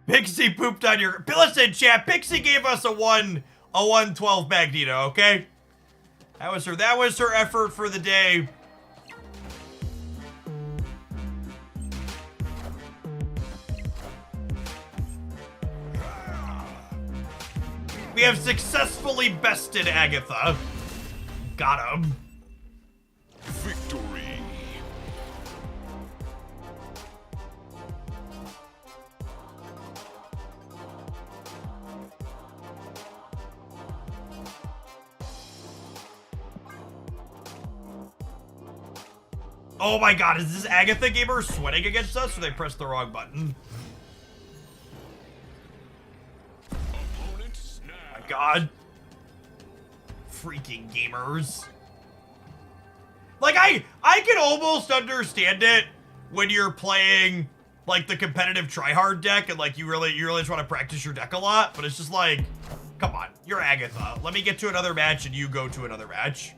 Pixie pooped on your... Listen, chat, Pixie gave us a 112 Magneto, okay? That was her effort for the day. We have successfully bested Agatha. Got him. Victory. Oh my god, is this Agatha gamer sweating against us or they pressed the wrong button? Opponent snap. My god. Freaking gamers. Like, I can almost understand it when you're playing, like, the competitive tryhard deck and, like, you really just want to practice your deck a lot, but it's just like, come on, you're Agatha. Let me get to another match and you go to another match.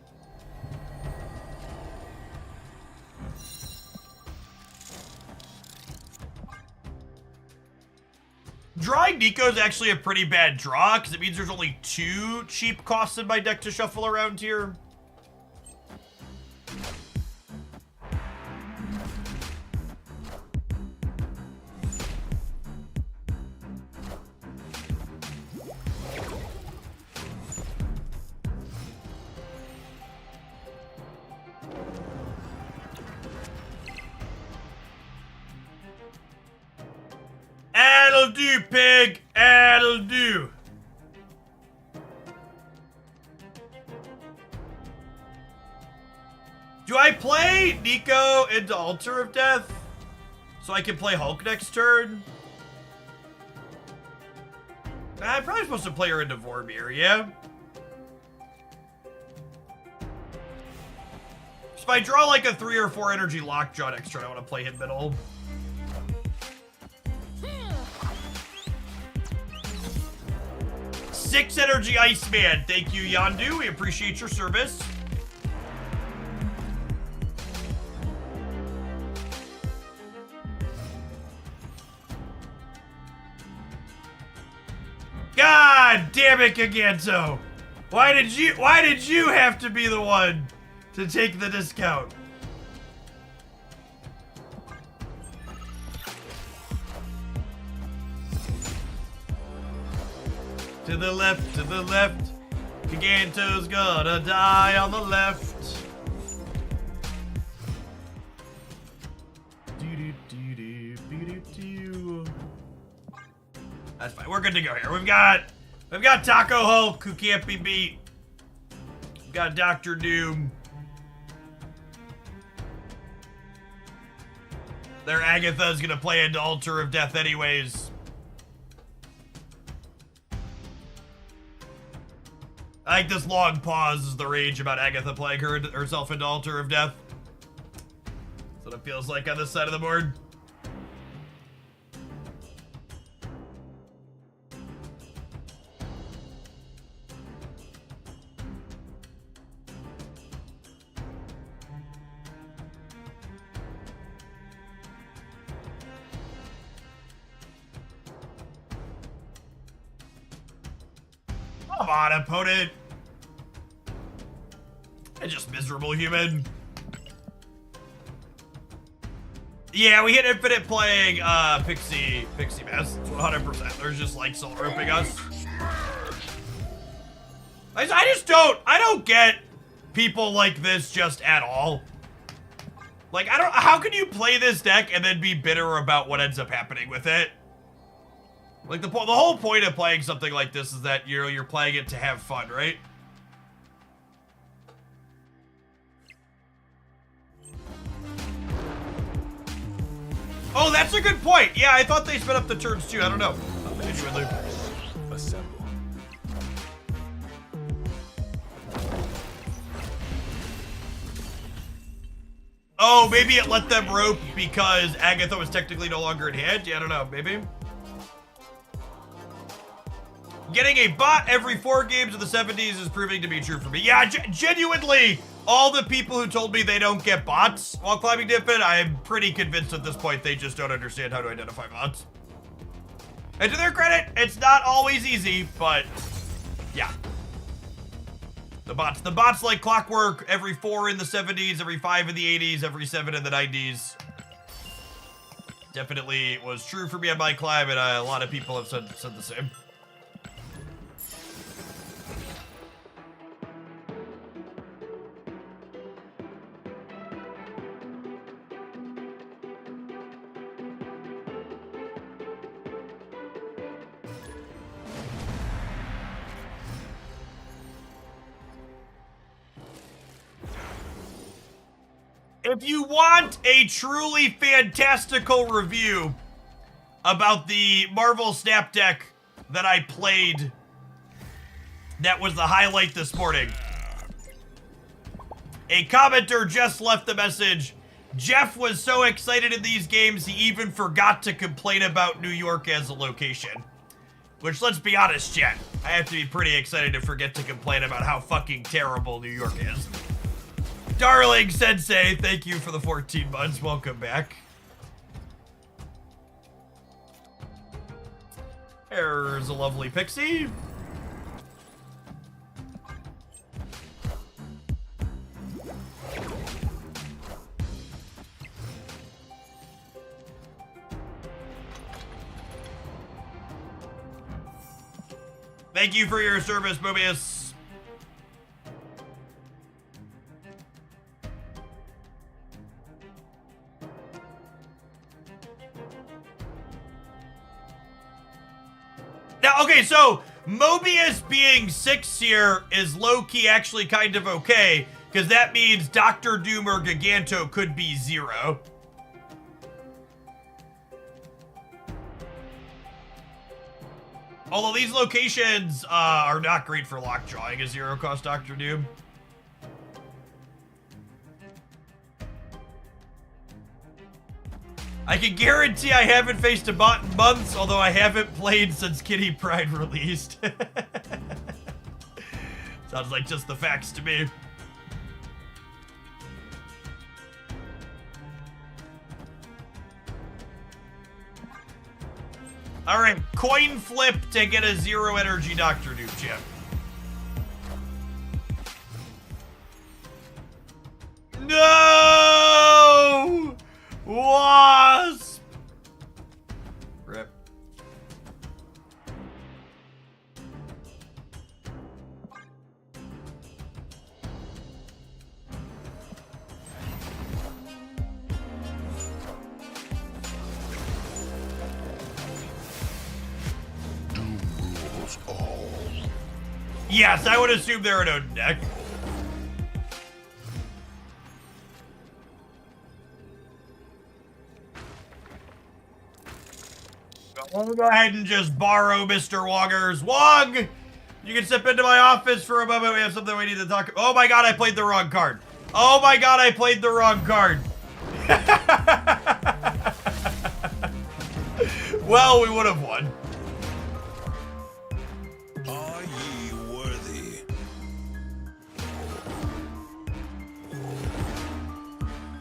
Drawing Nico is actually a pretty bad draw, because it means there's only 2 cheap costs in my deck to shuffle around here. That'll do, pig. That'll do. Do I play Nico into Altar of Death so I can play Hulk next turn? I'm probably supposed to play her into Vormir, yeah? So if I draw like a 3 or 4 energy Lockjaw next turn, I want to play him middle. Six energy Iceman. Thank you, Yandu. We appreciate your service. God damn it, Giganto. Why did you have to be the one to take the discount? To the left, to the left. Giganto's gonna die on the left. That's fine. We're good to go here. We've got Taco Hulk, who can't be beat. We've got Dr. Doom. Their Agatha's gonna play into Altar of Death anyways. I think this long pause is the rage about Agatha playing herself into Altar of Death. That's what it feels like on this side of the board. Come on, opponent. I'm just miserable human. Yeah, we hit infinite playing Pixie Mess. 100%. They're just like soul roping us. I don't get people like this just at all. Like, how can you play this deck and then be bitter about what ends up happening with it? Like, the whole point of playing something like this is that you're playing it to have fun, right? Oh, that's a good point. Yeah, I thought they sped up the turns too. I don't know. Genuinely. Assemble. Oh, maybe it let them rope because Agatha was technically no longer in hand? Yeah, I don't know. Maybe. Getting a bot every 4 games of the 70s is proving to be true for me. Yeah, genuinely, all the people who told me they don't get bots while climbing Diffin, I am pretty convinced at this point they just don't understand how to identify bots. And to their credit, it's not always easy, but yeah. The bots like clockwork, every 4 in the 70s, every 5 in the 80s, every 7 in the 90s. Definitely was true for me on my climb, and a lot of people have said the same. If you want a truly fantastical review about the Marvel Snap deck that I played, that was the highlight this morning. A commenter just left a message. Jeff was so excited in these games, he even forgot to complain about New York as a location. Which, let's be honest, chat, I have to be pretty excited to forget to complain about how fucking terrible New York is. Darling Sensei, thank you for the 14 months. Welcome back. There's a lovely Pixie. Thank you for your service, Mobius. Now, okay, so Mobius being 6 here is low-key actually kind of okay, because that means Dr. Doom or Giganto could be 0. Although these locations are not great for lockjawing a 0-cost Dr. Doom. I can guarantee I haven't faced a bot in months, although I haven't played since Kitty Pride released. Sounds like just the facts to me. Alright, coin flip to get a 0 energy Dr. Doom chip. No! Wasp! Rip. Yes, I would assume they're an own deck. I'll go ahead and just borrow Mr. Wongers. Wong! You can step into my office for a moment. We have something we need to talk about. Oh my god, I played the wrong card. Oh my god, I played the wrong card. Well, we would have won. Are ye worthy?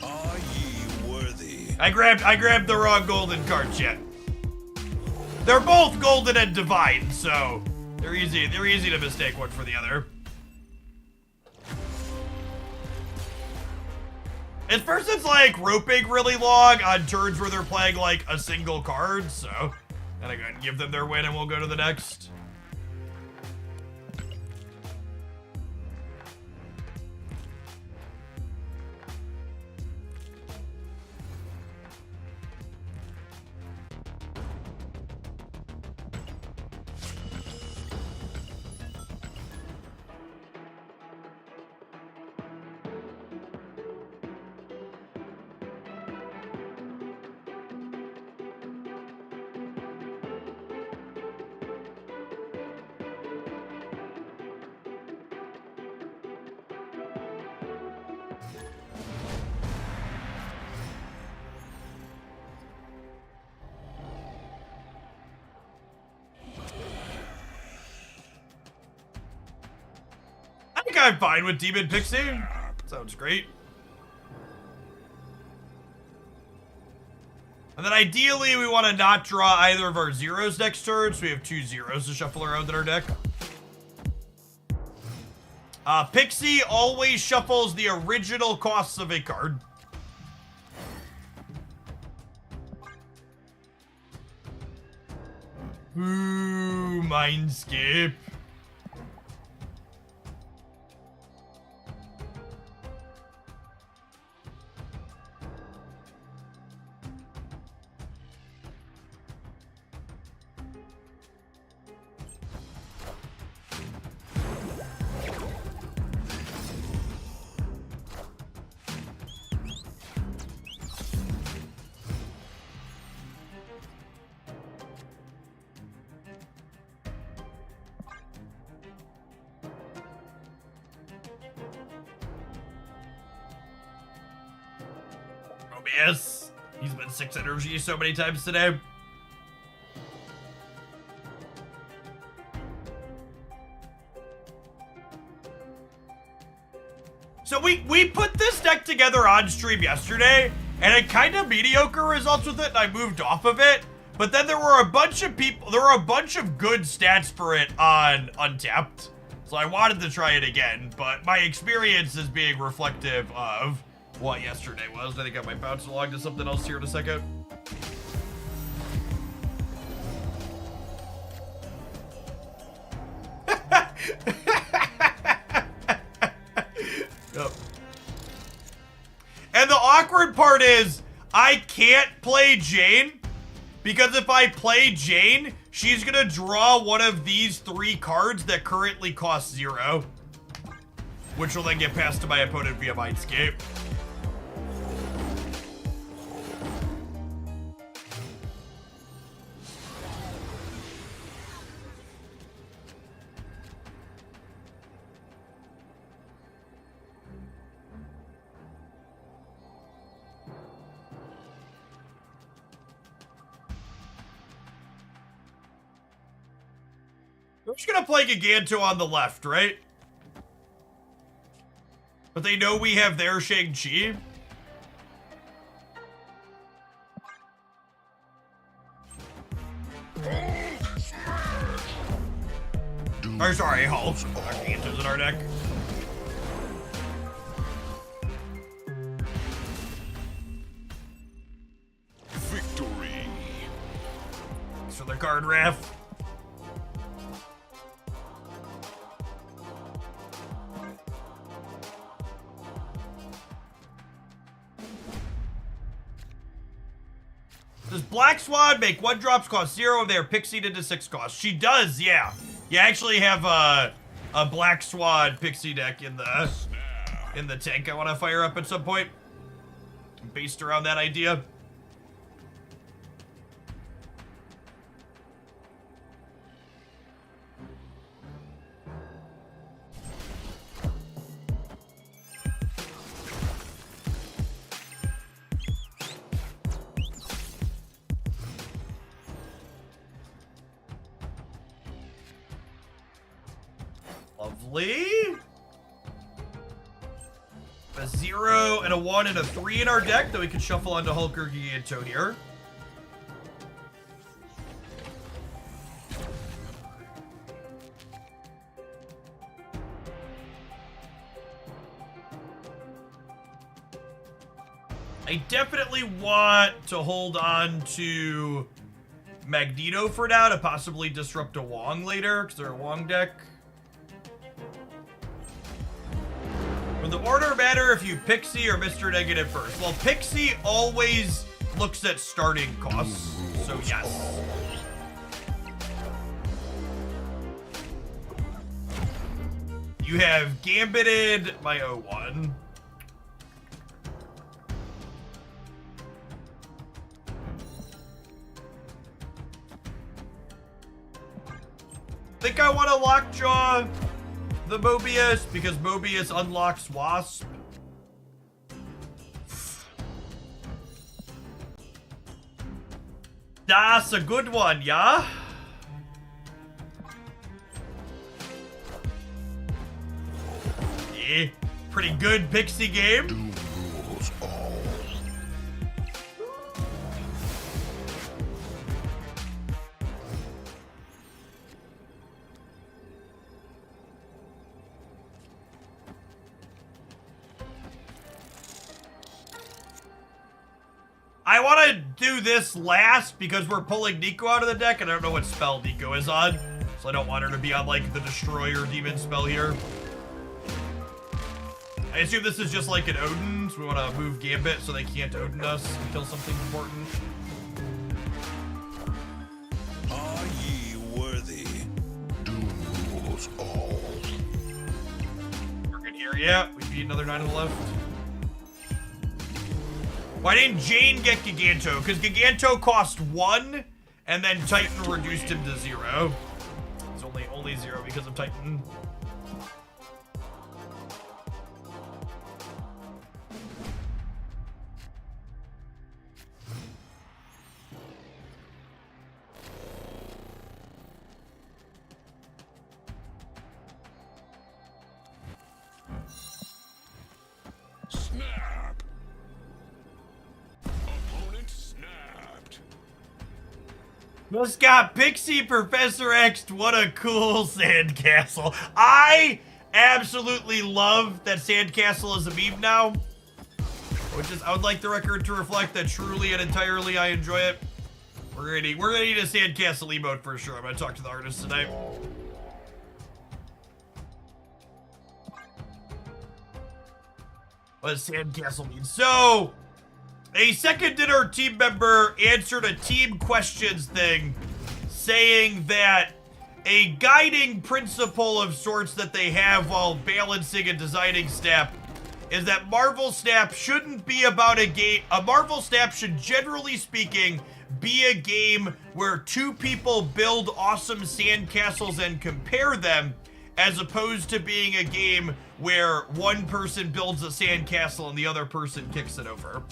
Are ye worthy? I grabbed the wrong golden card, chat. They're both golden and divine, so they're easy to mistake one for the other. At first it's like roping really long on turns where they're playing like a single card, so gotta go ahead and give them their win and we'll go to the next. I think I'm fine with Demon Pixie. Sounds great. And then ideally we want to not draw either of our zeros next turn, so we have 2 zeros to shuffle around in our deck. Pixie always shuffles the original costs of a card. Ooh, Mindscape. Yes, he's been 6 energy so many times today. So we put this deck together on stream yesterday, and it kind of mediocre results with it, and I moved off of it. But then there were a bunch of people, there were a bunch of good stats for it on Untapped. So I wanted to try it again, but my experience is being reflective of what yesterday was. I think I might bounce along to something else here in a second. Yep. And the awkward part is, I can't play Jane, because if I play Jane, she's gonna draw one of these 3 cards that currently cost 0, which will then get passed to my opponent via Mindscape. I'm just gonna play Giganto on the left, right? But they know we have their Shang-Chi. Or sorry, Hulk. Giganto's in our deck. Victory. Thanks for the card, Raf. Does Black Swan make 1-drops cost 0 if they are Pixied into 6 cost? She does, yeah. You actually have a Black Swan Pixie deck in the tank I want to fire up at some point. Based around that idea. Lovely. A 0 and a 1 and a 3 in our deck that we can shuffle onto Hulk or Giganto here. I definitely want to hold on to Magneto for now to possibly disrupt a Wong later, because they're a Wong deck. Would the order matter if you Pixie or Mr. Negative first? Well, Pixie always looks at starting costs, so yes. You have Gambited my 0-1. Think I want to Lockjaw the Mobius because Mobius unlocks Wasp. That's a good one, yeah? Yeah, pretty good Pixie game. I want to do this last because we're pulling Nico out of the deck and I don't know what spell Nico is on. So I don't want her to be on like the Destroyer Demon spell here. I assume this is just like an Odin, so we want to move Gambit so they can't Odin us and kill something important. Are ye worthy? Duels all. We're good here. Yeah, we beat another 9 on the left. Why didn't Jane get Giganto? Because Giganto cost 1, and then Titan reduced him to 0. It's only 0 because of Titan. Snap. Opponent snapped. Just got Pixie Professor X. What a cool sandcastle. I absolutely love that sandcastle is a meme now. Which is, I would like the record to reflect that truly and entirely I enjoy it. We're gonna need a sandcastle emote for sure. I'm gonna talk to the artist tonight. What does sandcastle mean? So, a second dinner team member answered a team questions thing saying that a guiding principle of sorts that they have while balancing and designing Snap is that Marvel Snap shouldn't be about a game. A Marvel Snap should, generally speaking, be a game where two people build awesome sandcastles and compare them, as opposed to being a game where one person builds a sandcastle and the other person kicks it over.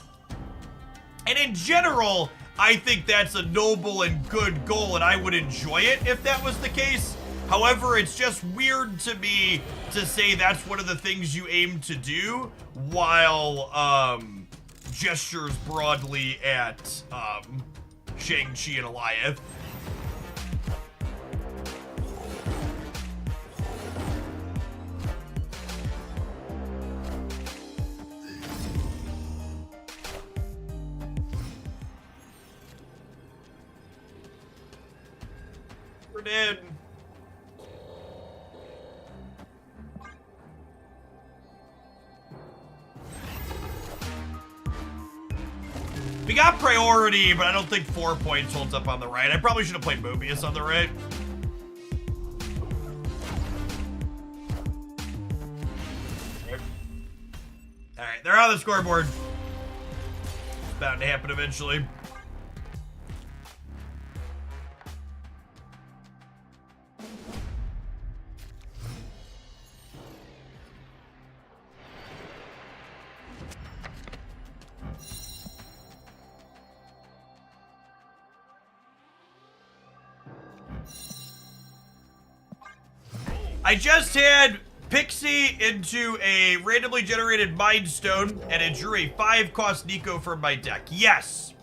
And in general, I think that's a noble and good goal, and I would enjoy it if that was the case. However, it's just weird to me to say that's one of the things you aim to do while gestures broadly at Shang-Chi and Alioth. We're dead. We got priority, but I don't think 4 points holds up on the right. I probably should have played Mobius on the right. Alright, they're on the scoreboard. It's bound to happen eventually. I just had Pixie into a randomly generated Mind Stone, and it drew a 5-cost Nico from my deck. Yes.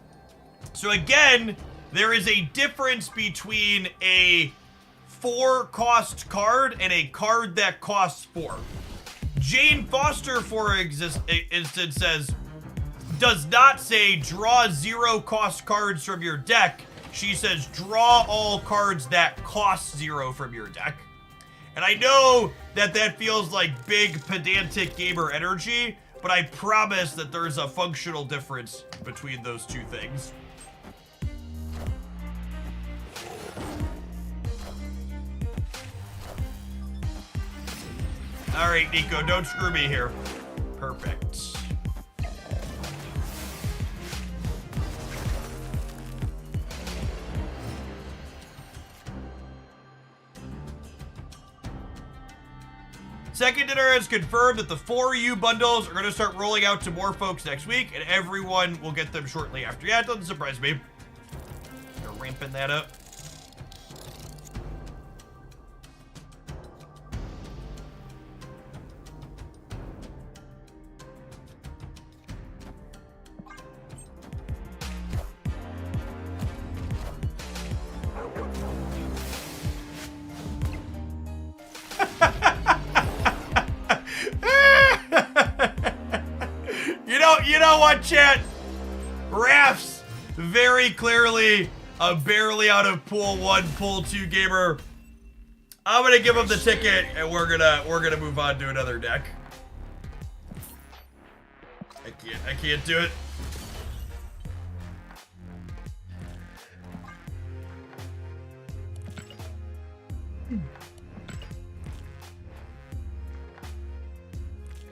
So again, there is a difference between a 4-cost card and a card that costs 4. Jane Foster, for instance, does not say draw 0-cost cards from your deck. She says draw all cards that cost 0 from your deck. And I know that that feels like big pedantic gamer energy, but I promise that there's a functional difference between those two things. All right, Nico, don't screw me here. Perfect. Second dinner has confirmed that the 4U bundles are going to start rolling out to more folks next week, and everyone will get them shortly after. Yeah, it doesn't surprise me. They're ramping that up. You know what, chat? Raph's very clearly a barely out of pool 1, pool 2 gamer. I'm gonna give him the ticket, and we're gonna move on to another deck. I can't do it.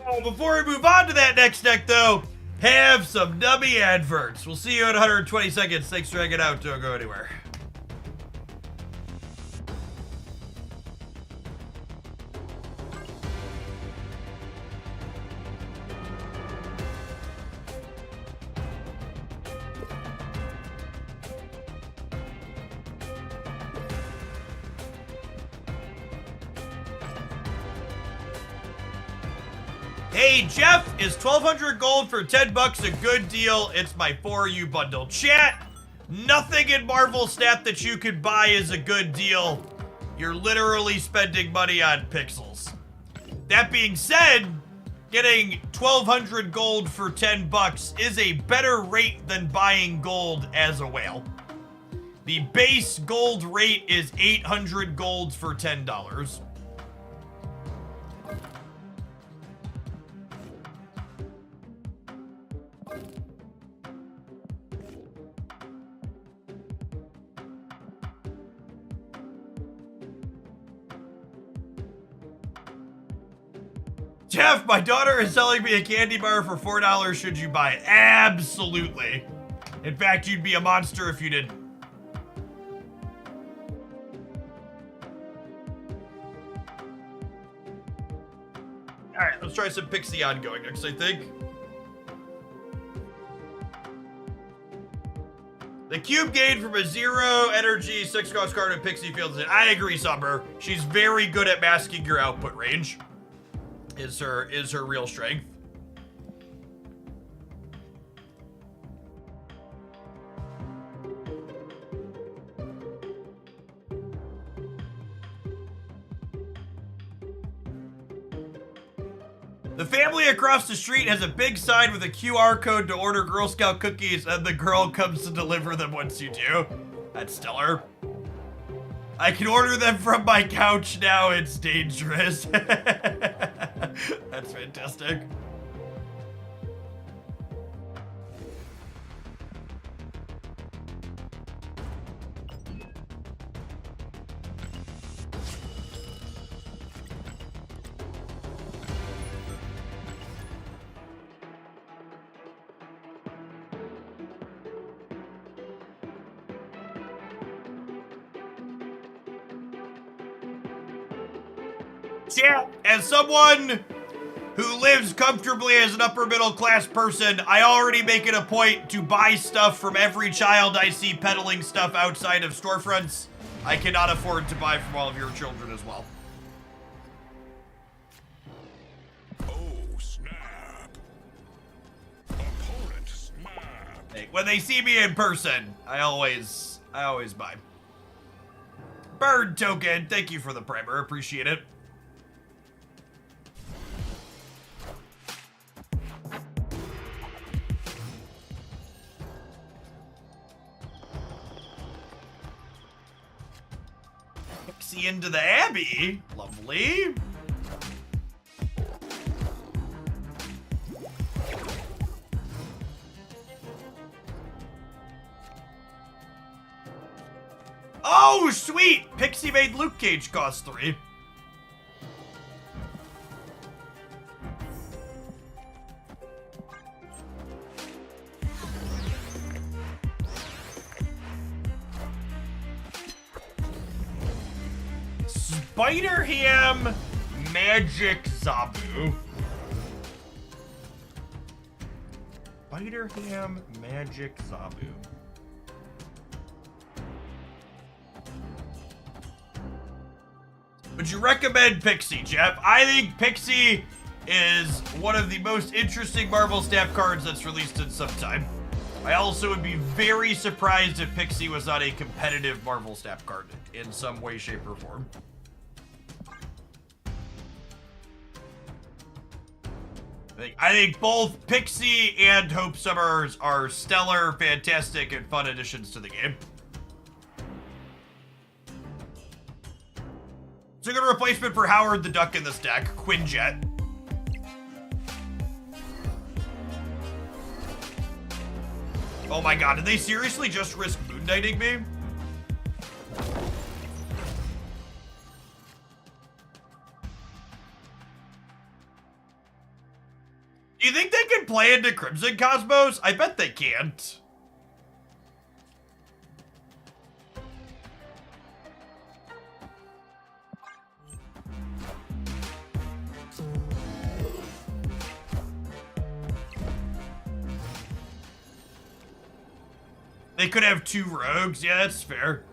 Oh, before we move on to that next deck, though, have some dummy adverts. We'll see you in 120 seconds. Thanks for hanging out. Don't go anywhere. Hey, Jeff, is 1,200 gold for 10 bucks a good deal? It's my 4U bundle. Chat, Nothing in Marvel Snap that you could buy is a good deal. You're literally spending money on pixels. That being said, getting 1,200 gold for 10 bucks is a better rate than buying gold as a whale. The base gold rate is 800 gold for $10. Jeff, my daughter is selling me a candy bar for $4. Should you buy it? Absolutely. In fact, you'd be a monster if you didn't. All right, let's try some Pixie ongoing next, I think. The cube gained from a 0 energy 6 cost card in Pixie fields. I agree, Summer. She's very good at masking your output range. Is her real strength. The family across the street has a big sign with a QR code to order Girl Scout cookies, and the girl comes to deliver them once you do. That's stellar. I can order them from my couch now. It's dangerous. That's fantastic. Yeah, as someone who lives comfortably as an upper middle class person, I already make it a point to buy stuff from every child I see peddling stuff outside of storefronts. I cannot afford to buy from all of your children as well. Oh, snap. Opponent snap. Hey, when they see me in person, I always buy. Bird token, thank you for the primer, appreciate it. Pixie into the Abbey. Lovely. Oh, sweet! Pixie made Luke Cage cost 3. Spider Ham Magic Zabu. Spider Ham Magic Zabu. Would you recommend Pixie, Jeff? I think Pixie is one of the most interesting Marvel Snap cards that's released in some time. I also would be very surprised if Pixie was not a competitive Marvel Snap card in some way, shape, or form. I think both Pixie and Hope Summers are stellar, fantastic, and fun additions to the game. It's a good replacement for Howard the Duck in this deck, Quinjet. Oh my god, did they seriously just risk Moon Knighting me? Do you think they can play into Crimson Cosmos? I bet they can't. They could have 2 rogues. Yeah, that's fair.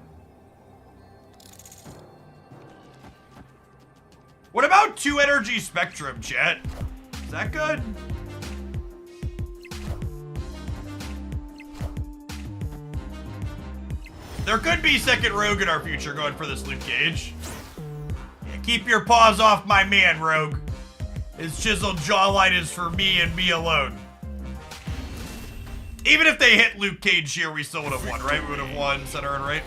What about 2 energy spectrum, chat? Is that good? There could be second Rogue in our future going for this Luke Cage. Yeah, keep your paws off my man, Rogue. His chiseled jawline is for me and me alone. Even if they hit Luke Cage here, we still would have won, right? We would have won center and right.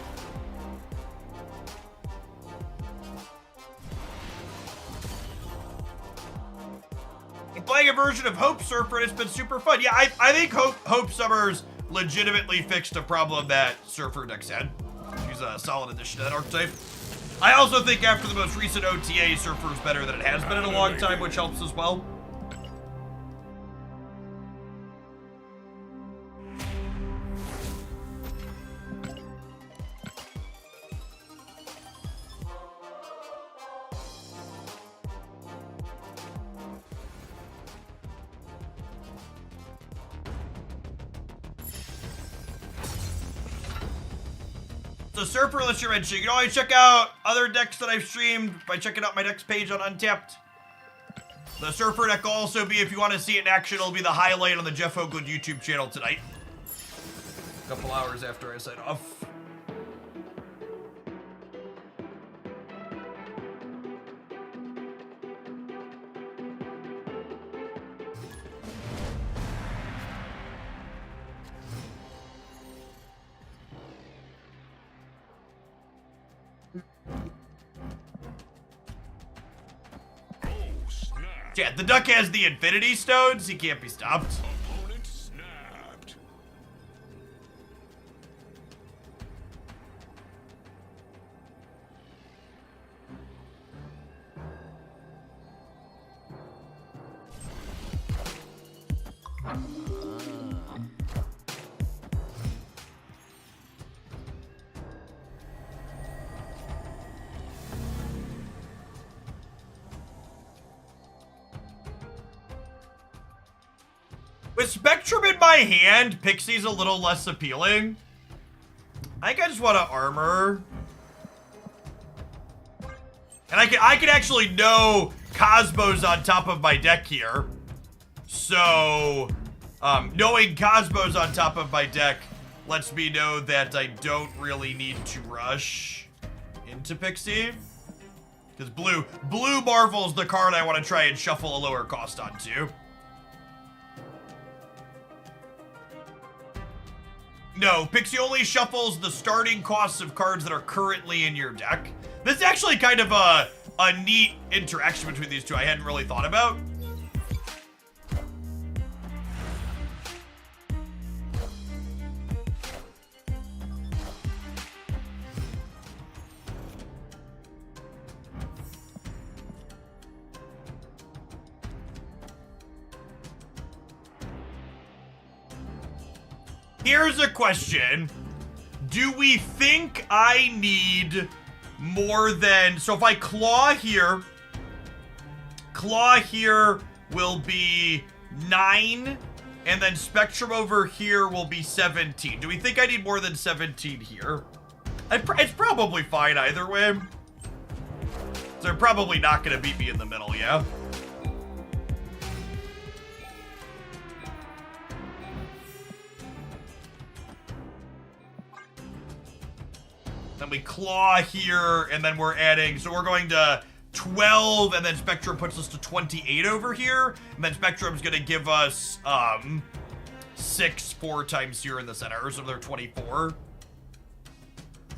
I'm playing a version of Hope Surfer and it's been super fun. Yeah, I think Hope Summer's legitimately fixed a problem that Surfer decks had. She's a solid addition to that archetype. I also think after the most recent OTA, Surfer is better than it has been in a long time, which helps as well. So Surfer, unless you're mentioning, you can always check out other decks that I've streamed by checking out my decks page on Untapped. The Surfer deck will also be, if you want to see it in action, it'll be the highlight on the Jeff Hoagland YouTube channel tonight. A couple hours after I sign off. Yeah, the duck has the Infinity Stones. He can't be stopped. Opponent snapped. With Spectrum in my hand, Pixie's a little less appealing. I think I just want to armor. And I can actually know Cosmos on top of my deck here. So, knowing Cosmos on top of my deck lets me know that I don't really need to rush into Pixie. Because Blue Marvel's the card I want to try and shuffle a lower cost onto. No, Pixie only shuffles the starting costs of cards that are currently in your deck. This is actually kind of a neat interaction between these two I hadn't really thought about. Here's a question. Do we think I need more than... So if I claw here will be 9, and then Spectrum over here will be 17. Do we think I need more than 17 here? It's probably fine either way. So they're probably not going to beat me in the middle, yeah? Then we claw here, and then we're adding, so we're going to 12, and then Spectrum puts us to 28 over here, and then Spectrum's gonna give us 6 4 times here in the center, so they're 24. So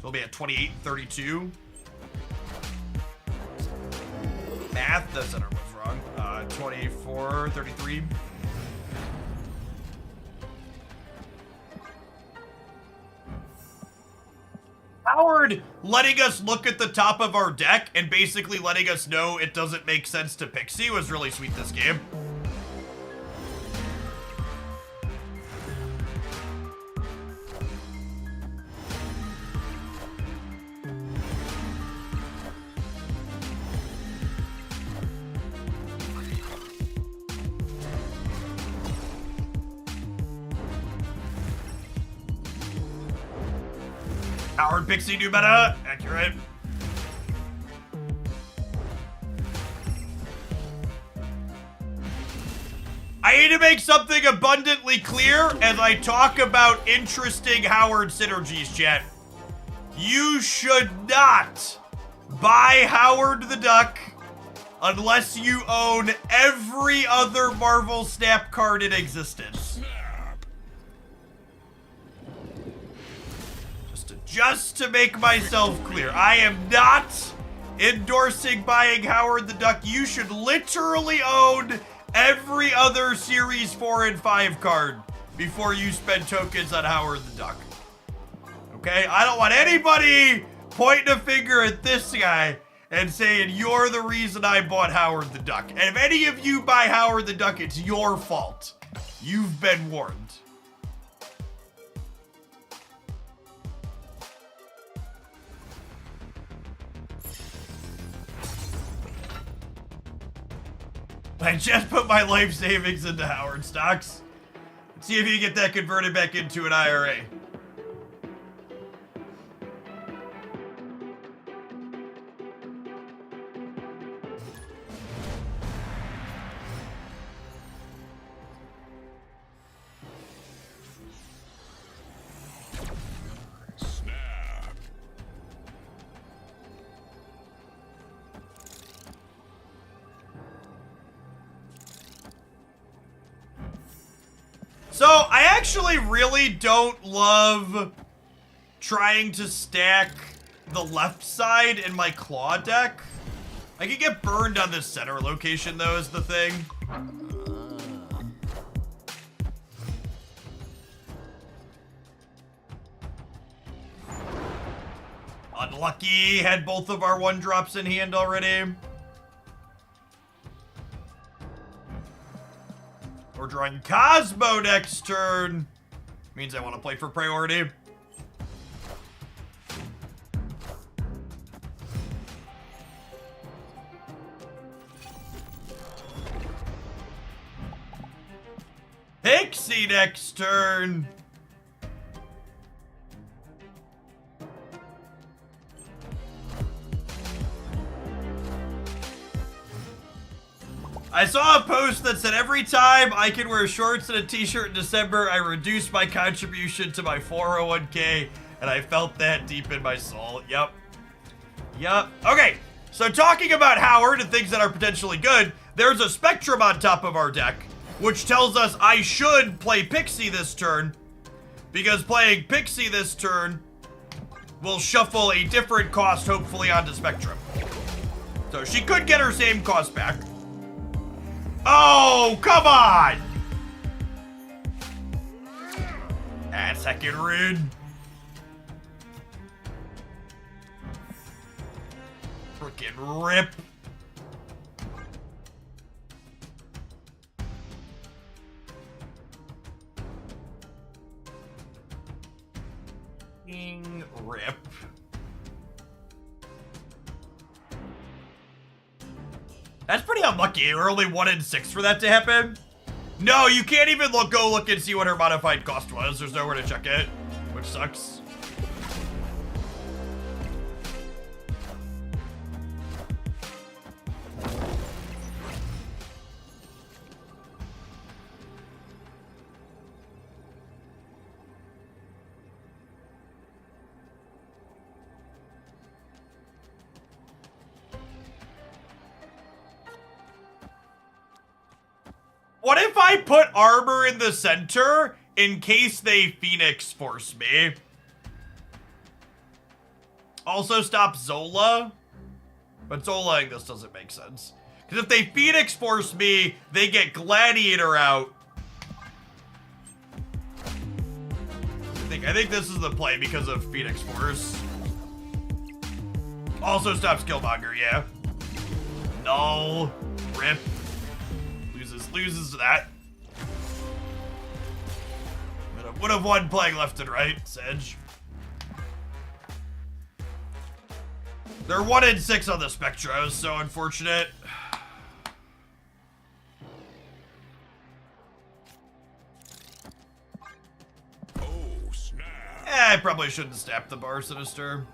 we'll be at 28 and 32. Math, the center was wrong. 24, 33. Howard letting us look at the top of our deck and basically letting us know it doesn't make sense to Pixie was really sweet this game. Howard Pixie new meta, accurate. I need to make something abundantly clear as I talk about interesting Howard synergies, chat. You should not buy Howard the Duck unless you own every other Marvel Snap card in existence. Just to make myself clear, I am not endorsing buying Howard the Duck. You should literally own every other Series 4 and 5 card before you spend tokens on Howard the Duck. Okay? I don't want anybody pointing a finger at this guy and saying, you're the reason I bought Howard the Duck. And if any of you buy Howard the Duck, it's your fault. You've been warned. I just put my life savings into Howard stocks. Let's see if you get that converted back into an IRA. Snap. So, I actually really don't love trying to stack the left side in my claw deck. I could get burned on this center location, though, is the thing. Unlucky, had both of our 1-drops in hand already. We're drawing Cosmo next turn. Means I want to play for priority. Pixie next turn. I saw a post that said every time I can wear shorts and a t-shirt in December, I reduce my contribution to my 401k, and I felt that deep in my soul. Yep. Okay, so talking about Howard and things that are potentially good, there's a Spectrum on top of our deck, which tells us I should play Pixie this turn, because playing Pixie this turn will shuffle a different cost, hopefully, onto Spectrum. So she could get her same cost back. Oh, come on! And second rid. Frickin' rip. Rip. That's pretty unlucky. We're only 1 in 6 for that to happen. No, you can't even go look and see what her modified cost was. There's nowhere to check it, which sucks. What if I put armor in the center in case they Phoenix Force me? Also stop Zola. But Zolaing this doesn't make sense. Because if they Phoenix Force me, they get Gladiator out. I think this is the play because of Phoenix Force. Also stop Skillmonger, yeah. No. Rip. Loses to that. Would have won playing left and right, Sedge. They're 1 in 6 on the Spectra, so unfortunate. Oh, snap. I probably shouldn't snap the Bar Sinister.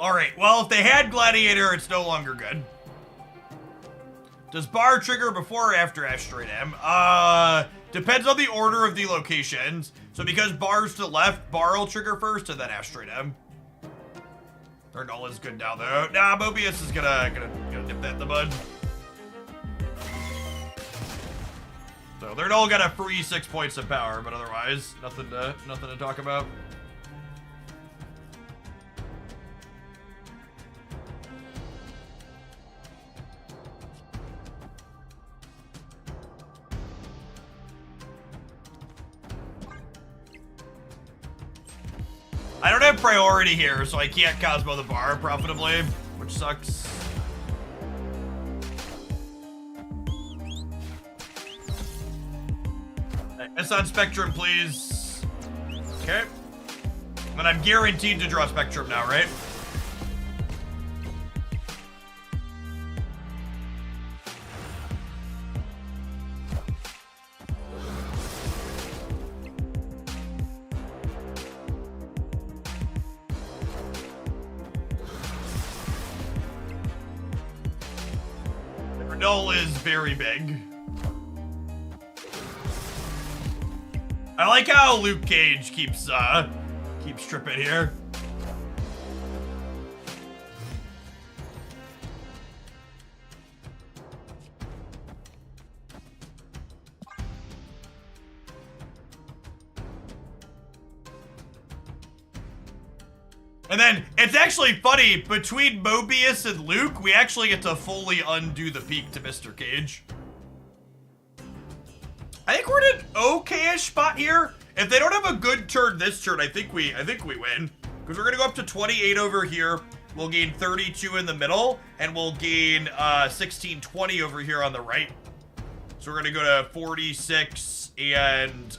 Alright, well, if they had Gladiator, it's no longer good. Does bar trigger before or after Asteroid M? Depends on the order of the locations. So because bar's to the left, bar will trigger first and then Asteroid M. Their null is good now though. Nah, Mobius is gonna nip that in the bud. So they're all got a free 6 points of power, but otherwise, nothing to talk about. I don't have priority here, so I can't Cosmo the bar profitably, which sucks. S on Spectrum, please. Okay. But I'm guaranteed to draw Spectrum now, right? Their null is very big. I like how Luke Cage keeps tripping here. And then, it's actually funny, between Mobius and Luke, we actually get to fully undo the peak to Mr. Cage. I think we're in an okay-ish spot here. If they don't have a good turn this turn, I think we win. Because we're gonna go up to 28 over here. We'll gain 32 in the middle, and we'll gain 16, 20 over here on the right. So we're gonna go to 46 and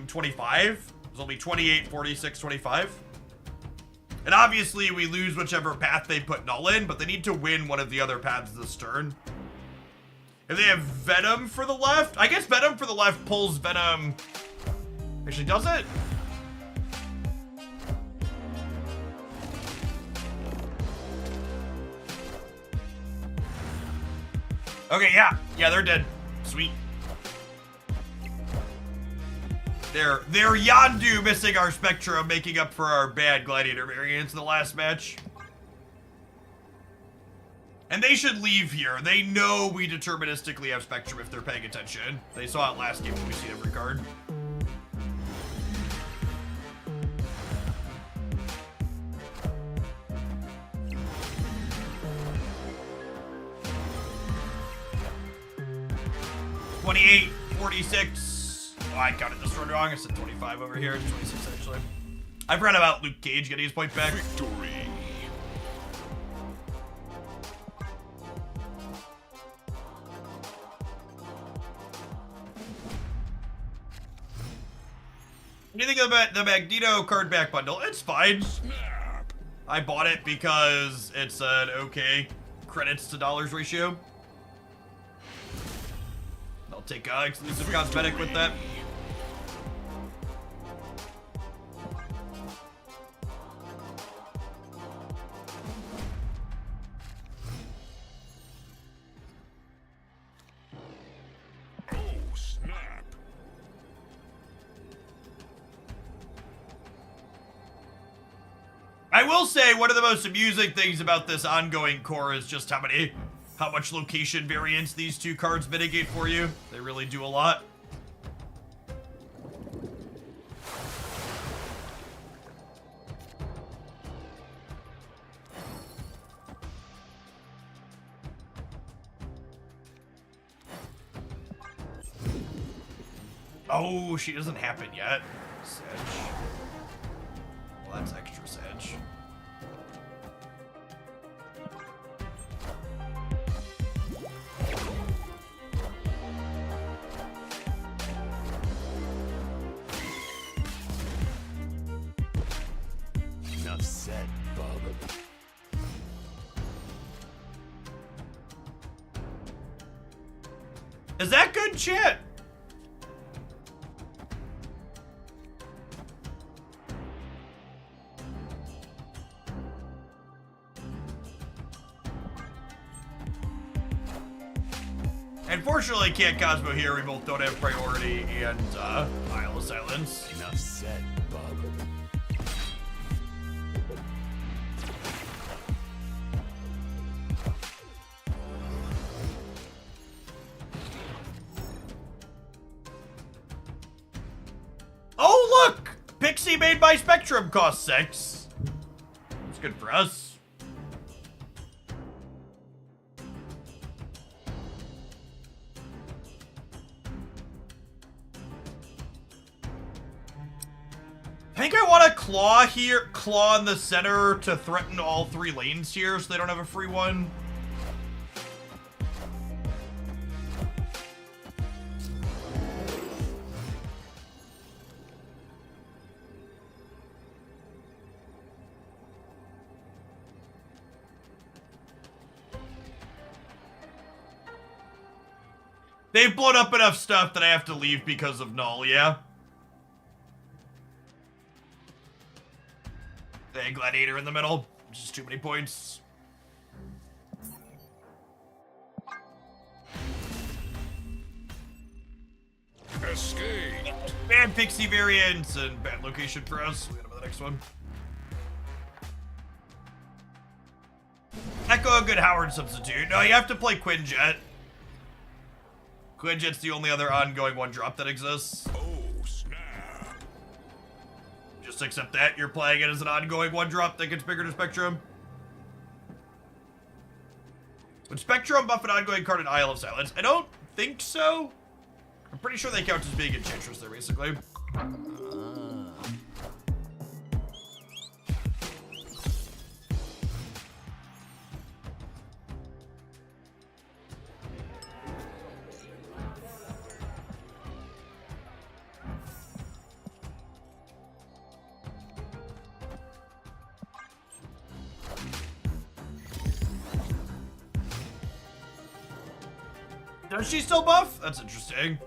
25. So it'll be 28, 46, 25. And obviously we lose whichever path they put null in, but they need to win one of the other paths this turn. If they have Venom for the left, I guess Venom for the left pulls Venom. Actually, does it? Okay, yeah, they're dead. Sweet. They're Yondu missing our Spectrum, making up for our bad Gladiator variants in the last match. And they should leave here. They know we deterministically have Spectrum if they're paying attention. They saw it last game when we see every card. $28, 46. Oh, I counted this one wrong. I said 25 over here. 26 actually. I forgot about Luke Cage getting his point back. Victory. What do you think of the Magneto card back bundle? It's fine. Snap. I bought it because it's an okay credits to dollars ratio. I'll take exclusive cosmetic with that. Oh, snap. I will say one of the most amusing things about this ongoing core is just how much location variance these two cards mitigate for you. They really do a lot. Oh, she doesn't happen yet. Sedge. Well, that's extra Sedge. Enough said, Bob. Is that good shit? Unfortunately, can't Cosmo here. We both don't have priority and Isle of Silence. Enough said, bub. Oh, look! Pixie made by Spectrum cost 6. That's good for us. I think I want to claw here, claw in the center to threaten all 3 lanes here so they don't have a free one. They've blown up enough stuff that I have to leave because of Null, yeah? Hey, Gladiator in the middle. Just too many points. Escape. Bad Pixie variants and bad location for us. We got to the next one. Echo a good Howard substitute. No, you have to play Quinjet. Quinjet's the only other ongoing 1-drop that exists. Oh, snap. Just accept that. You're playing it as an ongoing 1-drop that gets bigger to Spectrum. Would Spectrum buff an ongoing card in Isle of Silence? I don't think so. I'm pretty sure they count as being Enchantress there, basically. Does she still buff? That's interesting.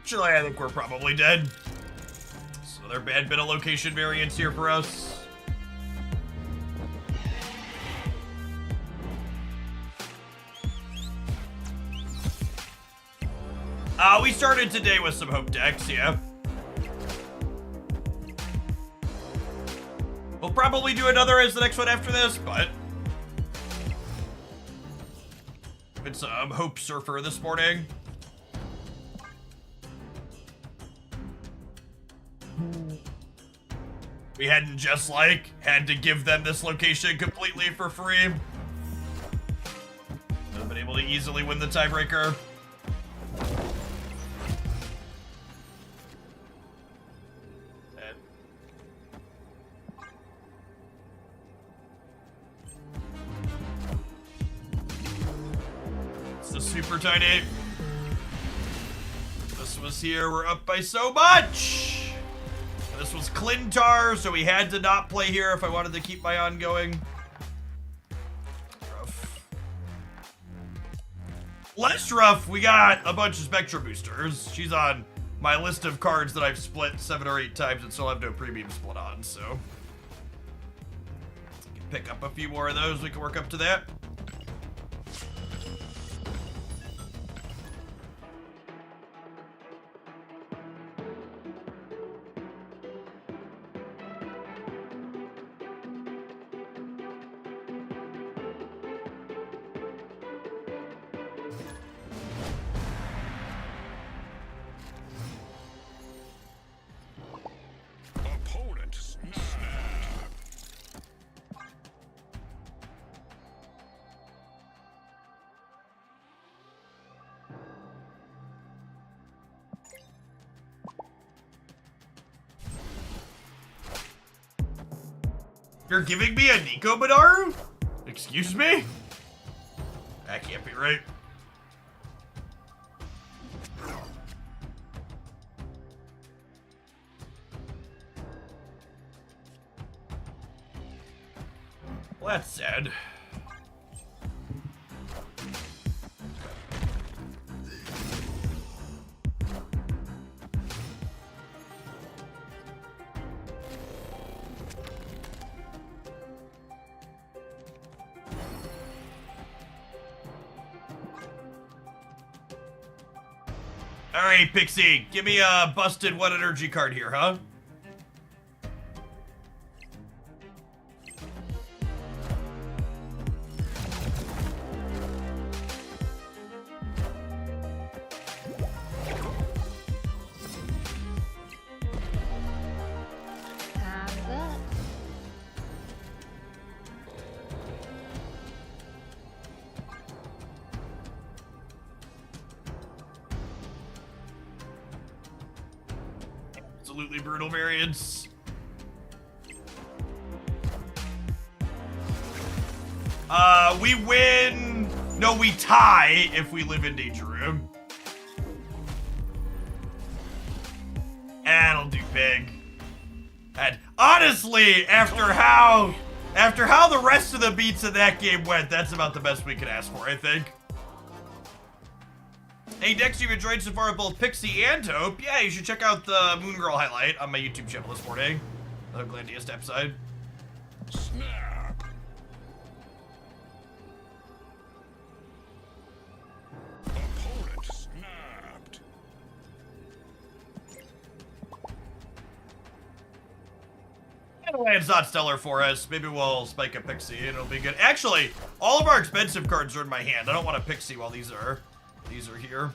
Actually, I think we're probably dead. So there are bad bit of location variants here for us. We started today with some Hope decks, yeah. We'll probably do another as the next one after this, but it's Hope Surfer this morning. We hadn't just had to give them this location completely for free. I've been able to easily win the tiebreaker. It's the super tiny. This was here, we're up by so much. This was Clintar, so we had to not play here if I wanted to keep my ongoing. Rough. Less rough, we got a bunch of Spectra boosters. She's on my list of cards that I've split 7 or 8 times and still have no premium split on, so. Can pick up a few more of those, we can work up to that. Opponent snap. You're giving me a Nico Badaru? Excuse me? That can't be right. Well, that's sad. All right, Pixie, give me a busted 1 energy card here, huh? Time's up. Absolutely brutal variants. We win. No, we tie if we live in Danger Room. That'll do big. And honestly, after how the rest of the beats of that game went, that's about the best we could ask for, I think. Hey Dex, you've enjoyed so far with both Pixie and Hope. Yeah, you should check out the Moon Girl highlight on my YouTube channel this morning. The Glandia Step side. Snap. Opponent snapped. Anyway, it's not stellar for us. Maybe we'll spike a Pixie and it'll be good. Actually, all of our expensive cards are in my hand. I don't want a Pixie while these are here.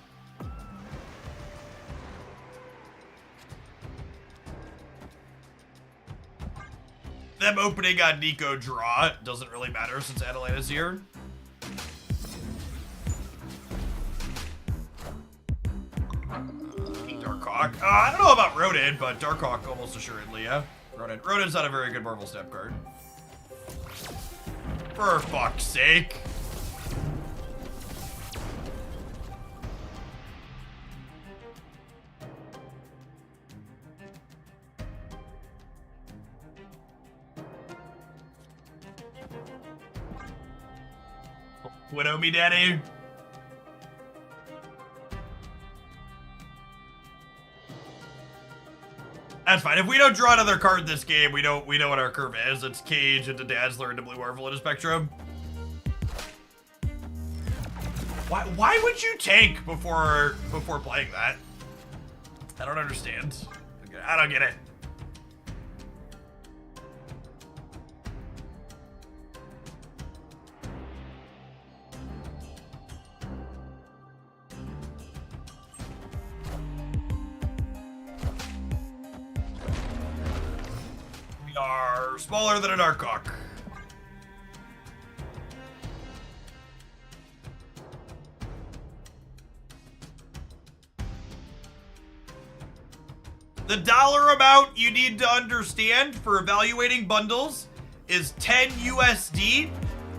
Them opening on Nico draw doesn't really matter since Adelaida's here. Darkhawk. I don't know about Rodin, but Darkhawk almost assuredly, yeah. Rodin's not a very good Marvel Step card. For fuck's sake. Widow me, daddy. That's fine. If we don't draw another card this game, we know what our curve is. It's Cage into Dazzler into Blue Marvel into Spectrum. Why would you tank before playing that? I don't understand. I don't get it. We are smaller than a Darkhawk. The dollar amount you need to understand for evaluating bundles is 10 USD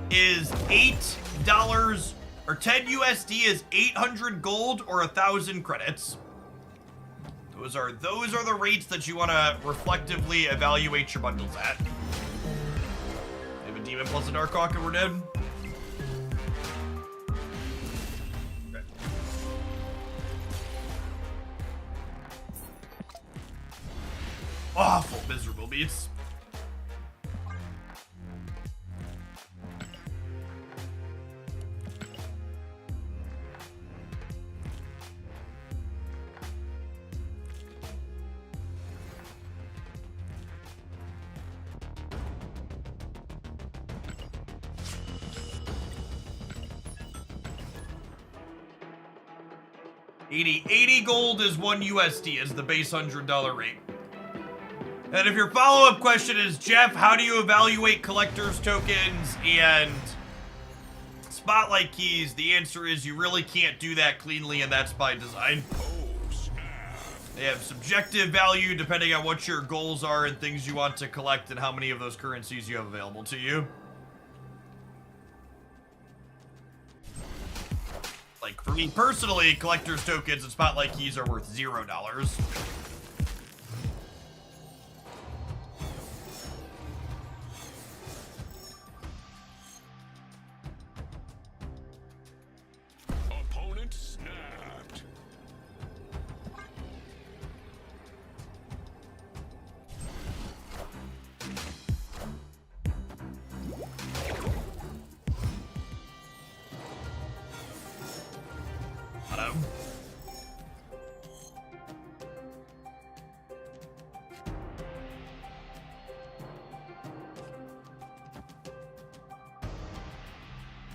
is $8, or 10 USD is 800 gold or 1,000 credits. Those are the rates that you want to reflectively evaluate your bundles at. We have a Demon plus a Darkhawk and we're dead. Okay. Awful, miserable beats. $80 gold is 1 USD is the base $100 rate. And if your follow-up question is, Jeff, how do you evaluate collector's tokens and spotlight keys? The answer is you really can't do that cleanly, and that's by design. They have subjective value depending on what your goals are and things you want to collect and how many of those currencies you have available to you. Like, for me personally, collector's tokens and spotlight keys are worth $0.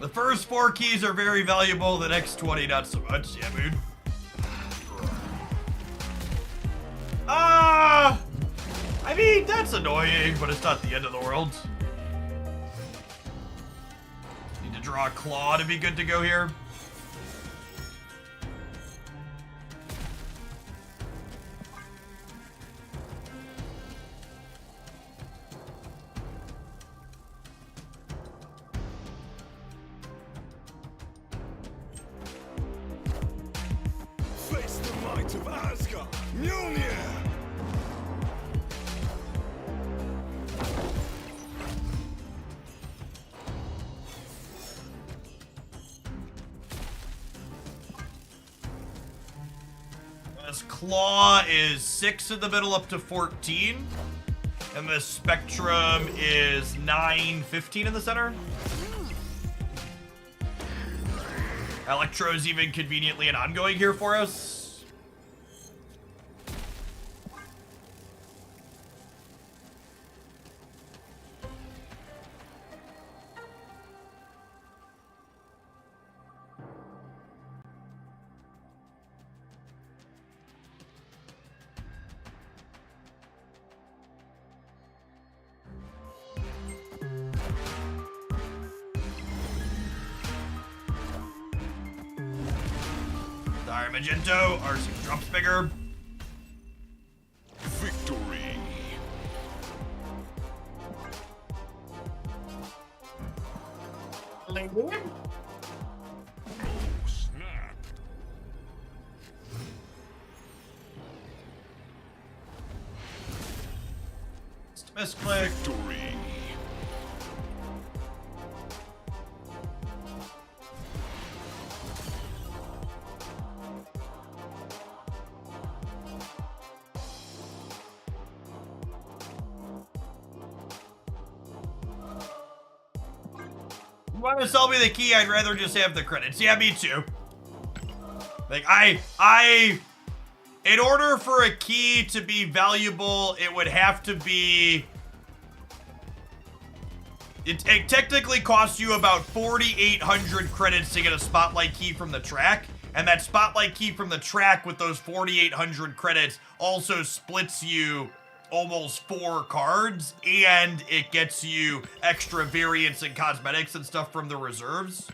The first 4 keys are very valuable, the next 20 not so much. Yeah, dude. I mean, that's annoying, but it's not the end of the world. Need to draw a claw to be good to go here. Face the might of Asgard. Mjolnir. This claw is 6 in the middle up to 14. And the spectrum is 9, 15 in the center. Electro's even conveniently an ongoing here for us. Dire Magento, RC drops bigger. Victory. Oh, snap. Misclick. Victory. You want to sell me the key? I'd rather just have the credits. Yeah, me too. Like, in order for a key to be valuable, it would have to be... It technically costs you about 4,800 credits to get a spotlight key from the track. And that spotlight key from the track with those 4,800 credits also splits you almost 4 cards, and it gets you extra variants and cosmetics and stuff from the reserves.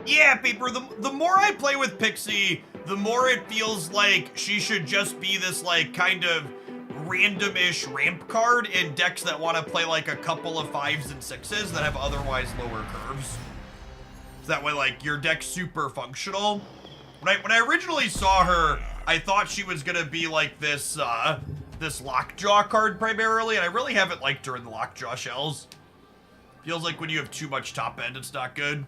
Yeah, Paper, the more I play with Pixie, the more it feels like she should just be this, like, kind of random-ish ramp card in decks that want to play, like, a couple of 5s and 6s that have otherwise lower curves. So that way, like, your deck's super functional. When I originally saw her, I thought she was gonna be, like, this Lockjaw card primarily, and I really haven't liked her in the Lockjaw shells. Feels like when you have too much top end, it's not good.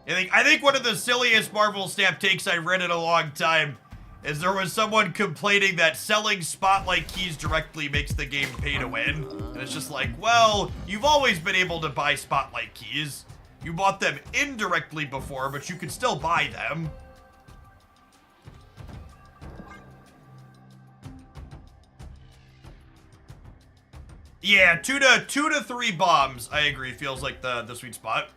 I think one of the silliest Marvel Snap takes I read in a long time is there was someone complaining that selling spotlight keys directly makes the game pay to win. And it's just like, well, you've always been able to buy spotlight keys. You bought them indirectly before, but you can still buy them. Yeah, two to three bombs, I agree, feels like the sweet spot.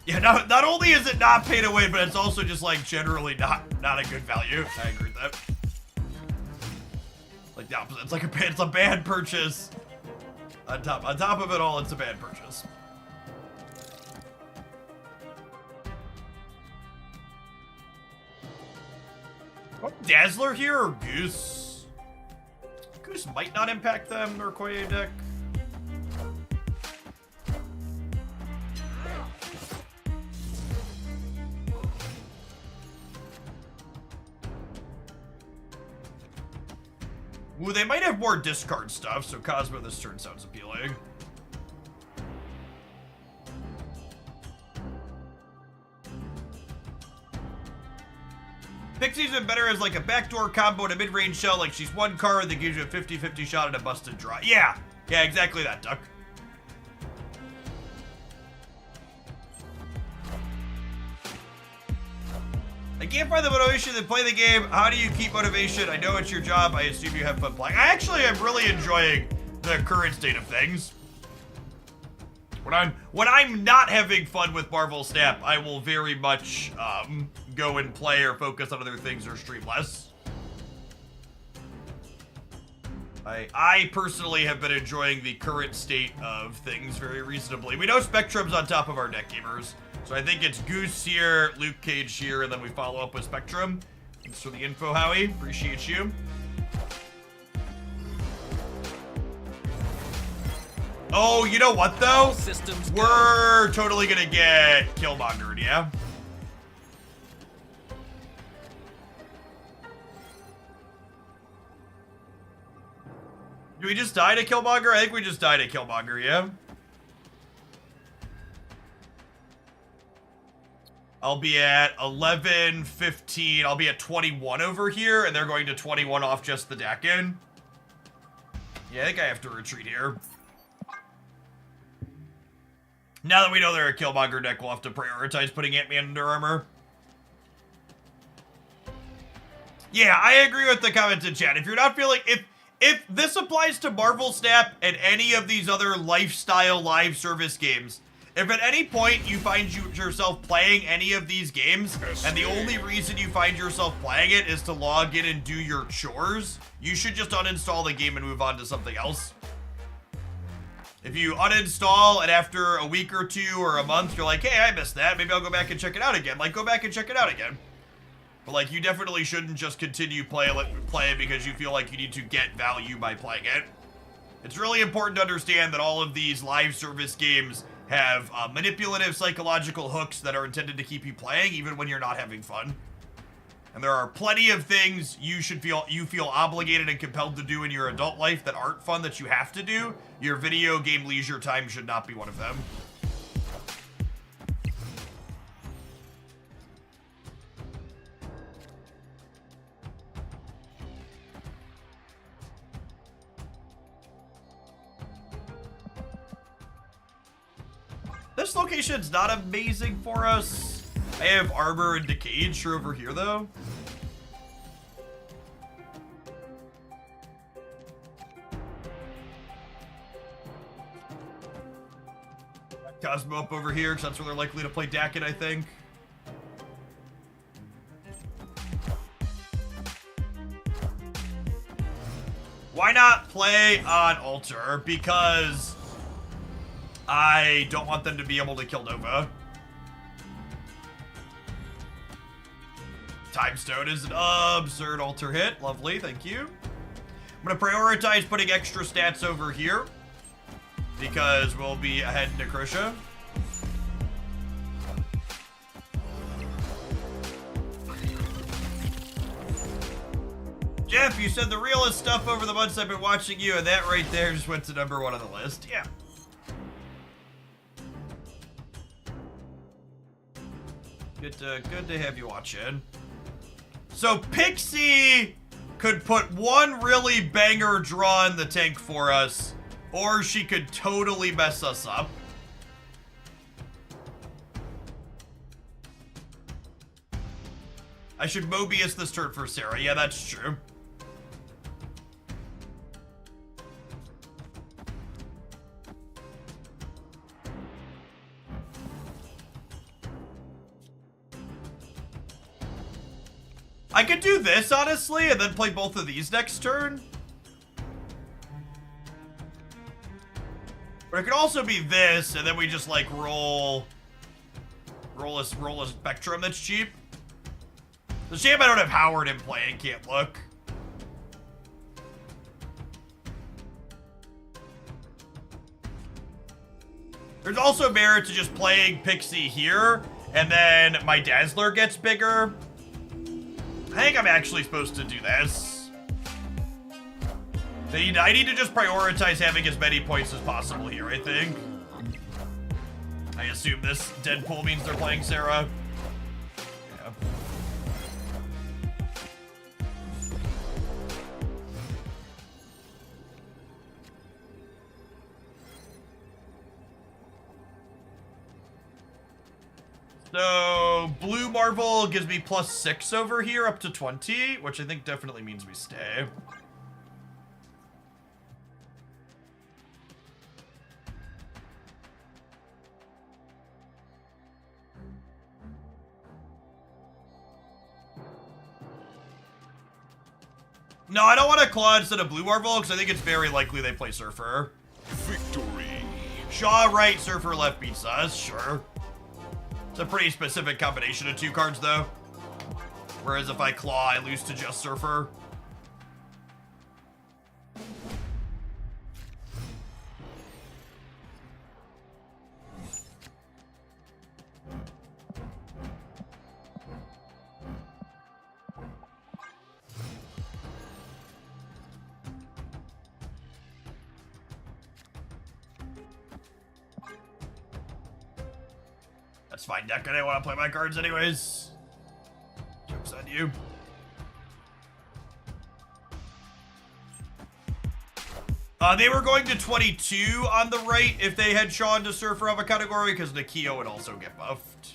Yeah, not only is it not pay to win, but it's also just like generally not a good value. I agree with that. Like the opposite. It's a bad purchase. On top of it all, it's a bad purchase. Oh, Dazzler here or Goose? Goose might not impact them, their Koye deck. Ooh, they might have more discard stuff, so Cosmo this turn sounds appealing. Pixie's been better as like a backdoor combo and a mid-range shell, like she's one card that gives you a 50-50 shot at a busted draw. Yeah, exactly that, Duck. I can't find the motivation to play the game. How do you keep motivation? I know it's your job. I assume you have fun playing. I actually am really enjoying the current state of things. When I'm not having fun with Marvel Snap, I will very much go and play or focus on other things or stream less. I personally have been enjoying the current state of things very reasonably. We know Spectrum's on top of our deck, gamers. So I think it's Goose here, Luke Cage here, and then we follow up with Spectrum. Thanks for the info, Howie. Appreciate you. Oh, you know what, though? We're totally gonna get Killmongered, yeah? Did we just die to Killmonger? I think we just died to Killmonger, yeah? I'll be at 11, 15. I'll be at 21 over here, and they're going to 21 off just the Dakin. Yeah, I think I have to retreat here. Now that we know they're a Killmonger deck, we'll have to prioritize putting Ant-Man under armor. Yeah, I agree with the comments in chat. If you're not feeling... If this applies to Marvel Snap and any of these other lifestyle live service games... If at any point you find yourself playing any of these games, and the only reason you find yourself playing it is to log in and do your chores, you should just uninstall the game and move on to something else. If you uninstall and after a week or two or a month, you're like, hey, I missed that, maybe I'll go back and check it out again. Like, go back and check it out again. But like, you definitely shouldn't just continue play it because you feel like you need to get value by playing it. It's really important to understand that all of these live service games have manipulative psychological hooks that are intended to keep you playing even when you're not having fun. And there are plenty of things you feel obligated and compelled to do in your adult life that aren't fun that you have to do. Your video game leisure time should not be one of them. This location's not amazing for us. I have Armor and Decage over here, though. Cosmo up over here, because that's where they're likely to play Dakin, I think. Why not play on Altar? Because I don't want them to be able to kill Nova. Time Stone is an absurd Altar hit. Lovely, thank you. I'm going to prioritize putting extra stats over here because we'll be ahead in Necrosha. Jeff, you said the realest stuff over the months I've been watching you, and that right there just went to #1 on the list. Yeah. Good to have you watching. So Pixie could put one really banger draw in the tank for us, or she could totally mess us up. I should Mobius this turn for Sarah. Yeah, that's true. I could do this, honestly, and then play both of these next turn. Or it could also be this, and then we just, like, roll a Spectrum that's cheap. The shame I don't have Howard in play and can't look. There's also merit to just playing Pixie here, and then my Dazzler gets bigger. I think I'm actually supposed to do this. I need to just prioritize having as many points as possible here, I think. I assume this Deadpool means they're playing Sarah. Yeah. So, Blue Marvel gives me +6 over here, up to 20, which I think definitely means we stay. No, I don't want to claw instead of Blue Marvel, because I think it's very likely they play Surfer. Victory. Shaw right, Surfer left beats us, sure. It's a pretty specific combination of 2 cards, though. Whereas if I claw, I lose to just Surfer. That's fine, deck. I didn't want to play my cards anyways. Joke's on you. They were going to 22 on the right if they had Sean to Surfer of a category, because Nikio would also get buffed.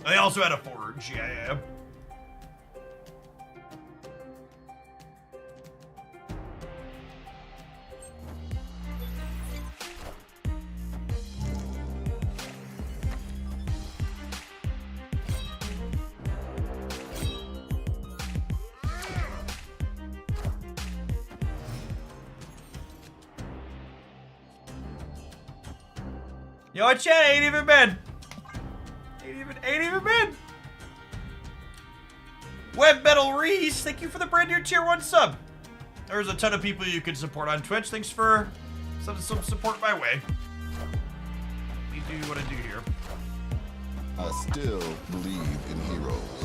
They also had a Forge, yeah. You know what, chat? Ain't even been. Ain't even been. Web Metal Reese, thank you for the brand new tier 1 sub. There's a ton of people you can support on Twitch. Thanks for some support my way. Let me do what I do here. I still believe in heroes.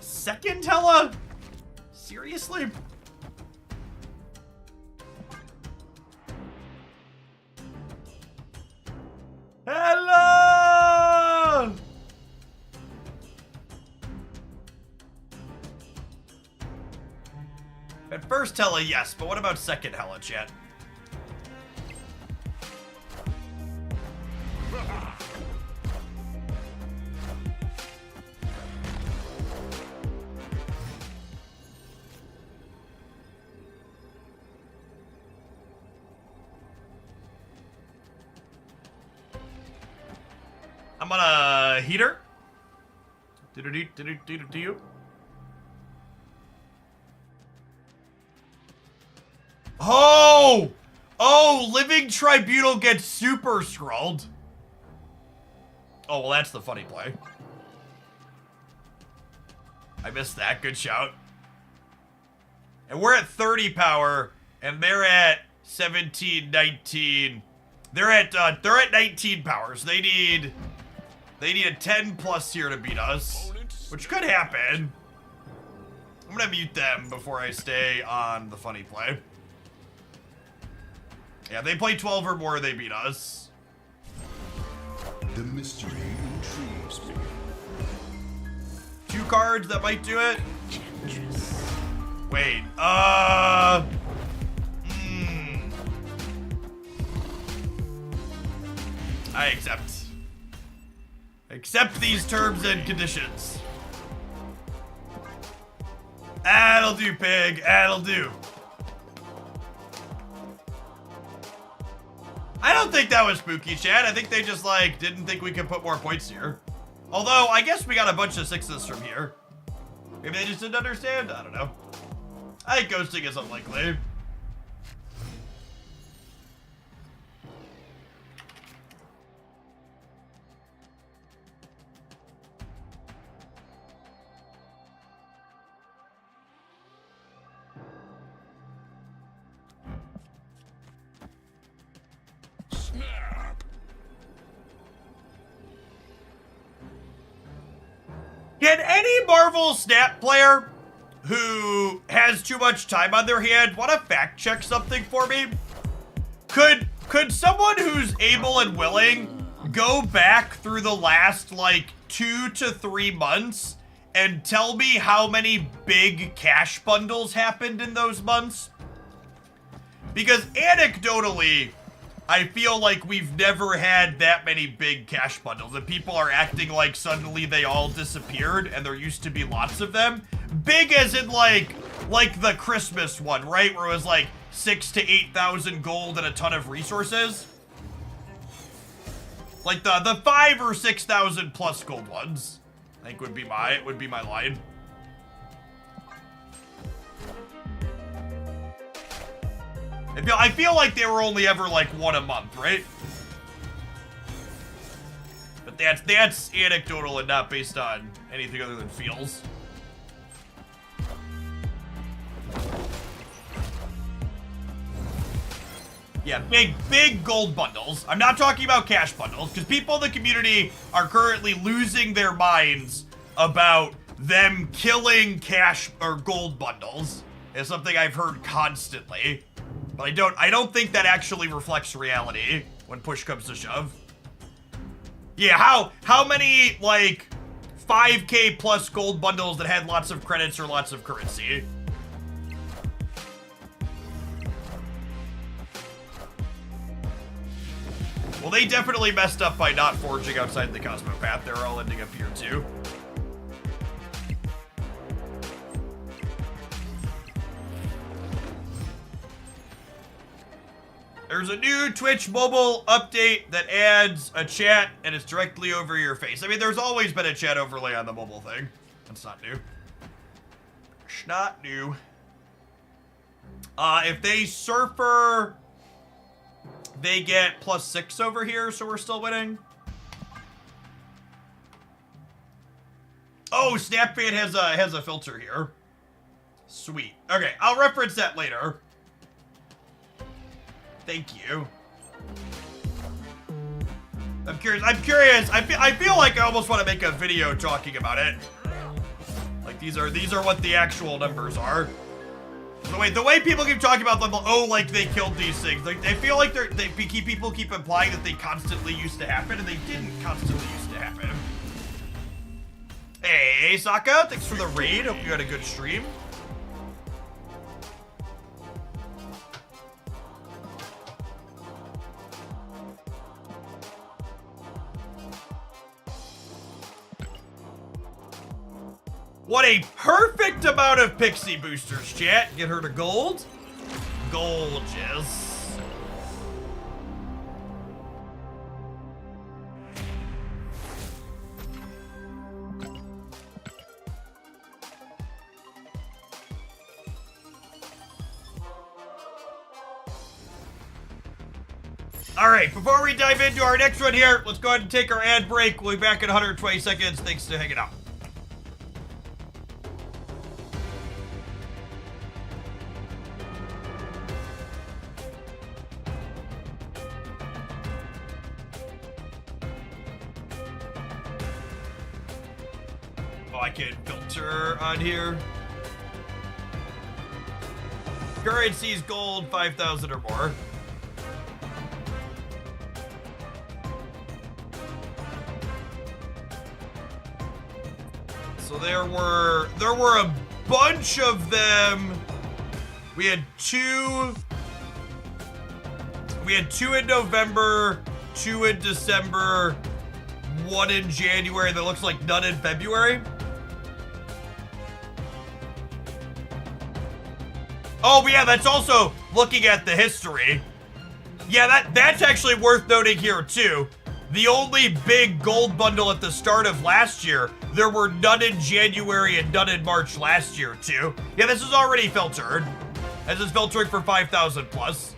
Second Hella? Seriously? Hello! At first Hella, yes, but what about second Hella, chat? I'm on a heater. Do. Oh! Oh, Living Tribunal gets super scrolled. Oh, well, that's the funny play. I missed that. Good shout. And we're at 30 power, and they're at 17, 19. They're at 19 power, so they need a 10 plus here to beat us, which could happen. I'm gonna mute them before I stay on the funny play. Yeah, they play 12 or more, they beat us. The mystery intrigues me. 2 cards that might do it. Wait, I accept. Accept these terms and conditions. That'll do, pig. That'll do. I don't think that was spooky, chat. I think they just, like, didn't think we could put more points here. Although, I guess we got a bunch of 6s from here. Maybe they just didn't understand? I don't know. I think ghosting is unlikely. any Marvel Snap player who has too much time on their hand want to fact check something for me? Could someone who's able and willing go back through the last like 2 to 3 months and tell me how many big cash bundles happened in those months? Because anecdotally, I feel like we've never had that many big cash bundles, and people are acting like suddenly they all disappeared and there used to be lots of them. Big as in like the Christmas one, right? Where it was like 6,000 to 8,000 gold and a ton of resources. Like the 5,000 or 6,000 plus gold ones, I think would be my line. I feel like they were only ever like one a month, right? But that's anecdotal and not based on anything other than feels. Yeah, big gold bundles. I'm not talking about cash bundles, because people in the community are currently losing their minds about them killing cash or gold bundles. It's something I've heard constantly. But I don't think that actually reflects reality when push comes to shove. Yeah, how many like 5K plus gold bundles that had lots of credits or lots of currency? Well, they definitely messed up by not forging outside the Cosmo Path. They're all ending up here too. There's a new Twitch mobile update that adds a chat and it's directly over your face. I mean, there's always been a chat overlay on the mobile thing. That's not new. It's not new. If they surfer, they get +6 over here, so we're still winning. Oh, Snapfan has a filter here. Sweet. Okay, I'll reference that later. Thank you. I'm curious. I feel like I almost want to make a video talking about it. Like these are what the actual numbers are. The way people keep talking about them, oh, like they killed these things. Like they feel like people keep implying that they constantly used to happen, and they didn't constantly used to happen. Hey, Sokka, thanks for the raid. Hope you had a good stream. What a perfect amount of Pixie boosters, chat. Get her to gold. Gorgeous. All right, before we dive into our next one here, let's go ahead and take our ad break. We'll be back in 120 seconds. Thanks for hanging out. I can filter on here. Currency's gold, 5,000 or more. So there were a bunch of them. We had two in November, 2 in December, 1 in January. That looks like none in February. Oh, yeah, that's also looking at the history. Yeah, that's actually worth noting here, too. The only big gold bundle at the start of last year, there were none in January and none in March last year, too. Yeah, this is already filtered. This is filtering for 5,000 plus.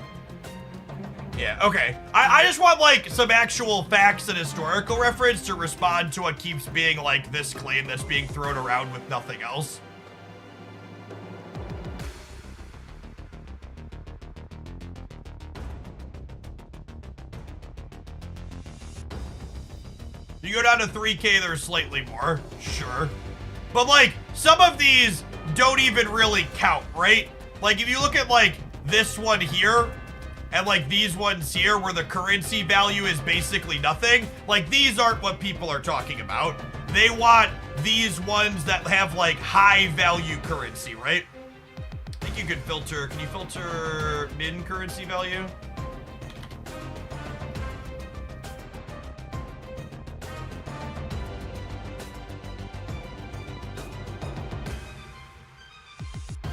Yeah, okay. I just want, like, some actual facts and historical reference to respond to what keeps being, like, this claim that's being thrown around with nothing else. You go down to 3K, there's slightly more. Sure. But like, some of these don't even really count, right? Like, if you look at like this one here, and like these ones here where the currency value is basically nothing, like these aren't what people are talking about. They want these ones that have like high value currency, right? I think you could filter, can you filter min currency value?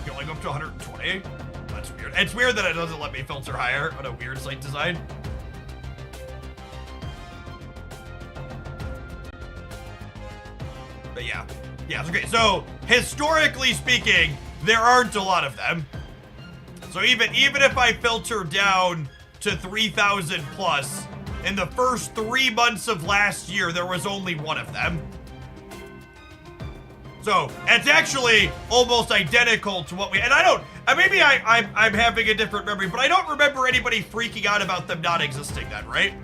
Going up to 120? That's weird. It's weird that it doesn't let me filter higher on a weird site design. But yeah. Yeah, it's okay. So, historically speaking, there aren't a lot of them. So even if I filter down to 3,000 plus, in the first 3 months of last year, there was only one of them. So it's actually almost identical to what we, and I don't, maybe I'm having a different memory, but I don't remember anybody freaking out about them not existing then, right?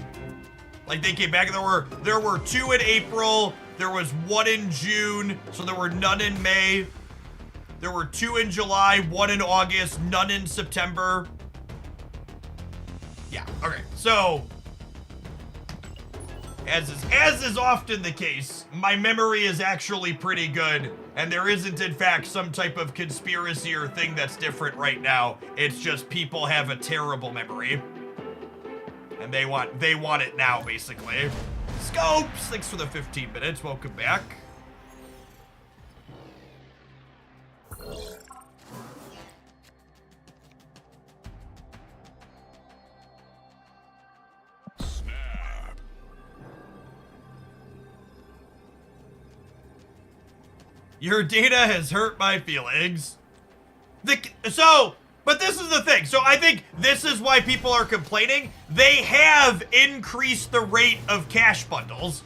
Like they came back, there were 2 in April, there was 1 in June, so there were none in May. There were 2 in July, 1 in August, none in September. Yeah, okay, so as is often the case, my memory is actually pretty good, and there isn't in fact some type of conspiracy or thing that's different right now. It's just people have a terrible memory. And they want it now, basically. Scopes! Thanks for the 15 minutes. Welcome back. Snap. Your data has hurt my feelings. But this is the thing. So I think this is why people are complaining. They have increased the rate of cash bundles.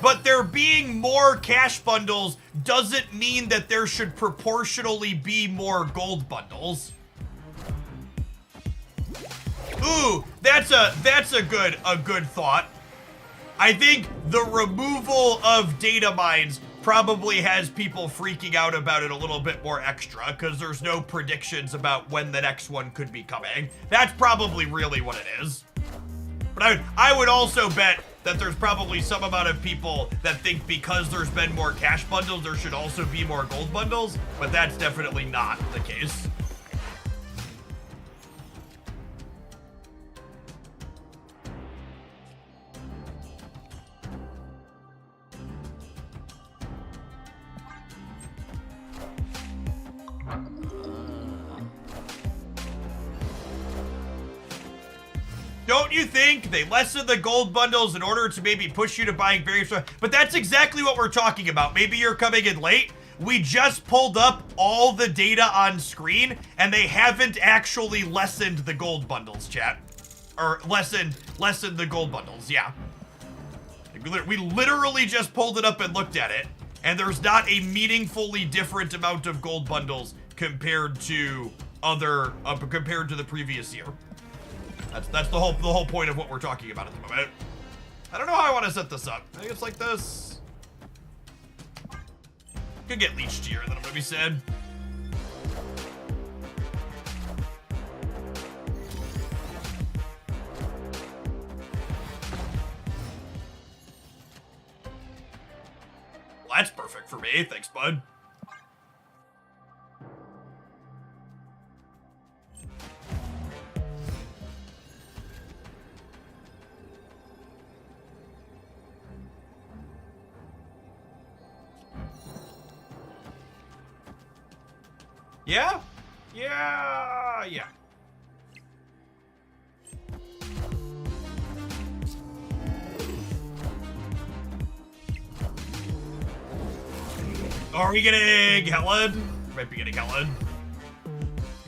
But there being more cash bundles doesn't mean that there should proportionally be more gold bundles. Ooh, that's a good thought. I think the removal of data mines probably has people freaking out about it a little bit more extra because there's no predictions about when the next one could be coming. That's probably really what it is. But I would also bet that there's probably some amount of people that think because there's been more cash bundles, there should also be more gold bundles, but that's definitely not the case. Don't you think they lessen the gold bundles in order to maybe push you to buying various stuff? But that's exactly what we're talking about. Maybe you're coming in late. We just pulled up all the data on screen, and they haven't actually lessened the gold bundles, chat. Or lessened the gold bundles, yeah. We literally just pulled it up and looked at it, and there's not a meaningfully different amount of gold bundles compared to the previous year. That's the whole point of what we're talking about at the moment. I don't know how I want to set this up. I think it's like this. Could get leeched here, and then I'm gonna be sad. Well, that's perfect for me. Thanks, bud. Yeah? Yeah. Are we getting Helen? Might be getting Helen.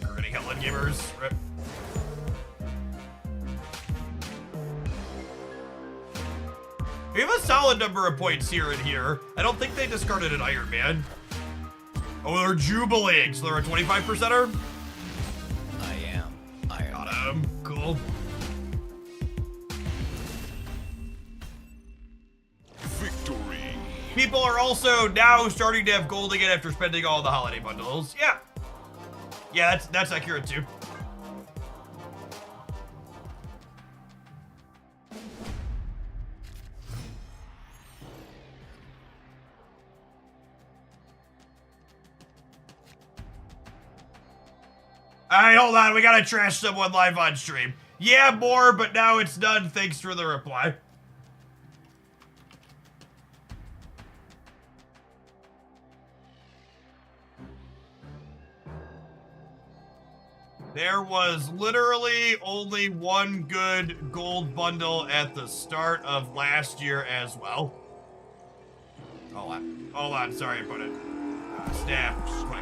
We're getting Helen, gamers. Rip. We have a solid number of points here and here. I don't think they discarded an Iron Man. Oh, they're jubileeing, so they're a 25%er? I am Iron Man. Got him. Cool. Victory. people are also now starting to have gold again after spending all the holiday bundles. Yeah. Yeah, that's accurate too. Alright, hold on. We gotta trash someone live on stream. Yeah, more, but now it's done. Thanks for the reply. There was literally only one good gold bundle at the start of last year as well. Hold on. Sorry, I put it. Snap, quick.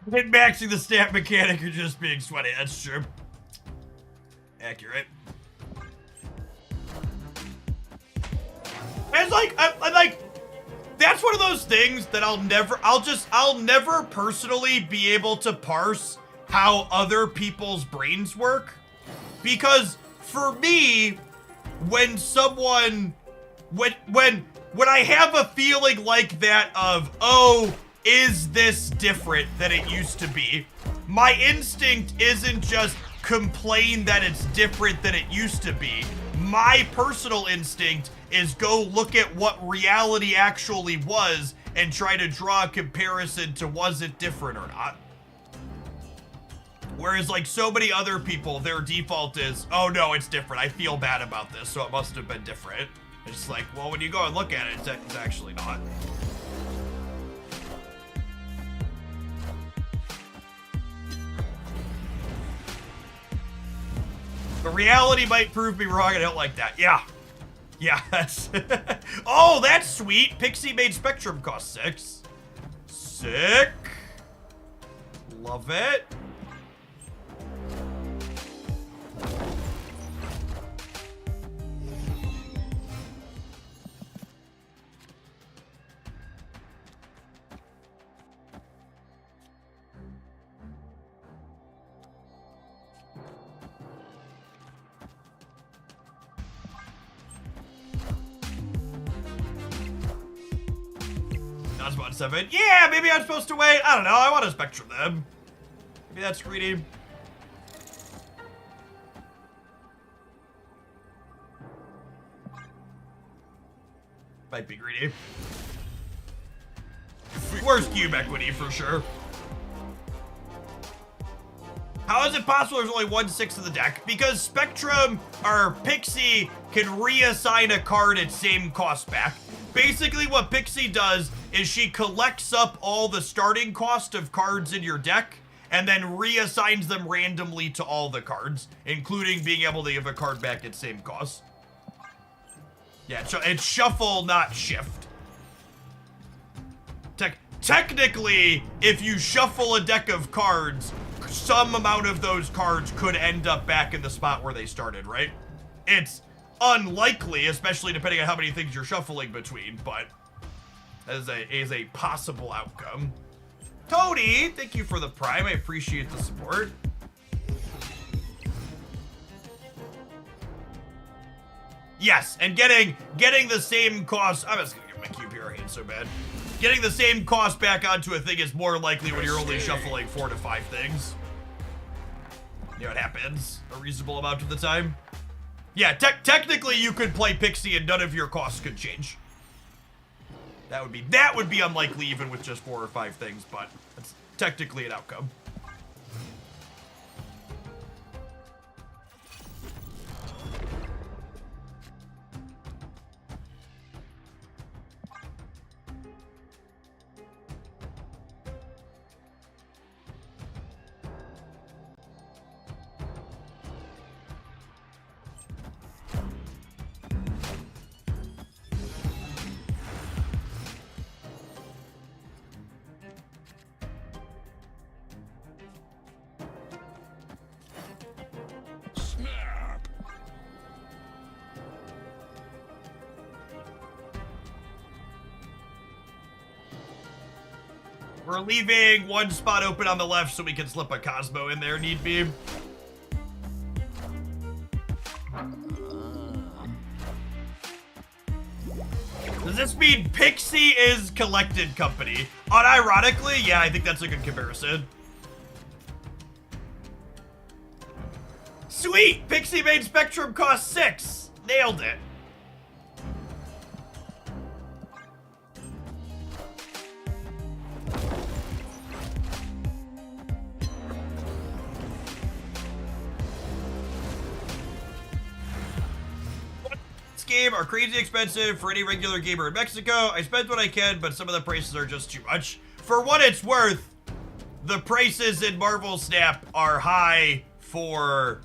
Min-maxing the stat mechanic or just being sweaty. That's true. Accurate. It's like, I like, that's one of those things that I'll never personally be able to parse how other people's brains work. Because for me, when someone, when I have a feeling like that of, oh, is this different than it used to be? My instinct isn't just complain that it's different than it used to be. My personal instinct is go look at what reality actually was and try to draw a comparison to was it different or not. Whereas like so many other people, their default is, oh no, it's different. I feel bad about this, so it must have been different. It's like, well, when you go and look at it, it's actually not. The reality might prove me wrong. I don't like that. Yeah. Yeah, that's... Oh, that's sweet. Pixie made Spectrum cost 6. Sick. Love it. Not about 7. Yeah, maybe I'm supposed to wait. I don't know. I want a Spectrum then. Maybe that's greedy. Might be greedy. Worst cube equity for sure. How is it possible there's only 1/6 of the deck? Because Spectrum or Pixie can reassign a card at same cost back. Basically what Pixie does is she collects up all the starting cost of cards in your deck and then reassigns them randomly to all the cards, including being able to give a card back at same cost. Yeah, it's shuffle, not shift. Technically, if you shuffle a deck of cards, some amount of those cards could end up back in the spot where they started, right? It's unlikely, especially depending on how many things you're shuffling between, but as a possible outcome. Tony, thank you for the prime. I appreciate the support. Yes, and getting the same cost. I'm just gonna get my cube here. I hate it so bad. Getting the same cost back onto a thing is more likely when you're only shuffling 4 to 5 things. You know what happens a reasonable amount of the time. Yeah, technically you could play Pixie and none of your costs could change. That would be unlikely even with just 4 or 5 things, but that's technically an outcome. We're leaving one spot open on the left so we can slip a Cosmo in there, need be. Does this mean Pixie is collected company? Unironically, yeah, I think that's a good comparison. Sweet! Pixie made Spectrum cost 6. Nailed it. Game are crazy expensive for any regular gamer in Mexico. I spent what I can, but some of the prices are just too much. For what it's worth, the prices in Marvel Snap are high for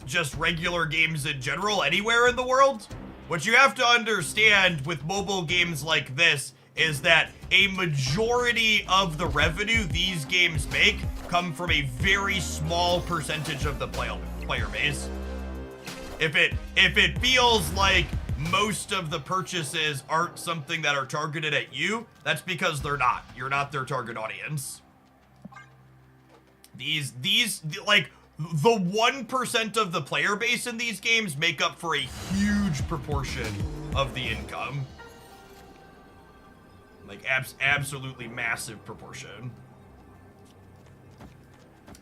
just regular games in general anywhere in the world. What you have to understand with mobile games like this is that a majority of the revenue these games make come from a very small percentage of the player base. If it feels like most of the purchases aren't something that are targeted at you, that's because they're not. You're not their target audience. These like the 1% of the player base in these games make up for a huge proportion of the income. Like absolutely massive proportion.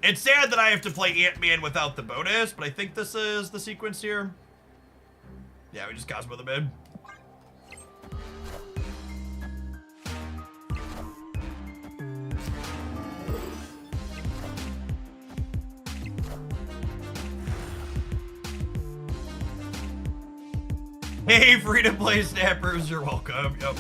It's sad that I have to play Ant-Man without the bonus, but I think this is the sequence here. Yeah, we just Cosmo the mid. Hey, free-to-play snappers, you're welcome. Yep.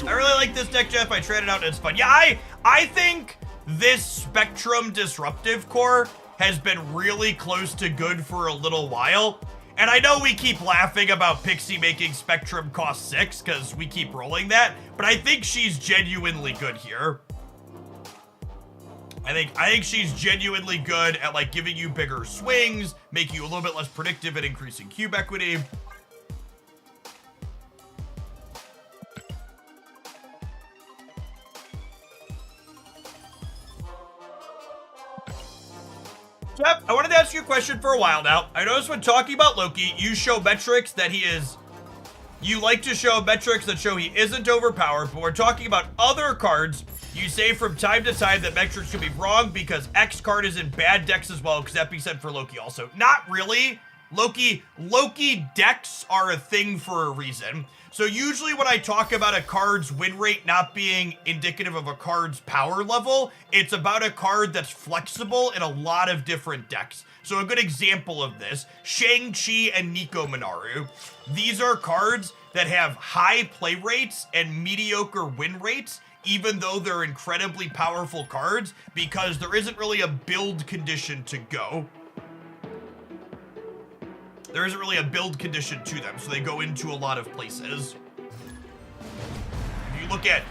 I really like this deck, Jeff. I tried it out and it's fun. Yeah, I think this Spectrum Disruptive Core has been really close to good for a little while. And I know we keep laughing about Pixie making Spectrum cost 6 because we keep rolling that, but I think she's genuinely good here. I think she's genuinely good at like giving you bigger swings, making you a little bit less predictive and increasing cube equity. Jeff, I wanted to ask you a question for a while now. I noticed when talking about Loki, you show metrics that he is... You like to show metrics that show he isn't overpowered, but we're talking about other cards. You say from time to time that metrics could be wrong because X card is in bad decks as well, because that being said for Loki also. Not really. Loki decks are a thing for a reason. So usually when I talk about a card's win rate not being indicative of a card's power level, it's about a card that's flexible in a lot of different decks. So a good example of this, Shang-Chi and Nico Minaru. These are cards that have high play rates and mediocre win rates, even though they're incredibly powerful cards, because there isn't really a build condition to go. There isn't really a build condition to them, so they go into a lot of places. If you look at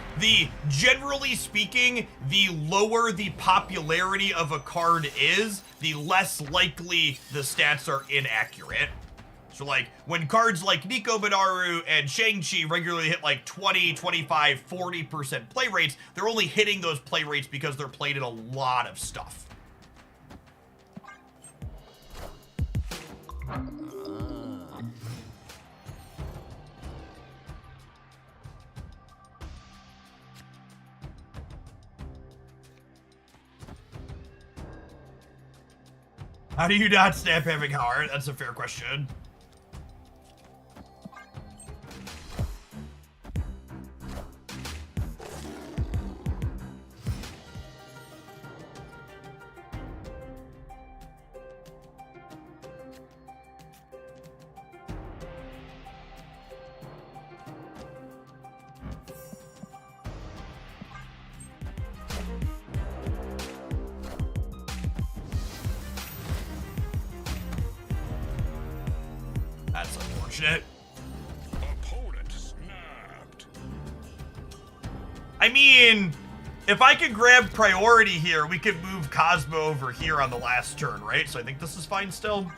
generally speaking, the lower the popularity of a card is, the less likely the stats are inaccurate. So like, when cards like Nico Minaru and Shang-Chi regularly hit like 20, 25, 40% play rates, they're only hitting those play rates because they're played in a lot of stuff. How do you not snap having hard? That's a fair question. That's unfortunate. Opponent snapped. I mean, if I could grab priority here, we could move Cosmo over here on the last turn, right? So I think this is fine still.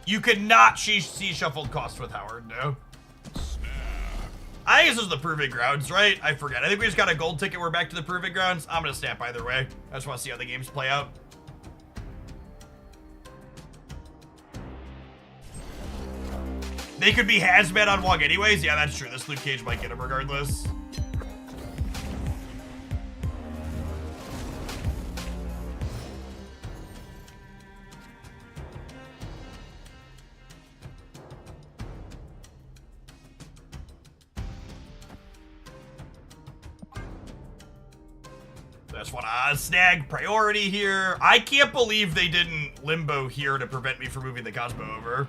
You cannot see shuffled cost with Howard, no. I think this is the Proving Grounds, right? I forget. I think we just got a gold ticket. We're back to the Proving Grounds. I'm going to snap either way. I just want to see how the games play out. They could be hazmat on Wong anyways. Yeah, that's true. This Luke Cage might get him regardless. Just want to snag priority here. I can't believe they didn't limbo here to prevent me from moving the Cosmo over.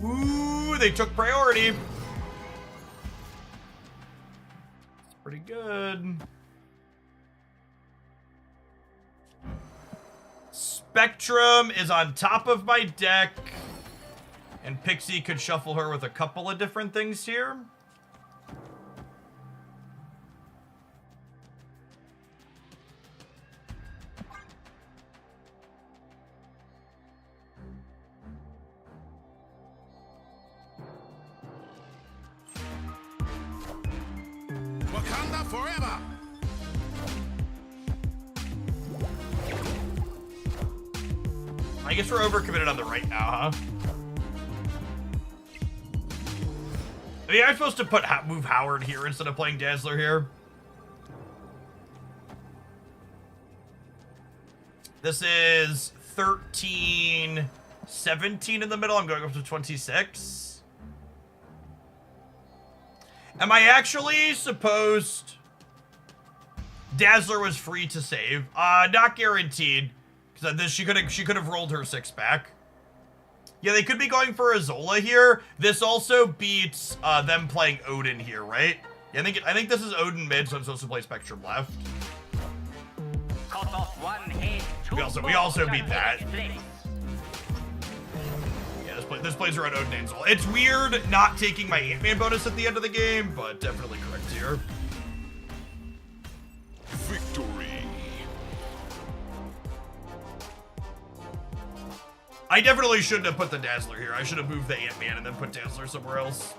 Ooh, they took priority. It's pretty good. Spectrum is on top of my deck, and Pixie could shuffle her with a couple of different things here. Wakanda forever! I guess we're overcommitted on the right now, huh? I mean, I'm supposed to move Howard here instead of playing Dazzler here. This is 13, 17 in the middle. I'm going up to 26. Am I actually supposed... Dazzler was free to save. Not guaranteed. Because she could have rolled her 6 back. Yeah, they could be going for a Zola here. This also beats them playing Odin here, right? Yeah, I think this is Odin mid, so I'm supposed to play Spectrum left. Cut off one head, We also beat that. Yeah, this plays around Odin and Zola. It's weird not taking my Ant-Man bonus at the end of the game, but definitely correct here. Victory. I definitely shouldn't have put the Dazzler here. I should have moved the Ant-Man and then put Dazzler somewhere else.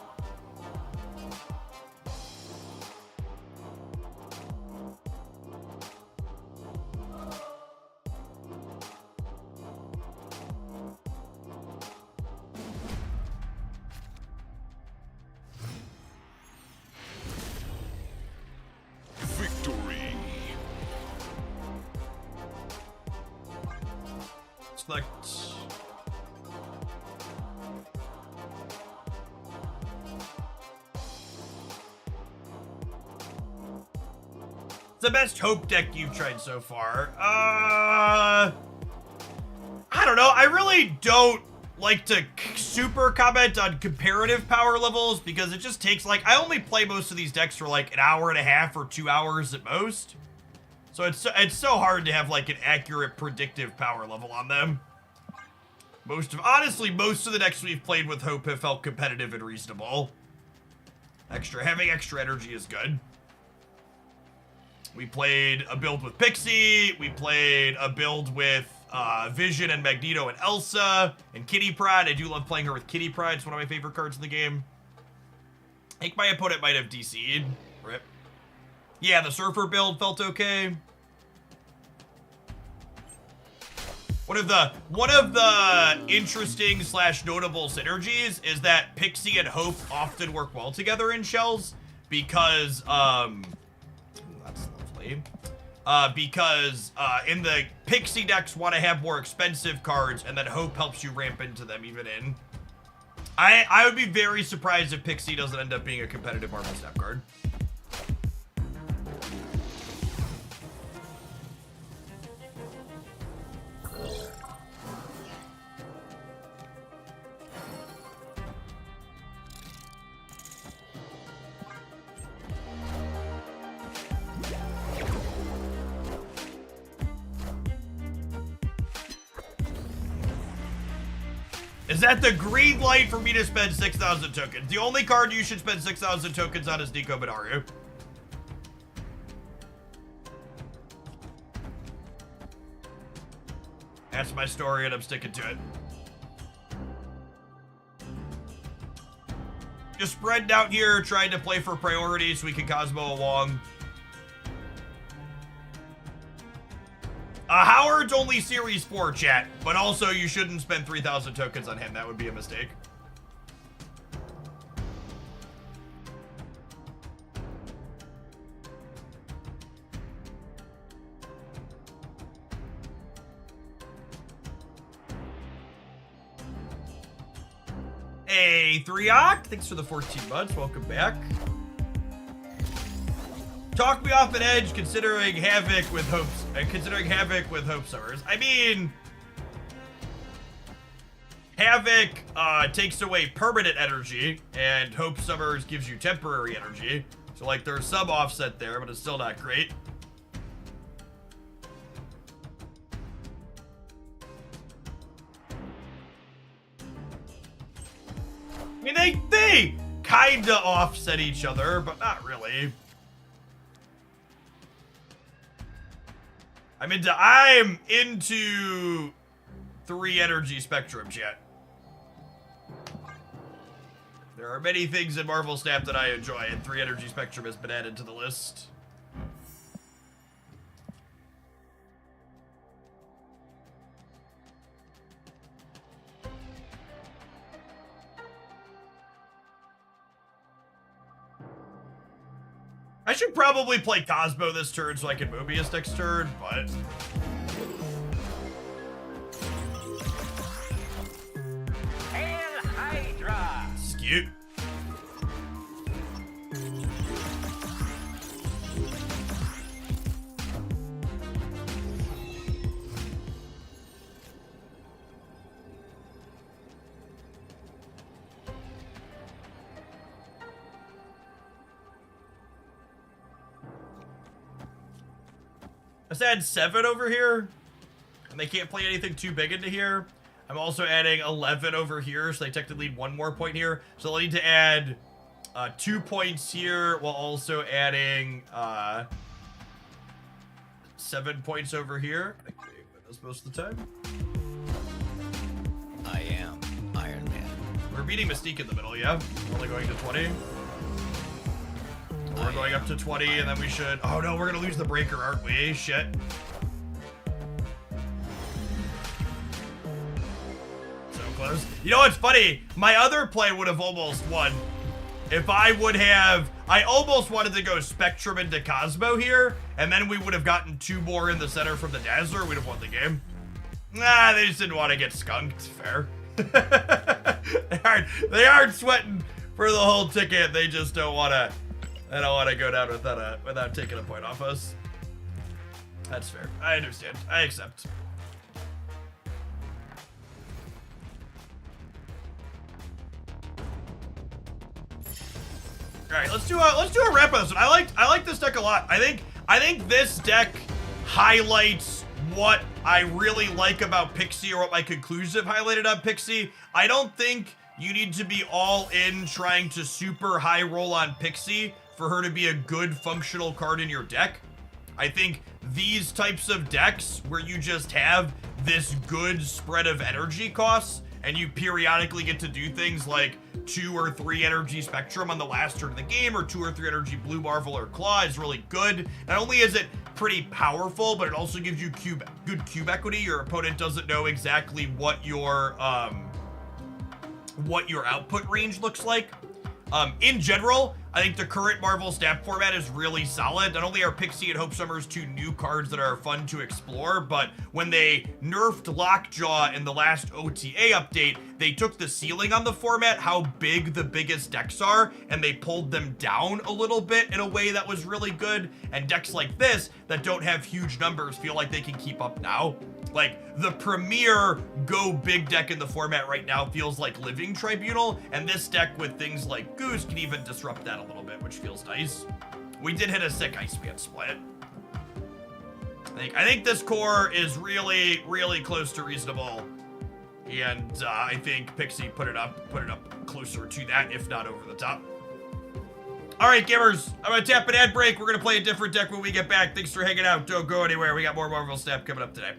Victory. Select. The best Hope deck you've tried so far? I don't know. I really don't like to super comment on comparative power levels because it just takes I only play most of these decks for an hour and a half or 2 hours at most. So it's so hard to have an accurate predictive power level on them. Honestly, most of the decks we've played with Hope have felt competitive and reasonable. Having extra energy is good. We played a build with Pixie. We played a build with Vision and Magneto and Elsa and Kitty Pryde. I do love playing her with Kitty Pryde. It's one of my favorite cards in the game. I think my opponent might have DC'd. Rip. Yeah, the Surfer build felt okay. One of the interesting / notable synergies is that Pixie and Hope often work well together in shells because that's lovely. Because in the Pixie decks want to have more expensive cards, and then Hope helps you ramp into them even in. I would be very surprised if Pixie doesn't end up being a competitive Marvel Snap card. Is that the green light for me to spend 6,000 tokens? The only card you should spend 6,000 tokens on is Nico Benaru. That's my story and I'm sticking to it. Just spreading out here, trying to play for priority so we can Cosmo along. Howard's only Series 4, chat, but also you shouldn't spend 3,000 tokens on him. That would be a mistake. Hey, 3-Oct, thanks for the 14 months. Welcome back. Talk me off an edge considering Havoc with hopes. Hope Summers. I mean, Havoc takes away permanent energy, and Hope Summers gives you temporary energy. So like there's some offset there, but it's still not great. I mean, they kinda offset each other, but not really. I'm into 3 energy spectrum, chat. There are many things in Marvel Snap that I enjoy, and 3 energy spectrum has been added to the list. I should probably play Cosmo this turn so I can Mobius next turn, but... Hail Hydra! Skewt. Let's add 7 over here, and they can't play anything too big into here. I'm also adding 11 over here, so they technically need 1 more point here. So they'll need to add 2 points here, while also adding 7 points over here. I think they win this most of the time. I am Iron Man. We're beating Mystique in the middle, yeah? We're only going to 20. We're going up to 20, and then we should... Oh no, we're gonna lose the breaker, aren't we? Shit. So close. You know what's funny? My other play would have almost won. If I would have... I almost wanted to go Spectrum into Cosmo here, and then we would have gotten 2 more in the center from the Dazzler. We'd have won the game. Nah, they just didn't want to get skunked. Fair. They aren't sweating for the whole ticket. They just don't want to... I don't want to go down without taking a point off us. That's fair. I understand. I accept. All right, let's do a wrap on this one. I like this deck a lot. I think this deck highlights what I really like about Pixie, or what my conclusive highlighted on Pixie. I don't think you need to be all in trying to super high roll on Pixie for her to be a good functional card in your deck. I think these types of decks where you just have this good spread of energy costs and you periodically get to do things like 2 or 3 energy spectrum on the last turn of the game, or 2 or 3 energy blue marvel or claw is really good. Not only is it pretty powerful, but it also gives you good cube equity. Your opponent doesn't know exactly what your output range looks like. In general, I think the current Marvel Snap format is really solid. Not only are Pixie and Hope Summers 2 new cards that are fun to explore, but when they nerfed Lockjaw in the last OTA update, they took the ceiling on the format, how big the biggest decks are, and they pulled them down a little bit in a way that was really good. And decks like this that don't have huge numbers feel like they can keep up now. Like, the premier go big deck in the format right now feels like Living Tribunal, and this deck with things like Goose can even disrupt that a little bit, which feels nice. We did hit a sick Iceman split. I think this core is really, really close to reasonable And I think Pixie put it up closer to that, if not over the top. All right, gamers, I'm gonna tap an ad break. We're gonna play a different deck when we get back. Thanks for hanging out. Don't go anywhere. We got more Marvel Snap coming up today.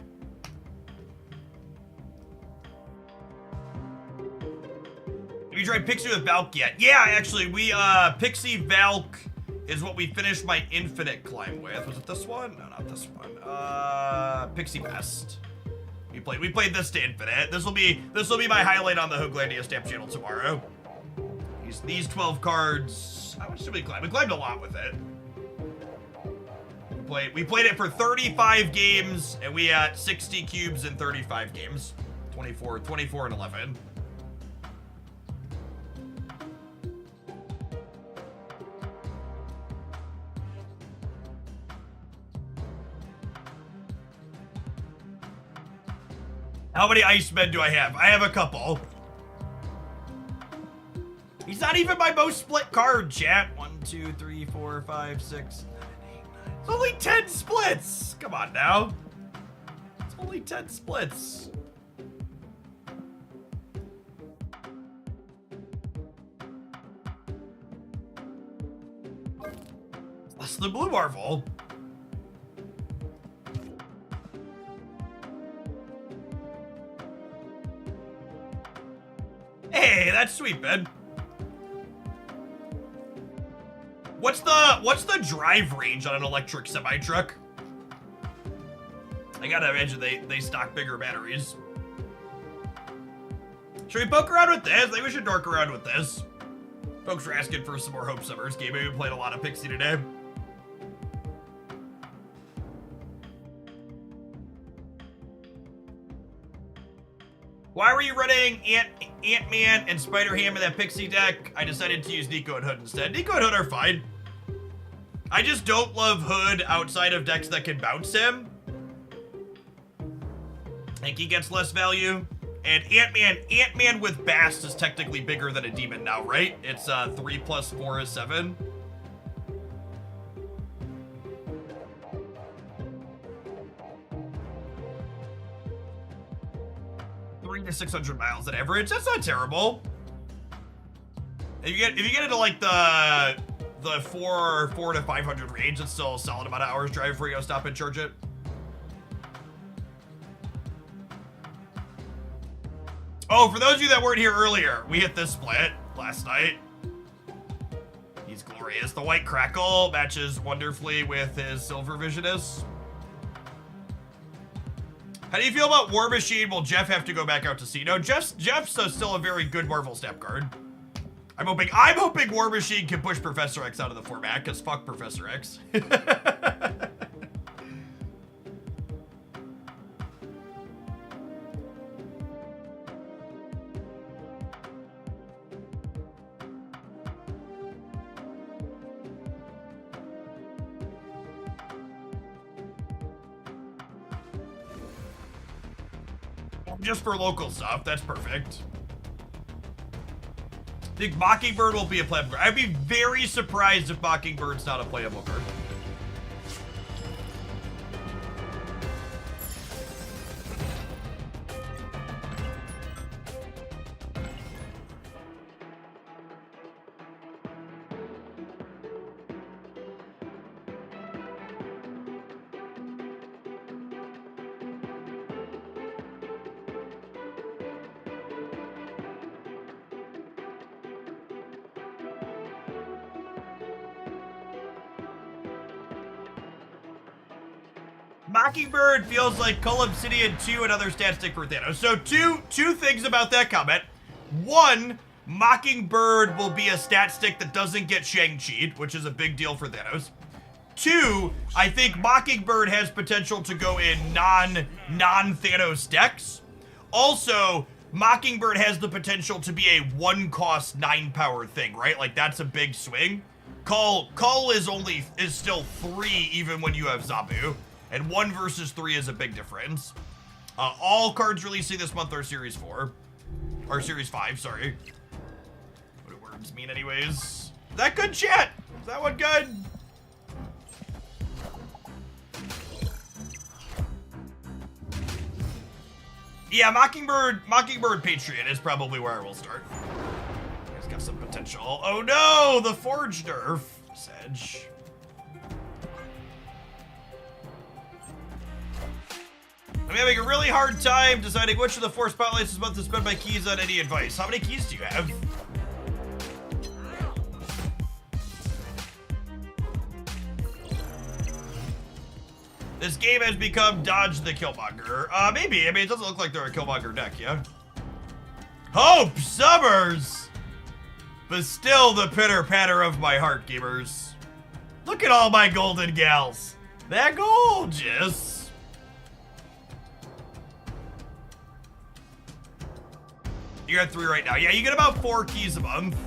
Have you tried Pixie with Valk yet? Yeah, actually, we, Pixie Valk is what we finished my Infinite climb with. Was it this one? No, not this one. Pixie Best. We played this to Infinite. This will be my highlight on the Hooglandia Stamp channel tomorrow. These 12 cards. How much did we climb? We climbed a lot with it. We played it for 35 games, and we had 60 cubes in 35 games. 24 and 11. How many Icemen do I have? I have a couple. He's not even my most split card, chat. 1, 2, 3, 4, 5, 6, 7, 8, 9. It's only 10 splits. Come on now. It's only 10 splits. Less than Blue Marvel. Hey, that's sweet, Ben. What's the drive range on an electric semi-truck? I gotta imagine they stock bigger batteries. Should we poke around with this? I think we should dork around with this. Folks were asking for some more Hope Summers game. We played a lot of Pixie today. Why were you running Ant-Man and Spider-Ham in that Pixie deck? I decided to use Nico and Hood instead. Nico and Hood are fine. I just don't love Hood outside of decks that can bounce him. I think he gets less value. And Ant-Man with Bast is technically bigger than a demon now, right? It's 3 plus 4 is 7. To 600 miles on average. That's not terrible. If you get into like the 4 to 500 range, it's still a solid amount of hours drive before you go stop and charge it. Oh, for those of you that weren't here earlier, we hit this split last night. He's glorious. The white crackle matches wonderfully with his silver visionist. How do you feel about War Machine? Will Jeff have to go back out to sea? No, Jeff's still a very good Marvel Snap card. I'm hoping War Machine can push Professor X out of the format, because fuck Professor X. Just for local stuff, that's perfect. I think Mockingbird will be a playable card. I'd be very surprised if Mockingbird's not a playable card. Mockingbird feels like Cull Obsidian 2 and other stat stick for Thanos. So two things about that comment. One, Mockingbird will be a stat stick that doesn't get Shang-Chi'd, which is a big deal for Thanos. Two, I think Mockingbird has potential to go in non-Thanos decks. Also, Mockingbird has the potential to be a 1-cost 9-power thing, right? Like, that's a big swing. Cull is still 3 even when you have Zabu. And 1 versus 3 is a big difference. All cards releasing this month are Series 4. Or Series 5, sorry. What do words mean anyways? Is that good, chat? Is that one good? Yeah, Mockingbird Patriot is probably where I will start. It's got some potential. Oh no, the Forge nerf, Sedge. I'm having a really hard time deciding which of the 4 spotlights this month to spend my keys on. Any advice? How many keys do you have? This game has become Dodge the Killmonger. Maybe. I mean, it doesn't look like they're a Killmonger deck, yeah? Hope Summers! But still the pitter-patter of my heart, gamers. Look at all my golden gals. They're gorgeous. You're at 3 right now. Yeah, you get about 4 keys a month.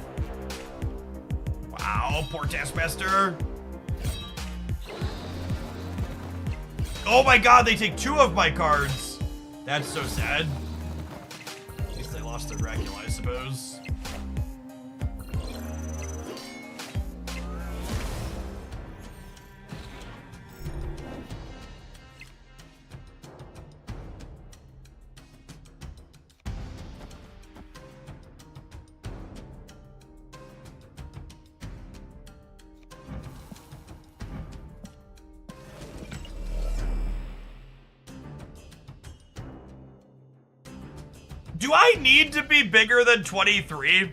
Wow, poor Taskmaster. Oh my god, they take 2 of my cards. That's so sad. At least they lost their Dracula, I suppose. Do I need to be bigger than 23?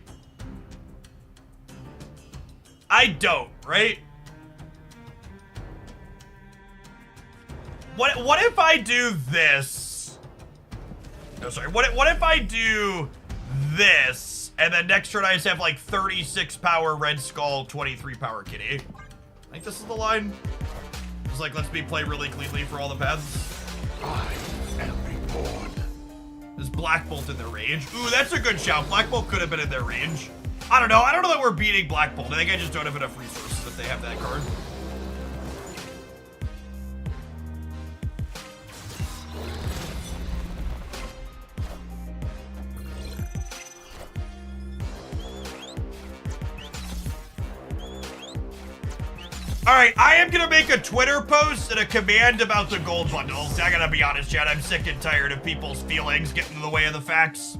I don't, right? What if I do this? No, sorry. What if I do this, and then next turn I just have like 36 power Red Skull, 23 power Kitty? I think this is the line. It's like, let's play really cleanly for all the paths. I am reborn. Is Black Bolt in their range? Ooh, that's a good shout. Black Bolt could have been in their range. I don't know. I don't know that we're beating Black Bolt. I think I just don't have enough resources if they have that card. All right, I am gonna make a Twitter post and a command about the gold bundles. I gotta be honest, Chad, I'm sick and tired of people's feelings getting in the way of the facts.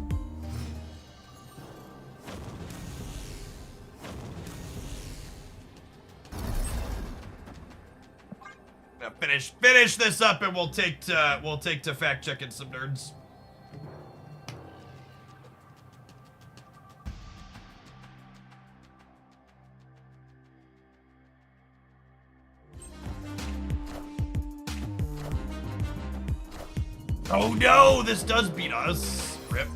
Now finish this up, and we'll take to fact checking some nerds. Oh no, this does beat us. Rip.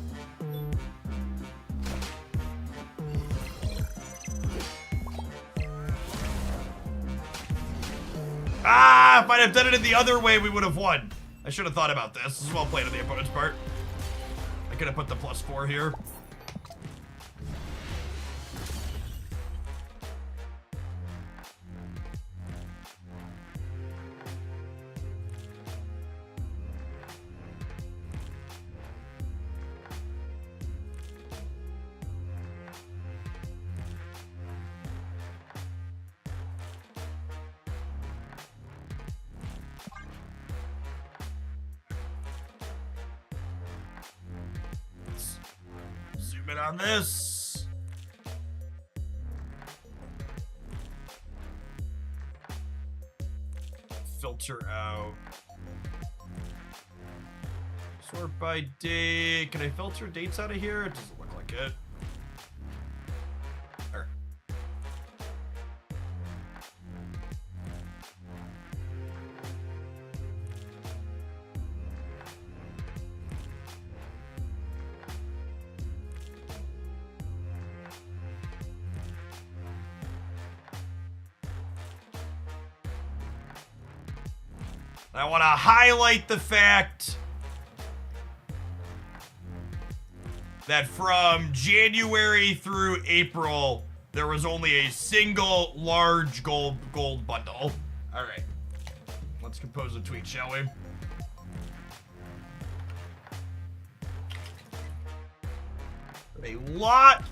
Ah, if I'd have done it in the other way, we would have won. I should have thought about this. This is well played on the opponent's part. I could have put the +4 here. Zoom in on this. Filter out. Sort by date. Can I filter dates out of here? It doesn't look like it. There. I want to highlight the fact that from January through April, there was only a single large gold bundle. All right, let's compose a tweet, shall we? A lot.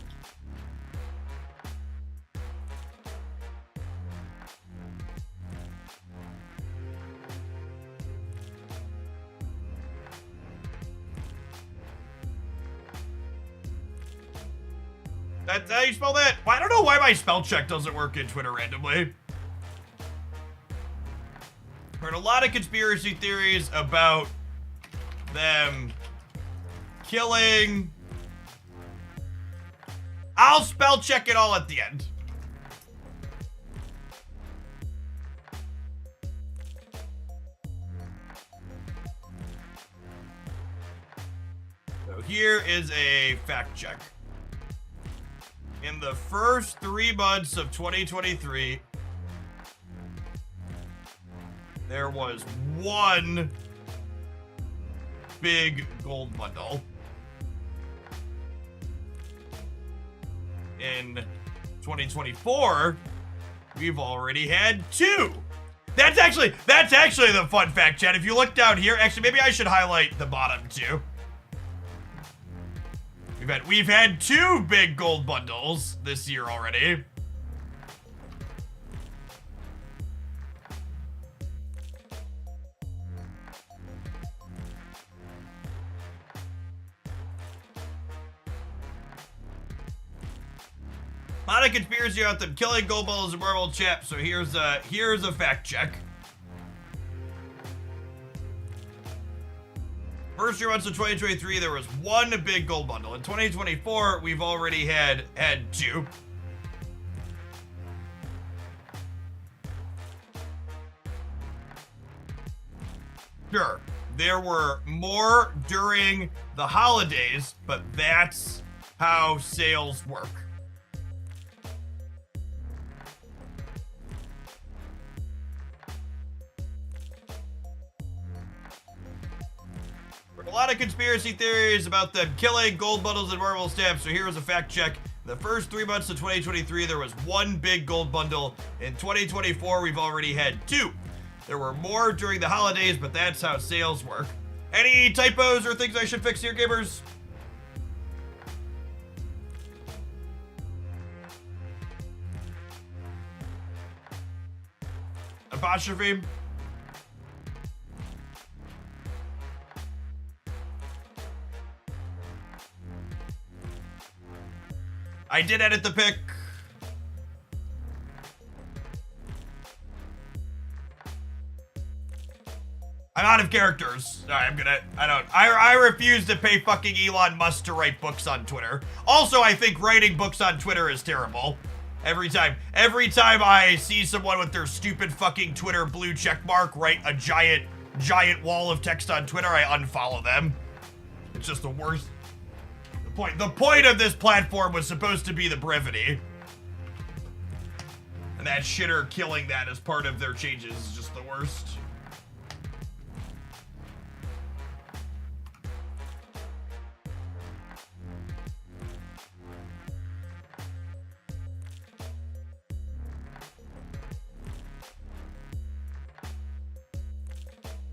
That's how you spell that? Well, I don't know why my spell check doesn't work in Twitter randomly. Heard a lot of conspiracy theories about them killing. I'll spell check it all at the end. So here is a fact check. In the first 3 months of 2023, there was 1 big gold bundle. In 2024, we've already had 2. That's actually the fun fact, chat. If you look down here, actually, maybe I should highlight the bottom too. We've had 2 big gold bundles this year already. A lot of conspiracy about them killing gold bundles and marble chap. So here's a fact check. First 3 months of 2023, there was 1 big gold bundle. In 2024, we've already had 2. Sure, there were more during the holidays, but that's how sales work. A lot of conspiracy theories about them killing gold bundles and marble stamps. So here's a fact check. The first 3 months of 2023, there was 1 big gold bundle. In 2024, we've already had 2. There were more during the holidays, but that's how sales work. Any typos or things I should fix here, gamers? Apostrophe? I did edit the pic. I'm out of characters. I refuse to pay fucking Elon Musk to write books on Twitter. Also, I think writing books on Twitter is terrible. Every time I see someone with their stupid fucking Twitter blue check mark write a giant wall of text on Twitter, I unfollow them. It's just the worst. The point of this platform was supposed to be the brevity. And that shitter killing that as part of their changes is just the worst.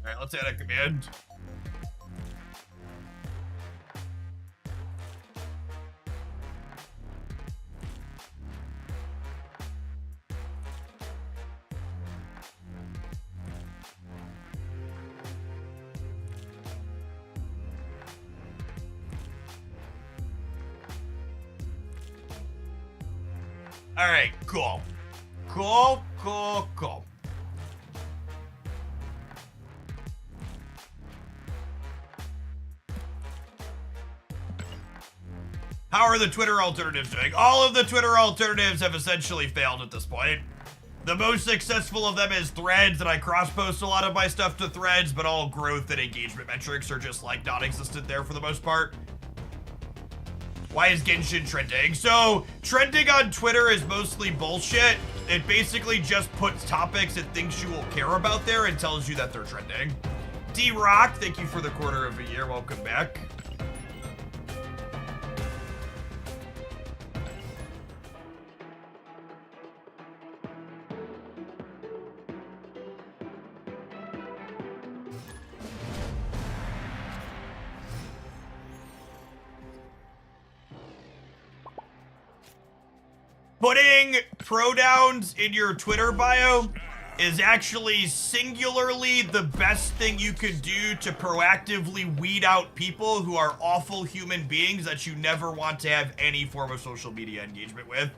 Alright, let's add a command. All right, cool. Cool. How are the Twitter alternatives doing? All of the Twitter alternatives have essentially failed at this point. The most successful of them is Threads, and I cross-post a lot of my stuff to Threads, but all growth and engagement metrics are just like non-existent there for the most part. Why is Genshin trending? So, trending on Twitter is mostly bullshit. It basically just puts topics it thinks you will care about there and tells you that they're trending. D-Rock, thank you for the quarter of a year. Welcome back. Putting pronouns in your Twitter bio is actually singularly the best thing you could do to proactively weed out people who are awful human beings that you never want to have any form of social media engagement with.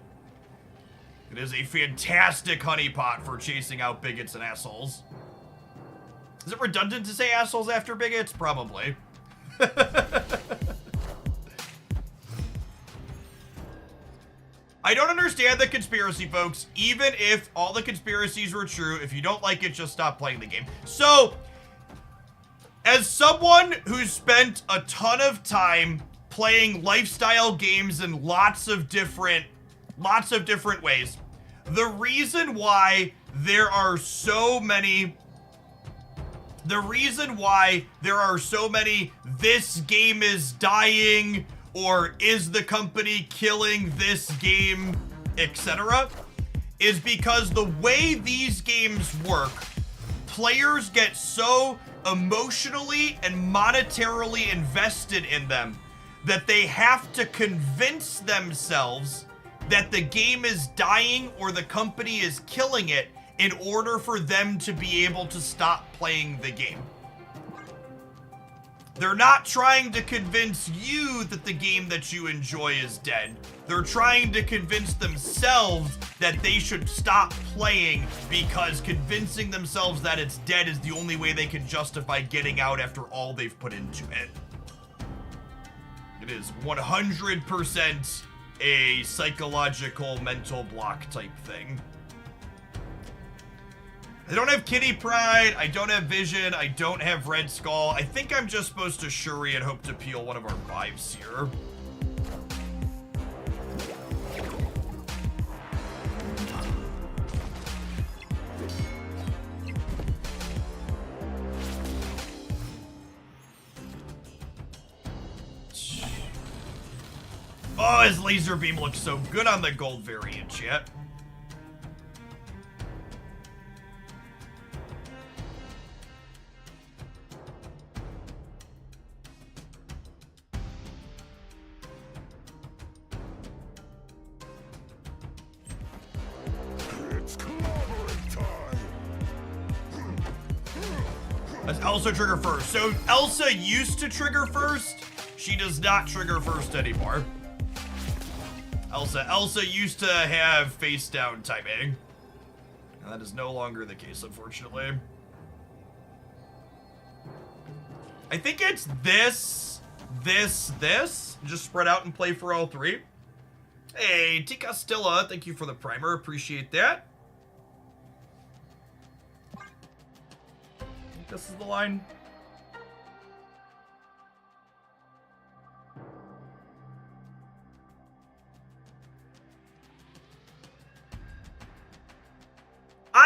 It is a fantastic honeypot for chasing out bigots and assholes. Is it redundant to say assholes after bigots? Probably. I don't understand the conspiracy, folks. Even if all the conspiracies were true, if you don't like it, just stop playing the game. So, as someone who's spent a ton of time playing lifestyle games in lots of different ways, the reason why there are so many this game is dying, or is the company killing this game, etc., is because the way these games work, players get so emotionally and monetarily invested in them that they have to convince themselves that the game is dying or the company is killing it in order for them to be able to stop playing the game. They're not trying to convince you that the game that you enjoy is dead. They're trying to convince themselves that they should stop playing, because convincing themselves that it's dead is the only way they can justify getting out after all they've put into it. It is 100% a psychological mental block type thing. I don't have Kitty Pride, I don't have Vision, I don't have Red Skull. I think I'm just supposed to Shuri and hope to peel one of our 5s here. Oh, his laser beam looks so good on the gold variant, yet. Does Elsa trigger first? So Elsa used to trigger first. She does not trigger first anymore. Elsa used to have face down timing. And that is no longer the case, unfortunately. I think it's this. Just spread out and play for all 3. Hey, T. Costilla, thank you for the primer. Appreciate that. This is the line.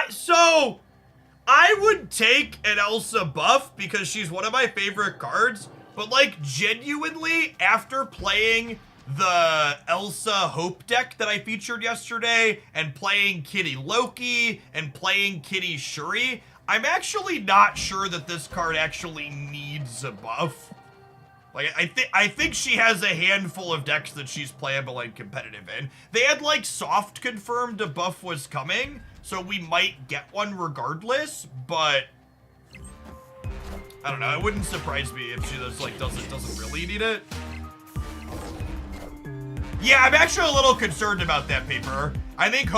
So I would take an Elsa buff because she's one of my favorite cards, but like genuinely, after playing the Elsa Hope deck that I featured yesterday and playing Kitty Loki and playing Kitty Shuri, I'm actually not sure that this card actually needs a buff. Like, I think she has a handful of decks that she's playable and competitive in. They had, like, soft confirmed a buff was coming, so we might get one regardless, but I don't know, it wouldn't surprise me if she just, like, doesn't really need it. Yeah, I'm actually a little concerned about that paper. I think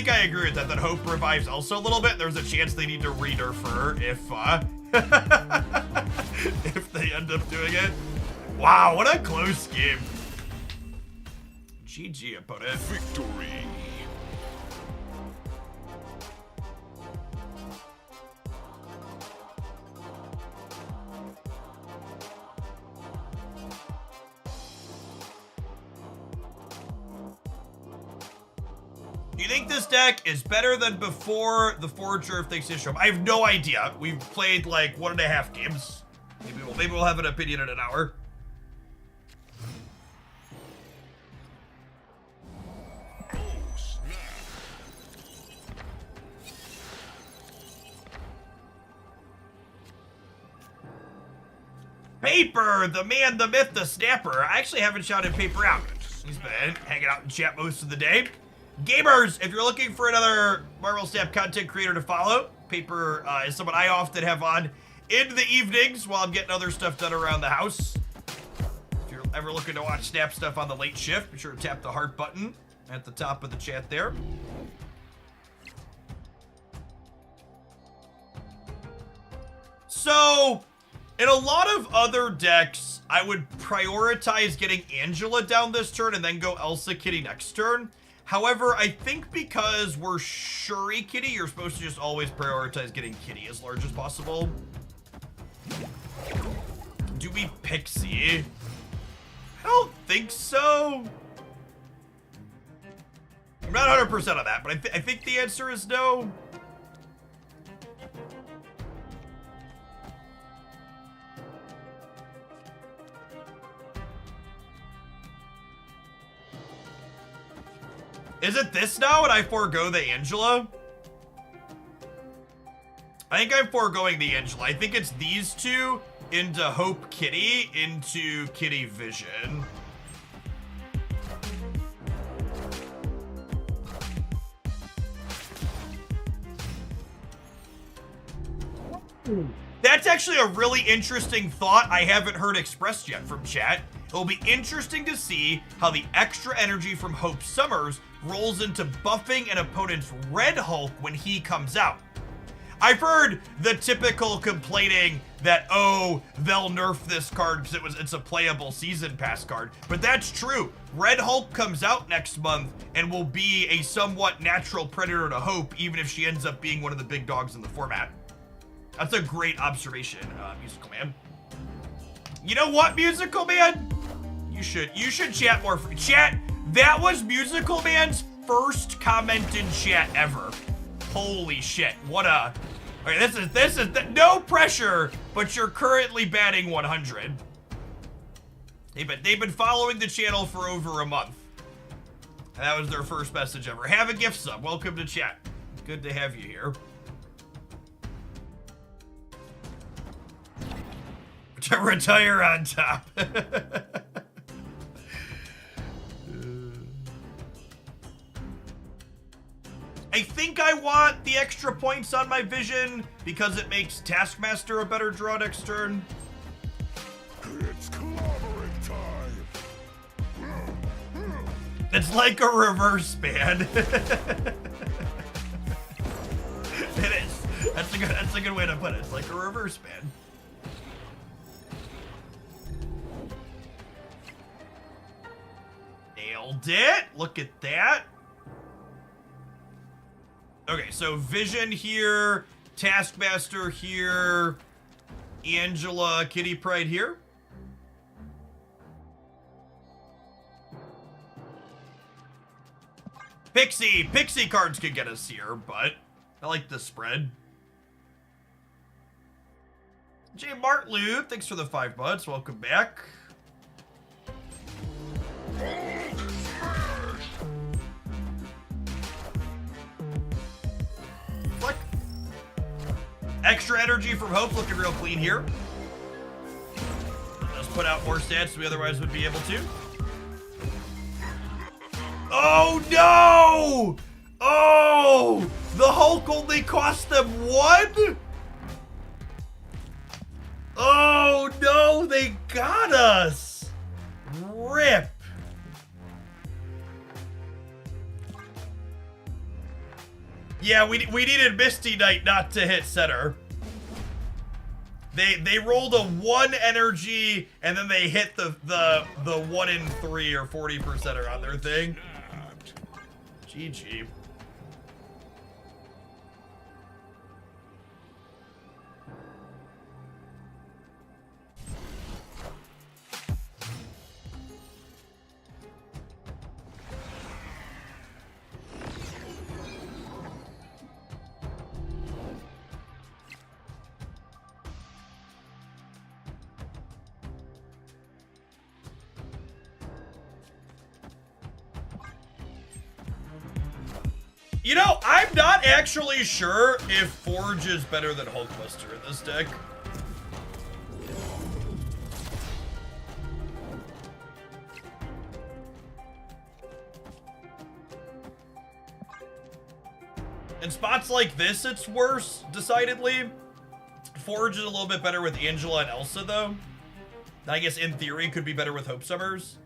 I agree with that Hope revives Elsa a little bit. There's a chance they need to re-nerf her if if they end up doing it. Wow, what a close game. GG, opponent. Victory. Do you think this deck is better than before the Forger of Things issue? I have no idea. We've played like 1.5 games. Maybe we'll have an opinion in an hour. Paper, the man, the myth, the snapper. I actually haven't shouted Paper out. He's been hanging out in chat most of the day. Gamers, if you're looking for another Marvel Snap content creator to follow, Paper is someone I often have on in the evenings while I'm getting other stuff done around the house. If you're ever looking to watch Snap stuff on the late shift, be sure to tap the heart button at the top of the chat there. So, in a lot of other decks, I would prioritize getting Angela down this turn and then go Elsa Kitty next turn. However, I think because we're Shuri Kitty, you're supposed to just always prioritize getting Kitty as large as possible. Do we Pixie? I don't think so. I'm not 100% on that, but I think the answer is no. Is it this now and I forego the Angela? I think I'm foregoing the Angela. I think it's these two into Hope Kitty into Kitty Vision. That's actually a really interesting thought I haven't heard expressed yet from chat. It'll be interesting to see how the extra energy from Hope Summers rolls into buffing an opponent's Red Hulk when he comes out. I've heard the typical complaining that, oh, they'll nerf this card because it's a playable season pass card. But that's true. Red Hulk comes out next month and will be a somewhat natural predator to Hope, even if she ends up being one of the big dogs in the format. That's a great observation, Musical Man. You know what, Musical Man? You should chat more. Chat, that was Musical Man's first comment in chat ever. Holy shit, what a... Okay, this is no pressure, but you're currently batting 100. They've been following the channel for over a month. And that was their first message ever. Have a gift sub. Welcome to chat. Good to have you here. To retire on top. I think I want the extra points on my Vision because it makes Taskmaster a better draw next turn. It's clobbering time. It's like a reverse ban. It is. That's a good way to put it. It's like a reverse ban. Nailed it. Look at that. Okay, so Vision here, Taskmaster here, Angela, Kitty Pryde here. Pixie cards could get us here, but I like the spread. J. Martloop, thanks for the 5 months. Welcome back. Flick. Extra energy from Hope, looking real clean here. Let's put out more stats than we otherwise would be able to. Oh no! Oh! The Hulk only cost them 1? Oh no, they got us! Rip! Yeah, we needed Misty Knight not to hit center. They rolled a 1 energy and then they hit the 1 in 3 or 40%er on their thing. GG. You know, I'm not actually sure if Forge is better than Hulkbuster in this deck. In spots like this, it's worse, decidedly. Forge is a little bit better with Angela and Elsa, though. I guess, in theory, could be better with Hope Summers.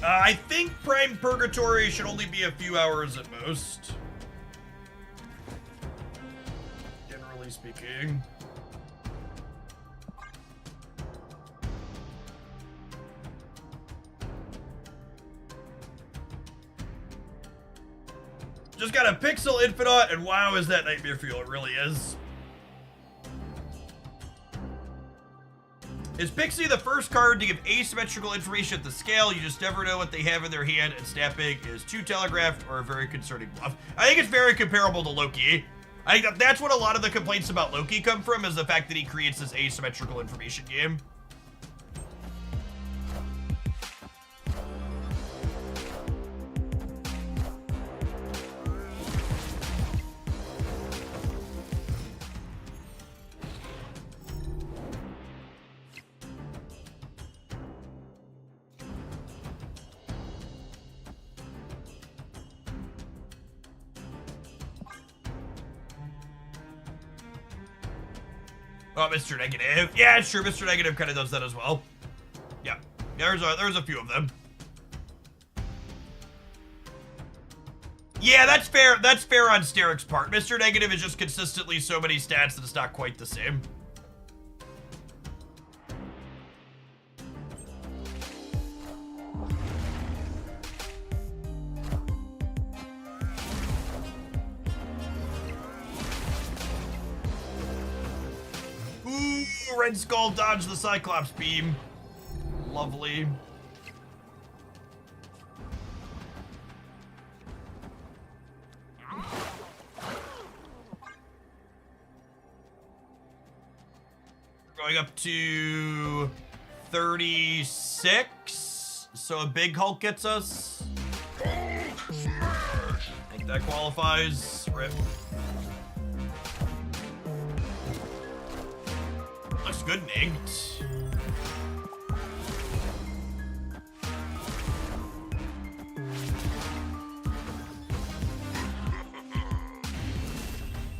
I think Prime Purgatory should only be a few hours at most. Generally speaking. Just got a Pixel Infinite, and wow, is that Nightmare Fuel? It really is. Is Pixie the first card to give asymmetrical information at the scale? You just never know what they have in their hand, and snapping is too telegraphed or a very concerning bluff. I think it's very comparable to Loki. I think that's what a lot of the complaints about Loki come from, is the fact that he creates this asymmetrical information game. Oh, Mr. Negative. Yeah, it's true. Mr. Negative kind of does that as well. Yeah. There's a few of them. Yeah, that's fair. That's fair on Steric's part. Mr. Negative is just consistently so many stats that it's not quite the same. Red Skull dodged the Cyclops beam. Lovely. Going up to 36. So a big Hulk gets us. I think that qualifies. Rip. Looks good, Nigged.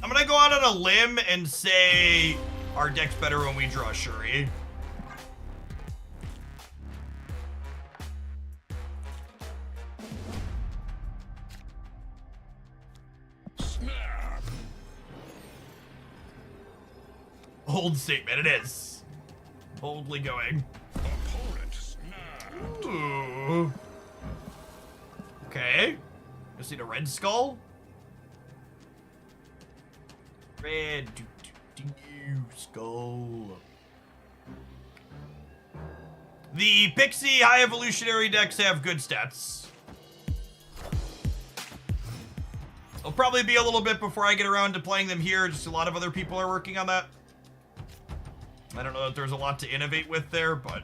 I'm gonna go out on a limb and say our deck's better when we draw Shuri. Bold statement, it is. Boldly going. Opponent snapped. Ooh. Okay. Just need a Red Skull. Red Skull. The Pixie High Evolutionary decks have good stats. It'll probably be a little bit before I get around to playing them here. Just a lot of other people are working on that. I don't know that there's a lot to innovate with there, but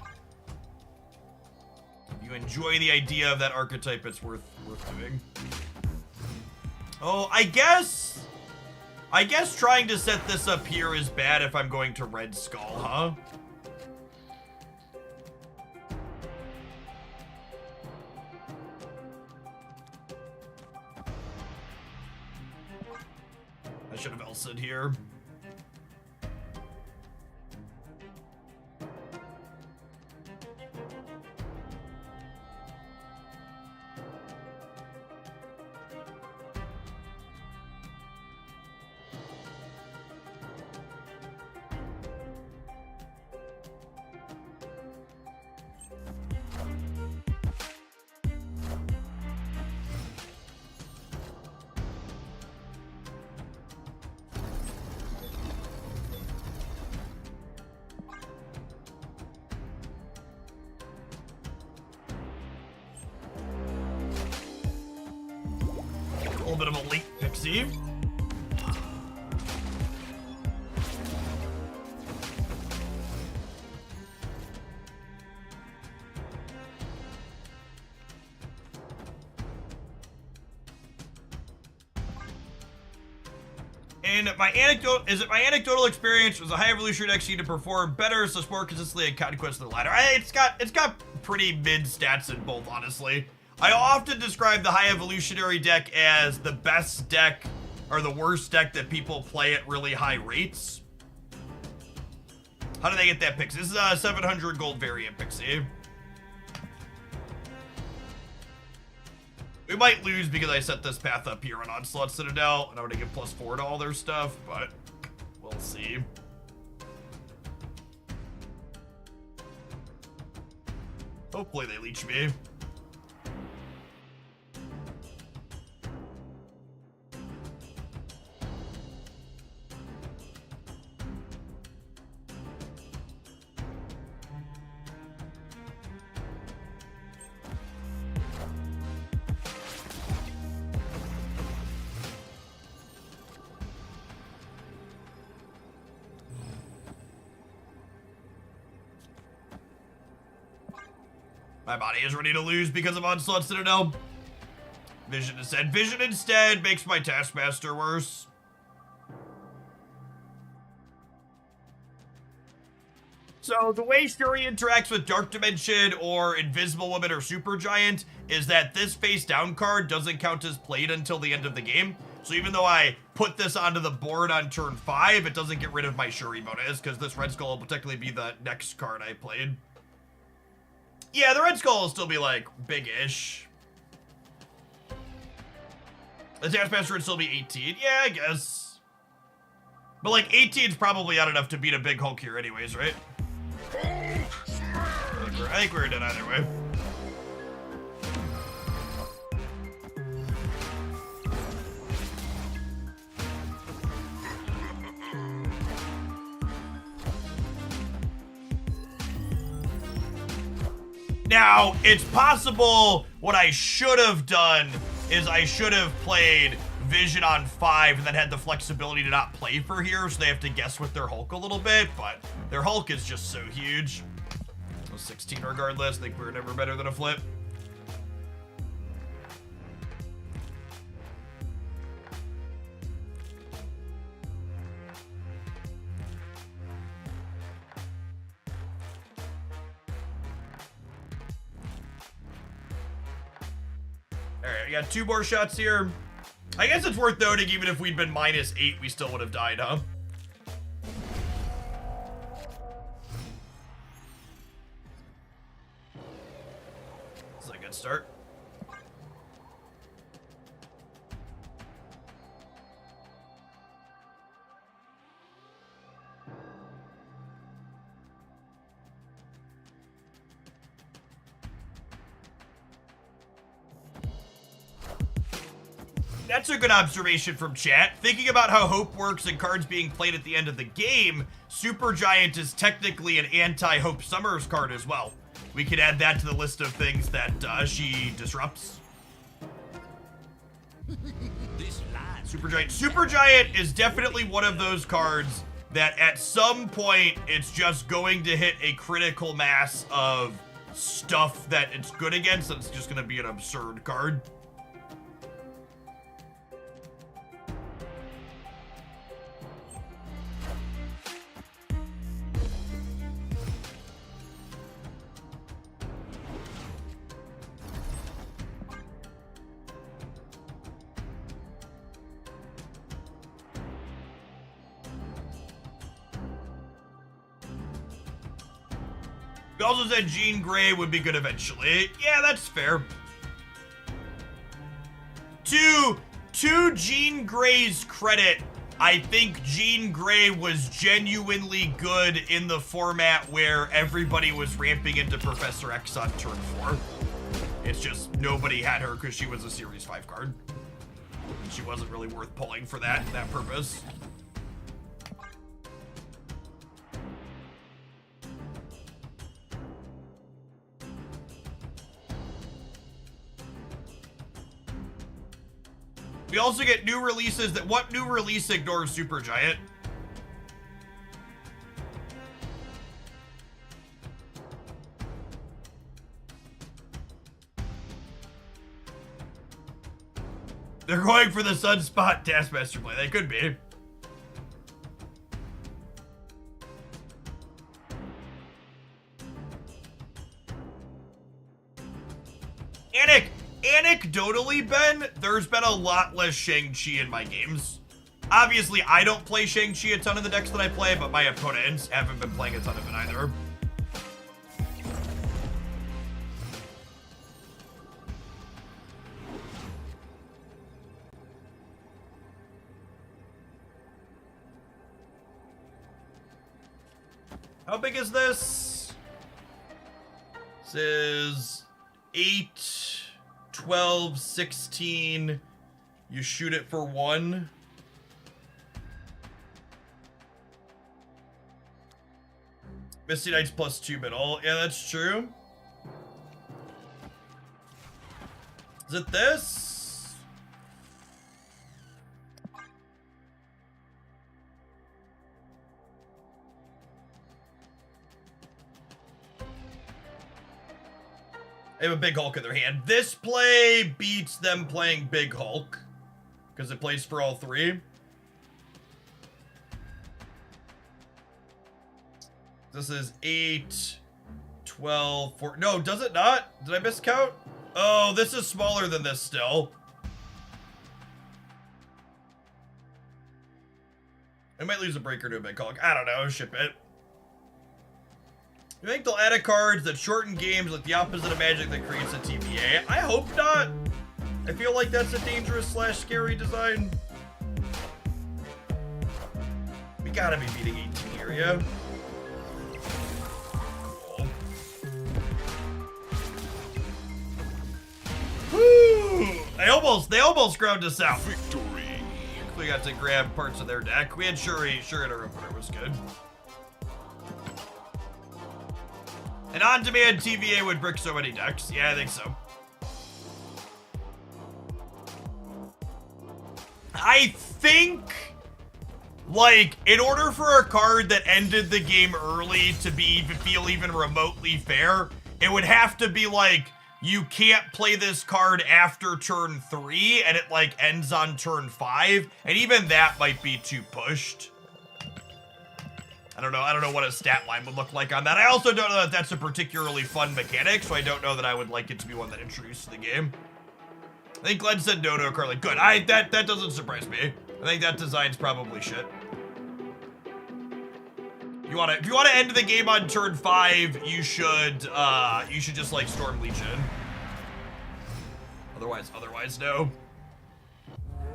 if you enjoy the idea of that archetype, it's worth doing. Oh, I guess trying to set this up here is bad if I'm going to Red Skull, huh? I should have Elsa'd here. A little bit of a late Pixie. In my anecdotal experience, was a high evolution deck seemed to perform better, so it's more consistently in Conquest than the latter. It's got pretty mid stats in both, honestly. I often describe the high evolutionary deck as the best deck or the worst deck that people play at really high rates. How do they get that Pixie? This is a 700 gold variant Pixie. We might lose because I set this path up here on Onslaught Citadel, and I'm gonna give +4 to all their stuff, but we'll see. Hopefully they leech me. My body is ready to lose because of Onslaught Citadel. Vision instead. Vision instead makes my Taskmaster worse. So the way Shuri interacts with Dark Dimension or Invisible Woman or Supergiant is that this face down card doesn't count as played until the end of the game. So even though I put this onto the board on turn 5, it doesn't get rid of my Shuri bonus because this Red Skull will technically be the next card I played. Yeah, the Red Skull will still be, like, big-ish. The Taskmaster would still be 18. Yeah, I guess. But, like, 18 is probably not enough to beat a big Hulk here anyways, right? I think we're done either way. Now, it's possible what I should have done is I should have played Vision on 5 and then had the flexibility to not play for here, so they have to guess with their Hulk a little bit, but their Hulk is just so huge. So 16 regardless, I think we're never better than a flip. Alright, I got 2 more shots here. I guess it's worth noting, even if we'd been -8, we still would have died, huh? This is a good start. That's a good observation from chat. Thinking about how Hope works and cards being played at the end of the game, Supergiant is technically an anti-Hope Summers card as well. We could add that to the list of things that she disrupts. Supergiant is definitely one of those cards that at some point it's just going to hit a critical mass of stuff that it's good against, and it's just going to be an absurd card. We also said Jean Grey would be good eventually. Yeah, that's fair. To Jean Grey's credit, I think Jean Grey was genuinely good in the format where everybody was ramping into Professor X on turn 4. It's just nobody had her because she was a Series 5 card. And she wasn't really worth pulling for that purpose. We also get new releases that what new release ignores Supergiant? They're going for the Sunspot Taskmaster play. They could be. anecdotally, Ben, there's been a lot less Shang-Chi in my games. Obviously, I don't play Shang-Chi a ton in the decks that I play, but my opponents haven't been playing a ton of it either. How big is this? This is 8, 12, 16. You shoot it for 1. Misty Knight's +2 middle. Yeah, that's true. Is it this? They have a Big Hulk in their hand. This play beats them playing Big Hulk because it plays for all 3. This is 8, 12, 4. No, does it not? Did I miscount? Oh, this is smaller than this still. I might lose a breaker to a Big Hulk. I don't know. Ship it. You think they'll add a cards that shorten games like the opposite of Magic that creates a TVA? I hope not. I feel like that's a dangerous / scary design. We gotta be beating 18 here, yeah? Woo! They almost ground us out. Victory. We got to grab parts of their deck. We had Shuri in our opener was good. An on-demand TVA would brick so many decks. Yeah, I think so. I think, like, in order for a card that ended the game early to feel even remotely fair, it would have to be like, you can't play this card after turn 3, and it, like, ends on turn 5, and even that might be too pushed. I don't know what a stat line would look like on that. I also don't know that that's a particularly fun mechanic, so I don't know that I would like it to be one that introduced to the game. I think Glenn said no to a card like good. That doesn't surprise me. I think that design's probably shit. If you wanna end the game on turn 5, you should just like Storm Legion. Otherwise no.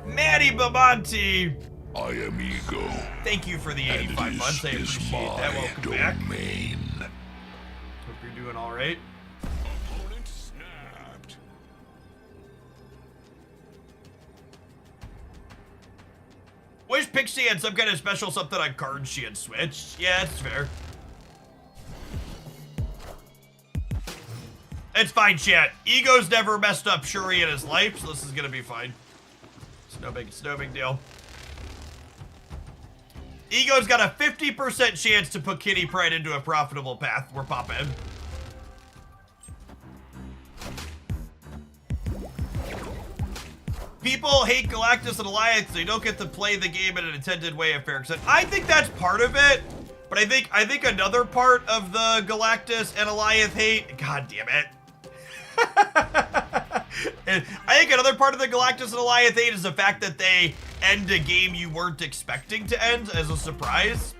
Maddie Babanti. I am Ego. Thank you for the 85 months. I appreciate that. Welcome back. Hope you're doing all right. Opponent snapped. Wish Pixie had some kind of special something on cards she had switched. Yeah, that's fair. It's fine, chat. Ego's never messed up Shuri in his life, so this is gonna be fine. It's no big deal. Ego's got a 50% chance to put Kitty Pryde into a profitable path. We're popping. People hate Galactus and Alliance. They don't get to play the game in an intended way of fair extent. I think that's part of it, but I think another part of the Galactus and Alliance hate. God damn it. I think another part of the Galactus and Alliance hate is the fact that they end a game you weren't expecting to end as a surprise.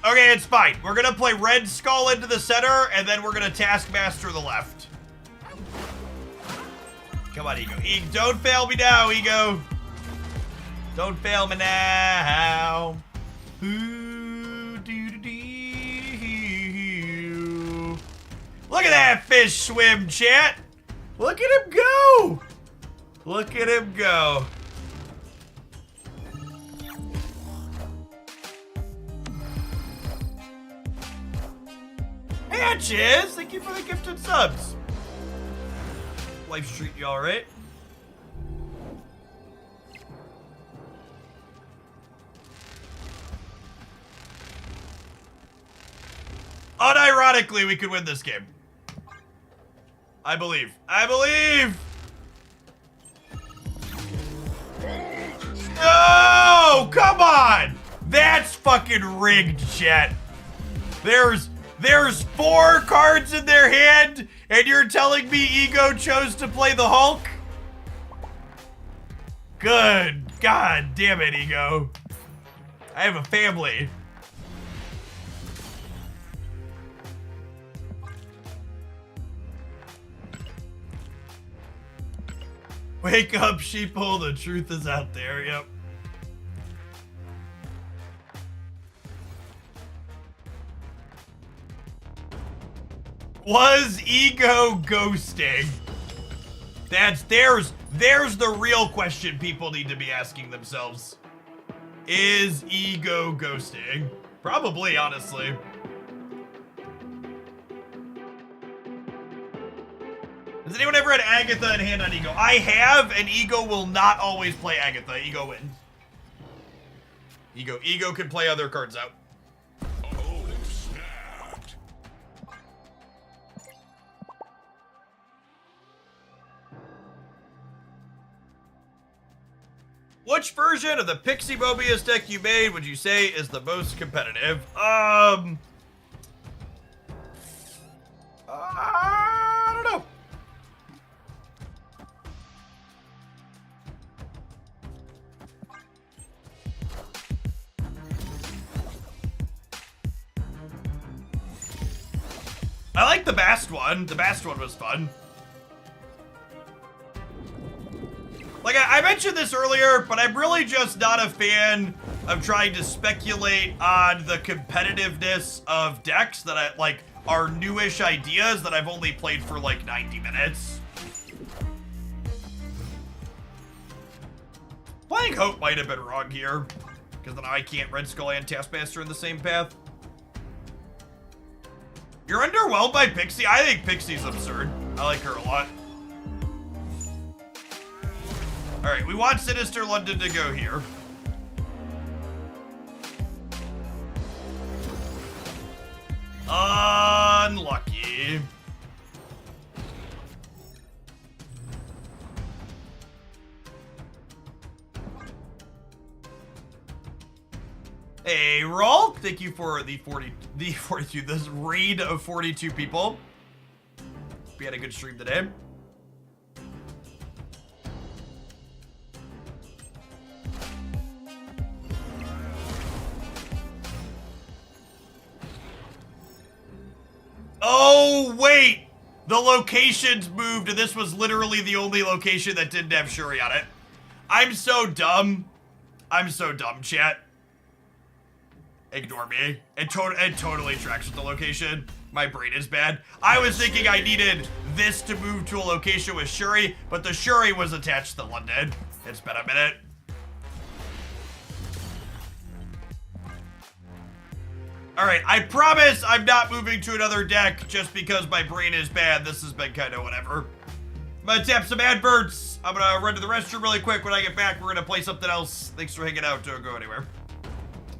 Okay, it's fine. We're gonna play Red Skull into the center, and then we're gonna Taskmaster the left. Come on, Ego. Don't fail me now, Ego. Don't fail me now. Ooh, doo-doo-doo. Look at that fish swim, chat. Look at him go. Look at him go. Hey, Chiz. Thank you for the gifted subs. Life's treating you all right? Unironically, we could win this game. I believe. No! Come on! That's fucking rigged, chat. There's 4 cards in their hand, and you're telling me Ego chose to play the Hulk? Good. God damn it, Ego. I have a family. Wake up, sheeple. The truth is out there. Yep. Was Ego ghosting? There's the real question people need to be asking themselves. Is Ego ghosting? Probably, honestly. Has anyone ever had Agatha in hand on Ego? I have, and Ego will not always play Agatha. Ego wins. Ego can play other cards out. Oh, snapped. Which version of the Pixie Mobius deck you made would you say is the most competitive? I don't know. I like the Bast one. The Bast one was fun. Like, I mentioned this earlier, but I'm really just not a fan of trying to speculate on the competitiveness of decks that are newish ideas that I've only played for like 90 minutes. Playing Hope might have been wrong here, because then I can't Red Skull and Taskmaster in the same path. You're underwhelmed by Pixie? I think Pixie's absurd. I like her a lot. Alright, we want Sinister London to go here. Unlucky. Hey, Rolk, thank you for the 42, this raid of 42 people. We had a good stream today. Oh, wait! The locations moved, and this was literally the only location that didn't have Shuri on it. I'm so dumb. I'm so dumb, chat. Ignore me. It totally tracks with the location. My brain is bad. I was thinking I needed this to move to a location with Shuri, but the Shuri was attached to London. It's been a minute. Alright, I promise I'm not moving to another deck just because my brain is bad. This has been kind of whatever. I'm gonna tap some adverts. I'm gonna run to the restroom really quick. When I get back, we're gonna play something else. Thanks for hanging out. Don't go anywhere.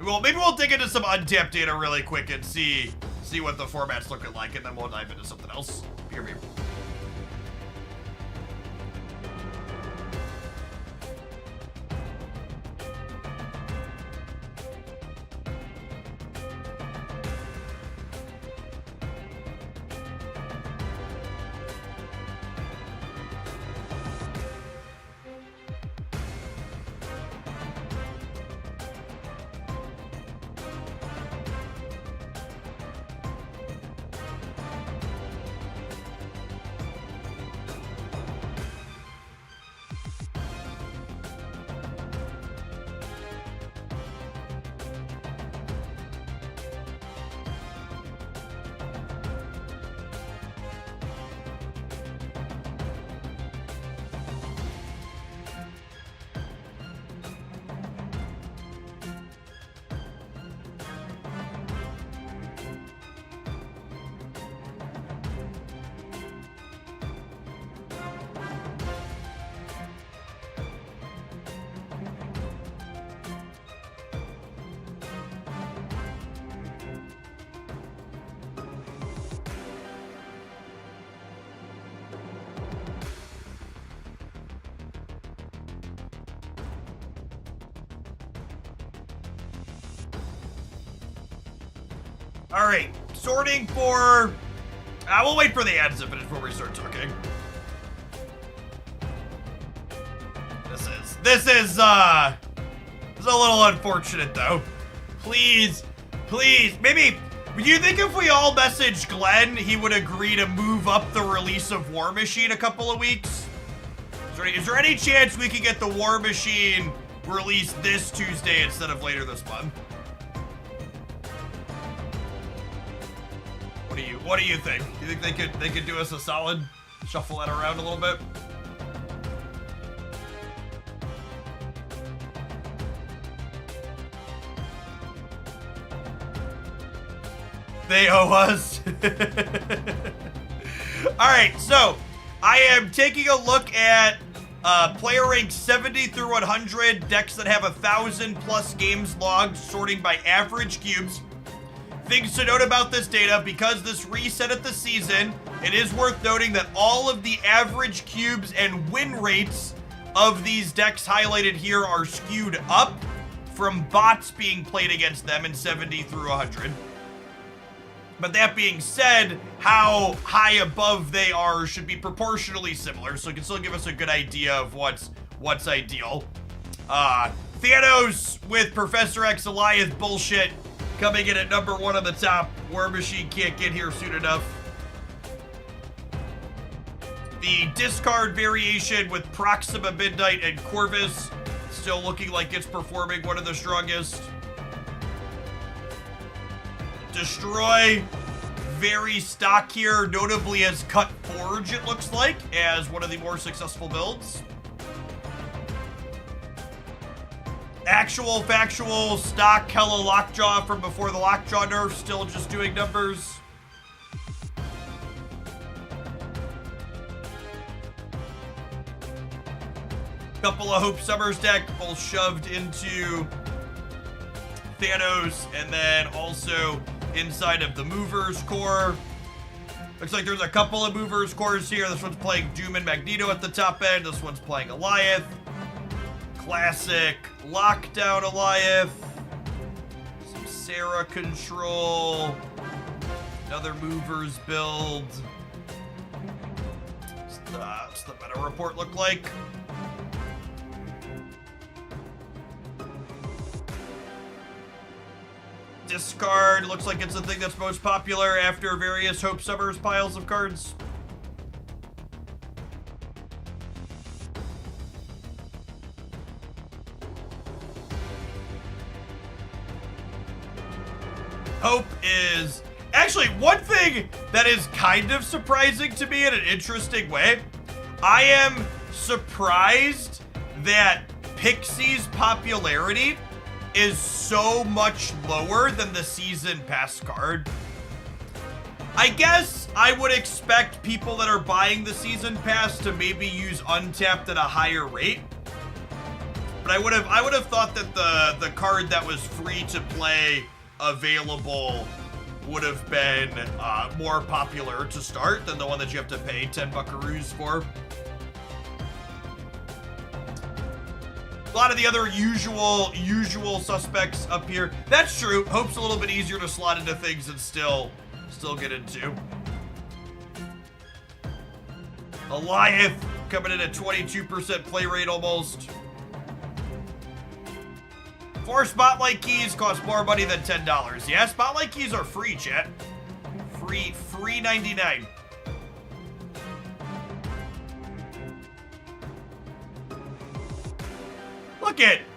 Well, maybe we'll dig into some untapped data really quick and see what the format's looking like, and then we'll dive into something else. Hear me. All right, sorting for... we'll wait for the ads to finish before we start talking. This is a little unfortunate, though. Please, maybe... Do you think if we all messaged Glenn, he would agree to move up the release of War Machine a couple of weeks? Is there any chance we could get the War Machine released this Tuesday instead of later this month? What do you think? Do you think they could do us a solid? Shuffle that around a little bit? They owe us. Alright, so I am taking a look at player rank 70 through 100, decks that have 1,000 plus games logged, sorting by average cubes. Things to note about this data: because this reset at the season, it is worth noting that all of the average cubes and win rates of these decks highlighted here are skewed up from bots being played against them in 70 through 100. But that being said, how high above they are should be proportionally similar, so it can still give us a good idea of what's ideal. Thanos with Professor X Elias bullshit coming in at number 1 on the top. War Machine can't get here soon enough. The discard variation with Proxima Midnight and Corvus still looking like it's performing one of the strongest. Destroy, very stock here, notably as Cut Forge, it looks like, as one of the more successful builds. Actual, factual, stock, hella Lockjaw from before the Lockjaw nerf, still just doing numbers. Couple of Hope Summers deck, both shoved into Thanos, and then also inside of the Movers core. Looks like there's a couple of Movers cores here. This one's playing Doom and Magneto at the top end. This one's playing Goliath. Classic Lockdown Goliath. Some Sarah control. Another Movers build. What's the meta report look like? Discard looks like it's the thing that's most popular after various Hope Summers piles of cards. Hope is actually one thing that is kind of surprising to me in an interesting way. I am surprised that Pixie's popularity is so much lower than the season pass card. I guess I would expect people that are buying the season pass to maybe use Untapped at a higher rate. But I would have thought that the card that was free to play available would have been more popular to start than the one that you have to pay 10 buckaroos for. A lot of the other usual suspects up here. That's true. Hope's a little bit easier to slot into things and still get into. Goliath coming in at 22% play rate almost. 4 Spotlight keys cost more money than $10. Yeah, Spotlight keys are free, chat. Free 99.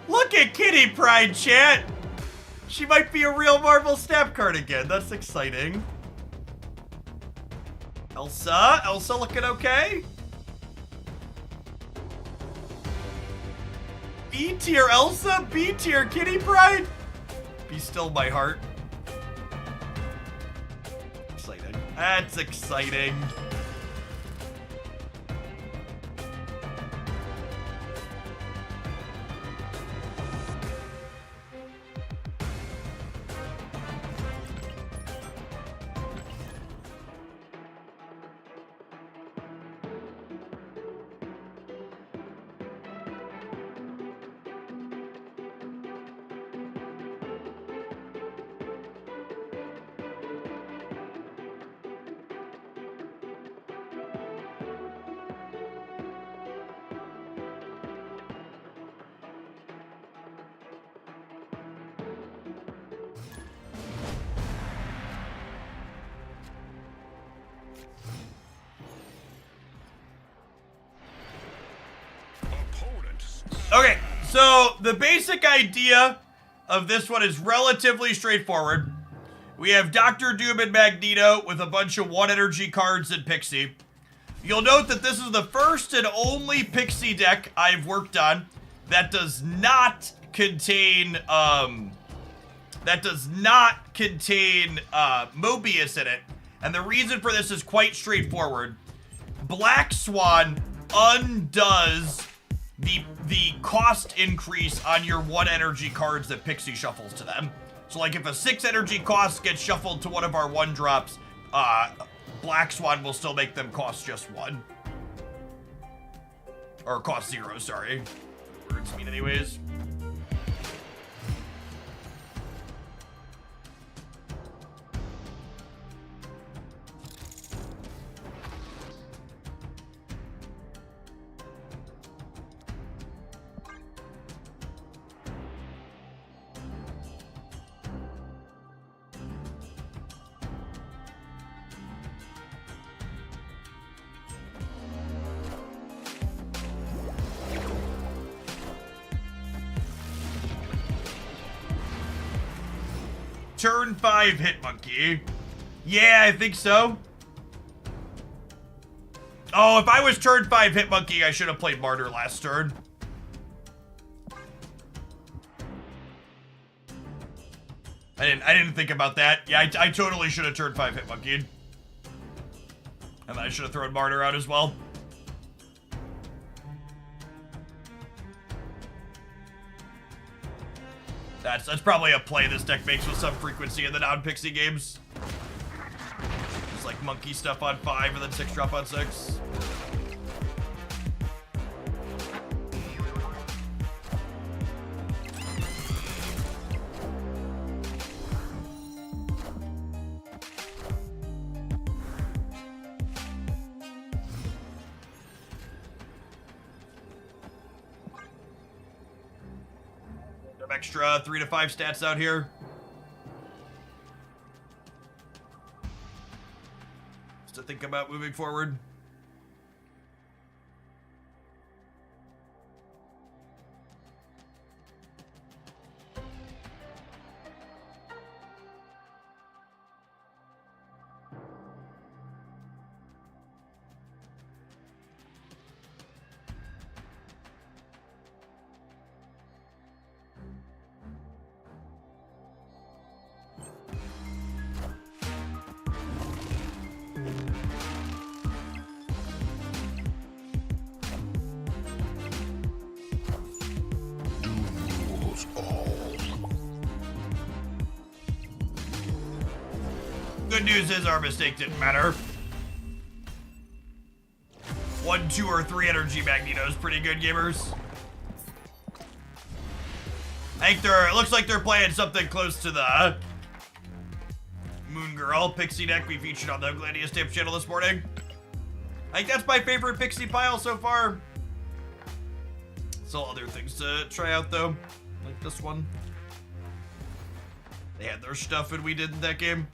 Look at Kitty Pride, chat. She might be a real Marvel Snap card again. That's exciting. Elsa looking okay. B tier Elsa, B tier Kitty Pride. Be still my heart. Exciting. That's exciting. Okay, so the basic idea of this one is relatively straightforward. We have Doctor Doom and Magneto with a bunch of 1 energy cards and Pixie. You'll note that this is the first and only Pixie deck I've worked on that does not contain Mobius in it. And the reason for this is quite straightforward. Black Swan undoes the cost increase on your 1 energy cards that Pixie shuffles to them. So like if a 6 energy cost gets shuffled to one of our 1 drops, Black Swan will still make them cost just 1. Or cost 0, sorry. Words mean anyways. Turn 5 hit monkey. Yeah, I think so. Oh, if I was turn 5 hit monkey, I should have played Martyr last turn. I didn't think about that. Yeah, I totally should have turned 5 hit monkeyed. And I should have thrown Martyr out as well. That's probably a play this deck makes with some frequency in the non-Pixie games. Just like monkey stuff on 5 and then 6 drop on 6. Extra 3 to 5 stats out here. Just to think about moving forward. Good news is our mistake didn't matter. 1, 2, or 3 energy Magneto's pretty good, gamers. I think it looks like they're playing something close to the Moon Girl Pixie deck we featured on the Gladius Tips channel this morning. I think that's my favorite Pixie pile so far. Still other things to try out though, like this one. They had their stuff and we didn't that game.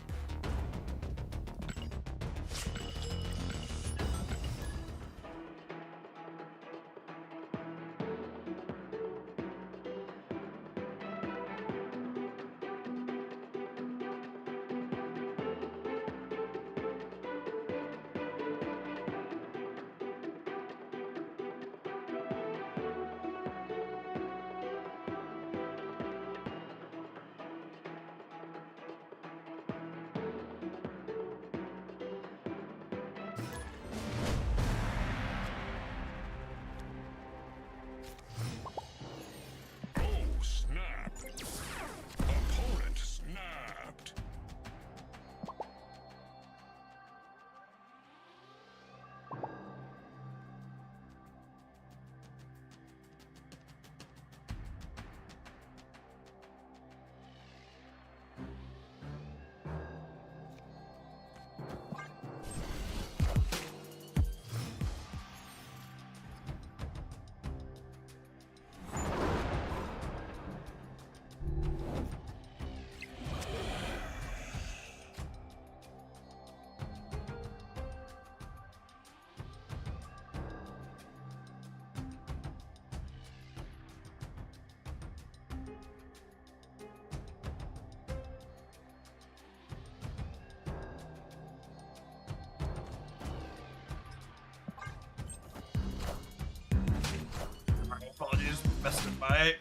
Messed up my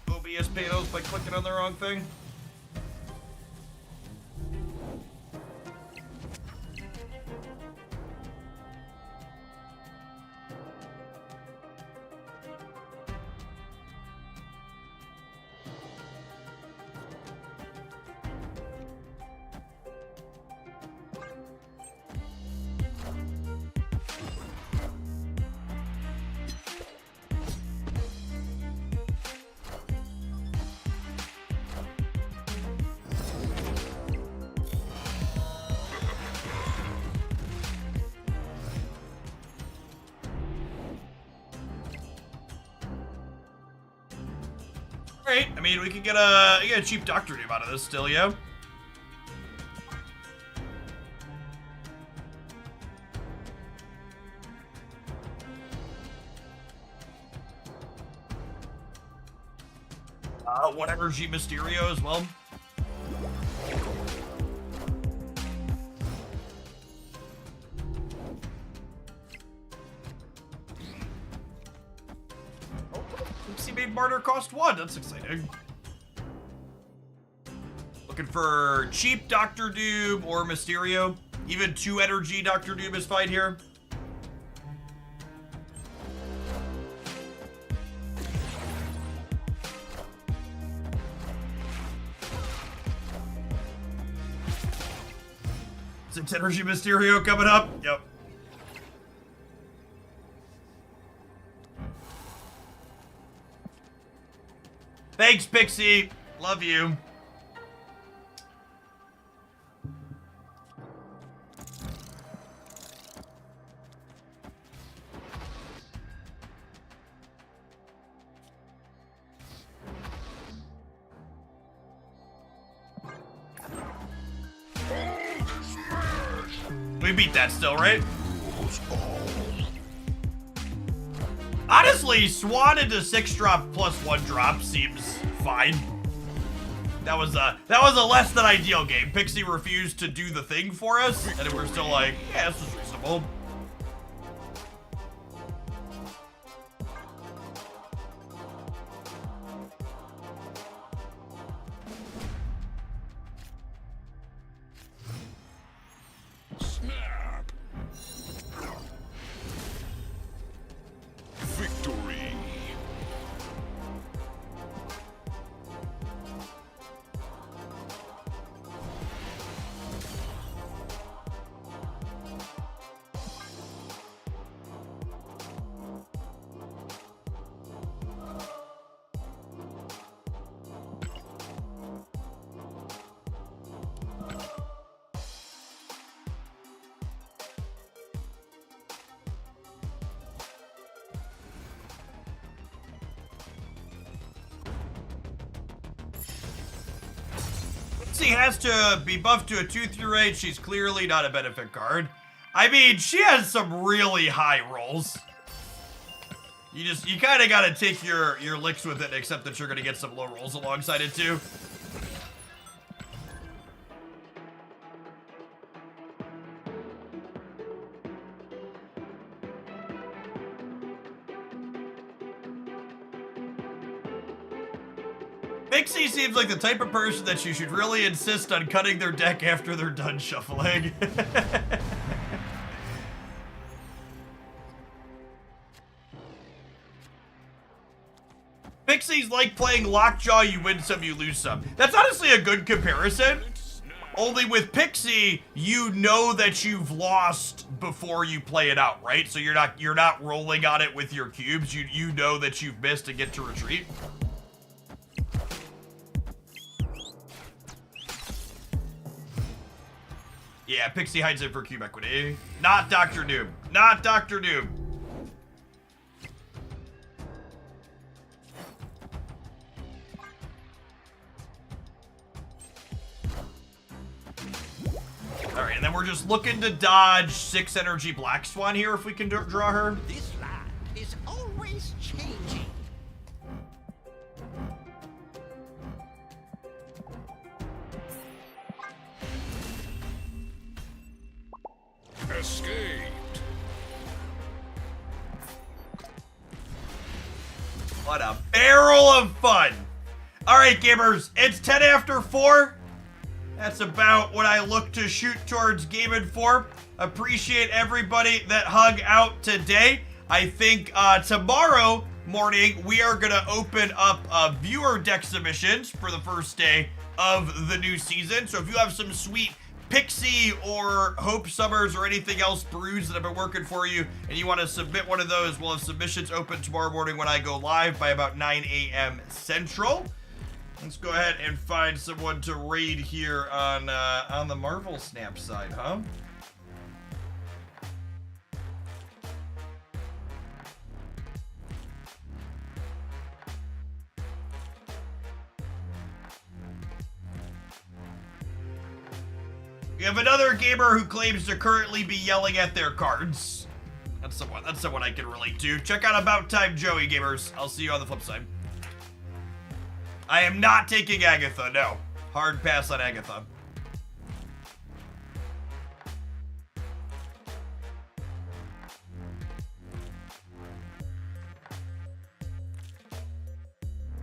OBS panels by clicking on the wrong thing. Alright, I mean, we could get a cheap Doctor Doom out of this still, yeah? One energy Mysterio as well. Pixie made Martyr cost 1. That's exciting. Looking for cheap Doctor Doom or Mysterio. Even 2 energy Doctor Doom is fine here. Six energy Mysterio coming up. Yep. Thanks, Pixie. Love you. We beat that still, right? Honestly, Swan into 6-drop plus 1-drop seems fine. That was a less than ideal game. Pixie refused to do the thing for us, and we're still like, yeah, this is reasonable. Snap. Victory. Pixie has to be buffed to a 2-8. She's clearly not a benefit card. I mean, she has some really high rolls. You kind of got to take your licks with it, except that you're going to get some low rolls alongside it too. Pixie seems like the type of person that you should really insist on cutting their deck after they're done shuffling. Pixie's like playing Lockjaw, you win some, you lose some. That's honestly a good comparison. Only with Pixie, you know that you've lost before you play it out, right? So you're not rolling on it with your cubes. You know that you've missed and get to retreat. Yeah, Pixie hides it for cube equity. Not Dr. Doom. Not Dr. Doom. Alright, and then we're just looking to dodge 6 energy Black Swan here if we can draw her. This land is always changing. Escaped. What a barrel of fun. All right, gamers, it's 10 after 4. That's about what I look to shoot towards gaming for. Appreciate everybody that hung out today. I think tomorrow morning we are going to open up viewer deck submissions for the first day of the new season. So if you have some sweet Pixie or Hope Summers or anything else brews that have been working for you and you want to submit one of those, we'll have submissions open tomorrow morning when I go live by about 9 a.m. Central. Let's go ahead and find someone to raid here on the Marvel Snap side, huh? We have another gamer who claims to currently be yelling at their cards. That's someone I can relate to. Check out About Time Joey, gamers. I'll see you on the flip side. I am not taking Agatha, no. Hard pass on Agatha.